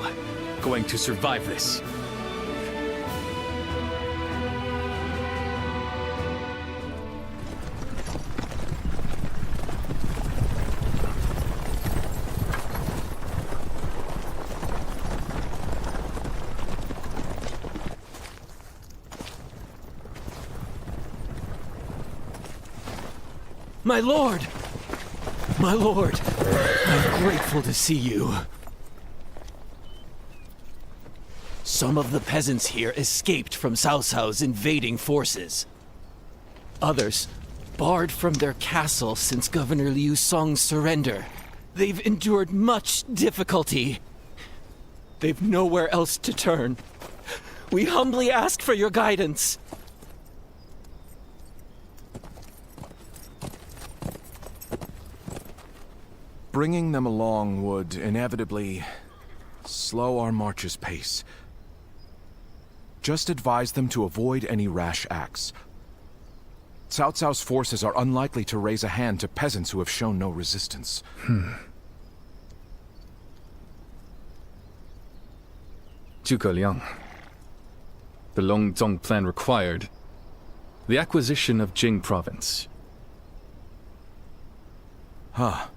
going to survive this. My lord! My lord! I'm grateful to see you. Some of the peasants here escaped from Cao Cao's invading forces. Others barred from their castle since Governor Liu Song's surrender. They've endured much difficulty. They've nowhere else to turn. We humbly ask for your guidance. Bringing them along would inevitably slow our march's pace. Just advise them to avoid any rash acts. Cao Cao's forces are unlikely to raise a hand to peasants who have shown no resistance. Zhuge Liang. The Longzong plan required the acquisition of Jing province. Huh.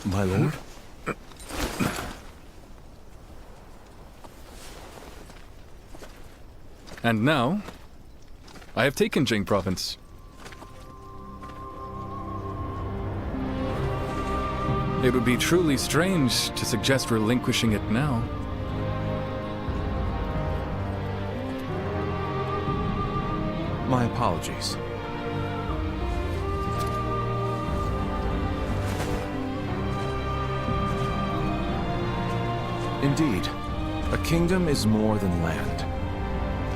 My lord? And now, I have taken Jing province. It would be truly strange to suggest relinquishing it now. My apologies. Indeed, a kingdom is more than land.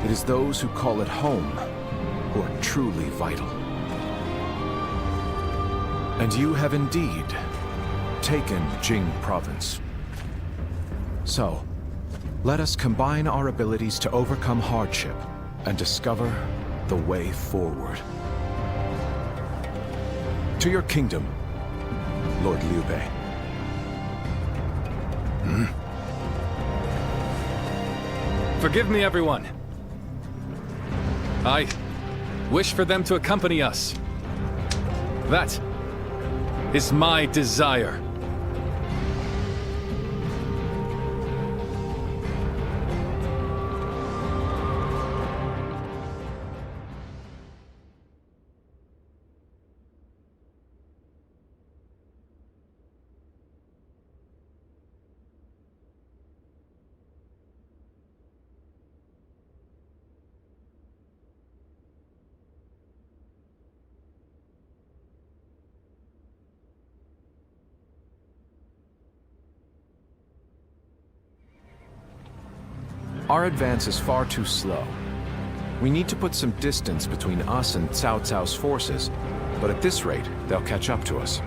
It is those who call it home who are truly vital. And you have indeed taken Jing province. So, let us combine our abilities to overcome hardship and discover the way forward. To your kingdom, Lord Liu Bei. Forgive me, everyone. I wish for them to accompany us. That is my desire. Our advance is far too slow. We need to put some distance between us and Cao Cao's forces, but at this rate, they'll catch up to us.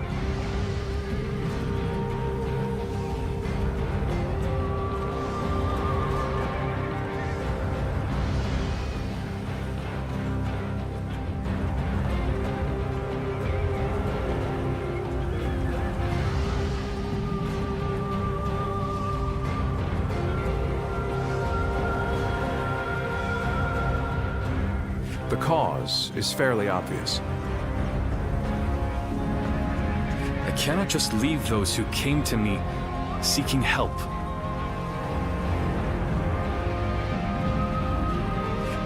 The cause is fairly obvious. I cannot just leave those who came to me seeking help.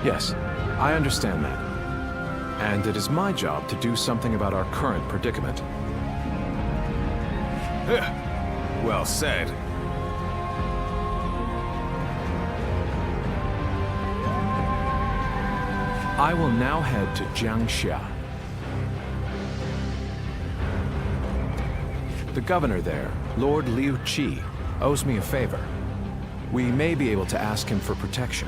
Yes, I understand that. And it is my job to do something about our current predicament. Well said. I will now head to Jiangxia. The governor there, Lord Liu Qi, owes me a favor. We may be able to ask him for protection.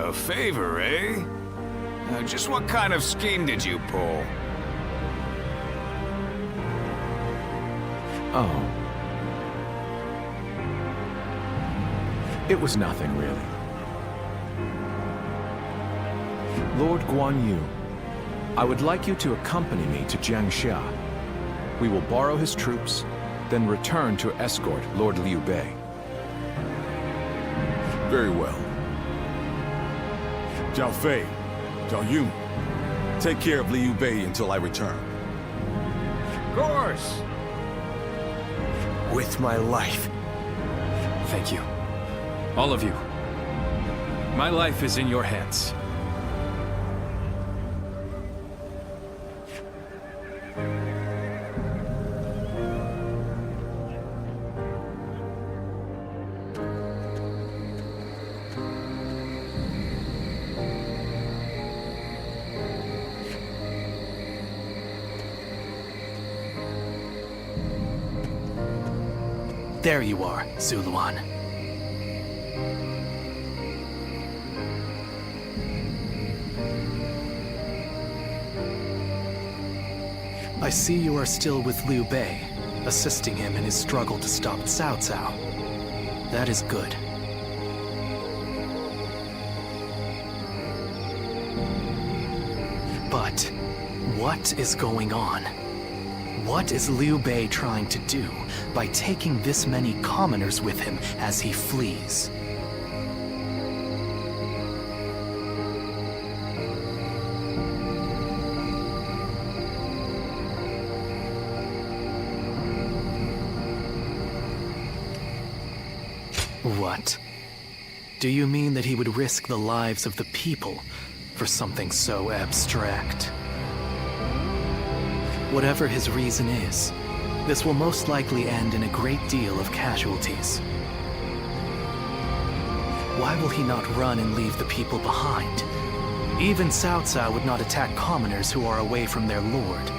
A favor, eh? Just what kind of scheme did you pull? Oh. It was nothing, really. Lord Guan Yu, I would like you to accompany me to Jiangxia. We will borrow his troops, then return to escort Lord Liu Bei. Very well. Zhao Fei, Zhao Yun, take care of Liu Bei until I return. Of course. With my life. Thank you. All of you. My life is in your hands. There you are, Zuluan. I see you are still with Liu Bei, assisting him in his struggle to stop Cao Cao. That is good. But what is going on? What is Liu Bei trying to do by taking this many commoners with him as he flees? What? Do you mean that he would risk the lives of the people for something so abstract? Whatever his reason is, this will most likely end in a great deal of casualties. Why will he not run and leave the people behind? Even Cao Cao would not attack commoners who are away from their lord.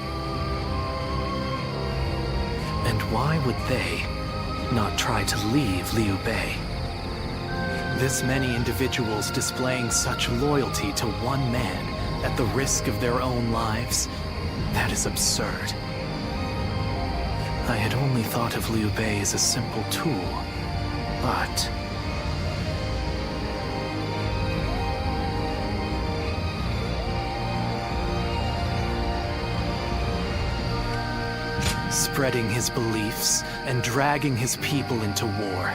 And why would they not try to leave Liu Bei? This many individuals displaying such loyalty to one man at the risk of their own lives, that is absurd. I had only thought of Liu Bei as a simple tool, but... spreading his beliefs and dragging his people into war.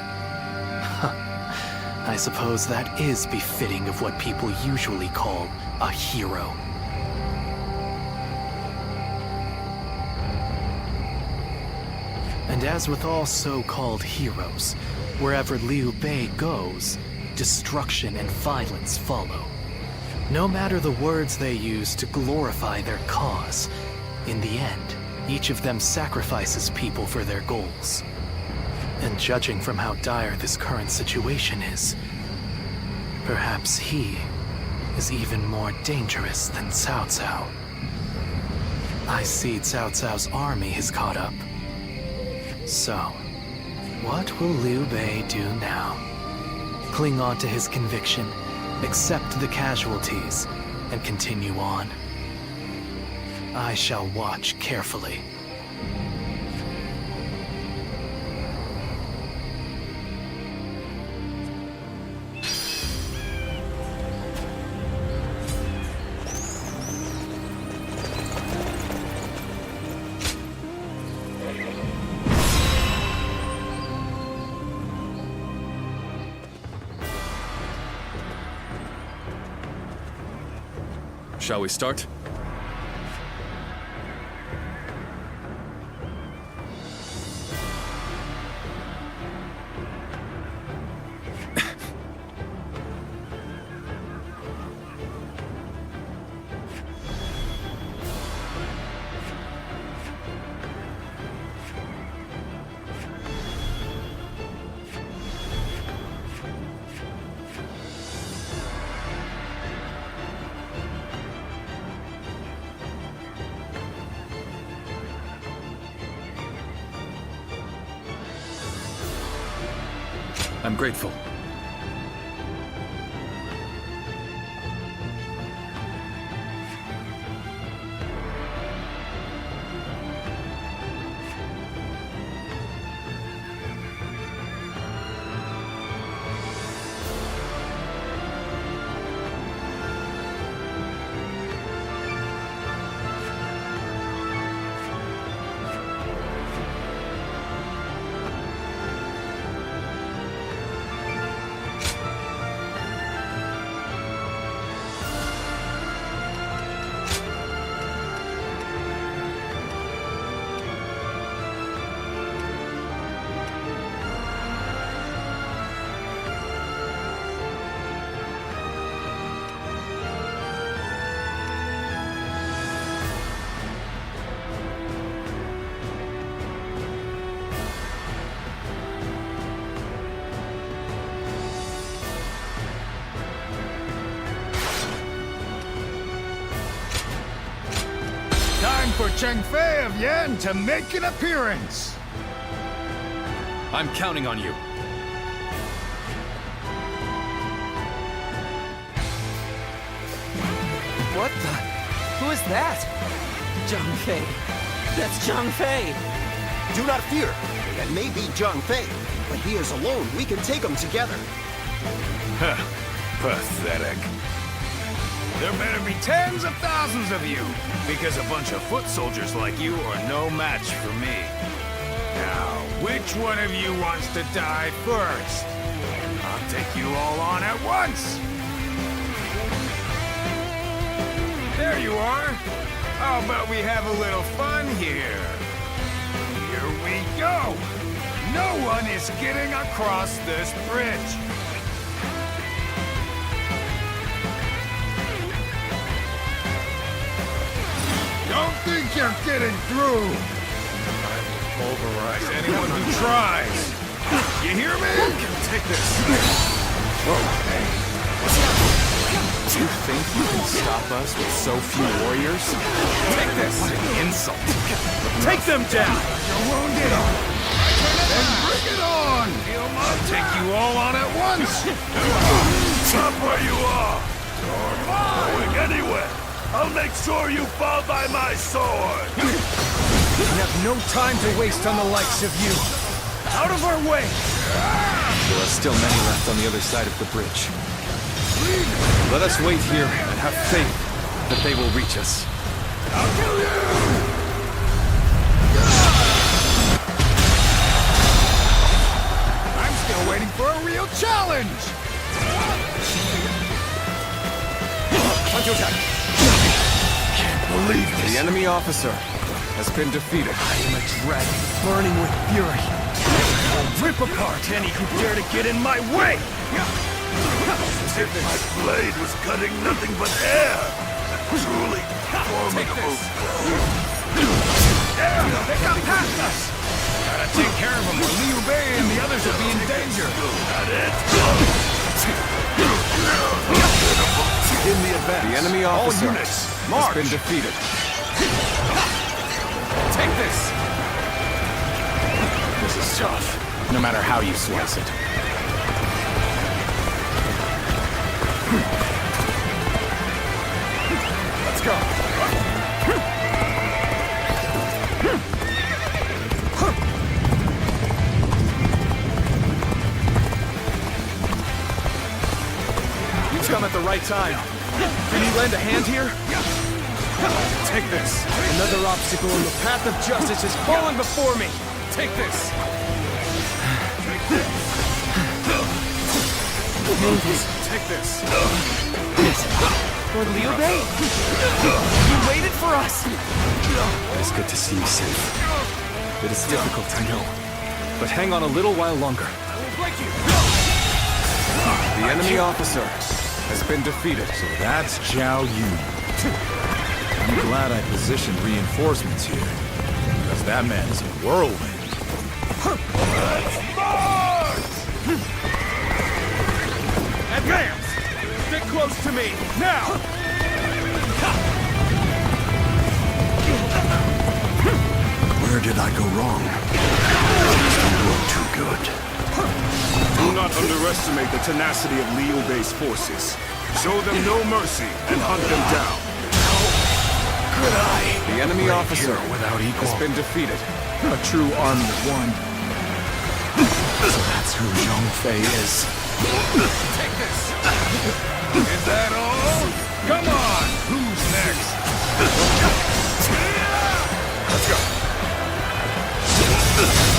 I suppose that is befitting of what people usually call a hero. And as with all so-called heroes, wherever Liu Bei goes, destruction and violence follow. No matter the words they use to glorify their cause, in the end, each of them sacrifices people for their goals. And judging from how dire this current situation is, perhaps he is even more dangerous than Cao Cao. I see Cao Cao's army has caught up. So, what will Liu Bei do now? Cling on to his conviction, accept the casualties, and continue on? I shall watch carefully. Shall we start? I'm grateful. For Cheng Fei of Yan to make an appearance. I'm counting on you. What the? Who is that? Zhang Fei. That's Zhang Fei. Do not fear. That may be Zhang Fei, but he is alone. We can take him together. Huh. Pathetic. There better be tens of thousands of you, because a bunch of foot soldiers like you are no match for me. Now, which one of you wants to die first? I'll take you all on at once. There you are. How about we have a little fun here? Here we go. No one is getting across this bridge. Don't think you're getting through! I will pulverize anyone who tries! You hear me? Take this! Okay. Do you think you can stop us with so few warriors? Take this! What an insult! Take them down! You're wounded! Then bring it on! I'll take you all on at once! Stop where you are! You're going anywhere! I'll make sure you fall by my sword! We have no time to waste on the likes of you! Out of our way! There are still many left on the other side of the bridge. Let us wait here and have faith that they will reach us. I'll kill you! I'm still waiting for a real challenge! Counterattack! Can't believe this. The enemy officer has been defeated. I am a dragon burning with fury. I'll rip apart any who dare to get in my way! If my blade was cutting nothing but air! Truly formidable. There! They got past us! Gotta take care of them or Liu Bei and the others will be in danger! Got it? In the advance. The enemy officer has been defeated. Take this! tough, no matter how you slice it. Let's go. You've come at the right time. Can you lend a hand here? Take this. Another obstacle in the path of justice has fallen before me. Take this. Take this. Lord Liu Bei? You waited for us! It is good to see you safe. It is difficult, I know. But hang on a little while longer. The enemy officer has been defeated. So that's Zhao Yun. I'm glad I positioned reinforcements here, because that man is a whirlwind. Advance! Stick close to me, now! Where did I go wrong? Things don't look too good. Do not underestimate the tenacity of Liu Bei's forces. Show them no mercy and hunt them down. Could I? The enemy officer without equal has been defeated. A true army of one. So that's who Zhang Fei is. Take this! Is that all? Come on! Who's next? Let's go.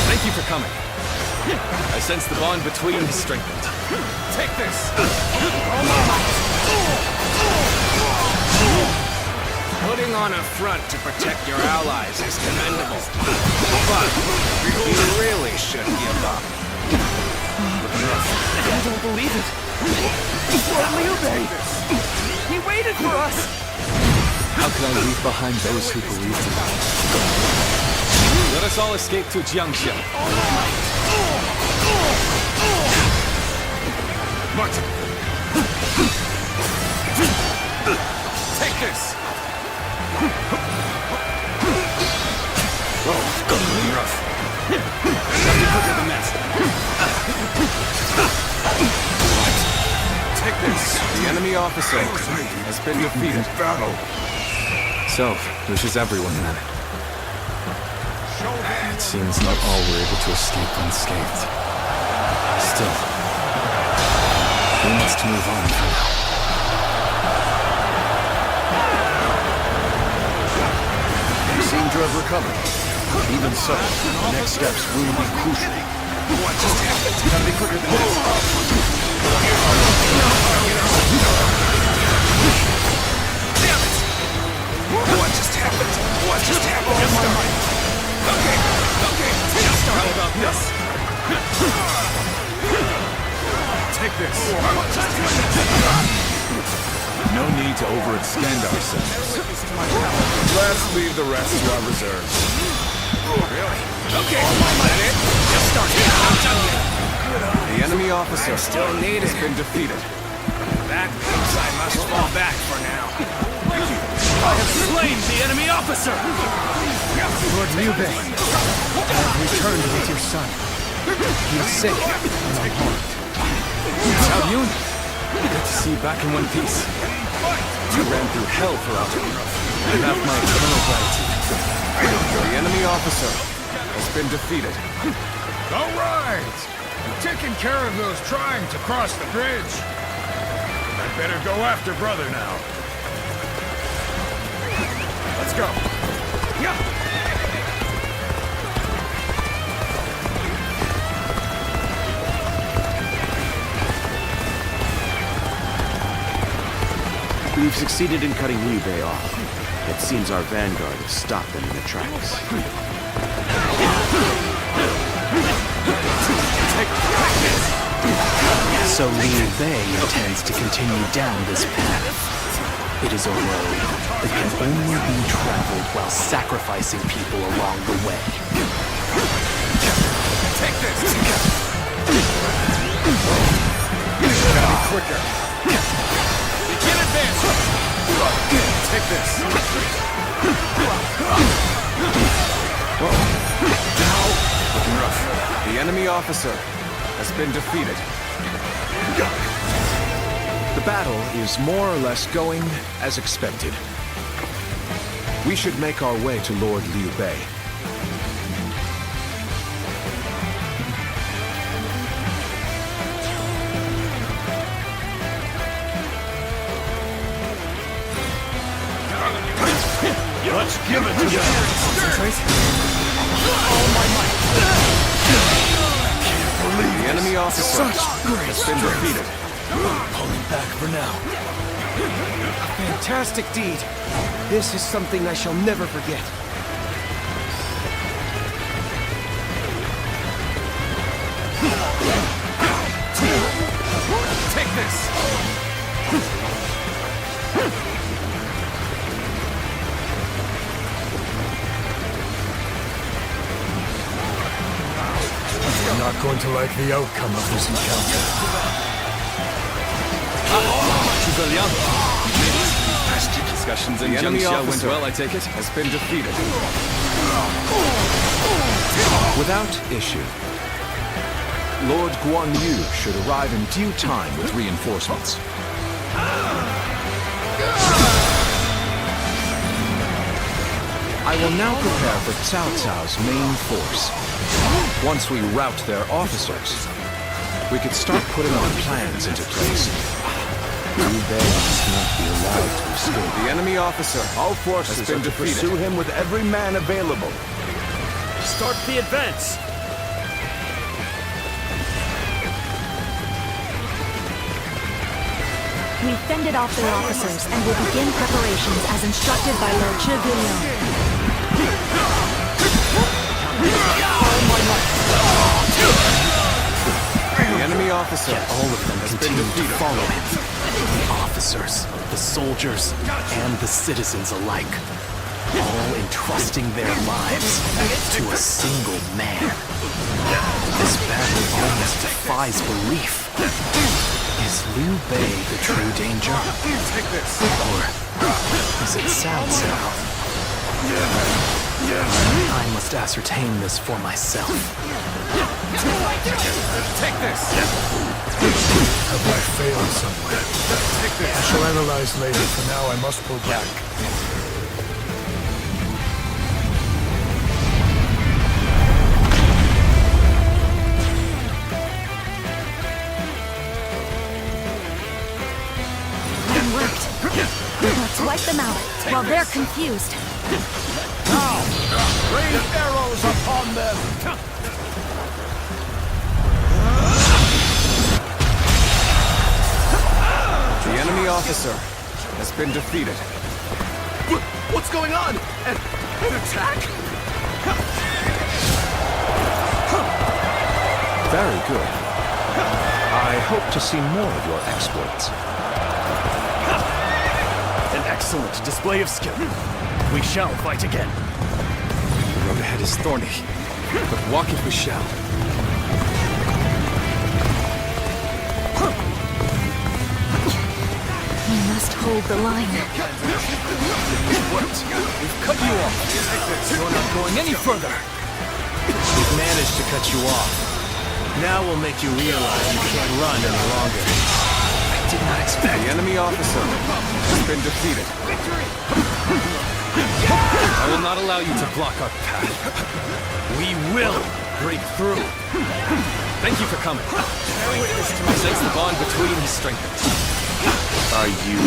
Thank you for coming. I sense the bond between has strengthened. Take this! Putting on a front to protect your allies is commendable. But you really should give up. I don't believe it! Lord Liu Bei! He waited for us! How could I leave behind those who believed in me? Let us all escape to Jiangxia. Martin! Take this! Oh, gonna be rough. Nothing quicker than that. Take this. The enemy officer has been defeated. Battle. So, this is everyone then. It seems not all were able to escape unscathed. Still, we must move on for now. You seem to have recovered. Even so, the next steps will be crucial. What just happened? Gotta be quicker than this. Damn it! What just happened? What just happened? Just started. Okay. Just start. How about this? Take this. No need to overextend ourselves. Let's leave the rest to our reserves. Really? Okay. That it? Just start. I'm done yet. The enemy officer still has been defeated. That means I must fall back for now. I have slain the enemy officer! Lord Liu Bei, I have returned with your son. He is safe and unharmed. Zhao Yun! Good to see you back in one piece. You ran through hell for our You have my eternal gratitude. The enemy officer has been defeated. All right! You've taken care of those trying to cross the bridge. I'd better go after brother now. Let's go. Yeah. We've succeeded in cutting Liu Bei off. It seems our vanguard has stopped them in their tracks. So Liu Bei intends to continue down this path. It is a road that can only be traveled while sacrificing people along the way. Take this! Gotta be quicker. You can't advance! Take this! Whoa. Now, looking rough. The enemy officer has been defeated. The battle is more or less going as expected. We should make our way to Lord Liu Bei. Let's give it to them. Concentrate. All my might. The enemy officer has been defeated. Pulling back for now. Fantastic deed. This is something I shall never forget. Take this! You're not going to like the outcome of this encounter. Discussions in The enemy Jiangxia went officer well, I take it? has been defeated. Without issue. Lord Guan Yu should arrive in due time with reinforcements. I will now prepare for Cao Cao's main force. Once we rout their officers, we could start putting our plans into place. Liu Bei must not be allowed to escape. The enemy officer Our forces has been are to defeated. pursue him with every man available. Start the advance. We fended off their officers and will begin preparations as instructed by Lord Zhiguliang. The enemy officer All of them continue to follow him. The officers, the soldiers, and the citizens alike. All entrusting their lives to a single man. This battle almost defies belief. Is Liu Bei the true danger? Or is it Cao Cao? I must ascertain this for myself. Take this! Have I failed somewhere? I shall analyze later. For now, I must pull back. It worked. Let's wipe them out while they're confused. Now, rain arrows upon them. The enemy officer has been defeated. What's going on? An attack? Very good. I hope to see more of your exploits. An excellent display of skill. We shall fight again. The road ahead is thorny, but walk it we shall. We must hold the line. Worked. We've cut you off. You're not going any further. We've managed to cut you off. Now we'll make you realize you can't run any longer. I did not expect. The enemy officer has been defeated. I will not allow you to block our path. We will break through. Thank you for coming. I sense the bond between has strengthened. Are you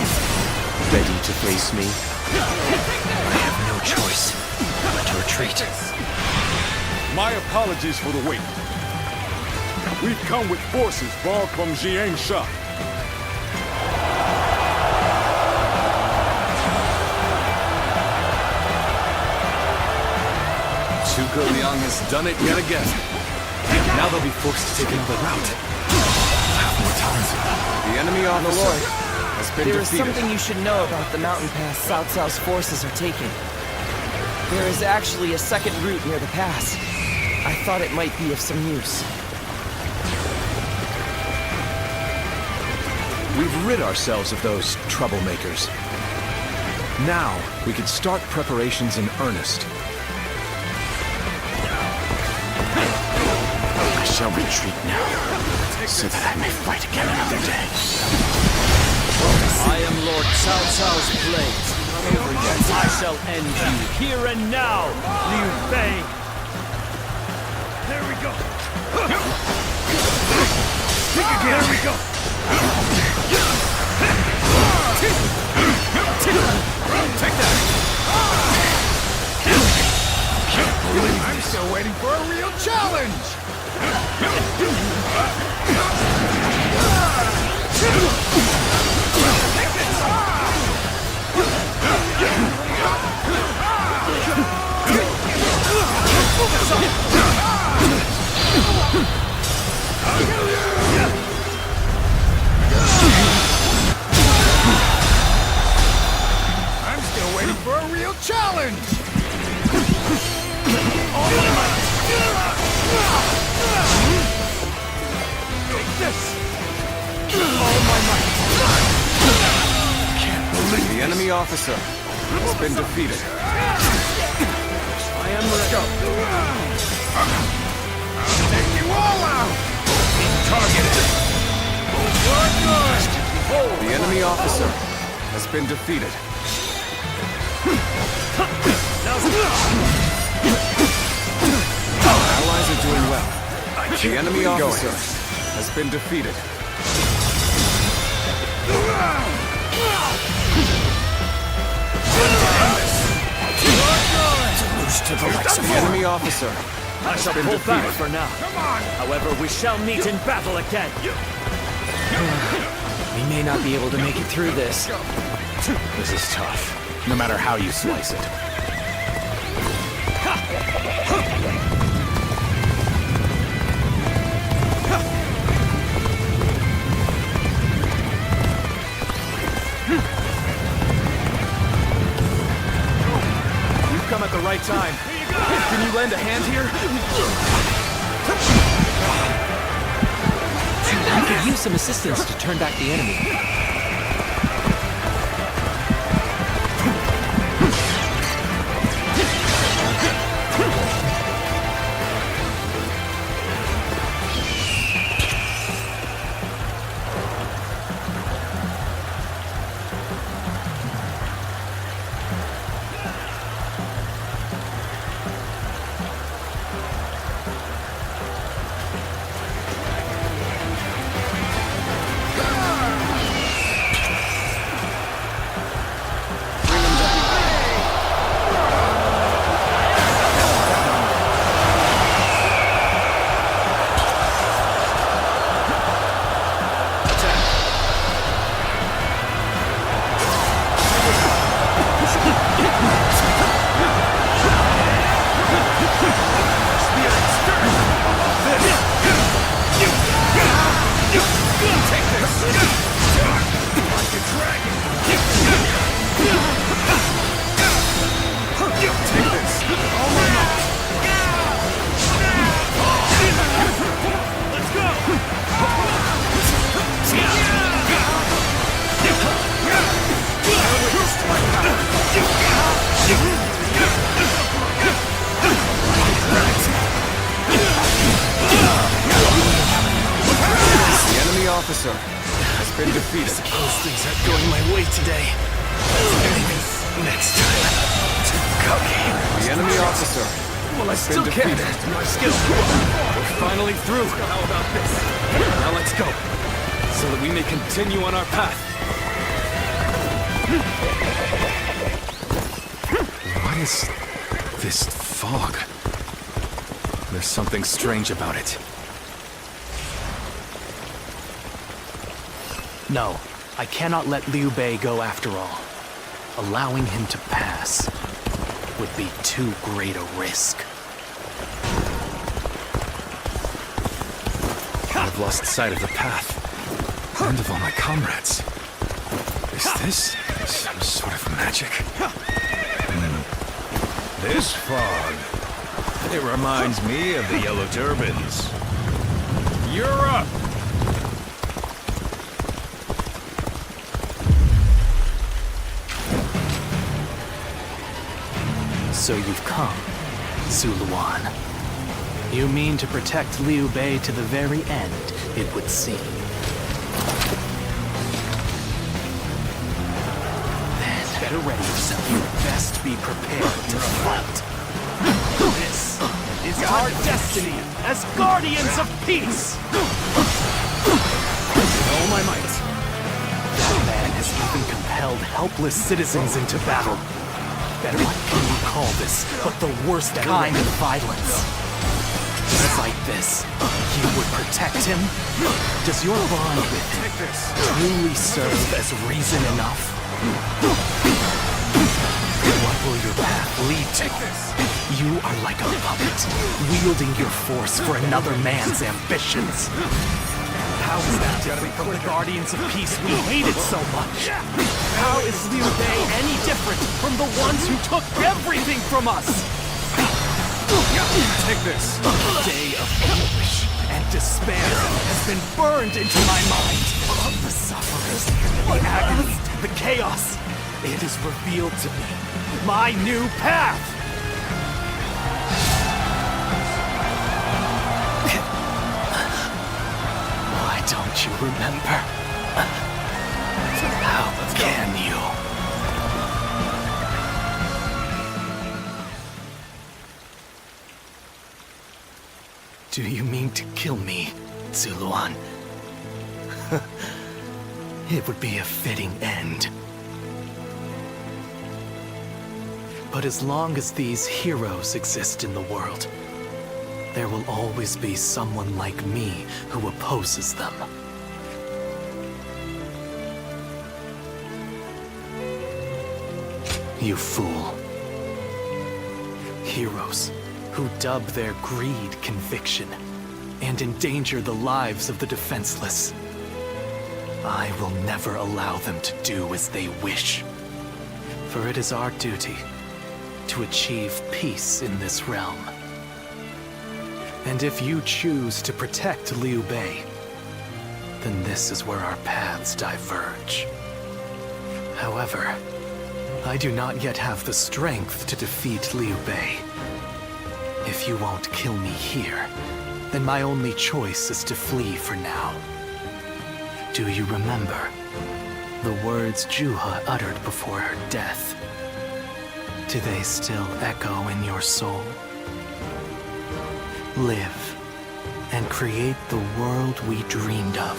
ready to face me? I have no choice but to retreat. My apologies for the wait. We've come with forces borrowed from Jiangxia. Zhuge has done it yet again. Now they'll be forced to take another route. Have more time. The enemy officer has been There is defeated. something you should know about the mountain pass Cao Cao's forces are taking. There is actually a second route near the pass. I thought it might be of some use. We've rid ourselves of those troublemakers. Now, we could start preparations in earnest. I shall retreat now, so that I may fight again another day. I am Lord Cao Cao's blade. I shall end you here and now, Liu Bei. There we go. There we go. Take that! I'm still waiting for a real challenge! I'm still waiting for a real challenge! All my might! Take this! All my might! Can't believe the enemy officer has been defeated. I am ready. I'll take you all out! Targeted! The enemy officer has been defeated. Our allies are doing well. The enemy officer has been defeated. The enemy officer I shall has been pull back defeated. for now. However, we shall meet in battle again. We may not be able to make it through this. This is tough, no matter how you slice it. You've come at the right time. Can you lend a hand here? We could use some assistance to turn back the enemy. officer has been defeated. I suppose things aren't going my way today. Next time, too cocky. The enemy officer Well, I has still been can't defeated. test my skill. We're finally through. How about this? Now let's go, so that we may continue on our path. What is this fog? There's something strange about it. No, I cannot let Liu Bei go after all. Allowing him to pass would be too great a risk. I've lost sight of the path, and of all my comrades. Is this some sort of magic? This fog, it reminds me of the Yellow Turbans. You're up! So you've come, Zuluan. You mean to protect Liu Bei to the very end, it would seem. Then, better ready yourself. You best be prepared to fight. This is our destiny as guardians of peace! With all my might. That man has even compelled helpless citizens into battle. Better what can you call this but the worst kind of violence? Despite this, you would protect him? Does your bond with him truly serve as reason enough? What will your path lead to? You are like a puppet, wielding your force for another man's ambitions. How is that different from the Guardians of Peace we hated so much? How is Liu Bei any different from the ones who took everything from us? Take this. The day of anguish and despair has been burned into my mind. The sufferings, the agony, the chaos. It is revealed to me my new path. Why don't you remember? How can you? Do you mean to kill me, Zuluan? It would be a fitting end. But as long as these heroes exist in the world, there will always be someone like me who opposes them. You fool. Heroes who dub their greed conviction and endanger the lives of the defenseless. I will never allow them to do as they wish. For it is our duty to achieve peace in this realm. And if you choose to protect Liu Bei, then this is where our paths diverge. However, I do not yet have the strength to defeat Liu Bei. If you won't kill me here, then my only choice is to flee for now. Do you remember the words Juha uttered before her death? Do they still echo in your soul? Live and create the world we dreamed of.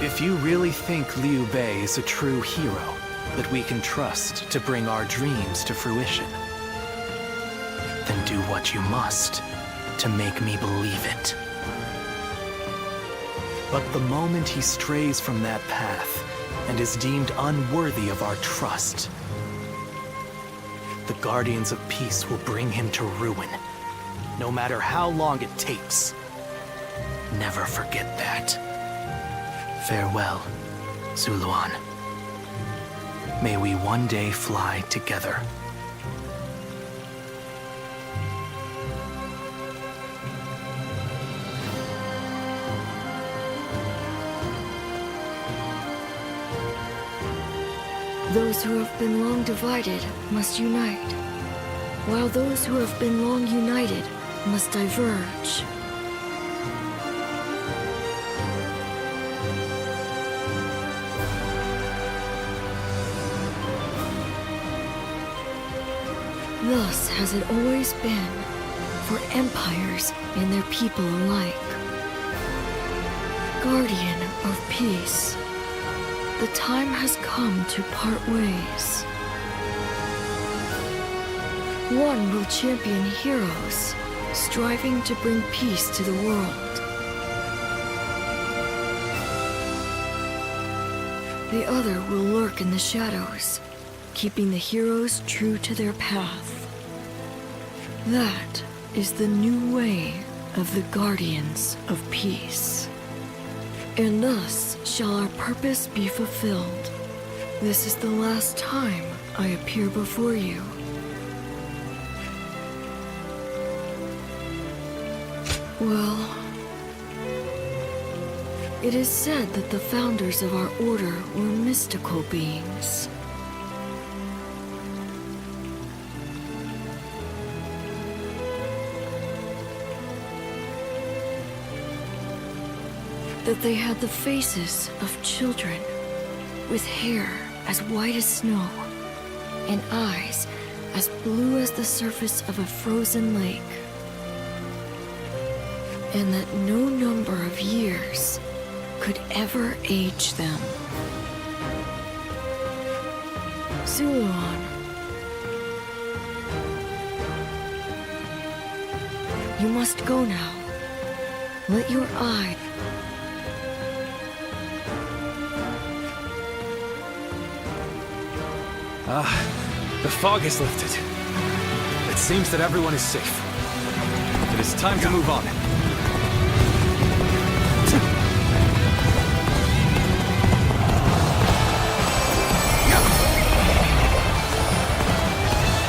If you really think Liu Bei is a true hero that we can trust to bring our dreams to fruition, then do what you must to make me believe it. But the moment he strays from that path and is deemed unworthy of our trust, the Guardians of Peace will bring him to ruin, no matter how long it takes. Never forget that. Farewell, Zuluan. May we one day fly together. Those who have been long divided must unite, while those who have been long united must diverge. Thus has it always been for empires and their people alike. Guardian of Peace, the time has come to part ways. One will champion heroes, striving to bring peace to the world. The other will lurk in the shadows, keeping the heroes true to their path. That is the new way of the Guardians of Peace. And thus shall our purpose be fulfilled. This is the last time I appear before you. Well, it is said that the founders of our order were mystical beings. that they had the faces of children, with hair as white as snow, and eyes as blue as the surface of a frozen lake. And that no number of years could ever age them. Zuluan. You must go now. Let your eye... The fog has lifted. It seems that everyone is safe. It is time to move on.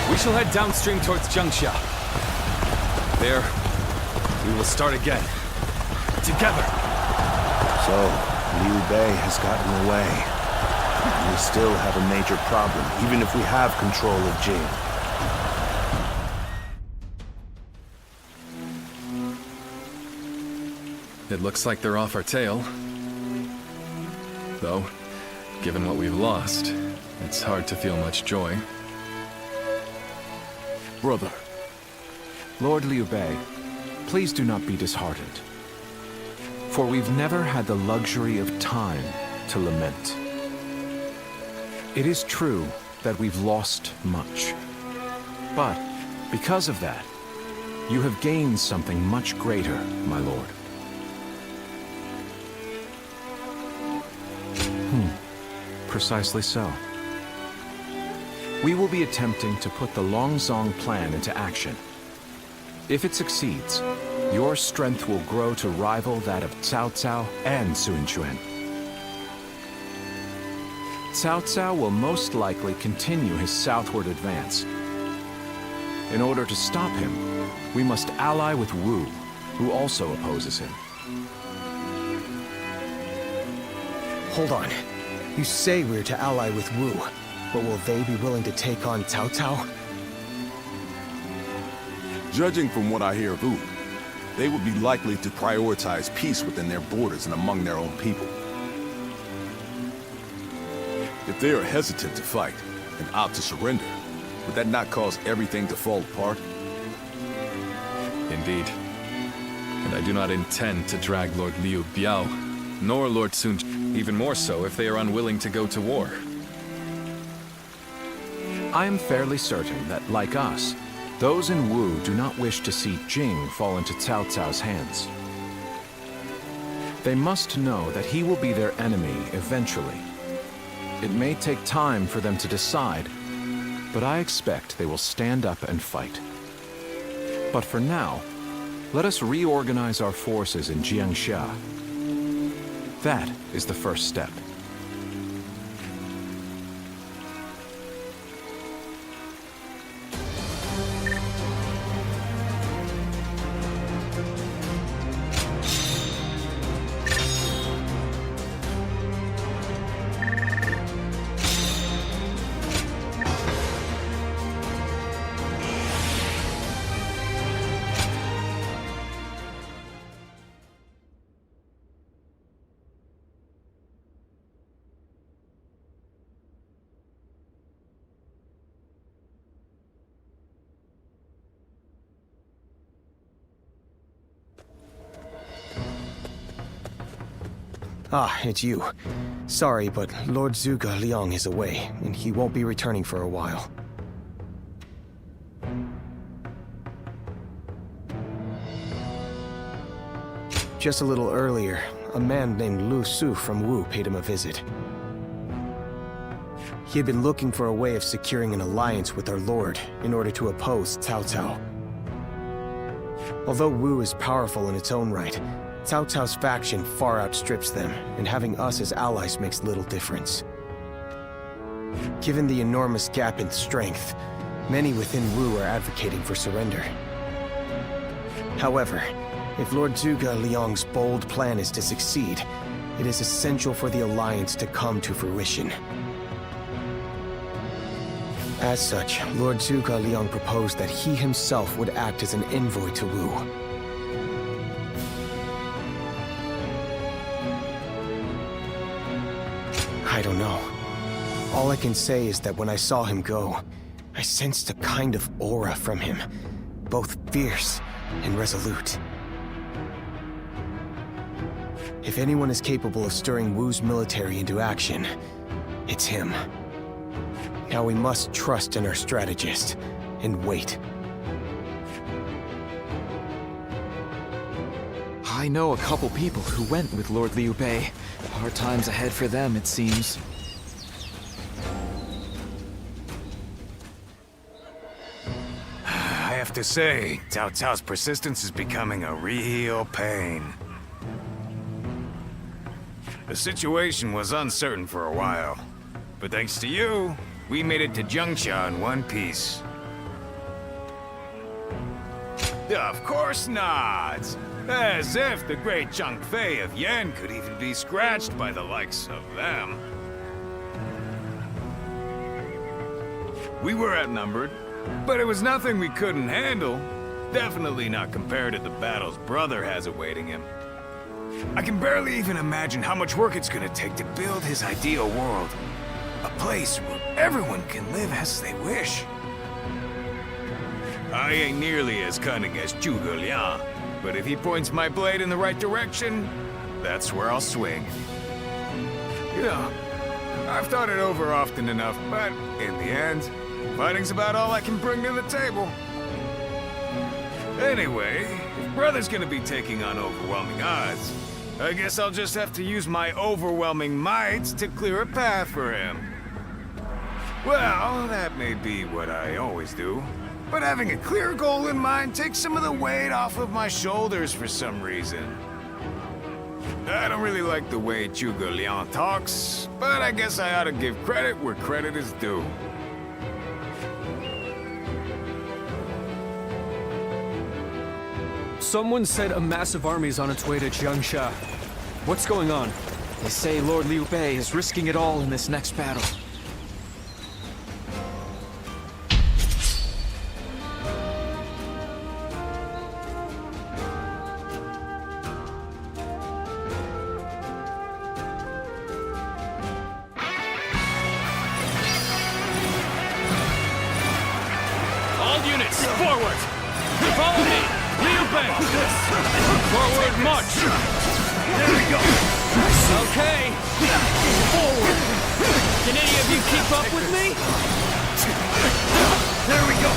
We shall head downstream towards Jiangxia. There, we will start again. Together. So, Liu Bei has gotten away. We still have a major problem, even if we have control of Jing. It looks like they're off our tail. Though, given what we've lost, it's hard to feel much joy. Brother. Lord Liu Bei, please do not be disheartened. For we've never had the luxury of time to lament. It is true that we've lost much. But, because of that, you have gained something much greater, my lord. Precisely so. We will be attempting to put the Longzong plan into action. If it succeeds, your strength will grow to rival that of Cao Cao and Sun Quan. Cao Cao will most likely continue his southward advance. In order to stop him, we must ally with Wu, who also opposes him. Hold on. You say we're to ally with Wu, but will they be willing to take on Cao Cao? Judging from what I hear of Wu, they would be likely to prioritize peace within their borders and among their own people. If they are hesitant to fight and opt to surrender, would that not cause everything to fall apart? Indeed. And I do not intend to drag Lord Liu Biao, nor Lord Sun, even more so if they are unwilling to go to war. I am fairly certain that, like us, those in Wu do not wish to see Jing fall into Cao Cao's hands. They must know that he will be their enemy eventually. It may take time for them to decide, but I expect they will stand up and fight. But for now, let us reorganize our forces in Jiangxia. That is the first step. Ah, it's you. Sorry, but Lord Zhuge Liang is away, and he won't be returning for a while. Just a little earlier, a man named Lu Su from Wu paid him a visit. He had been looking for a way of securing an alliance with our lord in order to oppose Cao Cao. Although Wu is powerful in its own right, Cao Cao's faction far outstrips them, and having us as allies makes little difference. Given the enormous gap in strength, many within Wu are advocating for surrender. However, if Lord Zhuge Liang's bold plan is to succeed, it is essential for the alliance to come to fruition. As such, Lord Zhuge Liang proposed that he himself would act as an envoy to Wu. I don't know. All I can say is that when I saw him go, I sensed a kind of aura from him, both fierce and resolute. If anyone is capable of stirring Wu's military into action, it's him. Now we must trust in our strategist and wait. I know a couple people who went with Lord Liu Bei. Hard times ahead for them, it seems. I have to say, Cao Cao's persistence is becoming a real pain. The situation was uncertain for a while, but thanks to you, we made it to Zhengsha in one piece. Of course not! As if the great Zhang Fei of Yan could even be scratched by the likes of them. We were outnumbered, but it was nothing we couldn't handle. Definitely not compared to the battles Brother has awaiting him. I can barely even imagine how much work it's gonna take to build his ideal world. A place where everyone can live as they wish. I ain't nearly as cunning as Zhuge Liang, but if he points my blade in the right direction, that's where I'll swing. You know, I've thought it over often enough, but in the end, fighting's about all I can bring to the table. Anyway, if Brother's gonna be taking on overwhelming odds, I guess I'll just have to use my overwhelming might to clear a path for him. Well, that may be what I always do, but having a clear goal in mind takes some of the weight off of my shoulders for some reason. I don't really like the way Zhuge Liang talks, but I guess I ought to give credit where credit is due. Someone said a massive army's on its way to Zhengsha. What's going on? They say Lord Liu Bei is risking it all in this next battle. All units, forward! Follow me! Liu Bei! Forward march! There we go! Okay! Forward! Can any of you keep up with me? There we go!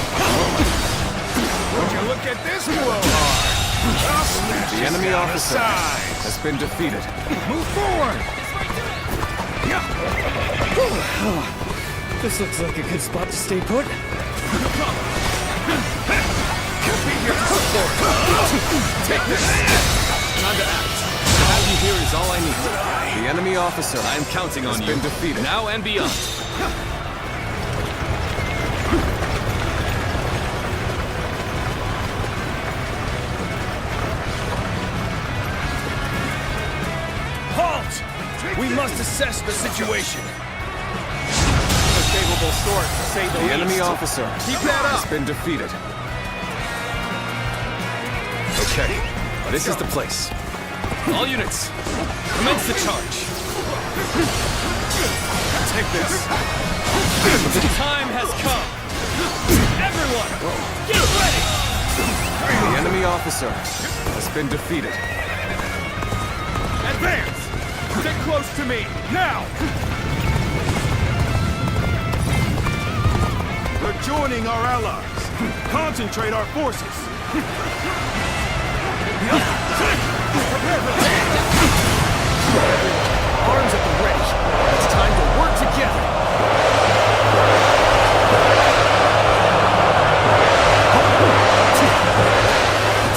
Would you look at this blowhard? The enemy officer has been defeated. Move forward! This looks like a good spot to stay put. Take this! Time to act. To have you here is all I need. The enemy officer I'm counting on has you. been defeated. Now and beyond. Halt! We must assess the situation. Unstable sort, to say the least. The enemy officer Keep that up! has been defeated. Okay, this is the place. All units, commence the charge. Take this. The time has come. Everyone, get ready! The enemy officer has been defeated. Advance! Stick close to me, now! We're joining our allies. Concentrate our forces. Arms at the ready. It's time to work together.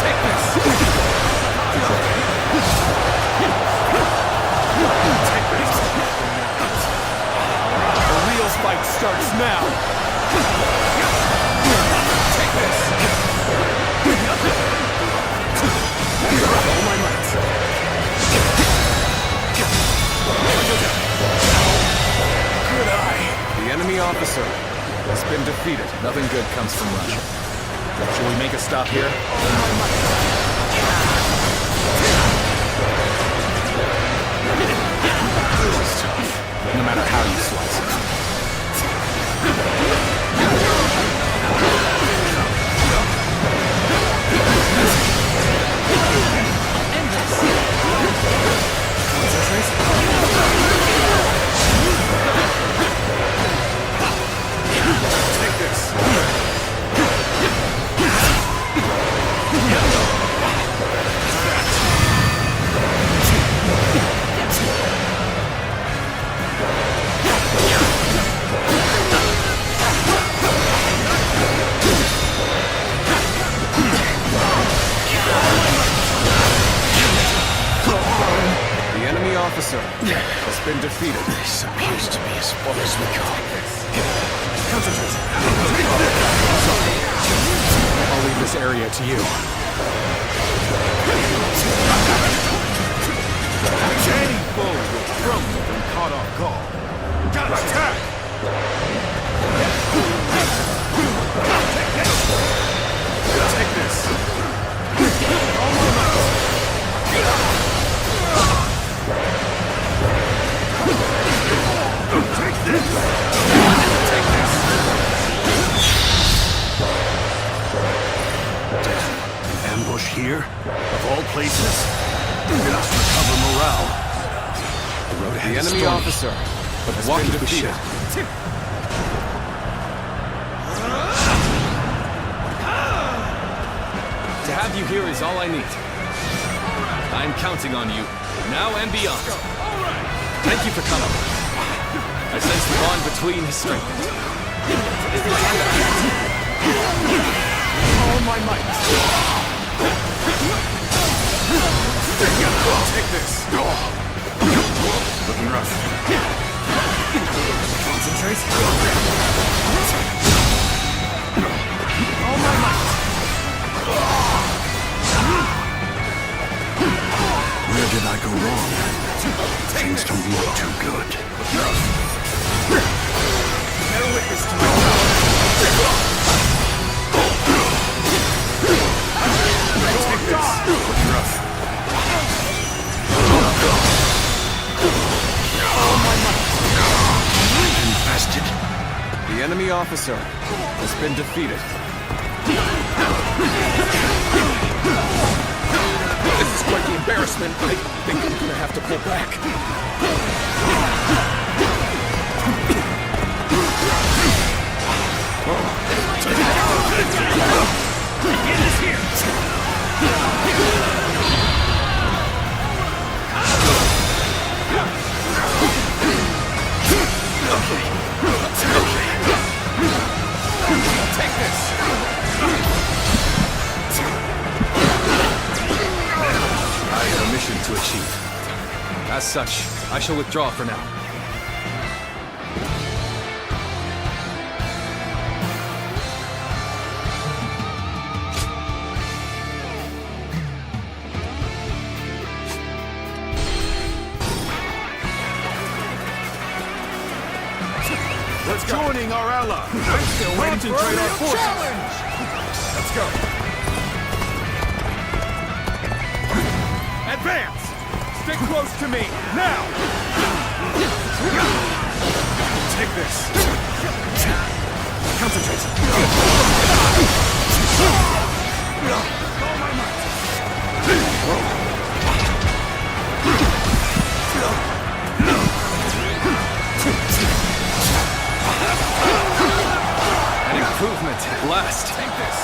Take this. Take this. The real fight starts now. Take this. All my might. Good eye. The enemy officer has been defeated. Nothing good comes from Russia. Shall we make a stop here? No matter how you slice it. Take this. The enemy officer has been defeated. This appears to be as far as we go. Concentrate. I'll leave this area to you. Any foe will crumble when caught off guard. Got attack! Take this. Ambush here? Of all places? We must recover morale. The road ahead The is enemy stormy, officer but has walk been if we defeated. shall. To have you here is all I need. I'm counting on you, now and beyond. Thank you for coming. I sense the bond between has strengthened. All my might. Take this. Looking rough. Concentrate. All my might. Where did I go wrong? Things don't look too good. Bear witness to me. Take this. Looking rough. All my might. Infested. The enemy officer has been defeated. This is quite the embarrassment. I think I'm gonna have to pull back. Get us here! Take this. I have a mission to achieve. As such, I shall withdraw for now. Let's go. Joining our ally. I'm still waiting to trade our forces. Challenge! Let's go. Advance! Stick close to me, now! Take this. Concentrate. All my might. An improvement at last. Take this.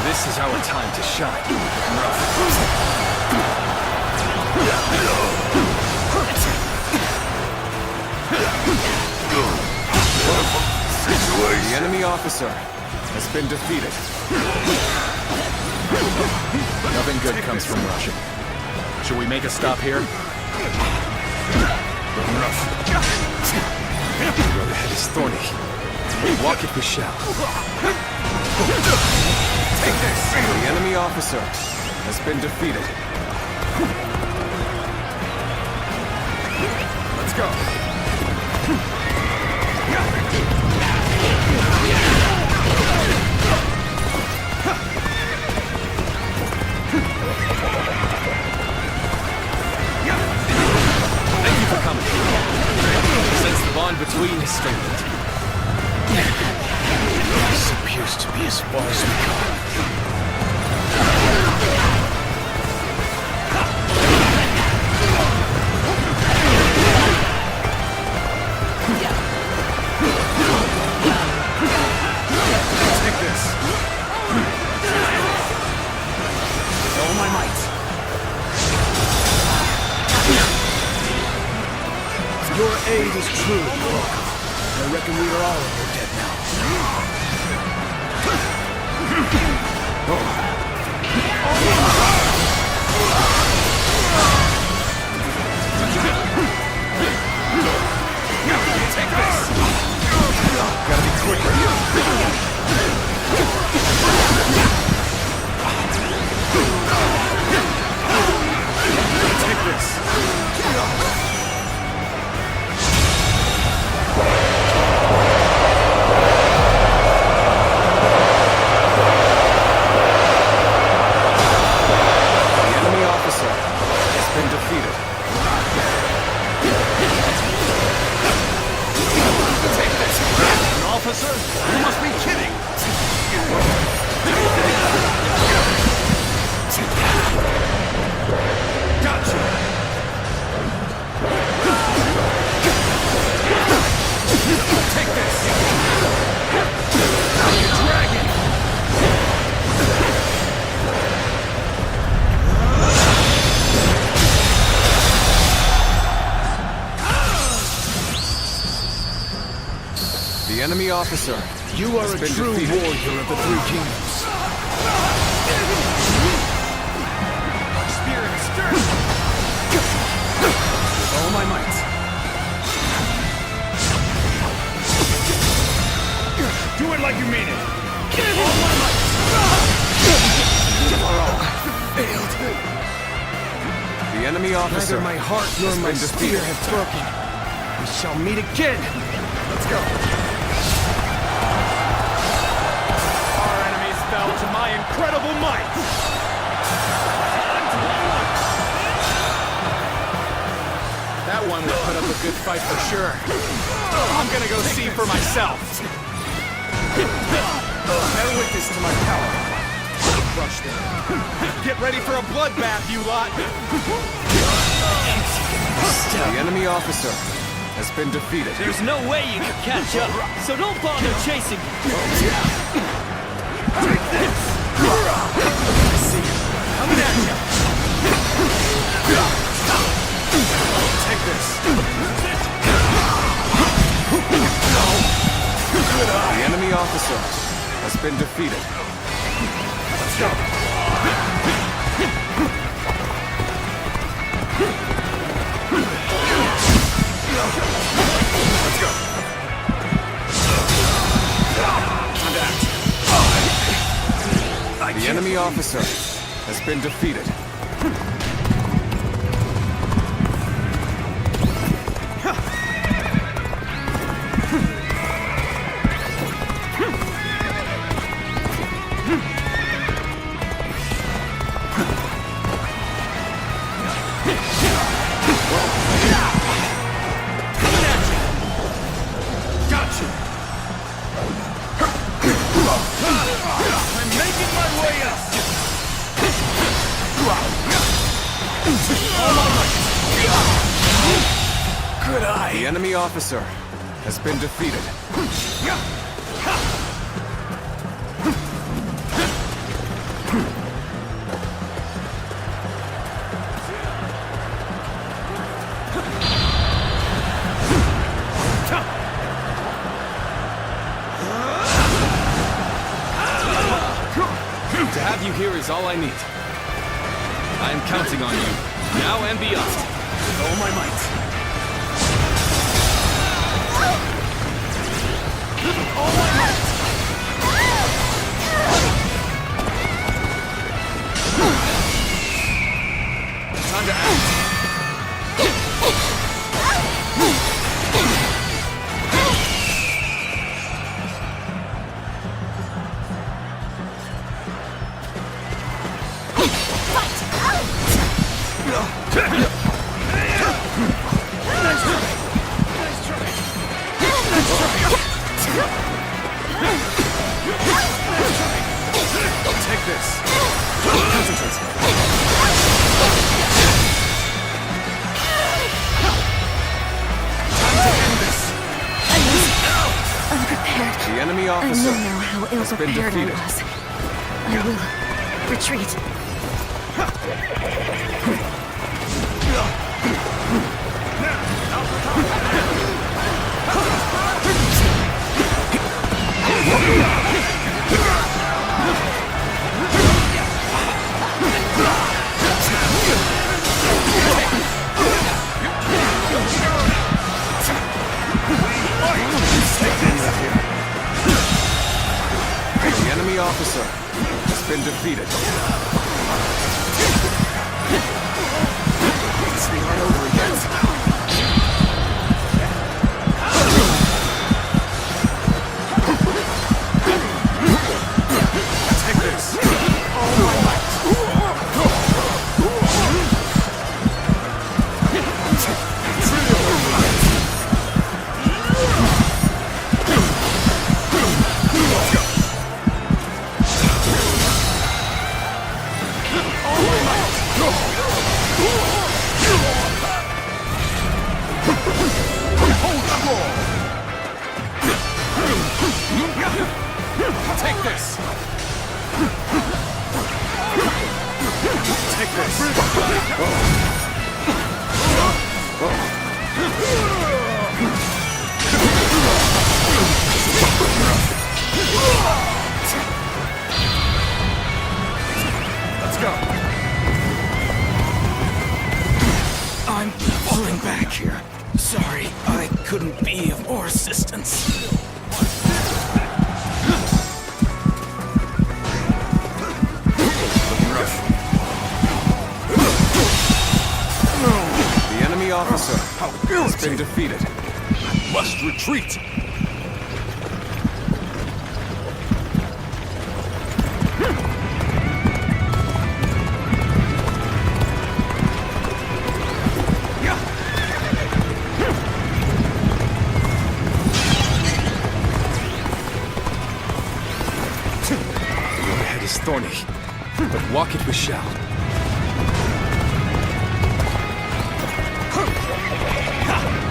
This is our time to shine. The enemy officer has been defeated. Nothing good comes from rushing. Should we make a stop here? Looking rough. The road ahead is thorny. Walk it we shall. Take this! The enemy officer has been defeated. Let's go. between, student. This appears to be as far as we go. Take this. With all my might. Your aid is truly welcome. I reckon we are all in your debt now. Take this! Gotta be quicker. Take this. Officer, you must be kidding! Gotcha! Take this! Dragon! The enemy officer. You are a true warrior of the Three Kingdoms. Spear and stern! With all my might. Do it like you mean it! All my might! Failed. The enemy officer. Neither my heart nor my spear have broken. We shall meet again! Let's go! Fell to my incredible might! That one will put up a good fight for sure. I'm gonna go see for myself. Bear witness to my power. Crush them. Get ready for a bloodbath, you lot! The enemy officer has been defeated. There's no way you can catch up, so don't bother chasing me. Take this! See you. Coming at you! Take this! Good eye! The enemy officer has been defeated. Let's go! Let's go! Time to act. The enemy officer has been defeated. I'm making my way up! Good eye! The enemy officer has been defeated. To have you here is all I need. I am counting on you, now and beyond. With all my might. With all my might. Time to act. Take this. Concentrate. Time to end this. Unprepared. The enemy I officer know now how has been ill-prepared I defeated. was. I will retreat. The enemy officer has been defeated. Start over again. Take this. All my might. Take this! Take this! Let's go! I'm falling back here. Sorry, I couldn't be of more assistance. The enemy officer has been defeated. Must retreat. The road ahead is thorny, but walk it we shall.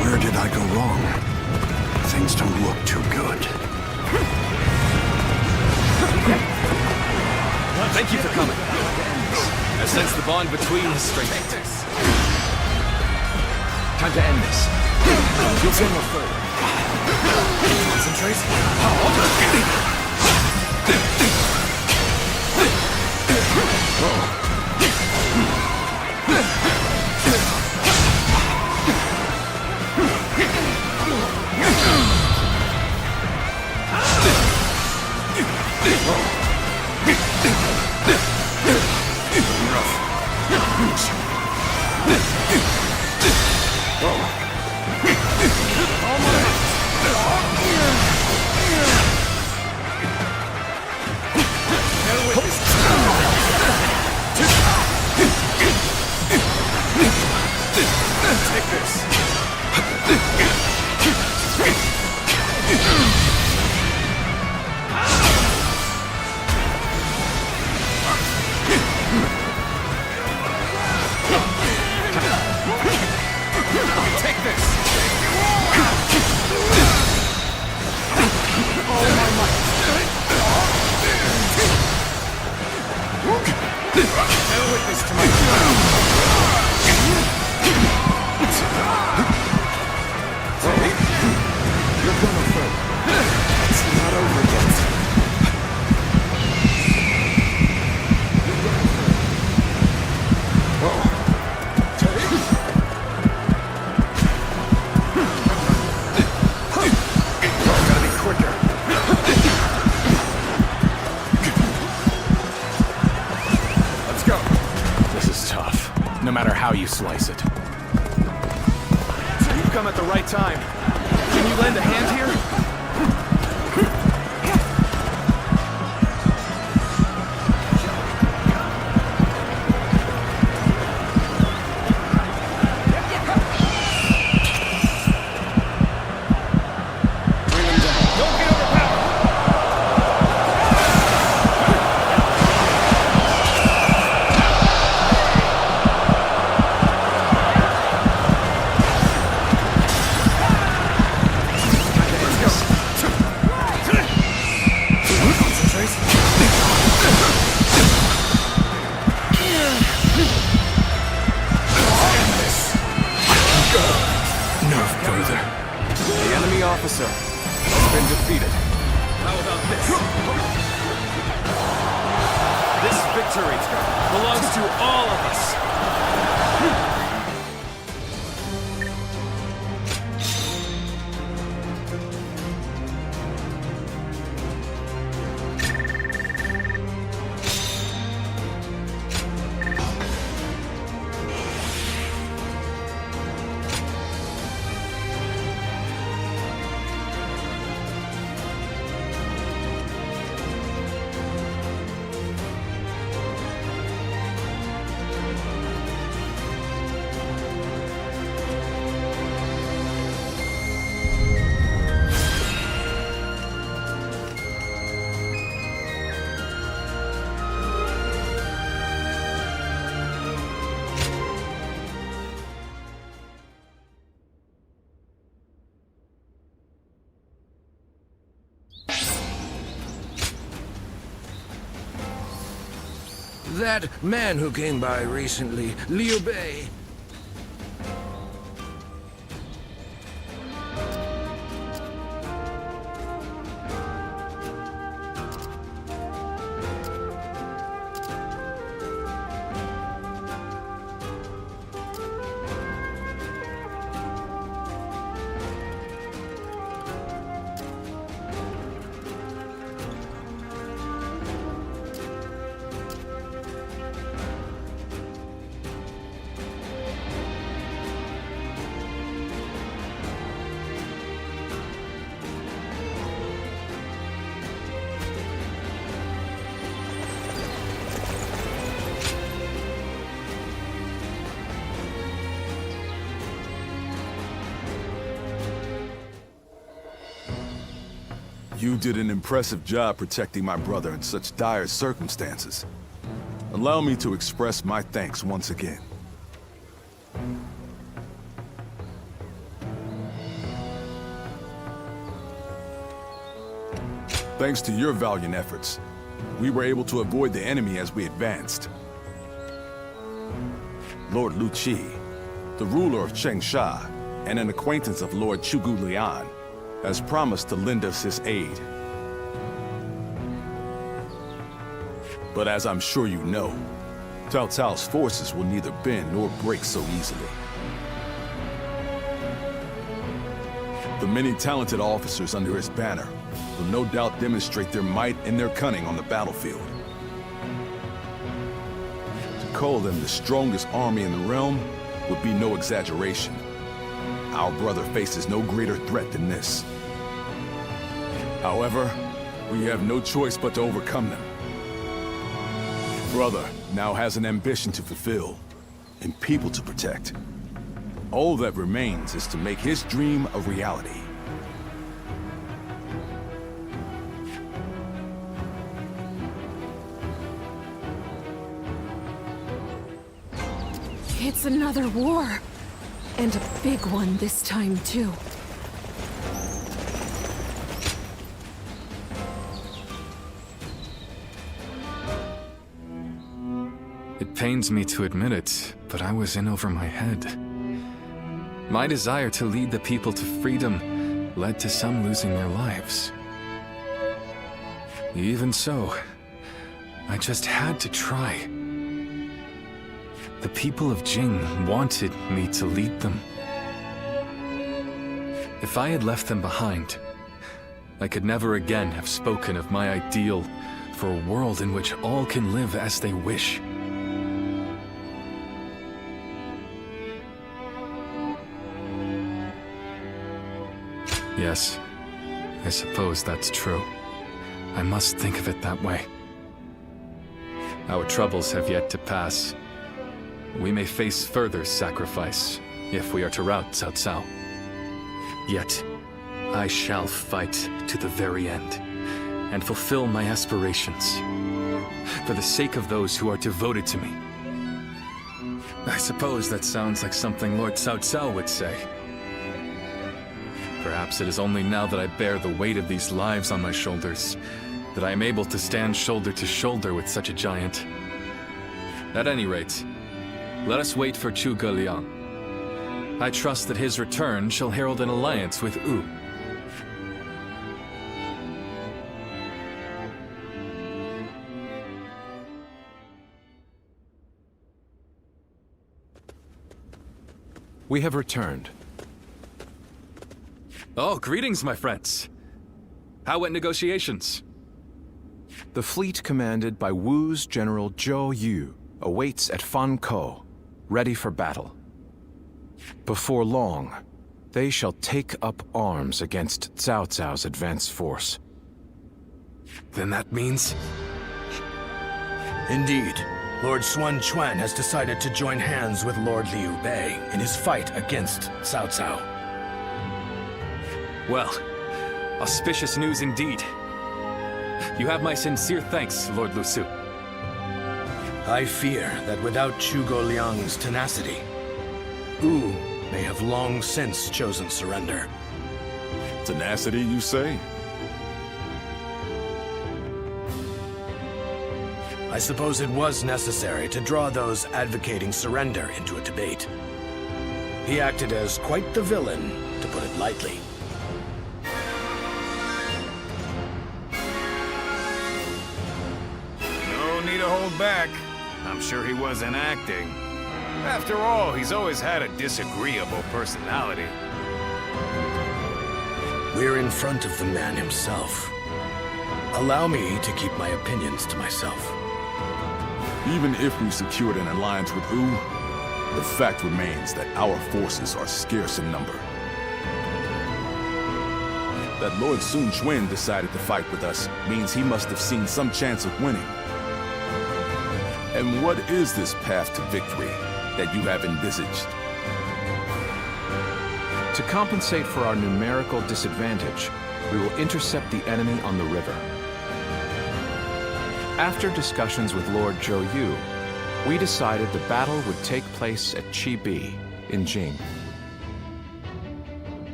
Where did I go wrong? Things don't look too good. Thank you for coming. I sense the bond between us strengthened. Time to end this. You'll go no further. Concentrate. Take this! Take this! All my might! Bear witness to my You're gonna further. It's not over yet. Gotta be quicker. Let's go. This is tough, no matter how you slice it. You've come at the right time. Can you lend a hand here? officer has been defeated. How about this? This victory belongs to all of us. That man who came by recently, Liu Bei. You did an impressive job protecting my brother in such dire circumstances. Allow me to express my thanks once again. Thanks to your valiant efforts, we were able to avoid the enemy as we advanced. Lord Lu Qi, the ruler of Chengsha, and an acquaintance of Lord Chugu Lian, has promised to lend us his aid. But as I'm sure you know, Cao Cao's forces will neither bend nor break so easily. The many talented officers under his banner will no doubt demonstrate their might and their cunning on the battlefield. To call them the strongest army in the realm would be no exaggeration. Our brother faces no greater threat than this. However, we have no choice but to overcome them. Brother now has an ambition to fulfill, and people to protect. All that remains is to make his dream a reality. It's another war. And a big one this time, too. It pains me to admit it, but I was in over my head. My desire to lead the people to freedom led to some losing their lives. Even so, I just had to try. The people of Jing wanted me to lead them. If I had left them behind, I could never again have spoken of my ideal for a world in which all can live as they wish. Yes, I suppose that's true. I must think of it that way. Our troubles have yet to pass. We may face further sacrifice if we are to rout Cao Cao. Yet, I shall fight to the very end and fulfill my aspirations for the sake of those who are devoted to me. I suppose that sounds like something Lord Cao Cao would say. Perhaps it is only now that I bear the weight of these lives on my shoulders that I am able to stand shoulder to shoulder with such a giant. At any rate, let us wait for Zhuge Liang. I trust that his return shall herald an alliance with Wu. We have returned. Oh, greetings, my friends. How went negotiations? The fleet commanded by Wu's General Zhou Yu awaits at Fan Ko, ready for battle. Before long, they shall take up arms against Cao Cao's advance force. Then that means... Indeed. Lord Xuan Chuan has decided to join hands with Lord Liu Bei in his fight against Cao Cao. Well, auspicious news indeed. You have my sincere thanks, Lord Lu Su. I fear that without Zhuge Liang's tenacity, Wu may have long since chosen surrender. Tenacity, you say? I suppose it was necessary to draw those advocating surrender into a debate. He acted as quite the villain, to put it lightly. No need to hold back. I'm sure he wasn't acting. After all, he's always had a disagreeable personality. We're in front of the man himself. Allow me to keep my opinions to myself. Even if we secured an alliance with Wu, the fact remains that our forces are scarce in number. That Lord Sun Quan decided to fight with us means he must have seen some chance of winning. And what is this path to victory that you have envisaged? To compensate for our numerical disadvantage, we will intercept the enemy on the river. After discussions with Lord Zhou Yu, we decided the battle would take place at Chibi in Jing.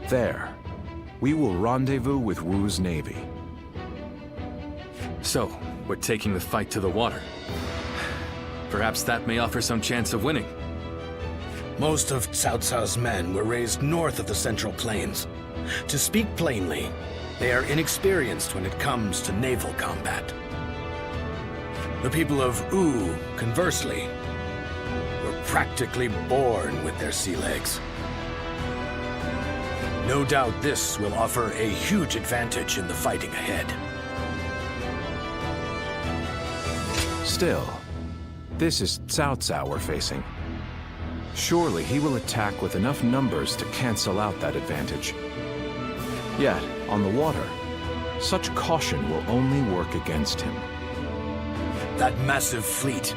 There, we will rendezvous with Wu's navy. So, we're taking the fight to the water. Perhaps that may offer some chance of winning. Most of Cao Cao's men were raised north of the Central Plains. To speak plainly, they are inexperienced when it comes to naval combat. The people of Wu, conversely, were practically born with their sea legs. No doubt this will offer a huge advantage in the fighting ahead. Still, this is Cao Cao we're facing. Surely he will attack with enough numbers to cancel out that advantage. Yet, on the water, such caution will only work against him. That massive fleet,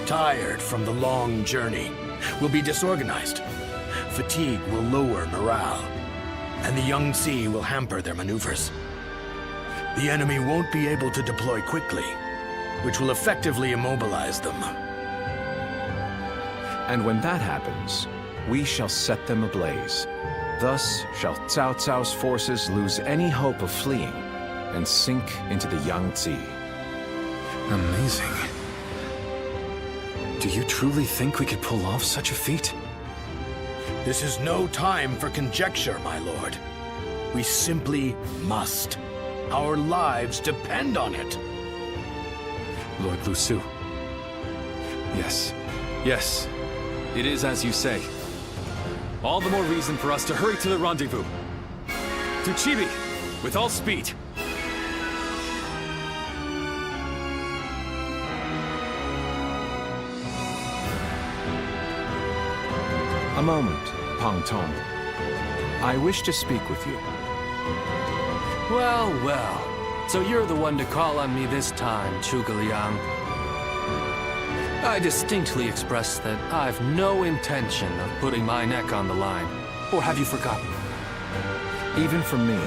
tired from the long journey, will be disorganized. Fatigue will lower morale, and the Yangtze will hamper their maneuvers. The enemy won't be able to deploy quickly, which will effectively immobilize them. And when that happens, we shall set them ablaze. Thus shall Cao Cao's forces lose any hope of fleeing and sink into the Yangtze. Amazing. Do you truly think we could pull off such a feat? This is no time for conjecture, my lord. We simply must. Our lives depend on it. Lord Lu Su. Yes. Yes. It is as you say. All the more reason for us to hurry to the rendezvous. To Chibi, with all speed. A moment, Pang Tong. I wish to speak with you. Well, well. So you're the one to call on me this time, Zhuge Liang. I distinctly expressed that I've no intention of putting my neck on the line. Or have you forgotten? Even for me,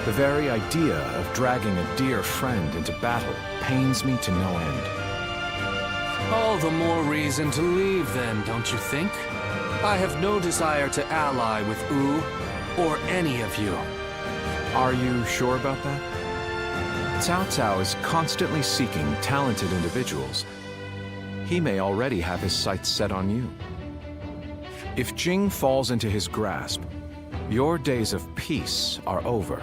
the very idea of dragging a dear friend into battle pains me to no end. All the more reason to leave then, don't you think? I have no desire to ally with Wu, or any of you. Are you sure about that? Cao Cao is constantly seeking talented individuals. He may already have his sights set on you. If Jing falls into his grasp, Your days of peace are over.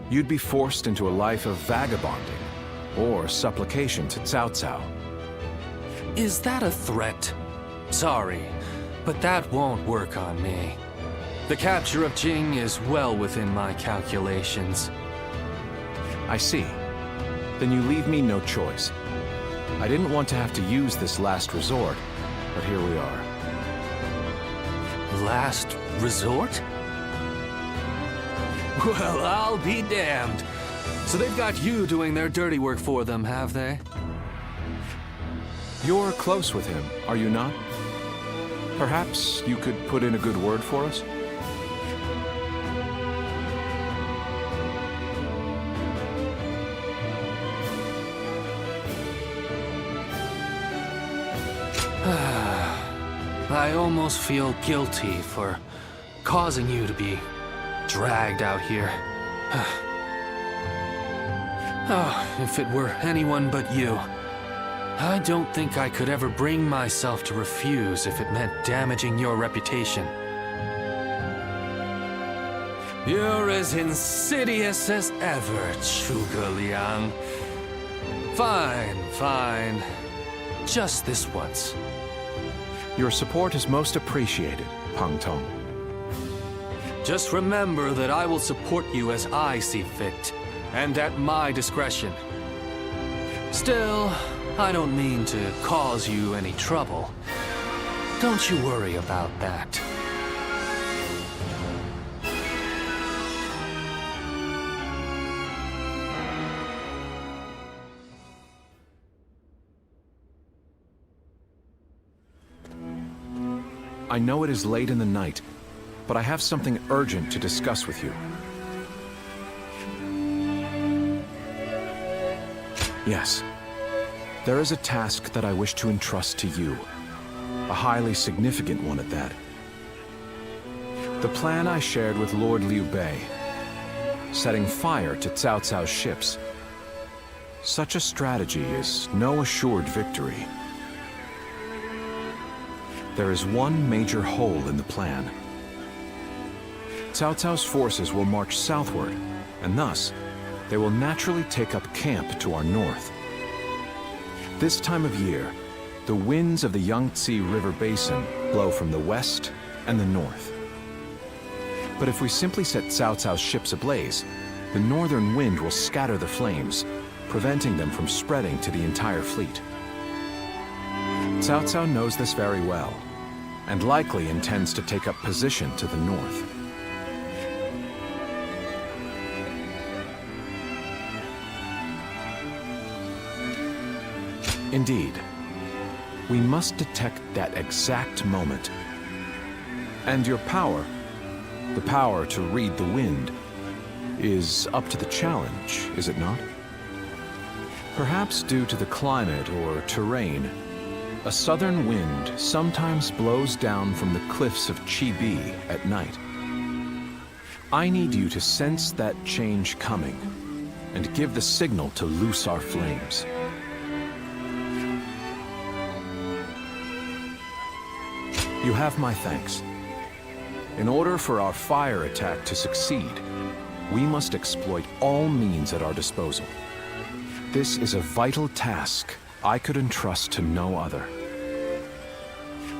You'd be forced into a life of vagabonding or supplication to Cao Cao. Is that a threat? Sorry, but that won't work on me. The capture of Jing is well within my calculations. I see. Then you leave me no choice. I didn't want to have to use this last resort, but here we are. Last resort? Well, I'll be damned. So they've got you doing their dirty work for them, have they? You're close with him, are you not? Perhaps you could put in a good word for us? I almost feel guilty for causing you to be dragged out here. Oh, if it were anyone but you. I don't think I could ever bring myself to refuse if it meant damaging your reputation. You're as insidious as ever, Zhuge Liang. Fine, fine. Just this once. Your support is most appreciated, Pang Tong. Just remember that I will support you as I see fit, and at my discretion. Still, I don't mean to cause you any trouble. Don't you worry about that. I know it is late in the night, but I have something urgent to discuss with you. Yes. There is a task that I wish to entrust to you. A highly significant one at that. The plan I shared with Lord Liu Bei. Setting fire to Cao Cao's ships. Such a strategy is no assured victory. There is one major hole in the plan. Cao Cao's forces will march southward, and thus, they will naturally take up camp to our north. This time of year, the winds of the Yangtze River Basin blow from the west and the north. But if we simply set Cao Cao's ships ablaze, the northern wind will scatter the flames, preventing them from spreading to the entire fleet. Cao Cao knows this very well, and likely intends to take up position to the north. Indeed, we must detect that exact moment. And your power, the power to read the wind, is up to the challenge, is it not? Perhaps due to the climate or terrain, a southern wind sometimes blows down from the cliffs of Chibi at night. I need you to sense that change coming and give the signal to loose our flames. You have my thanks. In order for our fire attack to succeed, we must exploit all means at our disposal. This is a vital task I could entrust to no other.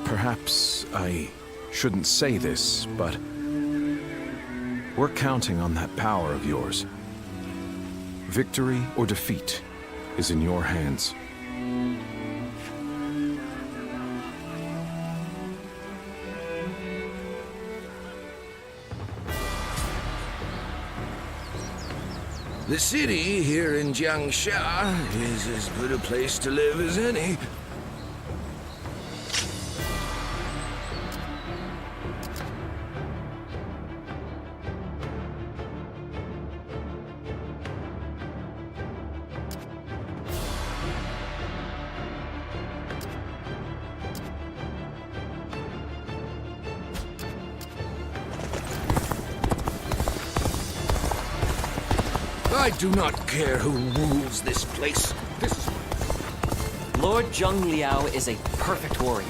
Perhaps I shouldn't say this, but we're counting on that power of yours. Victory or defeat is in your hands. The city here in Jiangsha is as good a place to live as any. I do not care who rules this place. This is... Lord Zheng Liao is a perfect warrior.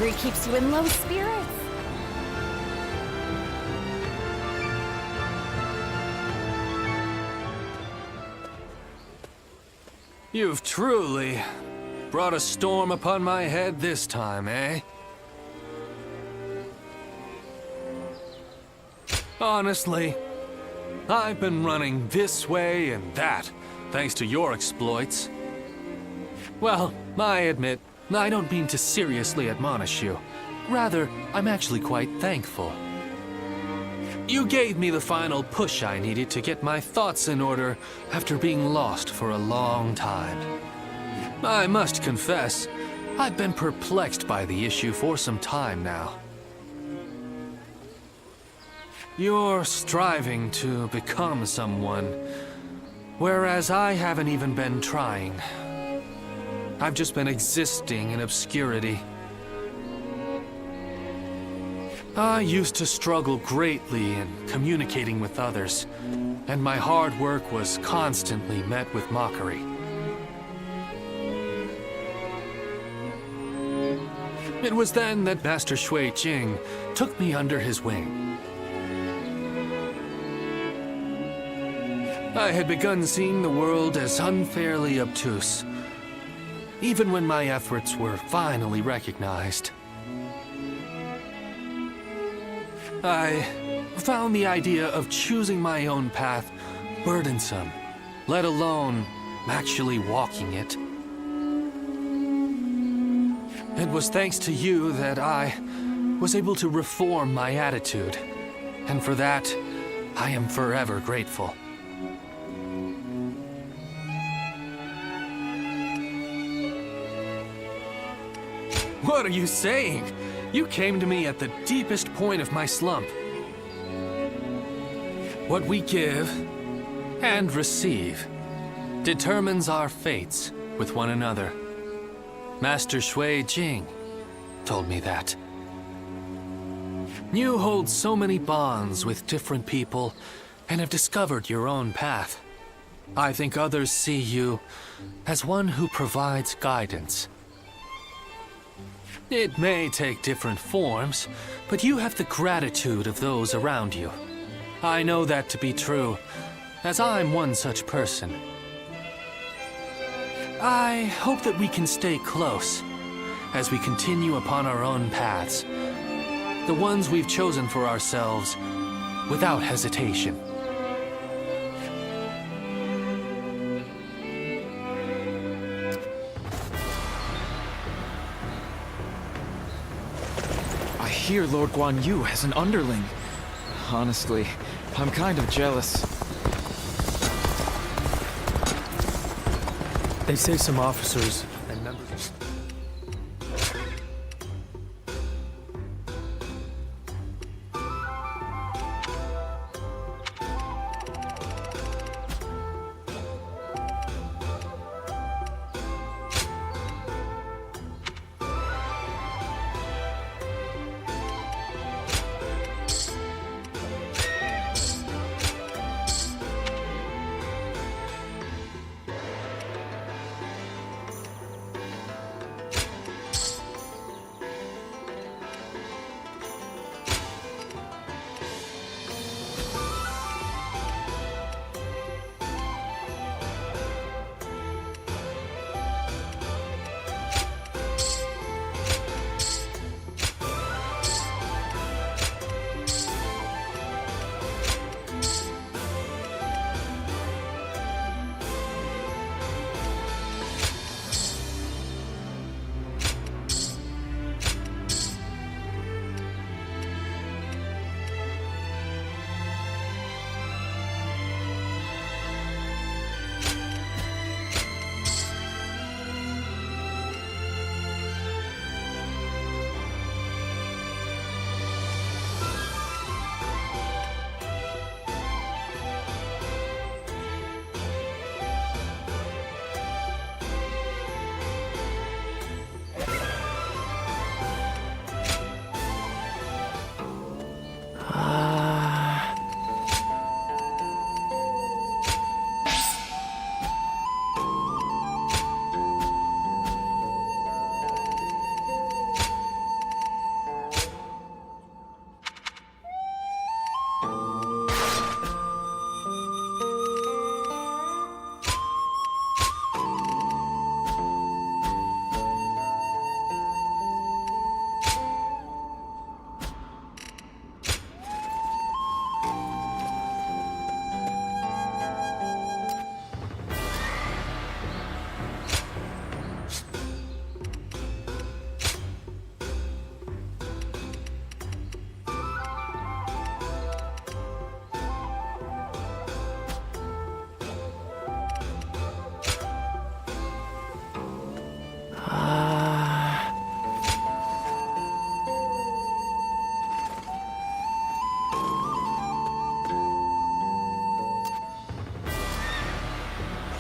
victory keeps you in low spirits. You've truly brought a storm upon my head this time, eh? Honestly, I've been running this way and that, thanks to your exploits. Well, I admit, I don't mean to seriously admonish you. Rather, I'm actually quite thankful. You gave me the final push I needed to get my thoughts in order after being lost for a long time. I must confess, I've been perplexed by the issue for some time now. You're striving to become someone, whereas I haven't even been trying. I've just been existing in obscurity. I used to struggle greatly in communicating with others, and my hard work was constantly met with mockery. It was then that Master Shui Jing took me under his wing. I had begun seeing the world as unfairly obtuse, even when my efforts were finally recognized. I found the idea of choosing my own path burdensome, let alone actually walking it. It was thanks to you that I was able to reform my attitude, and for that, I am forever grateful. What are you saying? You came to me at the deepest point of my slump. What we give and receive determines our fates with one another. Master Shui Jing told me that. You hold so many bonds with different people and have discovered your own path. I think others see you as one who provides guidance. It may take different forms, but you have the gratitude of those around you. I know that to be true, as I'm one such person. I hope that we can stay close as we continue upon our own paths, the ones we've chosen for ourselves, without hesitation. I hear Lord Guan Yu has an underling. Honestly, I'm kind of jealous. They say some officers and members...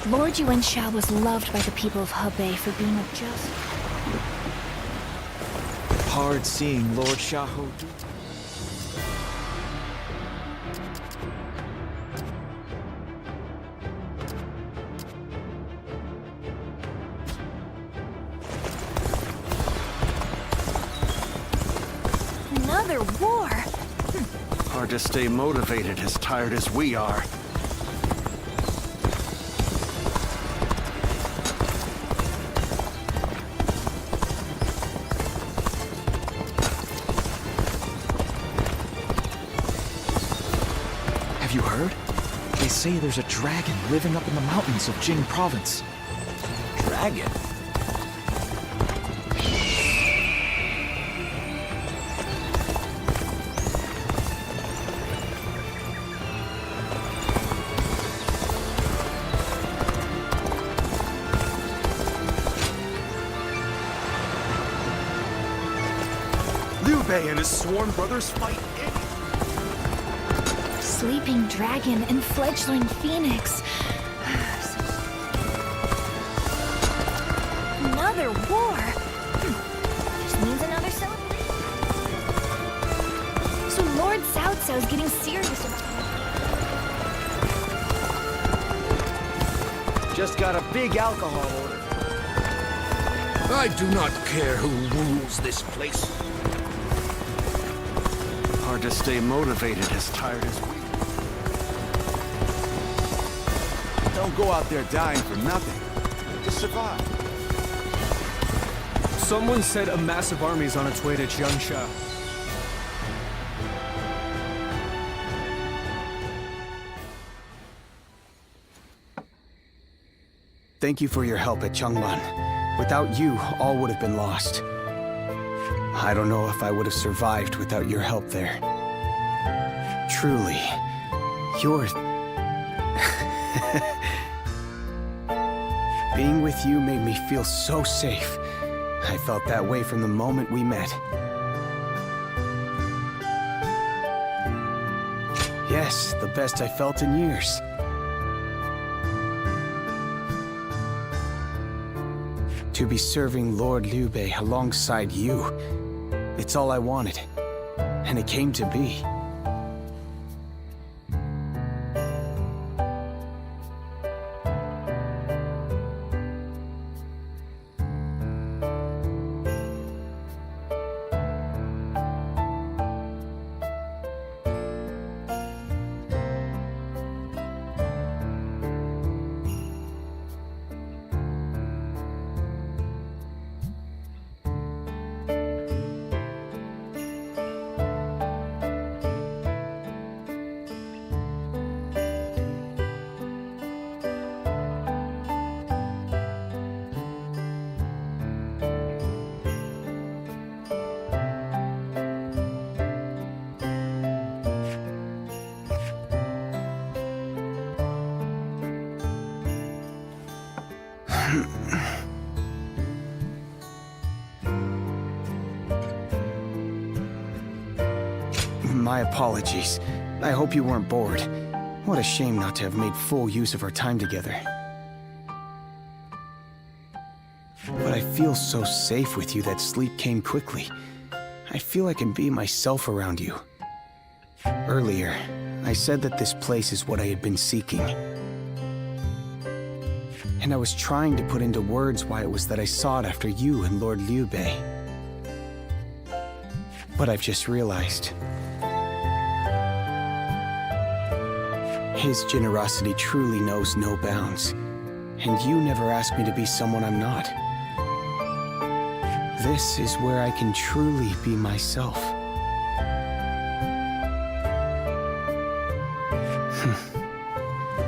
Lord Yuan Shao was loved by the people of Hebei for being a just... Hard seeing Lord Xiahou do. Another war? Hard to stay motivated as tired as we are. Have you heard? They say there's a dragon living up in the mountains of Jing province. Dragon? Liu Bei and his sworn brothers fight Sleeping dragon and fledgling phoenix. Another war? Just means another celebration. So Lord Cao Cao's getting serious about it. Just got a big alcohol order. I do not care who rules this place. Hard to stay motivated as tired as we. Don't go out there dying for nothing. Just survive. Someone said a massive army is on its way to Jiangsha. Thank you for your help at Changban. Without you, all would have been lost. I don't know if I would have survived without your help there. Truly, you're... Being with you made me feel so safe. I felt that way from the moment we met. Yes, the best I felt in years. To be serving Lord Liu Bei alongside you, it's all I wanted. And it came to be. My apologies. I hope you weren't bored. What a shame not to have made full use of our time together. But I feel so safe with you that sleep came quickly. I feel I can be myself around you. Earlier, I said that this place is what I had been seeking. And I was trying to put into words why it was that I sought after you and Lord Liu Bei. But I've just realized. His generosity truly knows no bounds. And you never asked me to be someone I'm not. This is where I can truly be myself.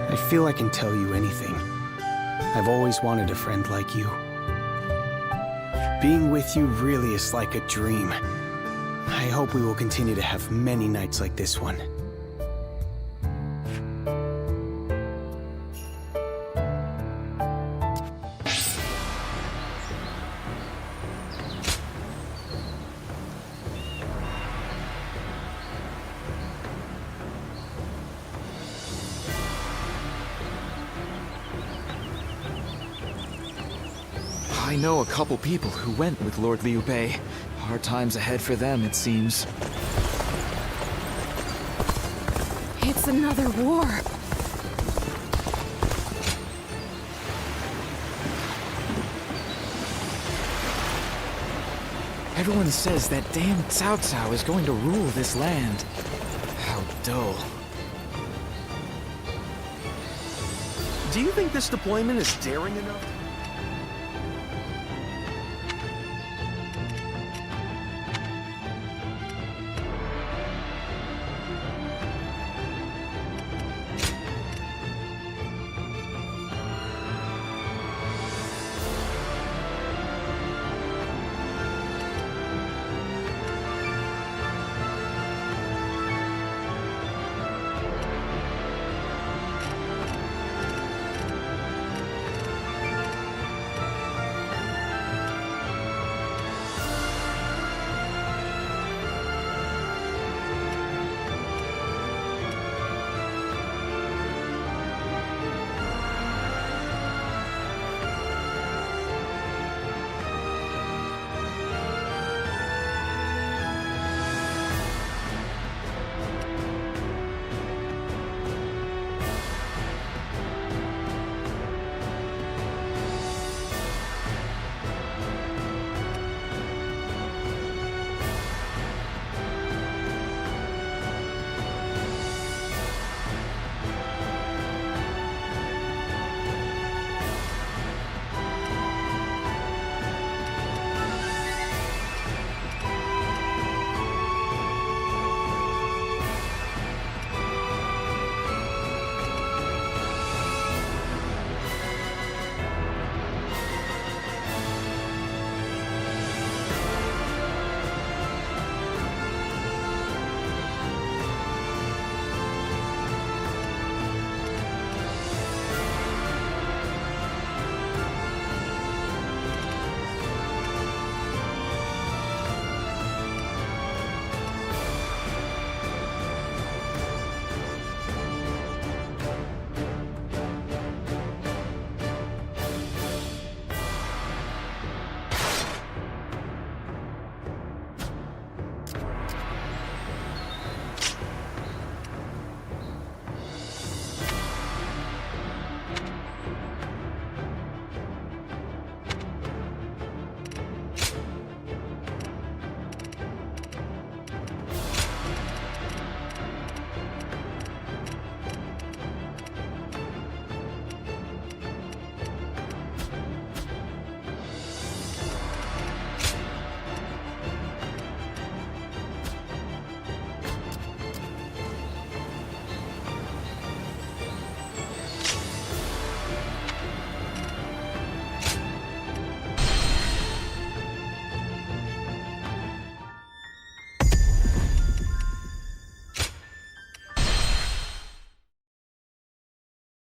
I feel I can tell you anything. I've always wanted a friend like you. Being with you really is like a dream. I hope we will continue to have many nights like this one. I know a couple people who went with Lord Liu Bei. Hard times ahead for them, it seems. It's another war. Everyone says that damn Cao Cao is going to rule this land. How dull. Do you think this deployment is daring enough?